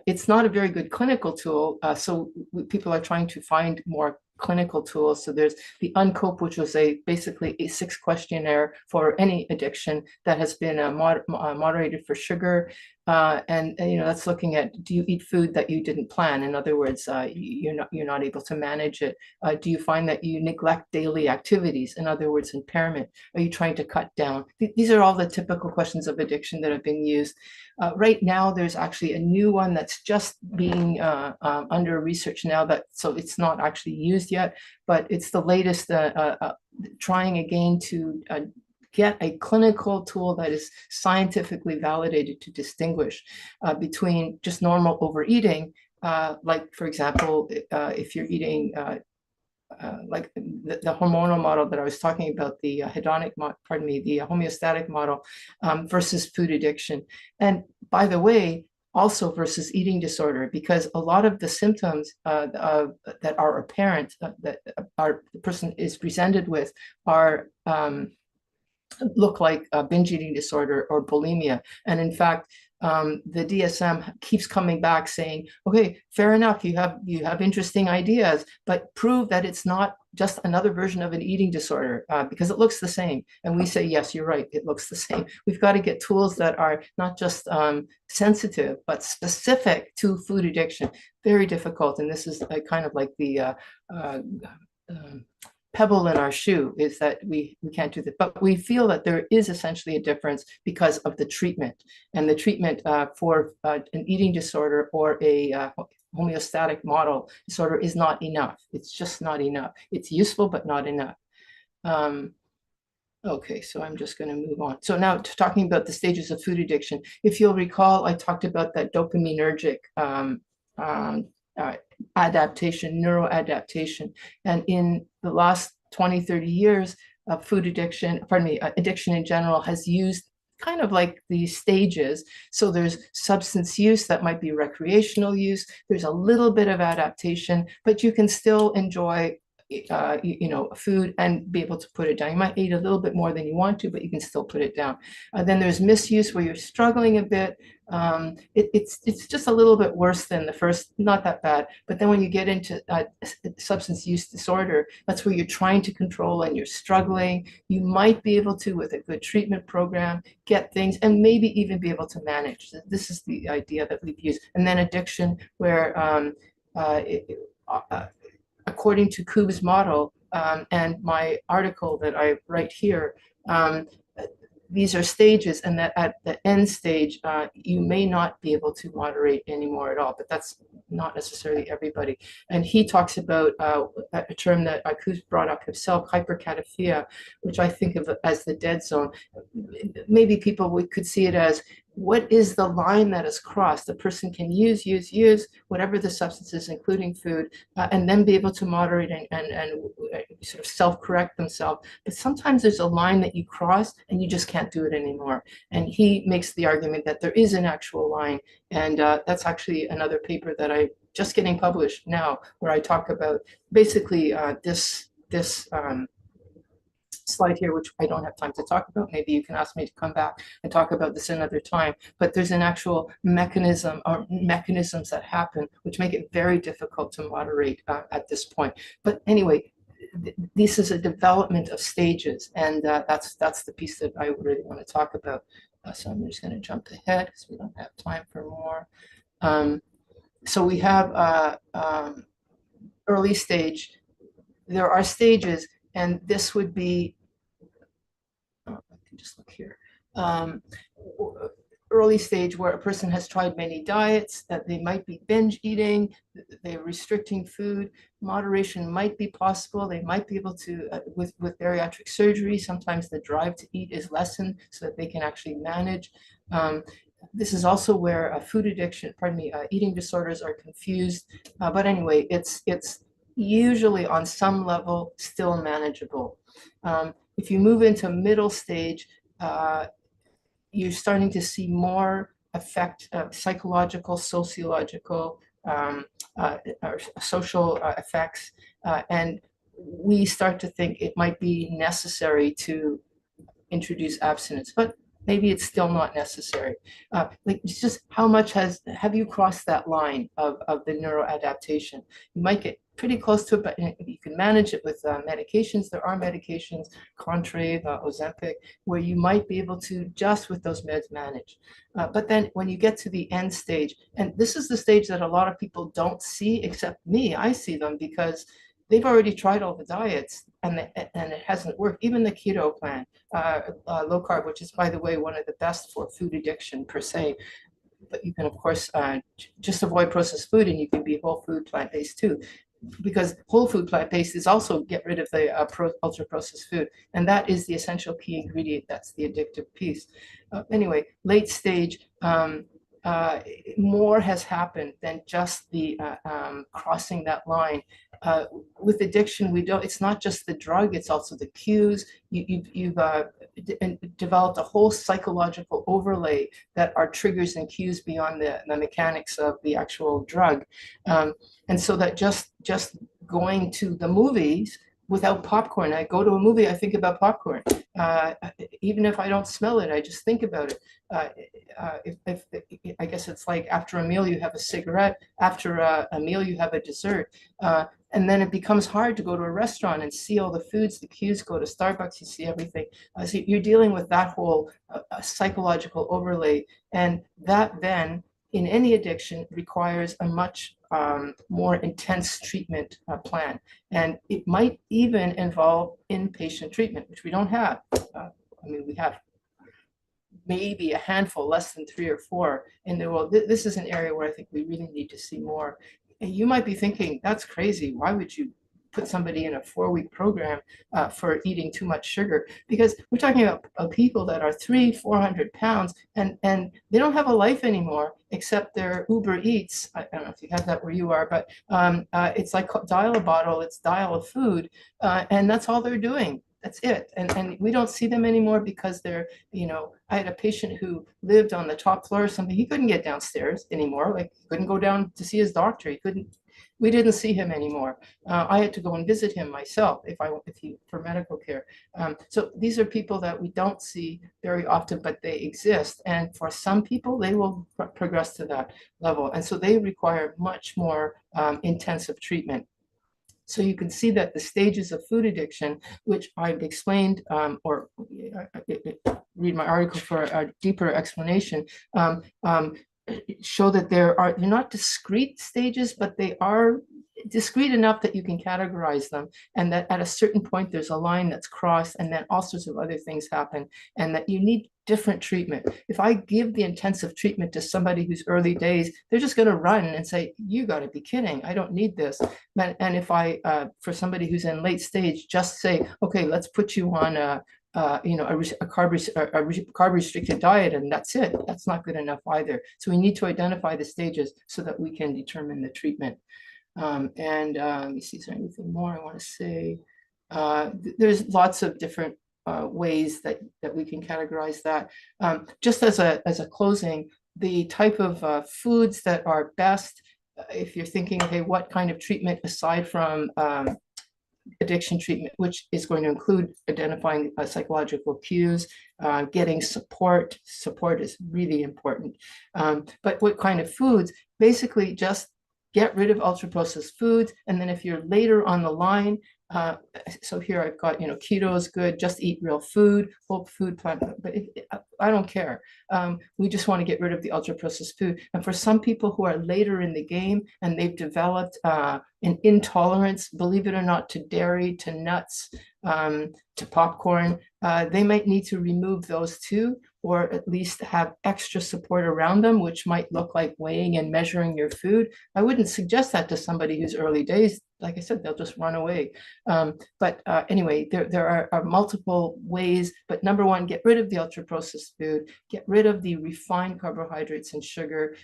It's not a very good clinical tool. So people are trying to find more clinical tools. So there's the UNCOPE, which was basically a 6 questionnaire for any addiction that has been moderated for sugar. And that's looking at, do you eat food that you didn't plan? In other words, you're not able to manage it. Do you find that you neglect daily activities? In other words, impairment. Are you trying to cut down? These are all the typical questions of addiction that have been used. Right now, there's actually a new one that's just being under research now, so it's not actually used yet, but it's the latest trying again to get a clinical tool that is scientifically validated to distinguish between just normal overeating, like, for example, if you're eating like the hormonal model that I was talking about, the hedonic, the homeostatic model versus food addiction. And by the way, also versus eating disorder, because a lot of the symptoms that are apparent that the person is presented with are look like binge eating disorder or bulimia. And in fact, the DSM keeps coming back saying, okay, fair enough, you have interesting ideas, but prove that it's not just another version of an eating disorder, because it looks the same. And we say, yes, you're right, it looks the same. We've got to get tools that are not just sensitive, but specific to food addiction. Very difficult. And this is kind of like the pebble in our shoe, is that we can't do that. But we feel that there is essentially a difference because of the treatment. And the treatment for an eating disorder or a homeostatic model disorder is not enough. It's just not enough. It's useful, but not enough. Okay, so I'm just going to move on. So now talking about the stages of food addiction. If you'll recall, I talked about that dopaminergic adaptation, neuroadaptation. And in the last 20, 30 years, food addiction, addiction in general has used kind of like these stages. So there's substance use that might be recreational use. There's a little bit of adaptation, but you can still enjoy food and be able to put it down. You might eat a little bit more than you want to, but you can still put it down. Then there's misuse, where you're struggling a bit. It's just a little bit worse than the first, not that bad. But then when you get into substance use disorder, that's where you're trying to control and you're struggling. You might be able to, with a good treatment program, get things and maybe even be able to manage. This is the idea that we've used. And then addiction, where according to Kube's model and my article that I write here, these are stages, and that at the end stage, you may not be able to moderate anymore at all, but that's not necessarily everybody. And he talks about a term that Kube brought up himself, hypercataphia, which I think of as the dead zone. Maybe people could see it as, what is the line that is crossed? The person can use whatever the substance is, including food, and then be able to moderate and sort of self-correct themselves. But sometimes there's a line that you cross and you just can't do it anymore. And he makes the argument that there is an actual line. And that's actually another paper that I'm just getting published now, where I talk about basically this slide here, which I don't have time to talk about. Maybe you can ask me to come back and talk about this another time. But there's an actual mechanism or mechanisms that happen which make it very difficult to moderate at this point. But anyway, this is a development of stages, and that's the piece that I really want to talk about. So I'm just going to jump ahead because we don't have time for more. So we have early stage. There are stages, and this would be, I can just look here. Early stage, where a person has tried many diets, that they might be binge eating, they're restricting food. Moderation might be possible. They might be able to, with bariatric surgery, sometimes the drive to eat is lessened so that they can actually manage. This is also where food addiction, eating disorders are confused. But anyway, it's usually on some level still manageable. If you move into middle stage, you're starting to see more effect, psychological, sociological, or social effects, and we start to think it might be necessary to introduce abstinence, but maybe it's still not necessary. Like, it's just how much have you crossed that line of the neuroadaptation? You might get pretty close to it, but you can manage it with medications. There are medications, Contrave, Ozempic, where you might be able to just with those meds manage. But then when you get to the end stage, and this is the stage that a lot of people don't see, except me, I see them because they've already tried all the diets and it hasn't worked. Even the keto plan, low carb, which is, by the way, one of the best for food addiction per se. But you can, of course, just avoid processed food, and you can be whole food plant-based too. Because whole food plant-based is also get rid of the ultra-processed food. And that is the essential key ingredient. That's the addictive piece. Anyway, late stage, more has happened than just the crossing that line. With addiction, it's not just the drug, it's also the cues. You've developed a whole psychological overlay that are triggers and cues beyond the mechanics of the actual drug. And so that just going to the movies without popcorn, I go to a movie, I think about popcorn. Even if I don't smell it, I just think about it. I guess it's like after a meal you have a cigarette, after a meal you have a dessert, and then it becomes hard to go to a restaurant and see all the foods, the cues. Go to Starbucks, you see everything. So you're dealing with that whole psychological overlay, and that then in any addiction requires a much more intense treatment plan, and it might even involve inpatient treatment, which we don't have. I mean, we have maybe a handful, less than 3 or 4 in the world. This is an area where I think we really need to see more. And you might be thinking, that's crazy. Why would you put somebody in a 4-week program for eating too much sugar? Because we're talking about people that are 300-400 pounds and they don't have a life anymore except their Uber Eats. I don't know if you have that where you are, but it's like dial a bottle, it's dial a food, and that's all they're doing. That's it. And we don't see them anymore because they're, I had a patient who lived on the top floor or something. He couldn't get downstairs anymore. Like, he couldn't go down to see his doctor. We didn't see him anymore. I had to go and visit him myself for medical care. So these are people that we don't see very often, but they exist. And for some people, they will progress to that level. And so they require much more intensive treatment. So you can see that the stages of food addiction, which I've explained, or read my article for a deeper explanation, show that they're not discrete stages, but they are discrete enough that you can categorize them, and that at a certain point there's a line that's crossed, and then all sorts of other things happen, and that you need different treatment. If I give the intensive treatment to somebody who's early days, they're just going to run and say, you got to be kidding, I don't need this. And if I, for somebody who's in late stage, just say, okay, let's put you on a carb restricted diet, and that's it. That's not good enough either. So we need to identify the stages so that we can determine the treatment. Let me see, is there anything more I want to say? There's lots of different ways that we can categorize that. Just as a closing, the type of foods that are best, if you're thinking, okay, what kind of treatment aside from addiction treatment, which is going to include identifying psychological cues, getting support. Support is really important. But what kind of foods? Basically, just get rid of ultra-processed foods. And then if you're later on the line, so here I've got, keto is good, just eat real food, whole food, plant, but I don't care. We just want to get rid of the ultra-processed food. And for some people who are later in the game and they've developed an intolerance, believe it or not, to dairy, to nuts, to popcorn, they might need to remove those too, or at least have extra support around them, which might look like weighing and measuring your food. I wouldn't suggest that to somebody who's early days. Like I said, they'll just run away. But anyway, there are multiple ways. But number one, get rid of the ultra-processed food, get rid of the refined carbohydrates and sugar,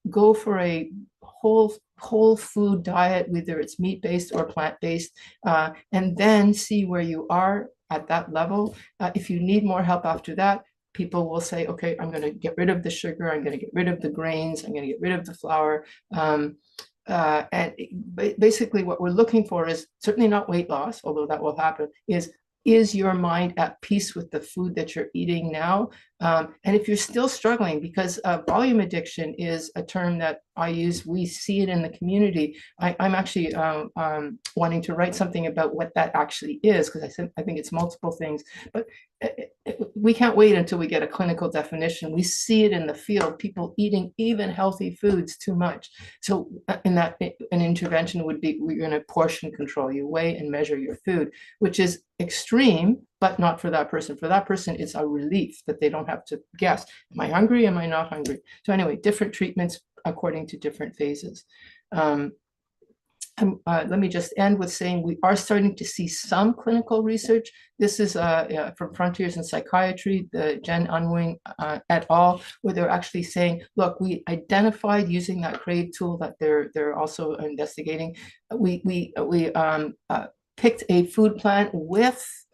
go for a whole food diet, whether it's meat-based or plant-based, and then see where you are at that level. If you need more help after that, people will say, okay, I'm going to get rid of the sugar, I'm going to get rid of the grains, I'm going to get rid of the flour. And basically what we're looking for is certainly not weight loss, although that will happen, is your mind at peace with the food that you're eating now? And if you're still struggling, because volume addiction is a term that I use, we see it in the community. I'm actually wanting to write something about what that actually is, because I think it's multiple things. But we can't wait until we get a clinical definition. We see it in the field, people eating even healthy foods too much. So in that, an intervention would be, we're going to portion control. You weigh and measure your food, which is extreme, but not for that person. For that person, it's a relief that they don't have to guess, am I hungry, am I not hungry? So anyway, different treatments according to different phases. let me just end with saying we are starting to see some clinical research. This is from Frontiers in Psychiatry, the Jen Unwin et al., where they're actually saying, look, we identified using that CRAVE tool that they're also investigating. We picked a food plan with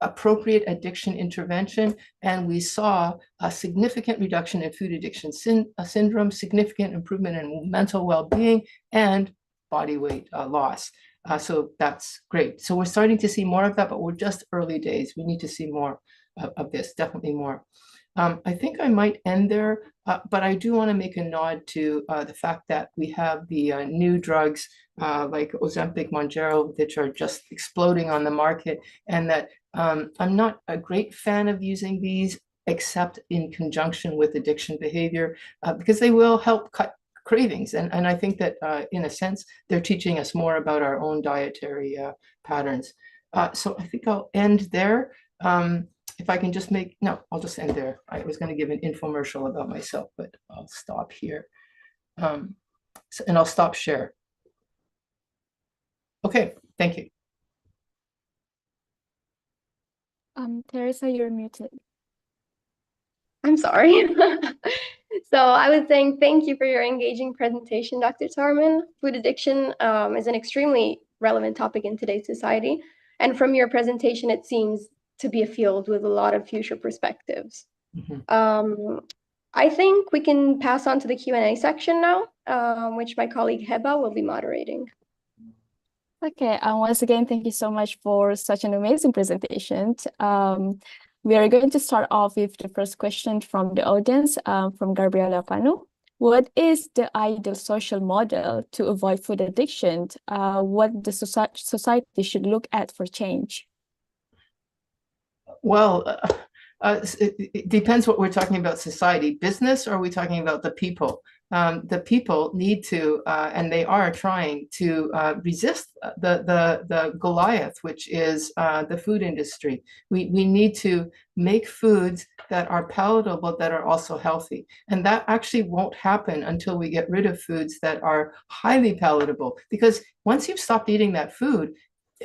appropriate addiction intervention, and we saw a significant reduction in food addiction syndrome, significant improvement in mental well-being, and body weight loss. So that's great. So we're starting to see more of that, but we're just early days. We need to see more of this, definitely more. I think I might end there, but I do want to make a nod to the fact that we have the new drugs like Ozempic, Mounjaro, which are just exploding on the market, and that I'm not a great fan of using these except in conjunction with addiction behavior because they will help cut cravings. And I think that in a sense, they're teaching us more about our own dietary patterns. So I think I'll end there. If I can just I'll just end there. I was going to give an infomercial about myself, but I'll stop here. And I'll stop share. Okay, thank you. Teresa, you're muted. I'm sorry. So I was saying thank you for your engaging presentation, Dr. Tarman. Food addiction is an extremely relevant topic in today's society. And from your presentation, it seems to be a field with a lot of future perspectives. Mm-hmm. I think we can pass on to the Q&A section now, which my colleague Heba will be moderating. Okay, once again, thank you so much for such an amazing presentation. We are going to start off with the first question from the audience, from Gabriela Panu. What is the ideal social model to avoid food addiction? What the society should look at for change? Well, it depends what we're talking about, society. Business, or are we talking about the people? The people need to, and they are trying to resist the Goliath, which is the food industry. We need to make foods that are palatable, that are also healthy. And that actually won't happen until we get rid of foods that are highly palatable. Because once you've stopped eating that food,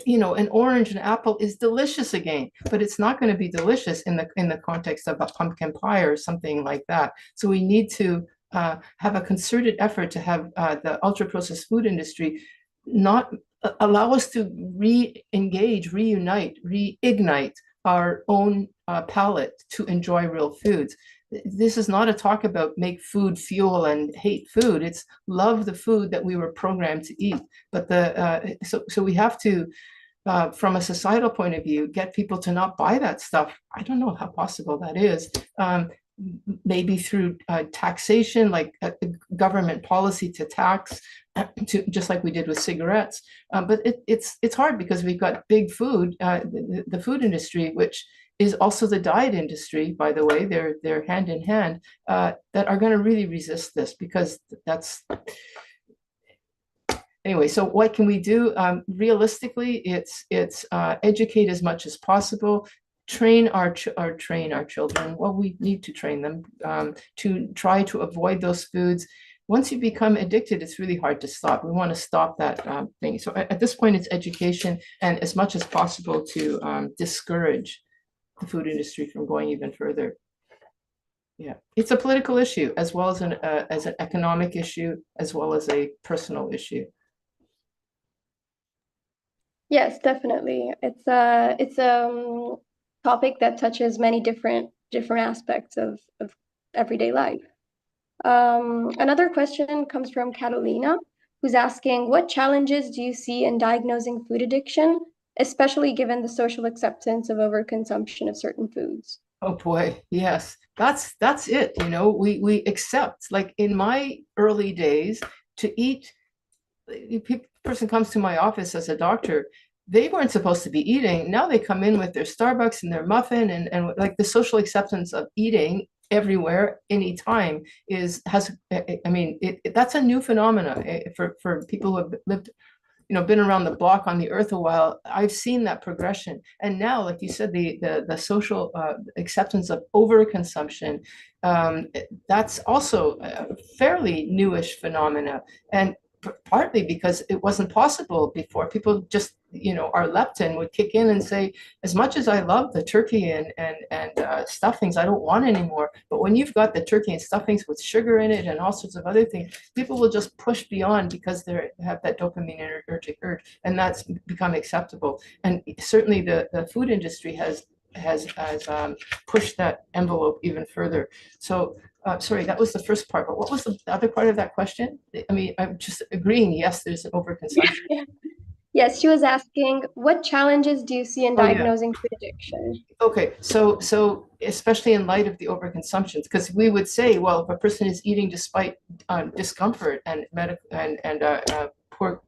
you know, an orange and apple is delicious again, but it's not going to be delicious in the context of a pumpkin pie or something like that. So we need to have a concerted effort to have the ultra-processed food industry not allow us to re-engage, reunite, reignite our own palate to enjoy real foods. This is not a talk about make food fuel and hate food. It's love the food that we were programmed to eat. But so we have to, from a societal point of view, get people to not buy that stuff. I don't know how possible that is. Maybe through taxation, like government policy to tax, just like we did with cigarettes. But it's hard because we've got big food, the food industry, which is also the diet industry, by the way, they're hand in hand, that are going to really resist this, because that's, anyway, so what can we do? Realistically, it's educate as much as possible, train our children. Well, we need to train them to try to avoid those foods. Once you become addicted, it's really hard to stop. We want to stop that thing. So at this point, it's education, and as much as possible to discourage the food industry from going even further. Yeah, it's a political issue as well as an economic issue, as well as a personal issue. Yes, definitely. It's a topic that touches many different aspects of everyday life. Another question comes from Catalina, who's asking, what challenges do you see in diagnosing food addiction, especially given the social acceptance of overconsumption of certain foods? Oh boy, yes, that's it. You know, we accept, like in my early days, to eat. A person comes to my office as a doctor, they weren't supposed to be eating. Now they come in with their Starbucks and their muffin, and like the social acceptance of eating everywhere, anytime that's a new phenomena for people who have lived, you know, been around the block on the earth a while. I've seen that progression. And now, like you said, the social acceptance of overconsumption, that's also a fairly newish phenomena. And partly because it wasn't possible before. People just, our leptin would kick in and say, as much as I love the turkey and stuffings, I don't want anymore. But when you've got the turkey and stuffings with sugar in it and all sorts of other things, people will just push beyond because they have that dopaminergic urge, and that's become acceptable. And certainly the food industry has pushed that envelope even further. So sorry, that was the first part, but what was the other part of that question? I mean, I'm just agreeing, yes, there's an overconsumption. Yes, she was asking, what challenges do you see in Oh, yeah. diagnosing food addiction? Okay, so especially in light of the overconsumption, because we would say, well, if a person is eating despite discomfort and poor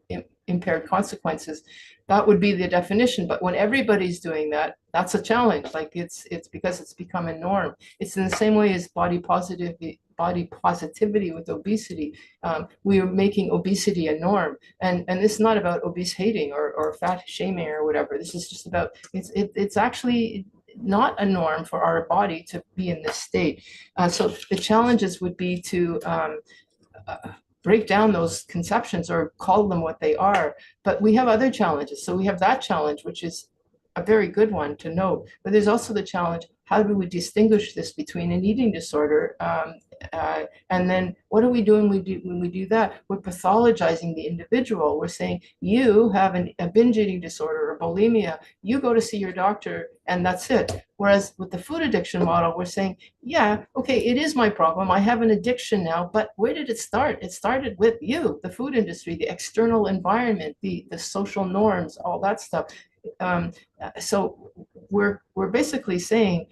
impaired consequences, that would be the definition. But when everybody's doing that, that's a challenge. Like it's because it's become a norm. It's in the same way as body positivity with obesity. We are making obesity a norm, and this is not about obese hating or fat shaming or whatever. This is just about it's actually not a norm for our body to be in this state. So the challenges would be to break down those conceptions or call them what they are. But we have other challenges. So we have that challenge, which is a very good one to note. But there's also the challenge, how do we distinguish this between an eating disorder? And then what do we do when we do that? We're pathologizing the individual. We're saying, you have a binge eating disorder or bulimia, you go to see your doctor and that's it. Whereas with the food addiction model, we're saying, yeah, okay, it is my problem. I have an addiction now, but where did it start? It started with you, the food industry, the external environment, the social norms, all that stuff. So we're basically saying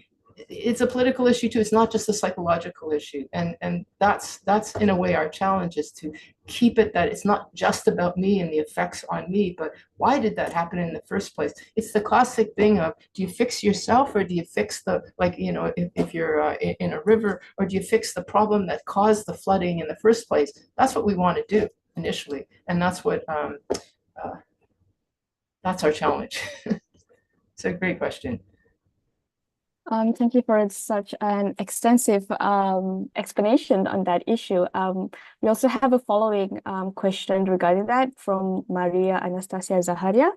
it's a political issue too. It's not just a psychological issue, and that's in a way our challenge is to keep it that it's not just about me and the effects on me, but why did that happen in the first place? It's the classic thing of, do you fix yourself or do you fix the, like, if you're in a river, or do you fix the problem that caused the flooding in the first place? That's what we want to do initially, and that's what that's our challenge. It's a great question. Thank you for such an extensive explanation on that issue. We also have a following question regarding that from Maria Anastasia Zaharia.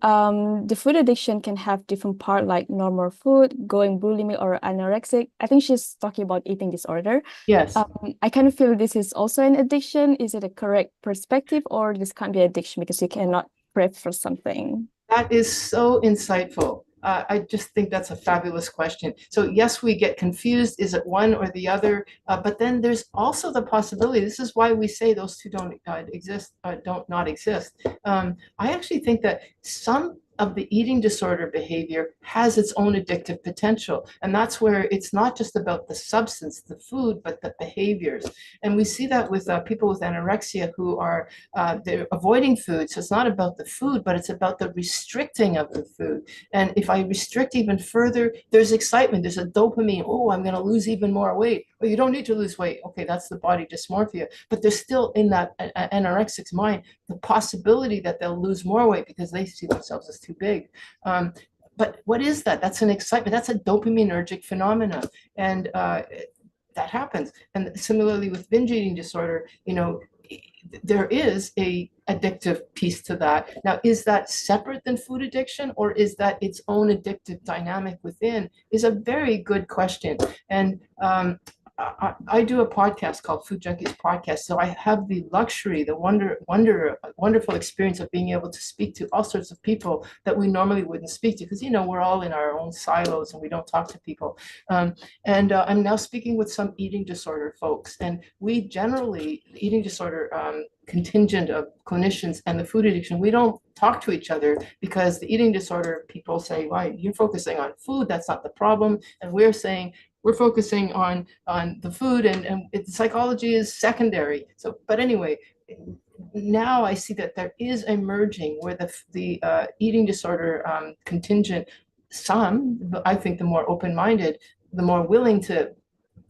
The food addiction can have different part, like normal food, going bulimic or anorexic. I think she's talking about eating disorder. Yes. I kind of feel this is also an addiction. Is it a correct perspective, or this can't be addiction because you cannot prep for something? That is so insightful. I just think that's a fabulous question. So yes, we get confused. Is it one or the other? But then there's also the possibility. This is why we say those two don't exist. Don't not exist. I actually think that some of the eating disorder behavior has its own addictive potential. And that's where it's not just about the substance, the food, but the behaviors. And we see that with people with anorexia who are they're avoiding food. So it's not about the food, but it's about the restricting of the food. And if I restrict even further, there's excitement, there's a dopamine. Oh, I'm gonna lose even more weight. Well, you don't need to lose weight. Okay, that's the body dysmorphia. But there's still in that anorexic's mind the possibility that they'll lose more weight because they see themselves as too big. But what is that? That's an excitement. That's a dopaminergic phenomenon. And that happens. And similarly with binge eating disorder, there is a addictive piece to that. Now, is that separate than food addiction, or is that its own addictive dynamic within, is a very good question. And I do a podcast called Food Junkies Podcast. So I have the luxury, the wonderful experience of being able to speak to all sorts of people that we normally wouldn't speak to, because, we're all in our own silos and we don't talk to people. And I'm now speaking with some eating disorder folks, and we generally, the eating disorder contingent of clinicians and the food addiction, we don't talk to each other, because the eating disorder people say, why, you're focusing on food, that's not the problem. And we're saying, we're focusing on the food, and psychology is secondary. So, but anyway, now I see that there is a merging where the eating disorder contingent, some, I think the more open-minded, the more willing to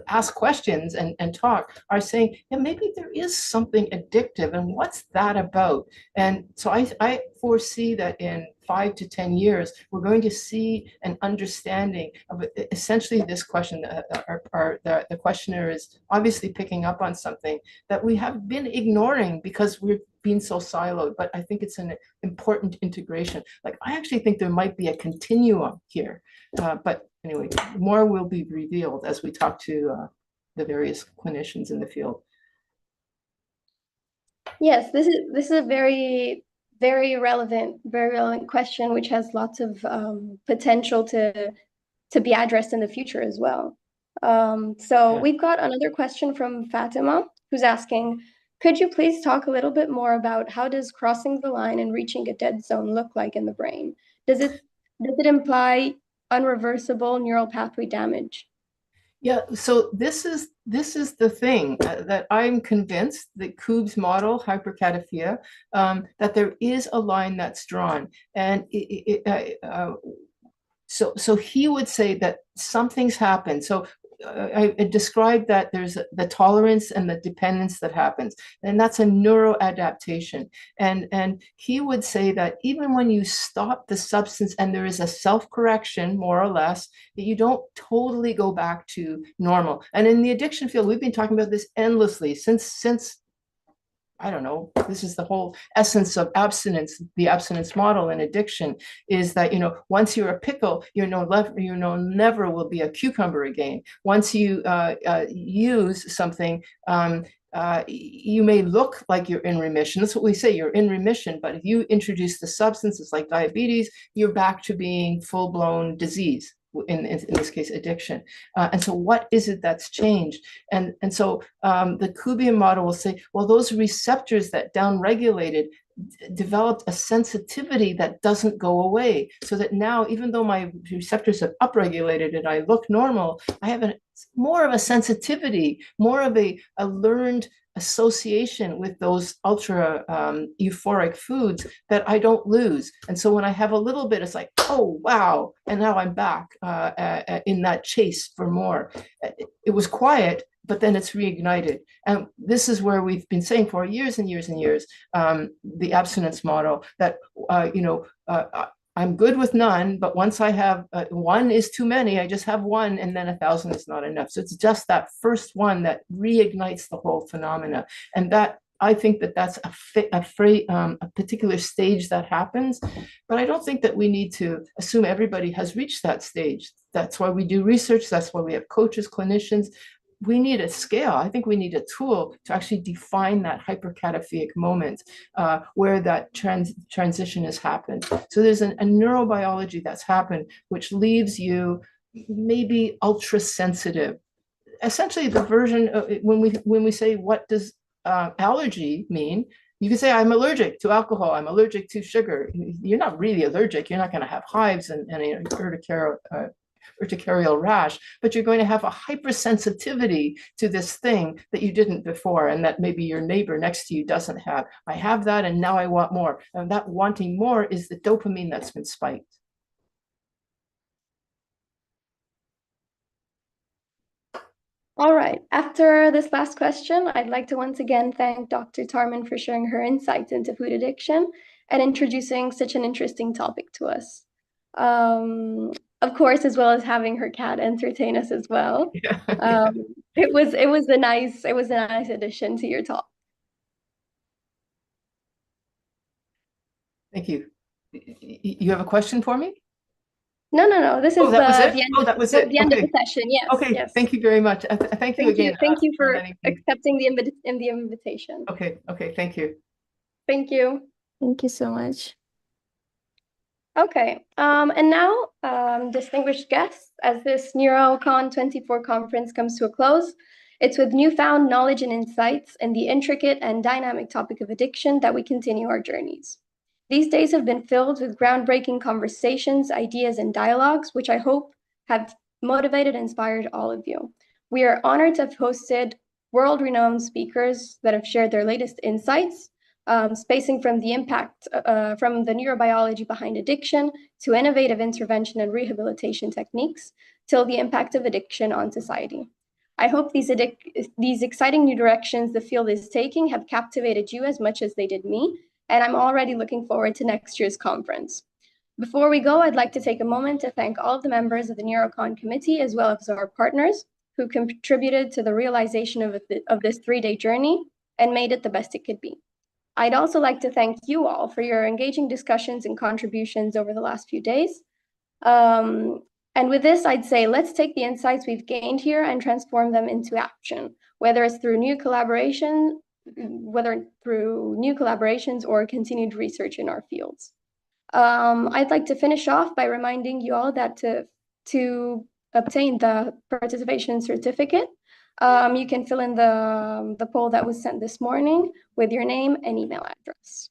ask questions and talk, are saying, yeah, maybe there is something addictive, and what's that about? And so I foresee that in 5 to 10 years, we're going to see an understanding of essentially this question. The questioner is obviously picking up on something that we have been ignoring because we've been so siloed, but I think it's an important integration. Like, I actually think there might be a continuum here, but anyway, more will be revealed as we talk to the various clinicians in the field. Yes, this is a very relevant question, which has lots of potential to be addressed in the future as well. So Yeah. we've got another question from Fatima, who's asking, could you please talk a little bit more about how does crossing the line and reaching a dead zone look like in the brain? Does it imply unreversible neural pathway damage? Yeah, so this is the thing that I'm convinced that Kube's model, hypercataphia, that there is a line that's drawn, and so he would say that something's happened. So I described that there's the tolerance and the dependence that happens, and that's a neuroadaptation. And he would say that even when you stop the substance and there is a self-correction, more or less, that you don't totally go back to normal. And in the addiction field, we've been talking about this endlessly since I don't know, this is the whole essence of abstinence. The abstinence model in addiction is that, once you're a pickle, never will be a cucumber again. Once you use something, you may look like you're in remission. That's what we say, you're in remission. But if you introduce the substances like diabetes, you're back to being full-blown disease. In this case, addiction. And so what is it that's changed? And so the Kubian model will say, well, those receptors that downregulated developed a sensitivity that doesn't go away. So that now, even though my receptors have upregulated and I look normal, I have more of a sensitivity, more of a learned association with those ultra euphoric foods that I don't lose. And so when I have a little bit, it's like, oh, wow. And now I'm back in that chase for more. It was quiet, but then it's reignited. And this is where we've been saying for years and years and years, the abstinence model that, I'm good with none, but once I have one is too many, I just have one, and then 1,000 is not enough. So it's just that first one that reignites the whole phenomena. And that, I think that's a particular stage that happens, but I don't think that we need to assume everybody has reached that stage. That's why we do research. That's why we have coaches, clinicians. We need a scale. I think we need a tool to actually define that hypercatapheic moment where that transition has happened. So there's a neurobiology that's happened, which leaves you maybe ultra sensitive. Essentially, the version of, when we say, what does allergy mean? You can say, I'm allergic to alcohol, I'm allergic to sugar. You're not really allergic. You're not going to have hives and urticarial rash, but you're going to have a hypersensitivity to this thing that you didn't before, and that maybe your neighbor next to you doesn't have. I have that, and now I want more. And that wanting more is the dopamine that's been spiked. All right. After this last question, I'd like to once again thank Dr. Tarman for sharing her insights into food addiction and introducing such an interesting topic to us. Of course, as well as having her cat entertain us as well. Yeah. It was a nice addition to your talk. Thank you. You have a question for me? No. This is that was it? the end. Oh, that was it. The end of Okay. the session. Yes. Okay. Yes. Thank you very much. Thank you again. Thank you for letting me- accepting the invitation. Okay. Thank you. Thank you. Thank you so much. Okay, and now, distinguished guests, as this NeuroCon 24 conference comes to a close, it's with newfound knowledge and insights in the intricate and dynamic topic of addiction that we continue our journeys. These days have been filled with groundbreaking conversations, ideas, and dialogues, which I hope have motivated and inspired all of you. We are honored to have hosted world-renowned speakers that have shared their latest insights, spacing from the impact from the neurobiology behind addiction to innovative intervention and rehabilitation techniques, till the impact of addiction on society. I hope these exciting new directions the field is taking have captivated you as much as they did me, and I'm already looking forward to next year's conference. Before we go, I'd like to take a moment to thank all of the members of the NeuroCon committee, as well as our partners who contributed to the realization of this 3-day journey and made it the best it could be. I'd also like to thank you all for your engaging discussions and contributions over the last few days. And with this, I'd say, let's take the insights we've gained here and transform them into action, whether it's through new collaborations or continued research in our fields. I'd like to finish off by reminding you all that to obtain the participation certificate, you can fill in the poll that was sent this morning with your name and email address.